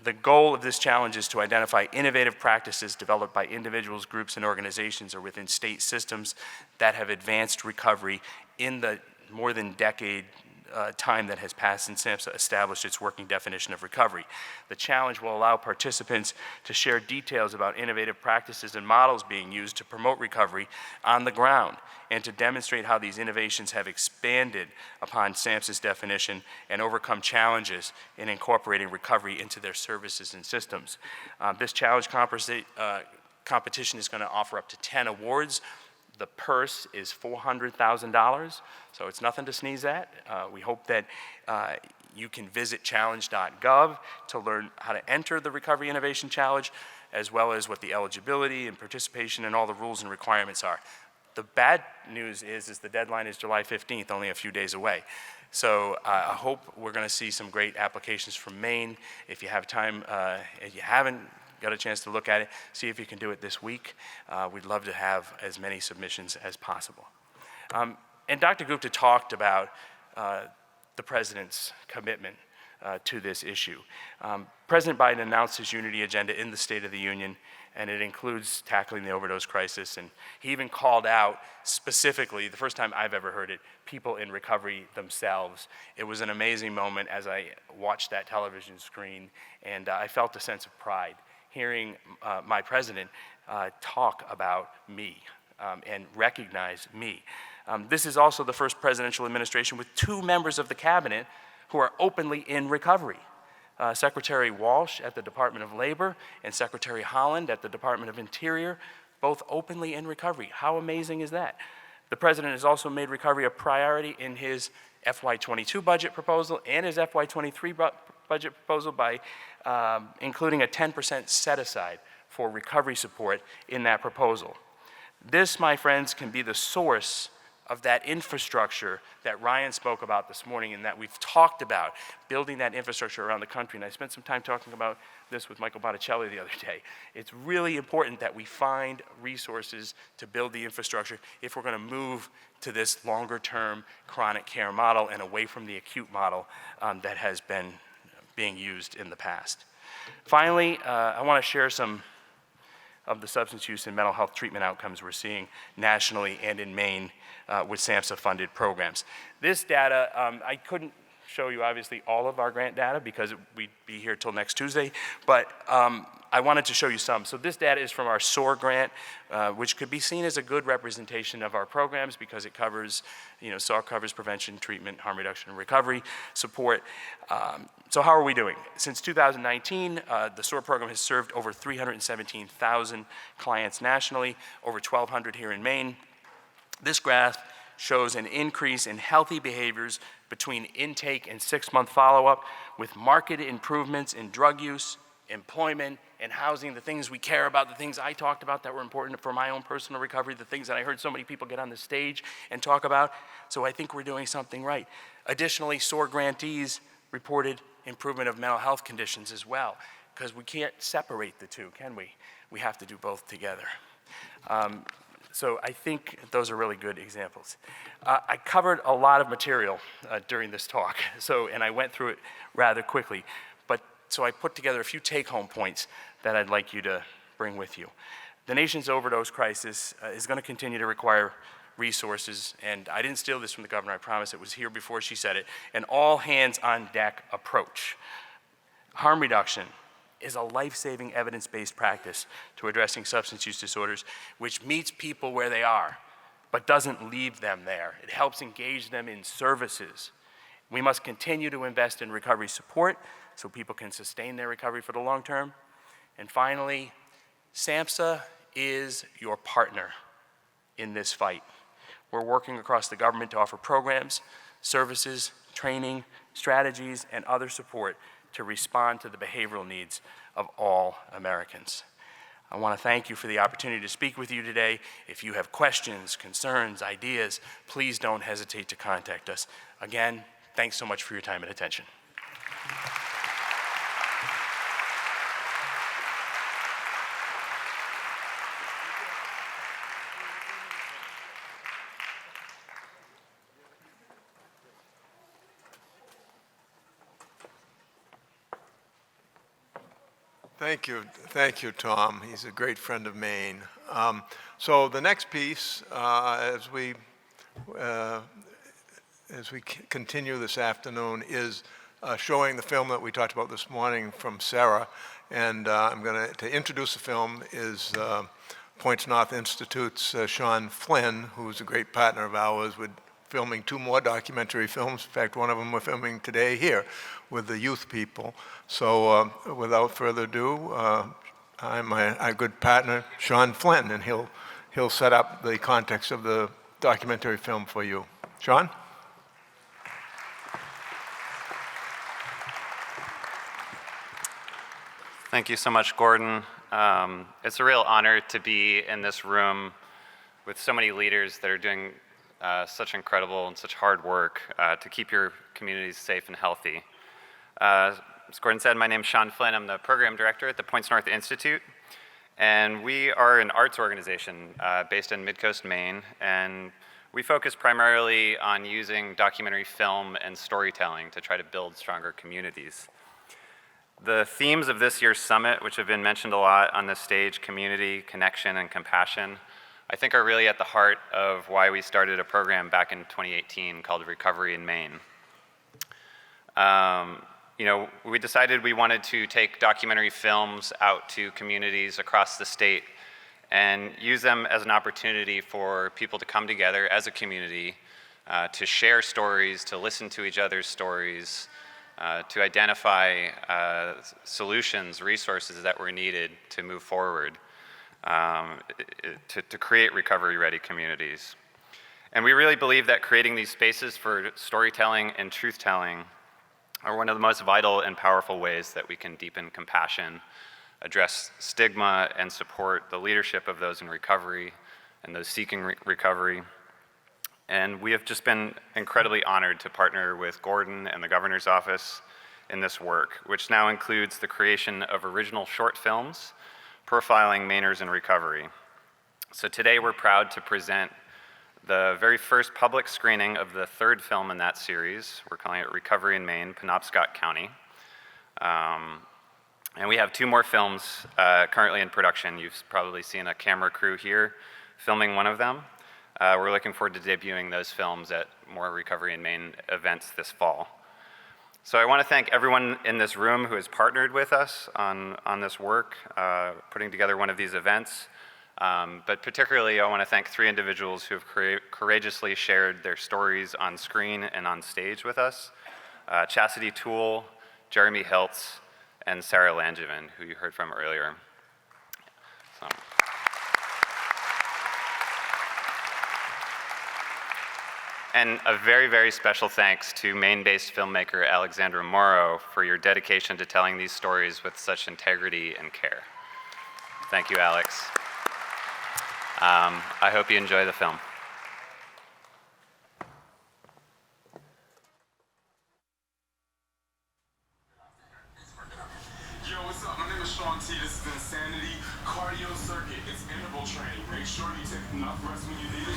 The goal of this challenge is to identify innovative practices developed by individuals, groups, and organizations or within state systems that have advanced recovery in the more than decade time that has passed since SAMHSA established its working definition of recovery. The challenge will allow participants to share details about innovative practices and models being used to promote recovery on the ground and to demonstrate how these innovations have expanded upon SAMHSA's definition and overcome challenges in incorporating recovery into their services and systems. This challenge competition is going to offer up to 10 awards. The purse is $400,000, so it's nothing to sneeze at. We hope that you can visit challenge.gov to learn how to enter the Recovery Innovation Challenge, as well as what the eligibility and participation and all the rules and requirements are. The bad news is the deadline is July 15th, only a few days away. So I hope we're going to see some great applications from Maine. If you have time, if you haven't got a chance to look at it, see if you can do it this week. We'd love to have as many submissions as possible. And Dr. Gupta talked about the President's commitment to this issue. President Biden announced his unity agenda in the State of the Union, and it includes tackling the overdose crisis. And he even called out specifically, the first time I've ever heard it, people in recovery themselves. It was an amazing moment as I watched that television screen, and I felt a sense of pride hearing my president talk about me and recognize me. This is also the first presidential administration with 2 members of the cabinet who are openly in recovery. Secretary Walsh at the Department of Labor and Secretary Holland at the Department of Interior, both openly in recovery. How amazing is that? The president has also made recovery a priority in his FY22 budget proposal and his FY23 budget proposal by including a 10% set aside for recovery support in that proposal. This, my friends, can be the source of that infrastructure that Ryan spoke about this morning and that we've talked about, building that infrastructure around the country. And I spent some time talking about this with Michael Botticelli the other day. It's really important that we find resources to build the infrastructure if we're going to move to this longer-term chronic care model and away from the acute model that has been being used in the past. Finally, I want to share some of the substance use and mental health treatment outcomes we're seeing nationally and in Maine with SAMHSA-funded programs. This data, I couldn't show you obviously all of our grant data because we'd be here till next Tuesday, but I wanted to show you some. So this data is from our SOAR grant, which could be seen as a good representation of our programs because it covers, SOAR covers prevention, treatment, harm reduction, and recovery support. So how are we doing? Since 2019, the SOAR program has served over 317,000 clients nationally, over 1,200 here in Maine. This graph shows an increase in healthy behaviors between intake and 6-month follow-up with marked improvements in drug use, employment, and housing, the things we care about, the things I talked about that were important for my own personal recovery, the things that I heard so many people get on the stage and talk about. So I think we're doing something right. Additionally, SOAR grantees reported improvement of mental health conditions as well, because we can't separate the two, can we? We have to do both together. So I think those are really good examples. I covered a lot of material during this talk, and I went through it rather quickly. So I put together a few take-home points that I'd like you to bring with you. The nation's overdose crisis is going to continue to require resources, and I didn't steal this from the governor, I promise. It was here before she said it, an all-hands-on-deck approach. Harm reduction is a life-saving evidence-based practice to addressing substance use disorders, which meets people where they are, but doesn't leave them there. It helps engage them in services. We must continue to invest in recovery support so people can sustain their recovery for the long term. And finally, SAMHSA is your partner in this fight. We're working across the government to offer programs, services, training, strategies, and other support to respond to the behavioral needs of all Americans. I want to thank you for the opportunity to speak with you today. If you have questions, concerns, ideas, please don't hesitate to contact us. Again, thanks so much for your time and attention. Thank you, Tom. He's a great friend of Maine. So the next piece, as we continue this afternoon, is showing the film that we talked about this morning from Sarah. And I'm going to introduce the film is Points North Institute's Sean Flynn, who's a great partner of ours with filming 2 more documentary films. In fact, one of them we're filming today here with the youth people. So without further ado, I'm my good partner, Sean Flynn, and he'll set up the context of the documentary film for you. Sean? Thank you so much, Gordon. It's a real honor to be in this room with so many leaders that are doing such incredible and such hard work to keep your communities safe and healthy. As Gordon said, my name is Sean Flynn. I'm the program director at the Points North Institute. And we are an arts organization based in Midcoast, Maine. And we focus primarily on using documentary film and storytelling to try to build stronger communities. The themes of this year's summit, which have been mentioned a lot on this stage, community, connection, and compassion, I think are really at the heart of why we started a program back in 2018 called Recovery in Maine. We decided we wanted to take documentary films out to communities across the state and use them as an opportunity for people to come together as a community, to share stories, to listen to each other's stories, to identify solutions, resources that were needed to move forward, to create recovery-ready communities. And we really believe that creating these spaces for storytelling and truth-telling are one of the most vital and powerful ways that we can deepen compassion, address stigma, and support the leadership of those in recovery and those seeking recovery. And we have just been incredibly honored to partner with Gordon and the Governor's Office in this work, which now includes the creation of original short films profiling Mainers in recovery. So today we're proud to present the very first public screening of the 3rd film in that series. We're calling it Recovery in Maine, Penobscot County. And we have 2 more films currently in production. You've probably seen a camera crew here filming one of them. We're looking forward to debuting those films at more Recovery in Maine events this fall. So I want to thank everyone in this room who has partnered with us on this work, putting together one of these events. But particularly, I want to thank 3 individuals who have courageously shared their stories on screen and on stage with us. Chastity Toole, Jeremy Hiltz, and Sarah Langevin, who you heard from earlier. So. And a very, very special thanks to Maine-based filmmaker Alexandra Morrow for your dedication to telling these stories with such integrity and care. Thank you, Alex. I hope you enjoy the film. Yo, what's up? My name is Sean T. This is Insanity Cardio Circuit. It's interval training. Make sure you take enough rest when you need it.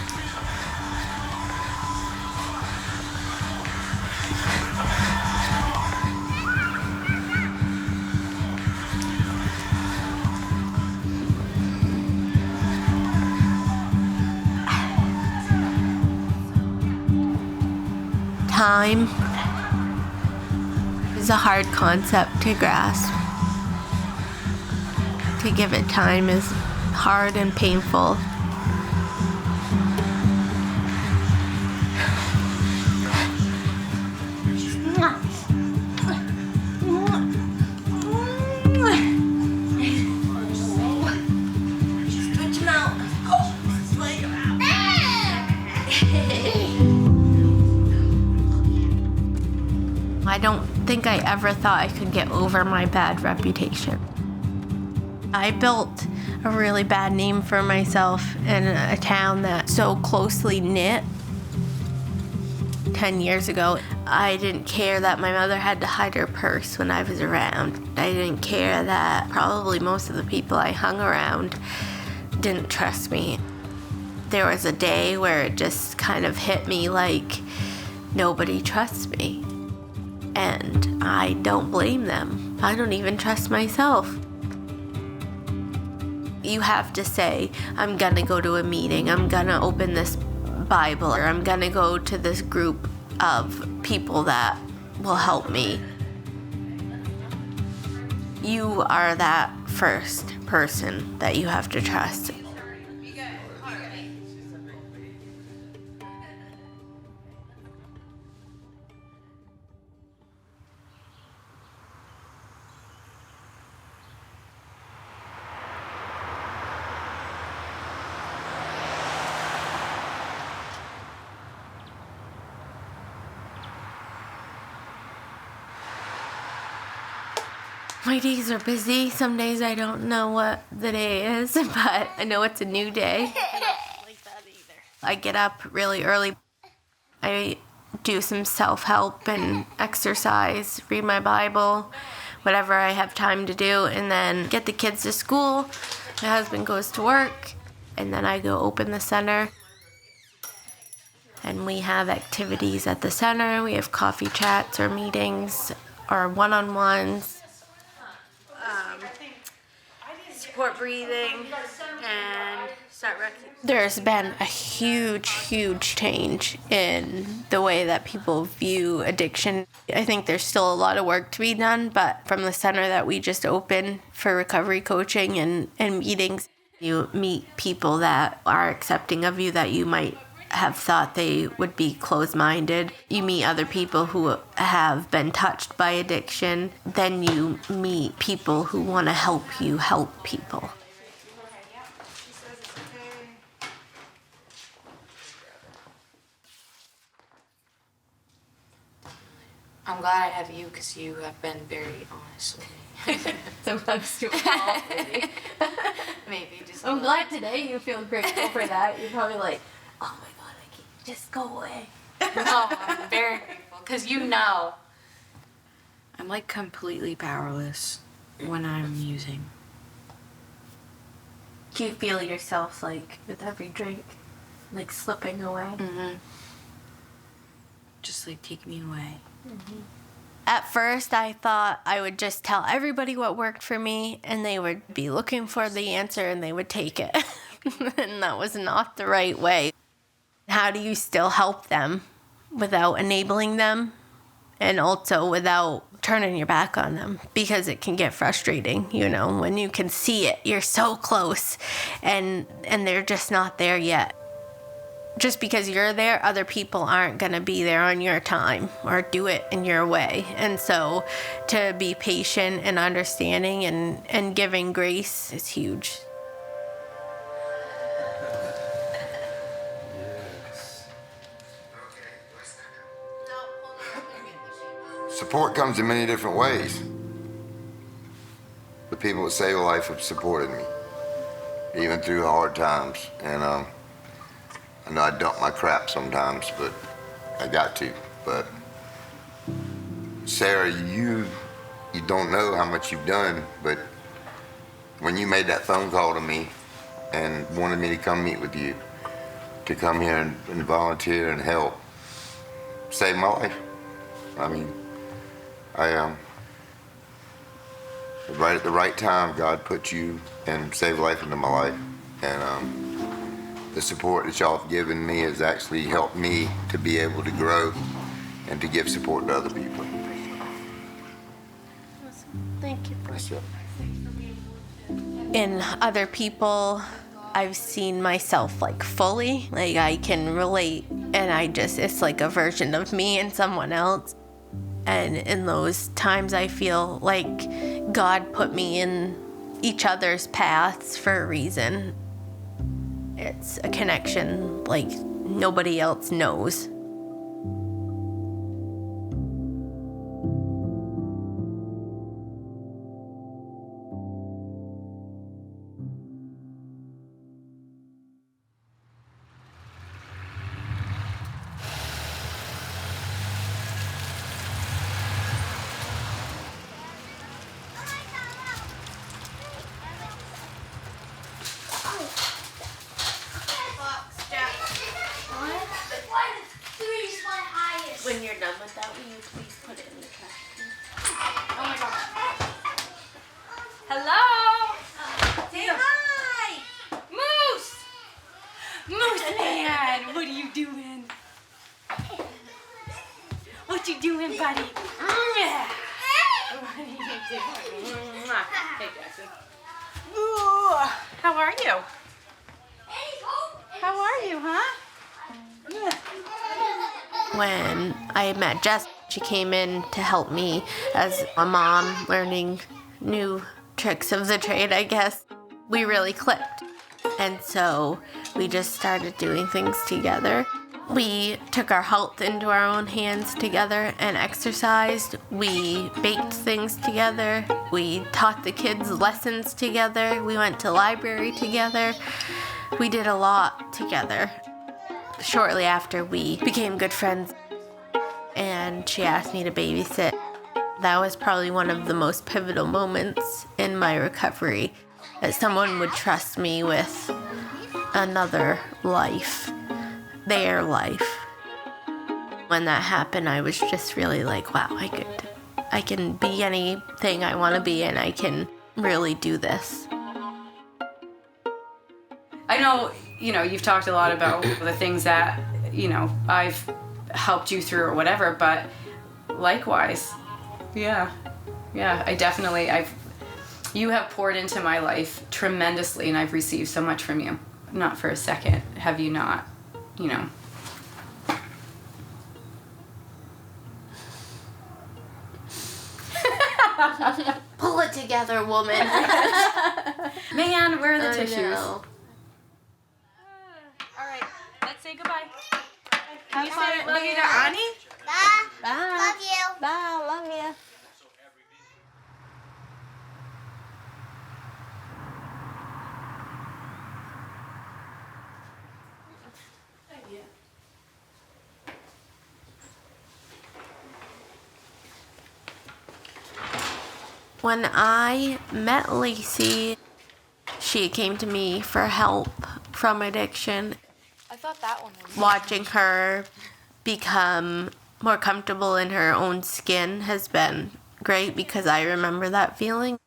Time is a hard concept to grasp. To give it time is hard and painful. I don't think I ever thought I could get over my bad reputation. I built a really bad name for myself in a town that's so closely knit. 10 years ago, I didn't care that my mother had to hide her purse when I was around. I didn't care that probably most of the people I hung around didn't trust me. There was a day where it just kind of hit me like nobody trusts me. And I don't blame them. I don't even trust myself. You have to say, I'm gonna go to a meeting, I'm gonna open this Bible, or I'm gonna go to this group of people that will help me. You are that first person that you have to trust. My days are busy. Some days I don't know what the day is, but I know it's a new day. I get up really early. I do some self-help and exercise, read my Bible, whatever I have time to do, and then get the kids to school. My husband goes to work, and then I go open the center. And we have activities at the center. We have coffee chats or meetings or one-on-ones. Support breathing and start recognizing. There's been a huge change in the way that people view addiction. I think there's still a lot of work to be done, but from the center that we just opened for recovery coaching and meetings, you meet people that are accepting of you that you might have thought they would be closed-minded. You meet other people who have been touched by addiction. Then you meet people who want to help you help people. I'm glad I have you because you have been very honest with me. Sometimes too all, maybe. Maybe just. I'm glad today you feel grateful for that. You're probably like, oh my God, I can't just go away. No, I'm very grateful because you know. I'm like completely powerless when I'm using. Do you feel yourself like with every drink, like slipping away? Mm-hmm. Just like take me away. Mm-hmm. At first, I thought I would just tell everybody what worked for me, and they would be looking for the answer and they would take it. And that was not the right way. How do you still help them without enabling them and also without turning your back on them? Because it can get frustrating, you know, when you can see it, you're so close and they're just not there yet. Just because you're there, other people aren't going to be there on your time or do it in your way. And so to be patient and understanding and giving grace is huge. Support comes in many different ways. The people at Save a Life have supported me, even through hard times. And I know I dump my crap sometimes, but I got to. But Sarah, you don't know how much you've done, but when you made that phone call to me and wanted me to come meet with you, to come here and volunteer and help, saved my life. I mean, right at the right time, God put you and Save Life into my life. And the support that y'all have given me has actually helped me to be able to grow and to give support to other people. Thank you. In other people, I've seen myself like fully, like I can relate, and it's like a version of me and someone else. And in those times, I feel like God put me in each other's paths for a reason. It's a connection like nobody else knows. buddy. What are you doing? Hey, Jackson. Ooh, how are you? How are you, huh? When I met Jess, she came in to help me as a mom learning new tricks of the trade, I guess. We really clicked. And so we just started doing things together. We took our health into our own hands together and exercised. We baked things together. We taught the kids lessons together. We went to library together. We did a lot together. Shortly after, we became good friends, and she asked me to babysit. That was probably one of the most pivotal moments in my recovery, that someone would trust me with another life, their life. When that happened, I was just really like, wow, I can be anything I want to be, and I can really do this. I know, you've talked a lot about the things that, I've helped you through or whatever, but likewise, yeah, you have poured into my life tremendously, and I've received so much from you. Not for a second have you not, Pull it together, woman. Man, where are the I tissues? know. All right, let's say goodbye. Have You fun say at love you to Maine. Ani? Bye. Love you. Bye. Love you. When I met Lacey, she came to me for help from addiction. I thought that one was... Watching her become more comfortable in her own skin has been great, because I remember that feeling.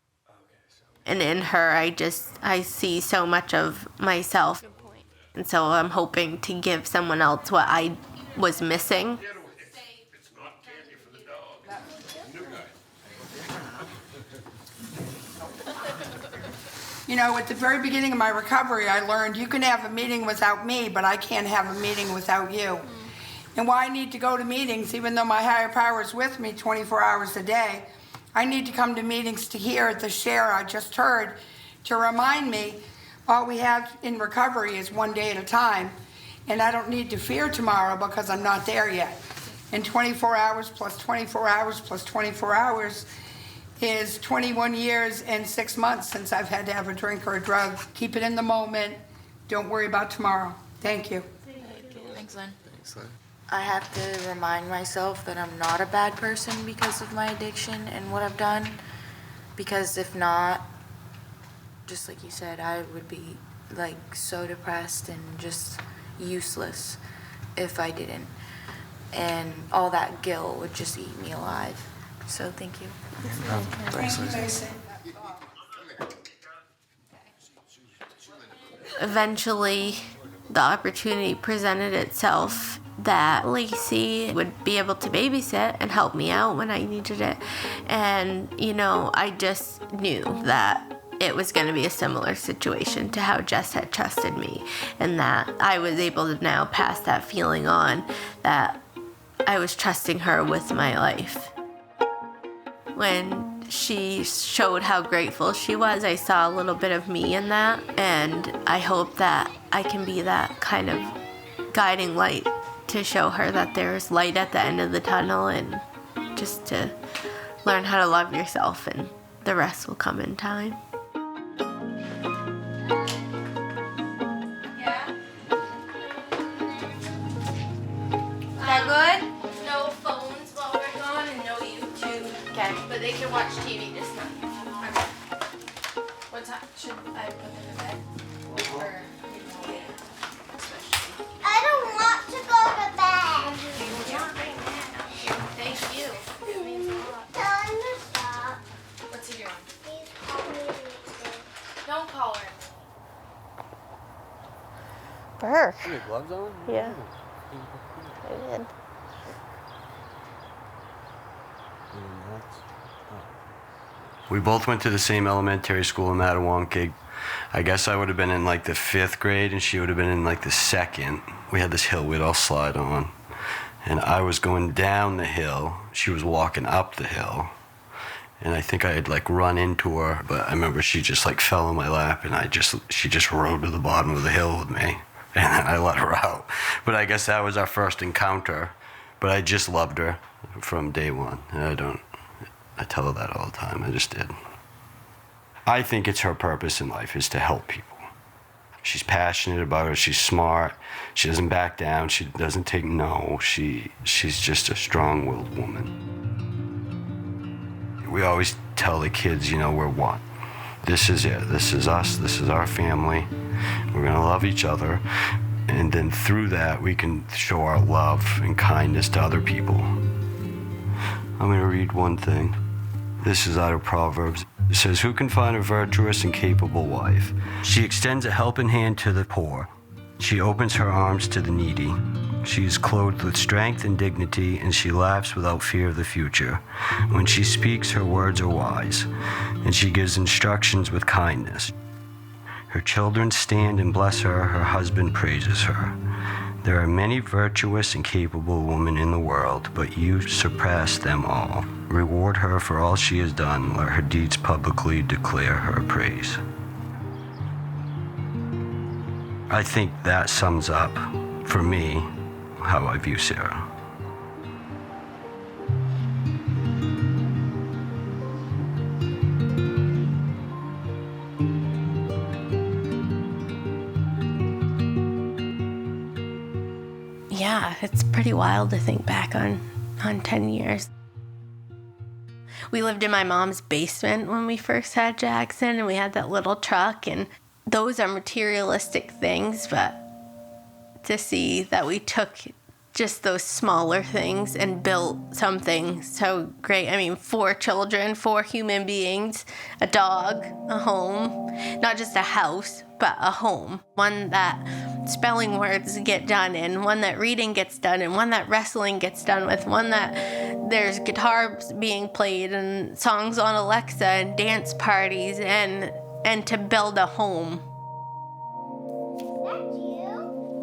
And in her, I see so much of myself. And so I'm hoping to give someone else what I was missing. At the very beginning of my recovery, I learned you can have a meeting without me, but I can't have a meeting without you. And why I need to go to meetings, even though my higher power is with me 24 hours a day, I need to come to meetings to hear the share I just heard, to remind me all we have in recovery is one day at a time, and I don't need to fear tomorrow because I'm not there yet. And 24 hours plus 24 hours plus 24 hours is 21 years and 6 months since I've had to have a drink or a drug. Keep it in the moment. Don't worry about tomorrow. Thank you. Thanks, Lynn. I have to remind myself that I'm not a bad person because of my addiction and what I've done. Because if not, just like you said, I would be so depressed and just useless if I didn't. And all that guilt would just eat me alive. So thank you. Thank you, Mason. Eventually, the opportunity presented itself that Lacey would be able to babysit and help me out when I needed it. And, I just knew that it was going to be a similar situation to how Jess had trusted me, and that I was able to now pass that feeling on, that I was trusting her with my life. When she showed how grateful she was, I saw a little bit of me in that, and I hope that I can be that kind of guiding light to show her that there's light at the end of the tunnel, and just to learn how to love yourself, and the rest will come in time. That good? No phones while we're gone and no YouTube. Okay. But they can watch TV just not. Okay. What time should I put them in bed? Or I don't want to go to bed. Thank you. It means a lot. Tell him to stop. What's he doing? He's calling me. Don't call her. Burke. You have gloves on? Yeah. I did. We both went to the same elementary school in Mattawankig. I guess I would have been in like the 5th grade and she would have been in like the 2nd. We had this hill we'd all slide on. And I was going down the hill. She was walking up the hill. And I think I had like run into her, but I remember she just like fell in my lap and she just rode to the bottom of the hill with me. And then I let her out. But I guess that was our first encounter. But I just loved her from day one. And I tell her that all the time. I just did. I think it's her purpose in life is to help people. She's passionate about it. She's smart. She doesn't back down. She doesn't take no. She's just a strong-willed woman. We always tell the kids, you know, we're one. This is it. This is us. This is our family. We're going to love each other. And then through that, we can show our love and kindness to other people. I'm going to read one thing. This is out of Proverbs. It says, "Who can find a virtuous and capable wife? She extends a helping hand to the poor. She opens her arms to the needy. She is clothed with strength and dignity, and she laughs without fear of the future. When she speaks, her words are wise, and she gives instructions with kindness. Her children stand and bless her. Her husband praises her. There are many virtuous and capable women in the world, but you surpass them all. Reward her for all she has done. Let her deeds publicly declare her praise." I think that sums up, for me, how I view Sarah. Yeah, it's pretty wild to think back on 10 years. We lived in my mom's basement when we first had Jackson, and we had that little truck, and those are materialistic things, but to see that we took just those smaller things and built something so great. I mean, 4 children, 4 human beings, a dog, a home, not just a house, but a home. One that spelling words get done in, one that reading gets done in, one that wrestling gets done with, one that there's guitars being played and songs on Alexa and dance parties and to build a home.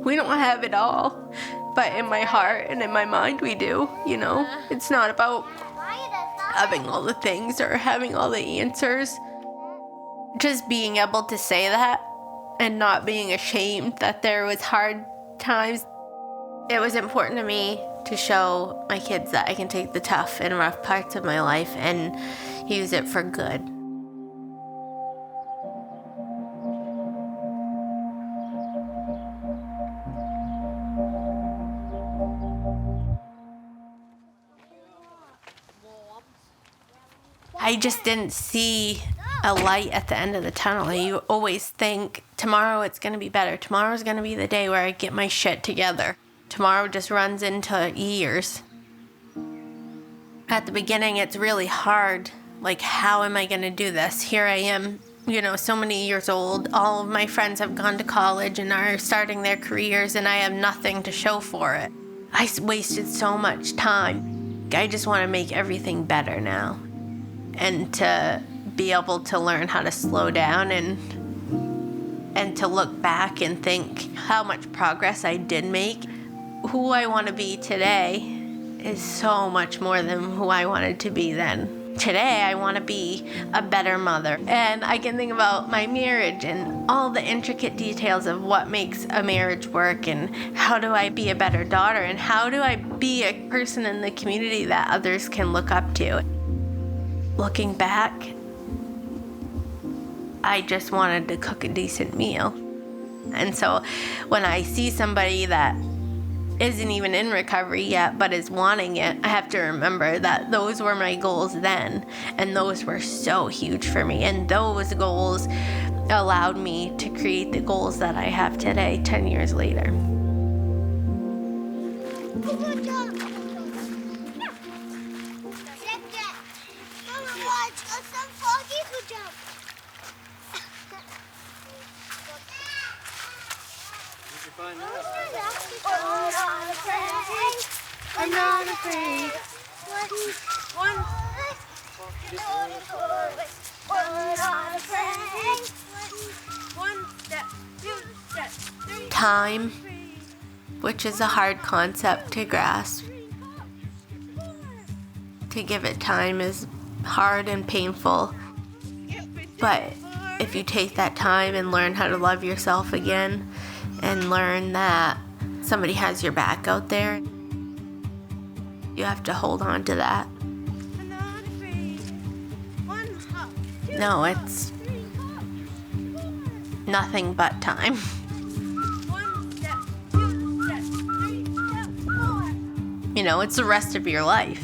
We don't have it all, but in my heart and in my mind we do, you know? It's not about having all the things or having all the answers. Just being able to say that and not being ashamed that there was hard times. It was important to me to show my kids that I can take the tough and rough parts of my life and use it for good. I just didn't see a light at the end of the tunnel. You always think, tomorrow it's going to be better. Tomorrow's going to be the day where I get my shit together. Tomorrow just runs into years. At the beginning, it's really hard. Like, how am I going to do this? Here I am, you know, so many years old. All of my friends have gone to college and are starting their careers, and I have nothing to show for it. I wasted so much time. I just want to make everything better now. And to be able to learn how to slow down and to look back and think how much progress I did make. Who I want to be today is so much more than who I wanted to be then. Today, I want to be a better mother. And I can think about my marriage and all the intricate details of what makes a marriage work and how do I be a better daughter and how do I be a person in the community that others can look up to. Looking back, I just wanted to cook a decent meal. And so when I see somebody that isn't even in recovery yet but is wanting it, I have to remember that those were my goals then, and those were so huge for me. And those goals allowed me to create the goals that I have today, 10 years later. I'm not afraid. One. Time, which is a hard concept to grasp. To give it time is hard and painful. But if you take that time and learn how to love yourself again and learn that somebody has your back out there, you have to hold on to that. No, it's nothing but time. You know, it's the rest of your life.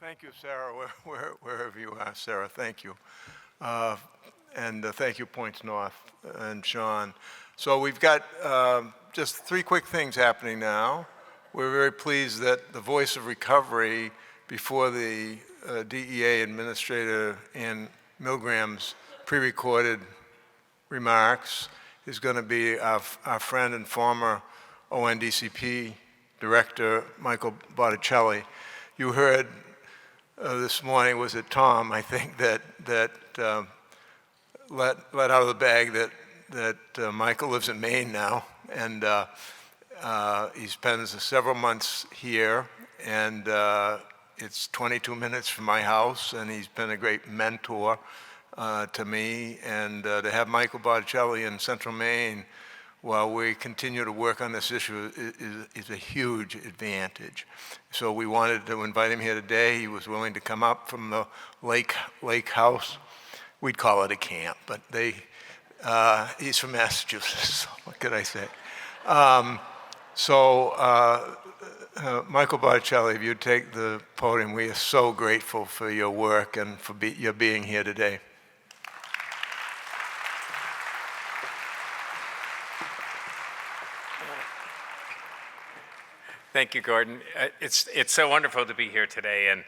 Thank you, Sarah, wherever you are, Sarah, thank you. And thank you, Points North and Sean. So we've got just 3 quick things happening now. We're very pleased that the Voice of Recovery, before the DEA Administrator Ann Milgram's pre-recorded remarks, is going to be our friend and former ONDCP Director, Michael Botticelli. You heard this morning, was it Tom, I think, that let out of the bag that Michael lives in Maine now, and he spends several months here, and it's 22 minutes from my house, and he's been a great mentor to me, and to have Michael Botticelli in Central Maine while we continue to work on this issue is a huge advantage. So we wanted to invite him here today. He was willing to come up from the lake house. We'd call it a camp, but he's from Massachusetts, what could I say? Michael Botticelli, if you take the podium, we are so grateful for your work and for your being here today. Thank you, Gordon. It's so wonderful to be here today. And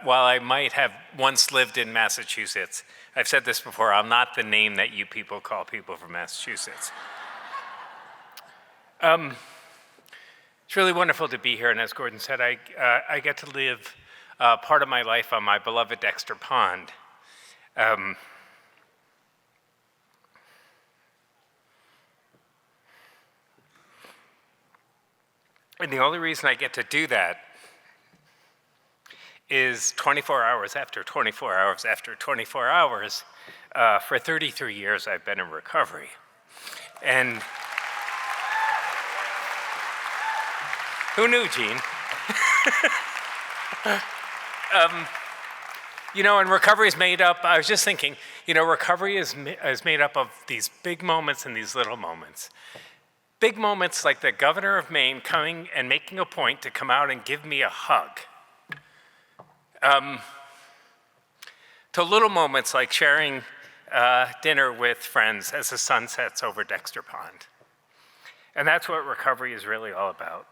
while I might have once lived in Massachusetts, I've said this before, I'm not the name that you people call people from Massachusetts. It's really wonderful to be here. And as Gordon said, I get to live part of my life on my beloved Dexter Pond. And the only reason I get to do that is 24 hours after 24 hours after 24 hours. For 33 years, I've been in recovery. And who knew, Gene? You know, and recovery is made up, I was just thinking, you know, recovery is made up of these big moments and these little moments. Big moments like the governor of Maine coming and making a point to come out and give me a hug. To little moments like sharing dinner with friends as the sun sets over Dexter Pond. And that's what recovery is really all about.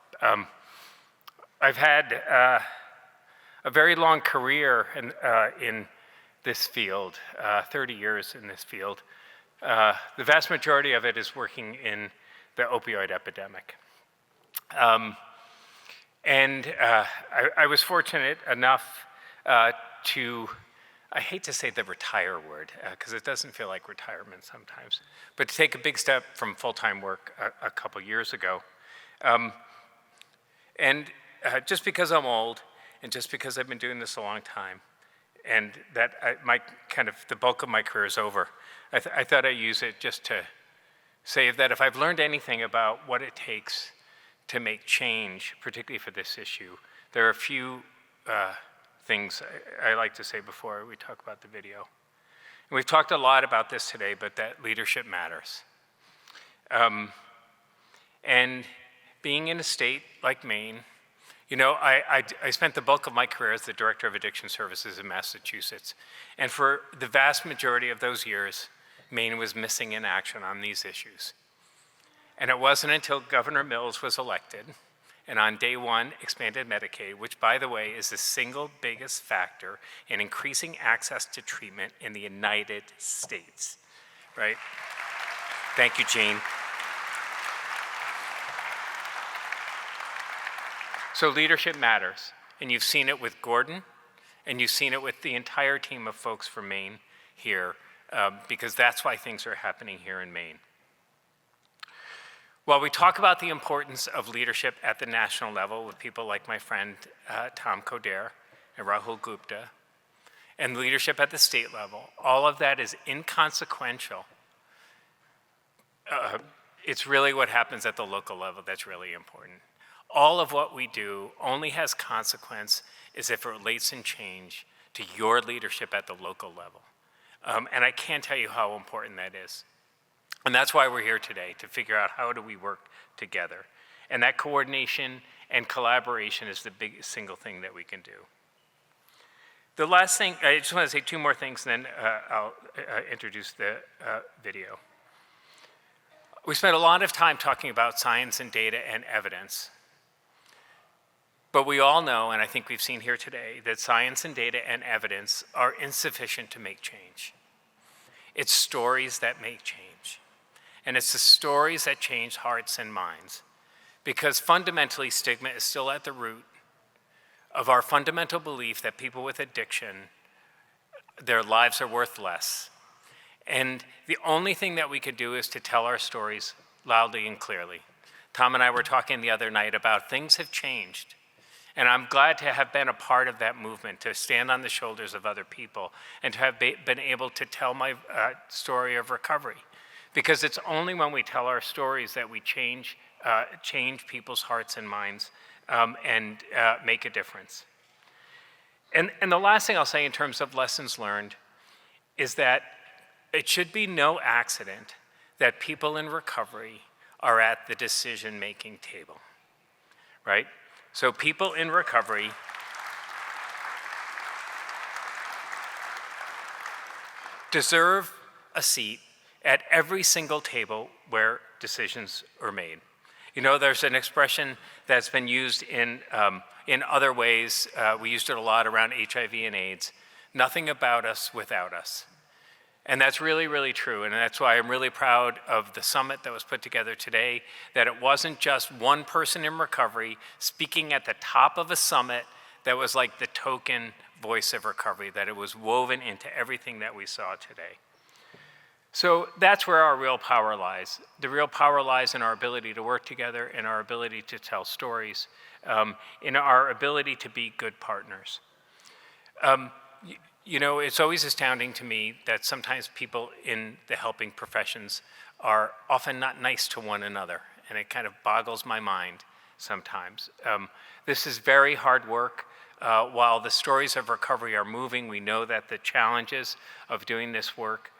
I've had a very long career in this field, 30 years in this field. The vast majority of it is working in the opioid epidemic. I was fortunate enough to, I hate to say the retire word, because it doesn't feel like retirement sometimes, but to take a big step from full-time work a couple years ago. Just because I'm old, and just because I've been doing this a long time, and that the bulk of my career is over. I thought I'd use it just to say that if I've learned anything about what it takes to make change, particularly for this issue, there are a few things I like to say before we talk about the video. And we've talked a lot about this today, but that leadership matters. And being in a state like Maine, you know, I spent the bulk of my career as the director of addiction services in Massachusetts. And for the vast majority of those years, Maine was missing in action on these issues. And it wasn't until Governor Mills was elected, and on day one expanded Medicaid, which, by the way, is the single biggest factor in increasing access to treatment in the United States, right? Thank you, Gene. So leadership matters, and you've seen it with Gordon, and you've seen it with the entire team of folks from Maine here, because that's why things are happening here in Maine. While we talk about the importance of leadership at the national level with people like my friend Tom Coderre and Rahul Gupta, and leadership at the state level, all of that is inconsequential. It's really what happens at the local level that's really important. All of what we do only has consequence if it relates in change to your leadership at the local level. And I can't tell you how important that is. And that's why we're here today, to figure out how do we work together. And that coordination and collaboration is the biggest single thing that we can do. The last thing, I just want to say two more things, and then I'll introduce the video. We spent a lot of time talking about science and data and evidence. But we all know, and I think we've seen here today, that science and data and evidence are insufficient to make change. It's stories that make change. And it's the stories that change hearts and minds. Because fundamentally, stigma is still at the root of our fundamental belief that people with addiction, their lives are worth less. And the only thing that we could do is to tell our stories loudly and clearly. Tom and I were talking the other night about things have changed. And I'm glad to have been a part of that movement, to stand on the shoulders of other people, and to have been able to tell my story of recovery. Because it's only when we tell our stories that we change people's hearts and minds and make a difference. And the last thing I'll say in terms of lessons learned is that it should be no accident that people in recovery are at the decision-making table, right? So people in recovery deserve a seat at every single table where decisions are made. You know, there's an expression that's been used in other ways. We used it a lot around HIV and AIDS. Nothing about us without us. And that's really, really true. And that's why I'm really proud of the summit that was put together today, that it wasn't just one person in recovery speaking at the top of a summit that was like the token voice of recovery, that it was woven into everything that we saw today. So that's where our real power lies. The real power lies in our ability to work together, in our ability to tell stories, in our ability to be good partners. You know, it's always astounding to me that sometimes people in the helping professions are often not nice to one another, and it kind of boggles my mind sometimes. This is very hard work. While the stories of recovery are moving, we know that the challenges of doing this work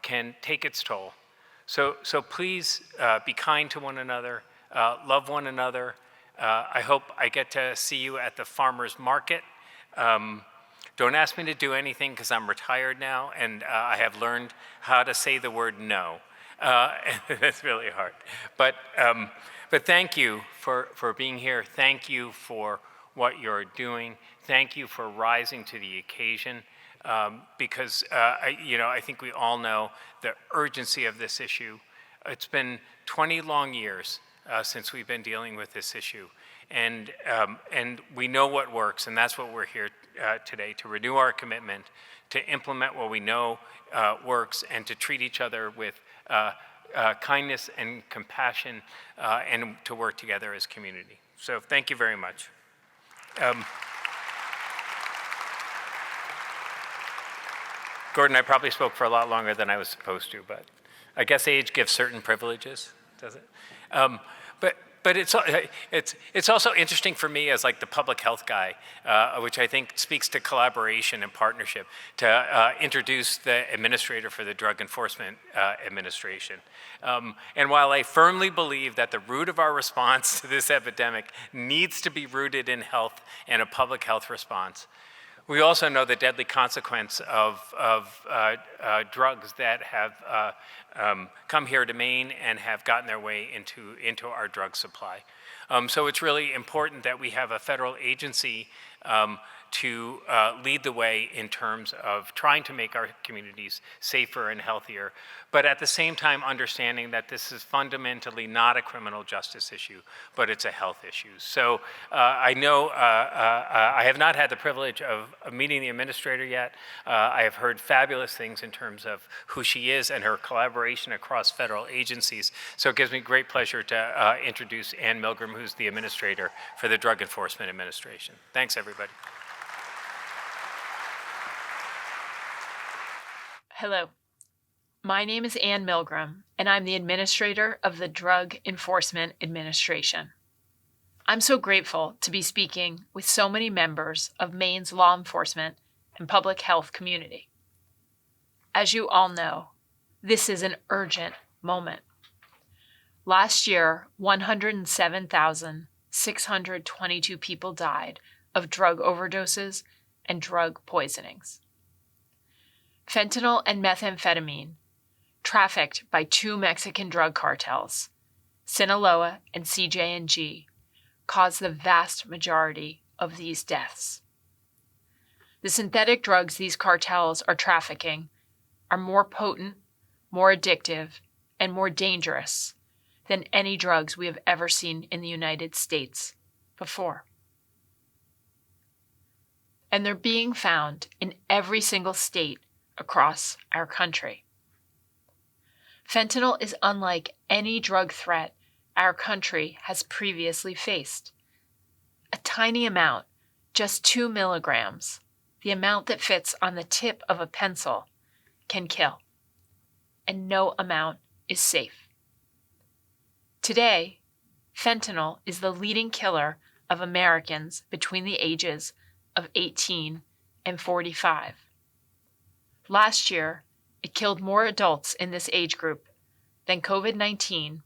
can take its toll. So please be kind to one another, love one another. I hope I get to see you at the farmer's market. Don't ask me to do anything because I'm retired now and I have learned how to say the word no. That's really hard. But thank you for being here. Thank you for what you're doing. Thank you for rising to the occasion. Because I think we all know the urgency of this issue. It's been 20 long years since we've been dealing with this issue. And we know what works, and that's what we're here today, to renew our commitment, to implement what we know works, and to treat each other with kindness and compassion, and to work together as community. So thank you very much. Gordon, I probably spoke for a lot longer than I was supposed to, but I guess age gives certain privileges, does it? But it's also interesting for me as like the public health guy, which I think speaks to collaboration and partnership, to introduce the administrator for the Drug Enforcement Administration. And while I firmly believe that the root of our response to this epidemic needs to be rooted in health and a public health response, we also know the deadly consequence of drugs that have come here to Maine and have gotten their way into our drug supply. So it's really important that we have a federal agency to lead the way in terms of trying to make our communities safer and healthier, but at the same time understanding that this is fundamentally not a criminal justice issue, but it's a health issue. So I know I have not had the privilege of meeting the administrator yet. I have heard fabulous things in terms of who she is and her collaboration across federal agencies. So it gives me great pleasure to introduce Ann Milgram, who's the administrator for the Drug Enforcement Administration. Thanks, everybody. Hello, my name is Ann Milgram, and I'm the administrator of the Drug Enforcement Administration. I'm so grateful to be speaking with so many members of Maine's law enforcement and public health community. As you all know, this is an urgent moment. Last year, 107,622 people died of drug overdoses and drug poisonings. Fentanyl and methamphetamine, trafficked by two Mexican drug cartels, Sinaloa and CJ&G, caused the vast majority of these deaths. The synthetic drugs these cartels are trafficking are more potent, more addictive, and more dangerous than any drugs we have ever seen in the United States before. And they're being found in every single state across our country. Fentanyl is unlike any drug threat our country has previously faced. A tiny amount, just 2 milligrams, the amount that fits on the tip of a pencil, can kill. And no amount is safe. Today, fentanyl is the leading killer of Americans between the ages of 18 and 45. Last year, it killed more adults in this age group than COVID-19,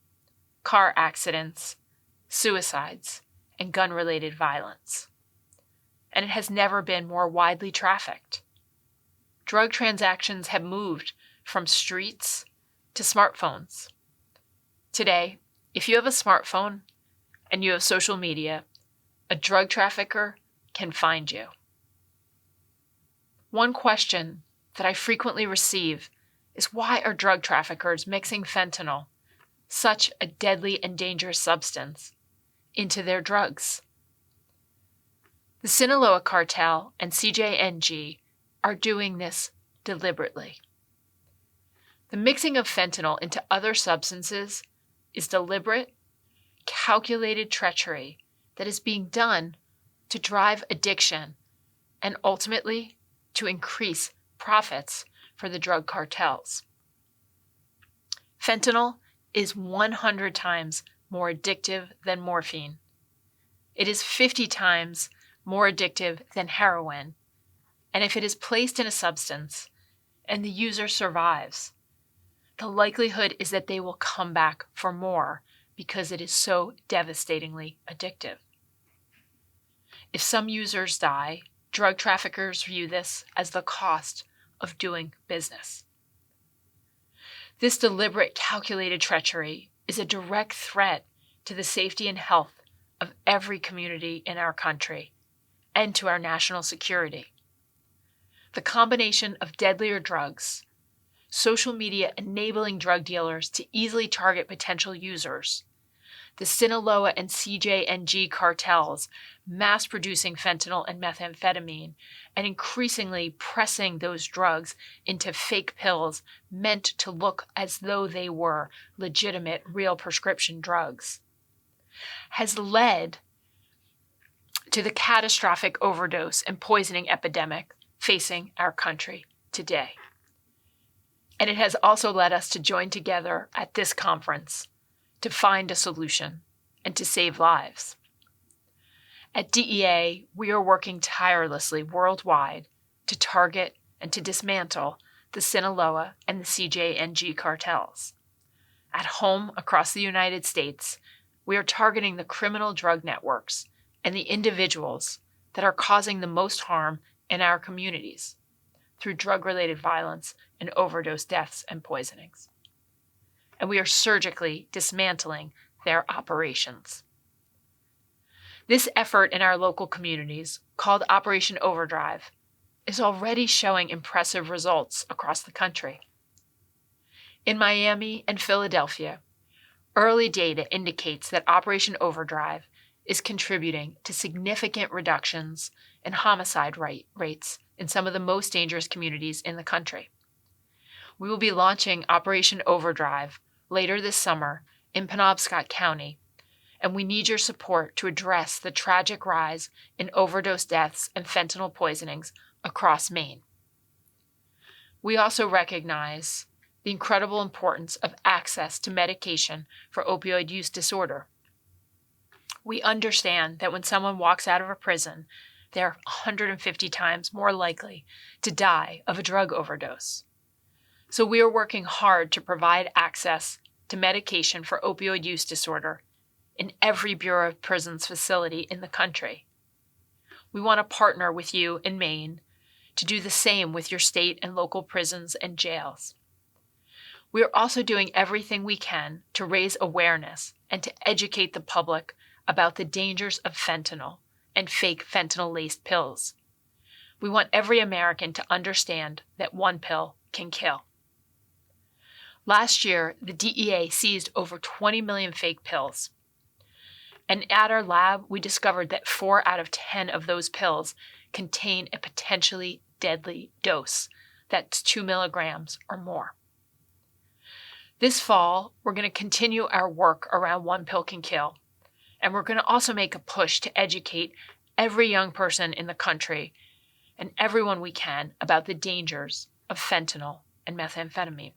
car accidents, suicides, and gun-related violence. And it has never been more widely trafficked. Drug transactions have moved from streets to smartphones. Today, if you have a smartphone and you have social media, a drug trafficker can find you. One question that I frequently receive is, why are drug traffickers mixing fentanyl, such a deadly and dangerous substance, into their drugs? The Sinaloa cartel and CJ&G are doing this deliberately. The mixing of fentanyl into other substances is deliberate, calculated treachery that is being done to drive addiction and ultimately to increase profits for the drug cartels. Fentanyl is 100 times more addictive than morphine. It is 50 times more addictive than heroin, and if it is placed in a substance and the user survives, the likelihood is that they will come back for more because it is so devastatingly addictive. If some users die, drug traffickers view this as the cost of doing business. This deliberate, calculated treachery is a direct threat to the safety and health of every community in our country and to our national security. The combination of deadlier drugs, social media enabling drug dealers to easily target potential users, the Sinaloa and CJ&G cartels mass producing fentanyl and methamphetamine and increasingly pressing those drugs into fake pills meant to look as though they were legitimate, real prescription drugs, has led to the catastrophic overdose and poisoning epidemic facing our country today. And it has also led us to join together at this conference to find a solution and to save lives. At DEA, we are working tirelessly worldwide to target and to dismantle the Sinaloa and the CJNG cartels. At home across the United States, we are targeting the criminal drug networks and the individuals that are causing the most harm in our communities through drug-related violence and overdose deaths and poisonings. And we are surgically dismantling their operations. This effort in our local communities, called Operation Overdrive, is already showing impressive results across the country. In Miami and Philadelphia, early data indicates that Operation Overdrive is contributing to significant reductions in homicide rates in some of the most dangerous communities in the country. We will be launching Operation Overdrive later this summer in Penobscot County, and we need your support to address the tragic rise in overdose deaths and fentanyl poisonings across Maine. We also recognize the incredible importance of access to medication for opioid use disorder. We understand that when someone walks out of a prison, they're 150 times more likely to die of a drug overdose. So we are working hard to provide access to medication for opioid use disorder in every Bureau of Prisons facility in the country. We want to partner with you in Maine to do the same with your state and local prisons and jails. We are also doing everything we can to raise awareness and to educate the public about the dangers of fentanyl and fake fentanyl-laced pills. We want every American to understand that one pill can kill. Last year, the DEA seized over 20 million fake pills. And at our lab, we discovered that 4 out of 10 of those pills contain a potentially deadly dose that's 2 milligrams or more. This fall, we're going to continue our work around One Pill Can Kill, and we're going to also make a push to educate every young person in the country and everyone we can about the dangers of fentanyl and methamphetamine.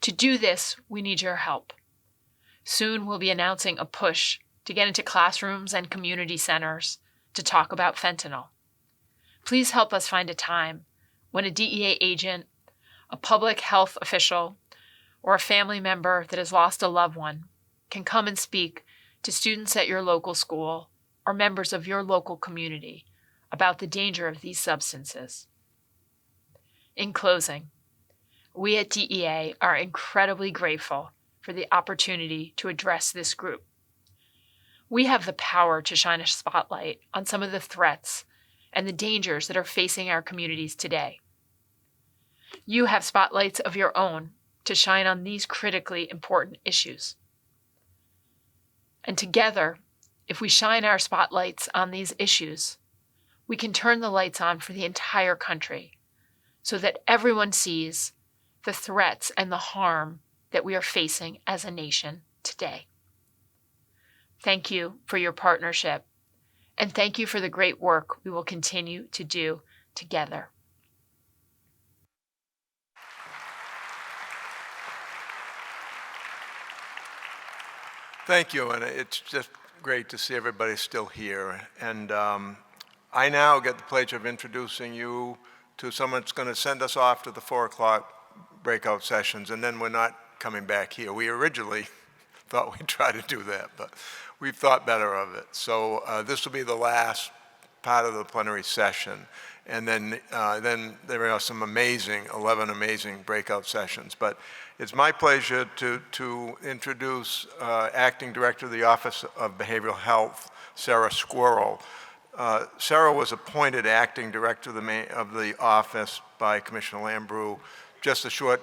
To do this, we need your help. Soon we'll be announcing a push to get into classrooms and community centers to talk about fentanyl. Please help us find a time when a DEA agent, a public health official, or a family member that has lost a loved one can come and speak to students at your local school or members of your local community about the danger of these substances. In closing, we at DEA are incredibly grateful for the opportunity to address this group. We have the power to shine a spotlight on some of the threats and the dangers that are facing our communities today. You have spotlights of your own to shine on these critically important issues. And together, if we shine our spotlights on these issues, we can turn the lights on for the entire country so that everyone sees the threats and the harm that we are facing as a nation today. Thank you for your partnership, and thank you for the great work we will continue to do together. Thank you, and it's just great to see everybody still here. And I now get the pleasure of introducing you to someone that's going to send us off to the 4 o'clock breakout sessions, and then we're not coming back here. We originally thought we'd try to do that, but we've thought better of it. So this will be the last part of the plenary session. And then there are some 11 amazing breakout sessions. But it's my pleasure to introduce Acting Director of the Office of Behavioral Health, Sarah Squirrel. Sarah was appointed Acting Director of the office by Commissioner Lambrou just a short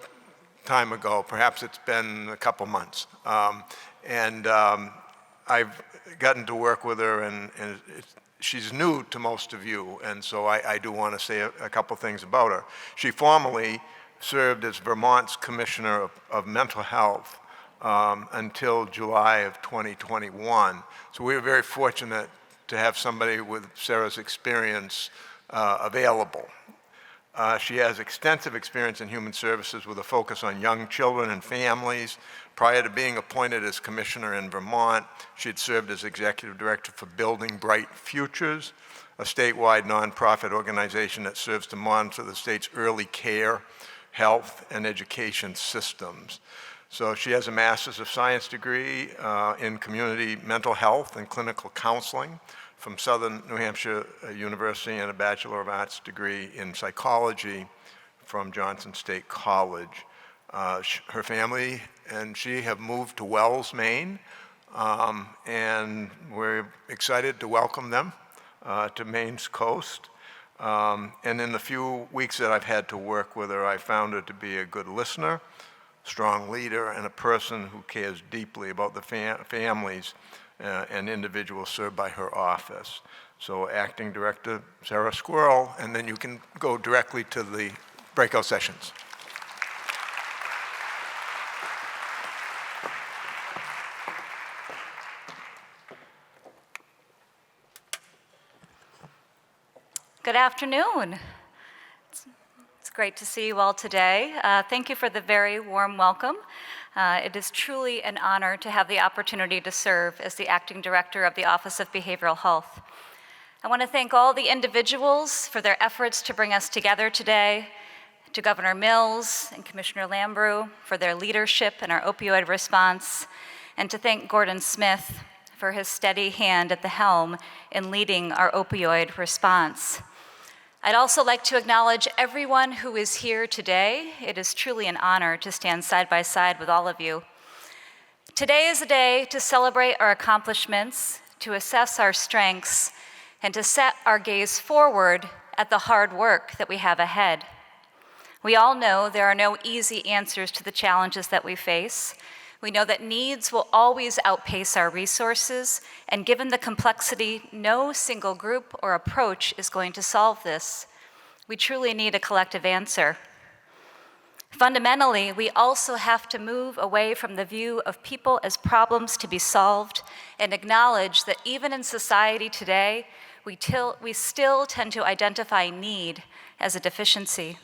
time ago. Perhaps it's been a couple months. I've gotten to work with her, and she's new to most of you, and so I do want to say a couple things about her. She formerly served as Vermont's Commissioner of Mental Health until July of 2021. So we were very fortunate to have somebody with Sarah's experience available. She has extensive experience in human services with a focus on young children and families. Prior to being appointed as commissioner in Vermont, she had served as executive director for Building Bright Futures, a statewide nonprofit organization that serves to monitor the state's early care, health, and education systems. So she has a Master's of Science degree in community mental health and clinical counseling from Southern New Hampshire University and a Bachelor of Arts degree in psychology from Johnson State College. Her family and she have moved to Wells, Maine, and we're excited to welcome them to Maine's coast. And in the few weeks that I've had to work with her, I found her to be a good listener, strong leader, and a person who cares deeply about the families and individuals served by her office. So Acting Director Sarah Squirrel, and then you can go directly to the breakout sessions. Good afternoon. It's great to see you all today. Thank you for the very warm welcome. It is truly an honor to have the opportunity to serve as the Acting Director of the Office of Behavioral Health. I want to thank all the individuals for their efforts to bring us together today, to Governor Mills and Commissioner Lambrou for their leadership in our opioid response, and to thank Gordon Smith for his steady hand at the helm in leading our opioid response. I'd also like to acknowledge everyone who is here today. It is truly an honor to stand side by side with all of you. Today is a day to celebrate our accomplishments, to assess our strengths, and to set our gaze forward at the hard work that we have ahead. We all know there are no easy answers to the challenges that we face. We know that needs will always outpace our resources, and given the complexity, no single group or approach is going to solve this. We truly need a collective answer. Fundamentally, we also have to move away from the view of people as problems to be solved and acknowledge that even in society today, we still tend to identify need as a deficiency.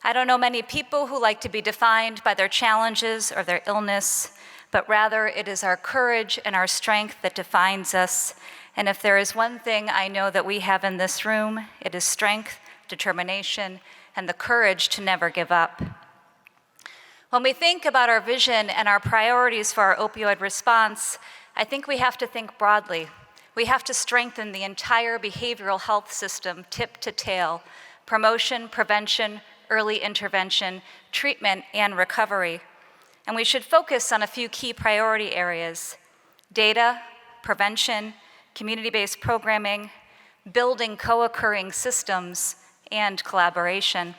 I don't know many people who like to be defined by their challenges or their illness, but rather it is our courage and our strength that defines us. And if there is one thing I know that we have in this room, it is strength, determination, and the courage to never give up. When we think about our vision and our priorities for our opioid response, I think we have to think broadly. We have to strengthen the entire behavioral health system, tip to tail, promotion, prevention, early intervention, treatment, and recovery. And we should focus on a few key priority areas: data, prevention, community-based programming, building co-occurring systems, and collaboration.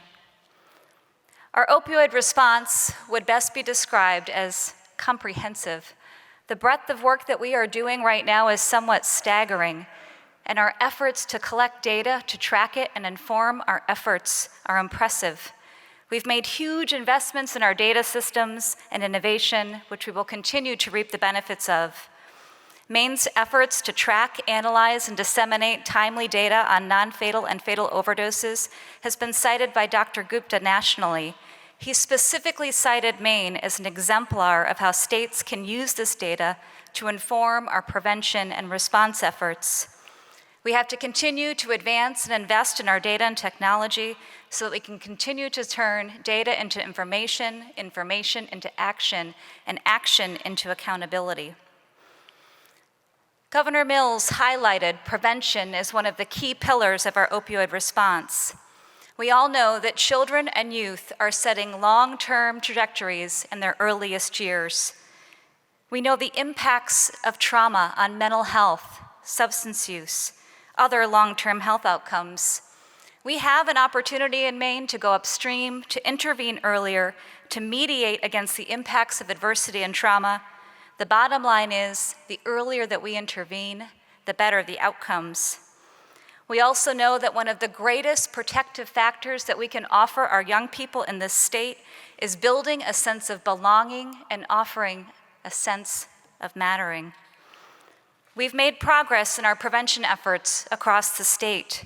Our opioid response would best be described as comprehensive. The breadth of work that we are doing right now is somewhat staggering, and our efforts to collect data, to track it, and inform our efforts are impressive. We've made huge investments in our data systems and innovation, which we will continue to reap the benefits of. Maine's efforts to track, analyze, and disseminate timely data on non-fatal and fatal overdoses has been cited by Dr. Gupta nationally. He specifically cited Maine as an exemplar of how states can use this data to inform our prevention and response efforts. We have to continue to advance and invest in our data and technology so that we can continue to turn data into information, information into action, and action into accountability. Governor Mills highlighted prevention as one of the key pillars of our opioid response. We all know that children and youth are setting long-term trajectories in their earliest years. We know the impacts of trauma on mental health, substance use, other long-term health outcomes. We have an opportunity in Maine to go upstream, to intervene earlier, to mediate against the impacts of adversity and trauma. The bottom line is, the earlier that we intervene, the better the outcomes. We also know that one of the greatest protective factors that we can offer our young people in this state is building a sense of belonging and offering a sense of mattering. We've made progress in our prevention efforts across the state.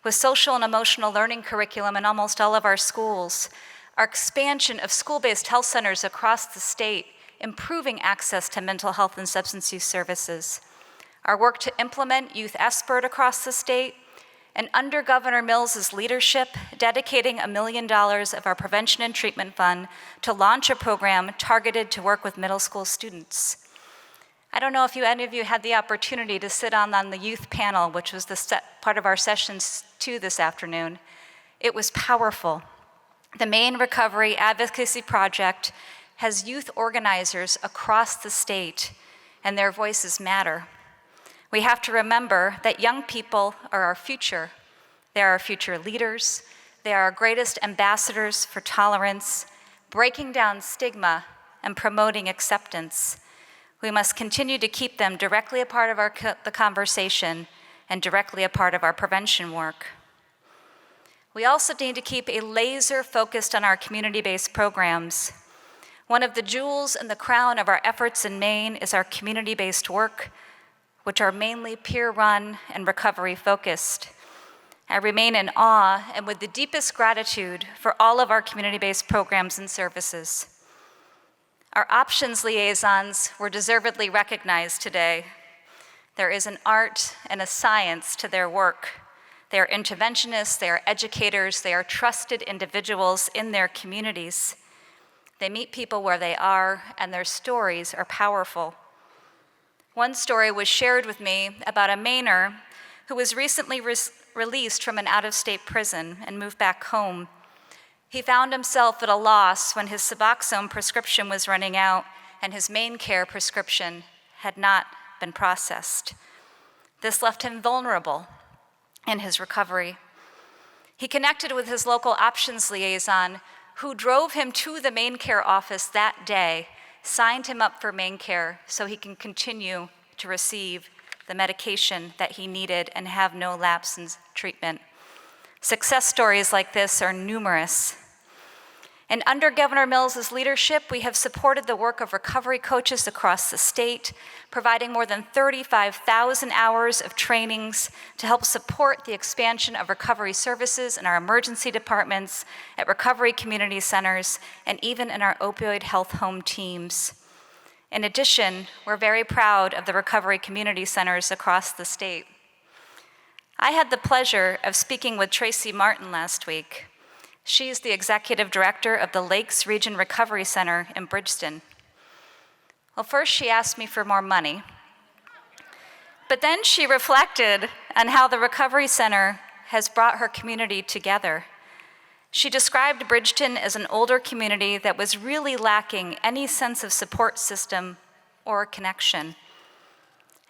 with social and emotional learning curriculum in almost all of our schools, our expansion of school-based health centers across the state, improving access to mental health and substance use services, our work to implement youth expert across the state, and under Governor Mills's leadership, dedicating $1 million of our prevention and treatment fund to launch a program targeted to work with middle school students. I don't know if any of you had the opportunity to sit on the youth panel, which was the part of our sessions 2 this afternoon. It was powerful. The Maine Recovery Advocacy Project has youth organizers across the state, and their voices matter. We have to remember that young people are our future. They are our future leaders. They are our greatest ambassadors for tolerance, breaking down stigma, and promoting acceptance. We must continue to keep them directly a part of the conversation and directly a part of our prevention work. We also need to keep a laser focused on our community-based programs. One of the jewels in the crown of our efforts in Maine is our community-based work, which are mainly peer-run and recovery-focused. I remain in awe and with the deepest gratitude for all of our community-based programs and services. Our options liaisons were deservedly recognized today. There is an art and a science to their work. They are interventionists, they are educators, they are trusted individuals in their communities. They meet people where they are, and their stories are powerful. One story was shared with me about a Mainer who was recently released from an out-of-state prison and moved back home. He found himself at a loss when his Suboxone prescription was running out and his Maine Care prescription had not been processed. This left him vulnerable in his recovery. He connected with his local options liaison, who drove him to the Maine Care office that day, signed him up for Maine Care so he can continue to receive the medication that he needed and have no lapse in treatment. Success stories like this are numerous. And under Governor Mills's leadership, we have supported the work of recovery coaches across the state, providing more than 35,000 hours of trainings to help support the expansion of recovery services in our emergency departments, at recovery community centers, and even in our opioid health home teams. In addition, we're very proud of the recovery community centers across the state. I had the pleasure of speaking with Tracy Martin last week. She's the executive director of the Lakes Region Recovery Center in Bridgeton. Well, first she asked me for more money, but then she reflected on how the Recovery Center has brought her community together. She described Bridgeton as an older community that was really lacking any sense of support system or connection.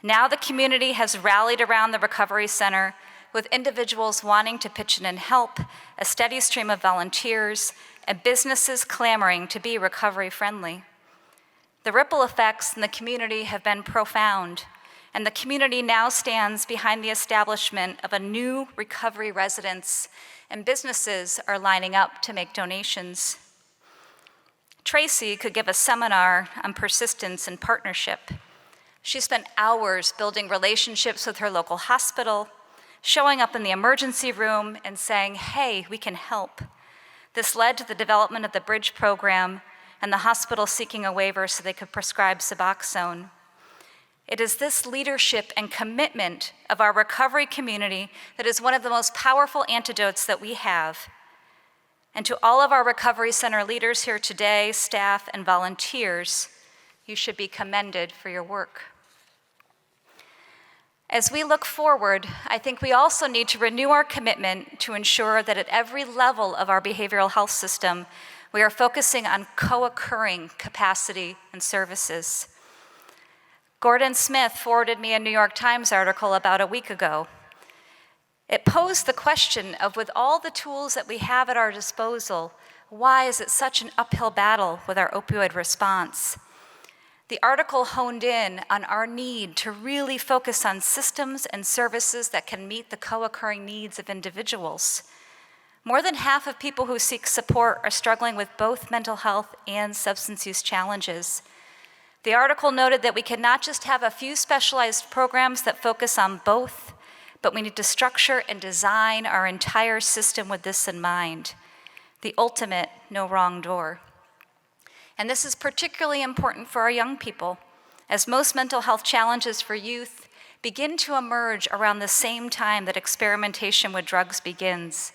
Now the community has rallied around the Recovery Center, with individuals wanting to pitch in and help, a steady stream of volunteers, and businesses clamoring to be recovery-friendly. The ripple effects in the community have been profound, and the community now stands behind the establishment of a new recovery residence, and businesses are lining up to make donations. Tracy could give a seminar on persistence and partnership. She spent hours building relationships with her local hospital, showing up in the emergency room and saying, hey, we can help. This led to the development of the Bridge program and the hospital seeking a waiver so they could prescribe Suboxone. It is this leadership and commitment of our recovery community that is one of the most powerful antidotes that we have. And to all of our Recovery Center leaders here today, staff and volunteers, you should be commended for your work. As we look forward, I think we also need to renew our commitment to ensure that at every level of our behavioral health system, we are focusing on co-occurring capacity and services. Gordon Smith forwarded me a New York Times article about a week ago. It posed the question of, with all the tools that we have at our disposal, why is it such an uphill battle with our opioid response? The article honed in on our need to really focus on systems and services that can meet the co-occurring needs of individuals. More than half of people who seek support are struggling with both mental health and substance use challenges. The article noted that we cannot just have a few specialized programs that focus on both, but we need to structure and design our entire system with this in mind, the ultimate no wrong door. And this is particularly important for our young people, as most mental health challenges for youth begin to emerge around the same time that experimentation with drugs begins.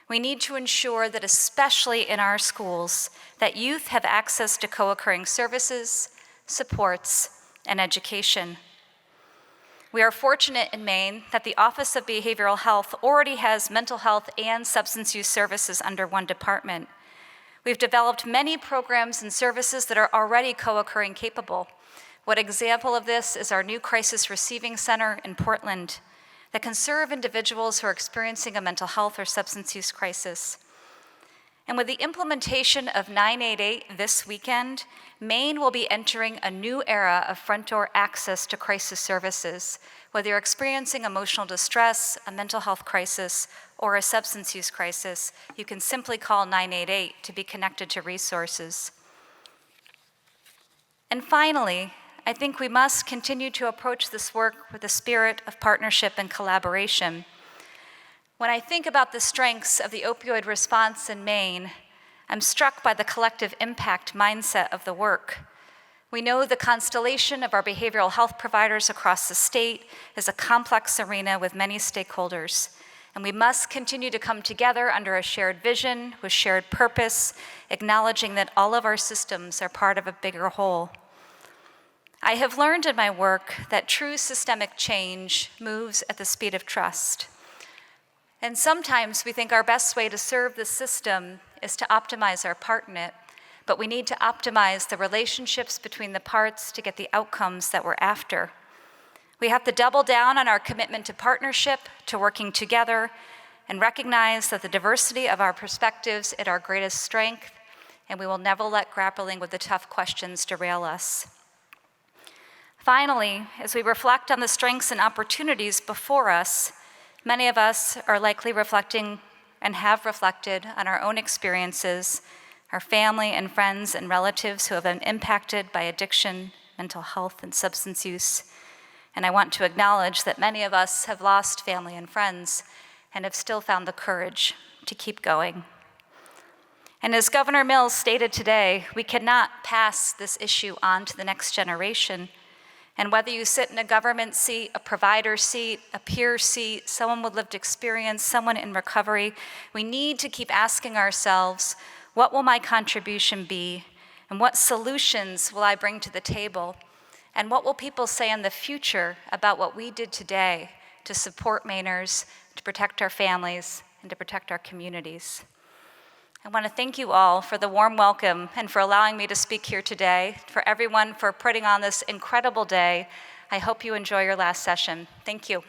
We need to ensure that, especially in our schools, that youth have access to co-occurring services, supports, and education. We are fortunate in Maine that the Office of Behavioral Health already has mental health and substance use services under one department. We've developed many programs and services that are already co-occurring capable. One example of this is our new Crisis Receiving Center in Portland that can serve individuals who are experiencing a mental health or substance use crisis. And with the implementation of 988 this weekend, Maine will be entering a new era of front door access to crisis services. Whether you're experiencing emotional distress, a mental health crisis, or a substance use crisis, you can simply call 988 to be connected to resources. And finally, I think we must continue to approach this work with a spirit of partnership and collaboration. When I think about the strengths of the opioid response in Maine, I'm struck by the collective impact mindset of the work. We know the constellation of our behavioral health providers across the state is a complex arena with many stakeholders, and we must continue to come together under a shared vision with shared purpose, acknowledging that all of our systems are part of a bigger whole. I have learned in my work that true systemic change moves at the speed of trust. And sometimes we think our best way to serve the system is to optimize our part in it, but we need to optimize the relationships between the parts to get the outcomes that we're after. We have to double down on our commitment to partnership, to working together, and recognize that the diversity of our perspectives is our greatest strength, and we will never let grappling with the tough questions derail us. Finally, as we reflect on the strengths and opportunities before us, many of us are likely reflecting and have reflected on our own experiences, our family and friends and relatives who have been impacted by addiction, mental health, and substance use. And I want to acknowledge that many of us have lost family and friends and have still found the courage to keep going. And as Governor Mills stated today, we cannot pass this issue on to the next generation. And whether you sit in a government seat, a provider seat, a peer seat, someone with lived experience, someone in recovery, we need to keep asking ourselves, what will my contribution be? And what solutions will I bring to the table? And what will people say in the future about what we did today to support Mainers, to protect our families, and to protect our communities? I want to thank you all for the warm welcome and for allowing me to speak here today, for everyone for putting on this incredible day. I hope you enjoy your last session. Thank you.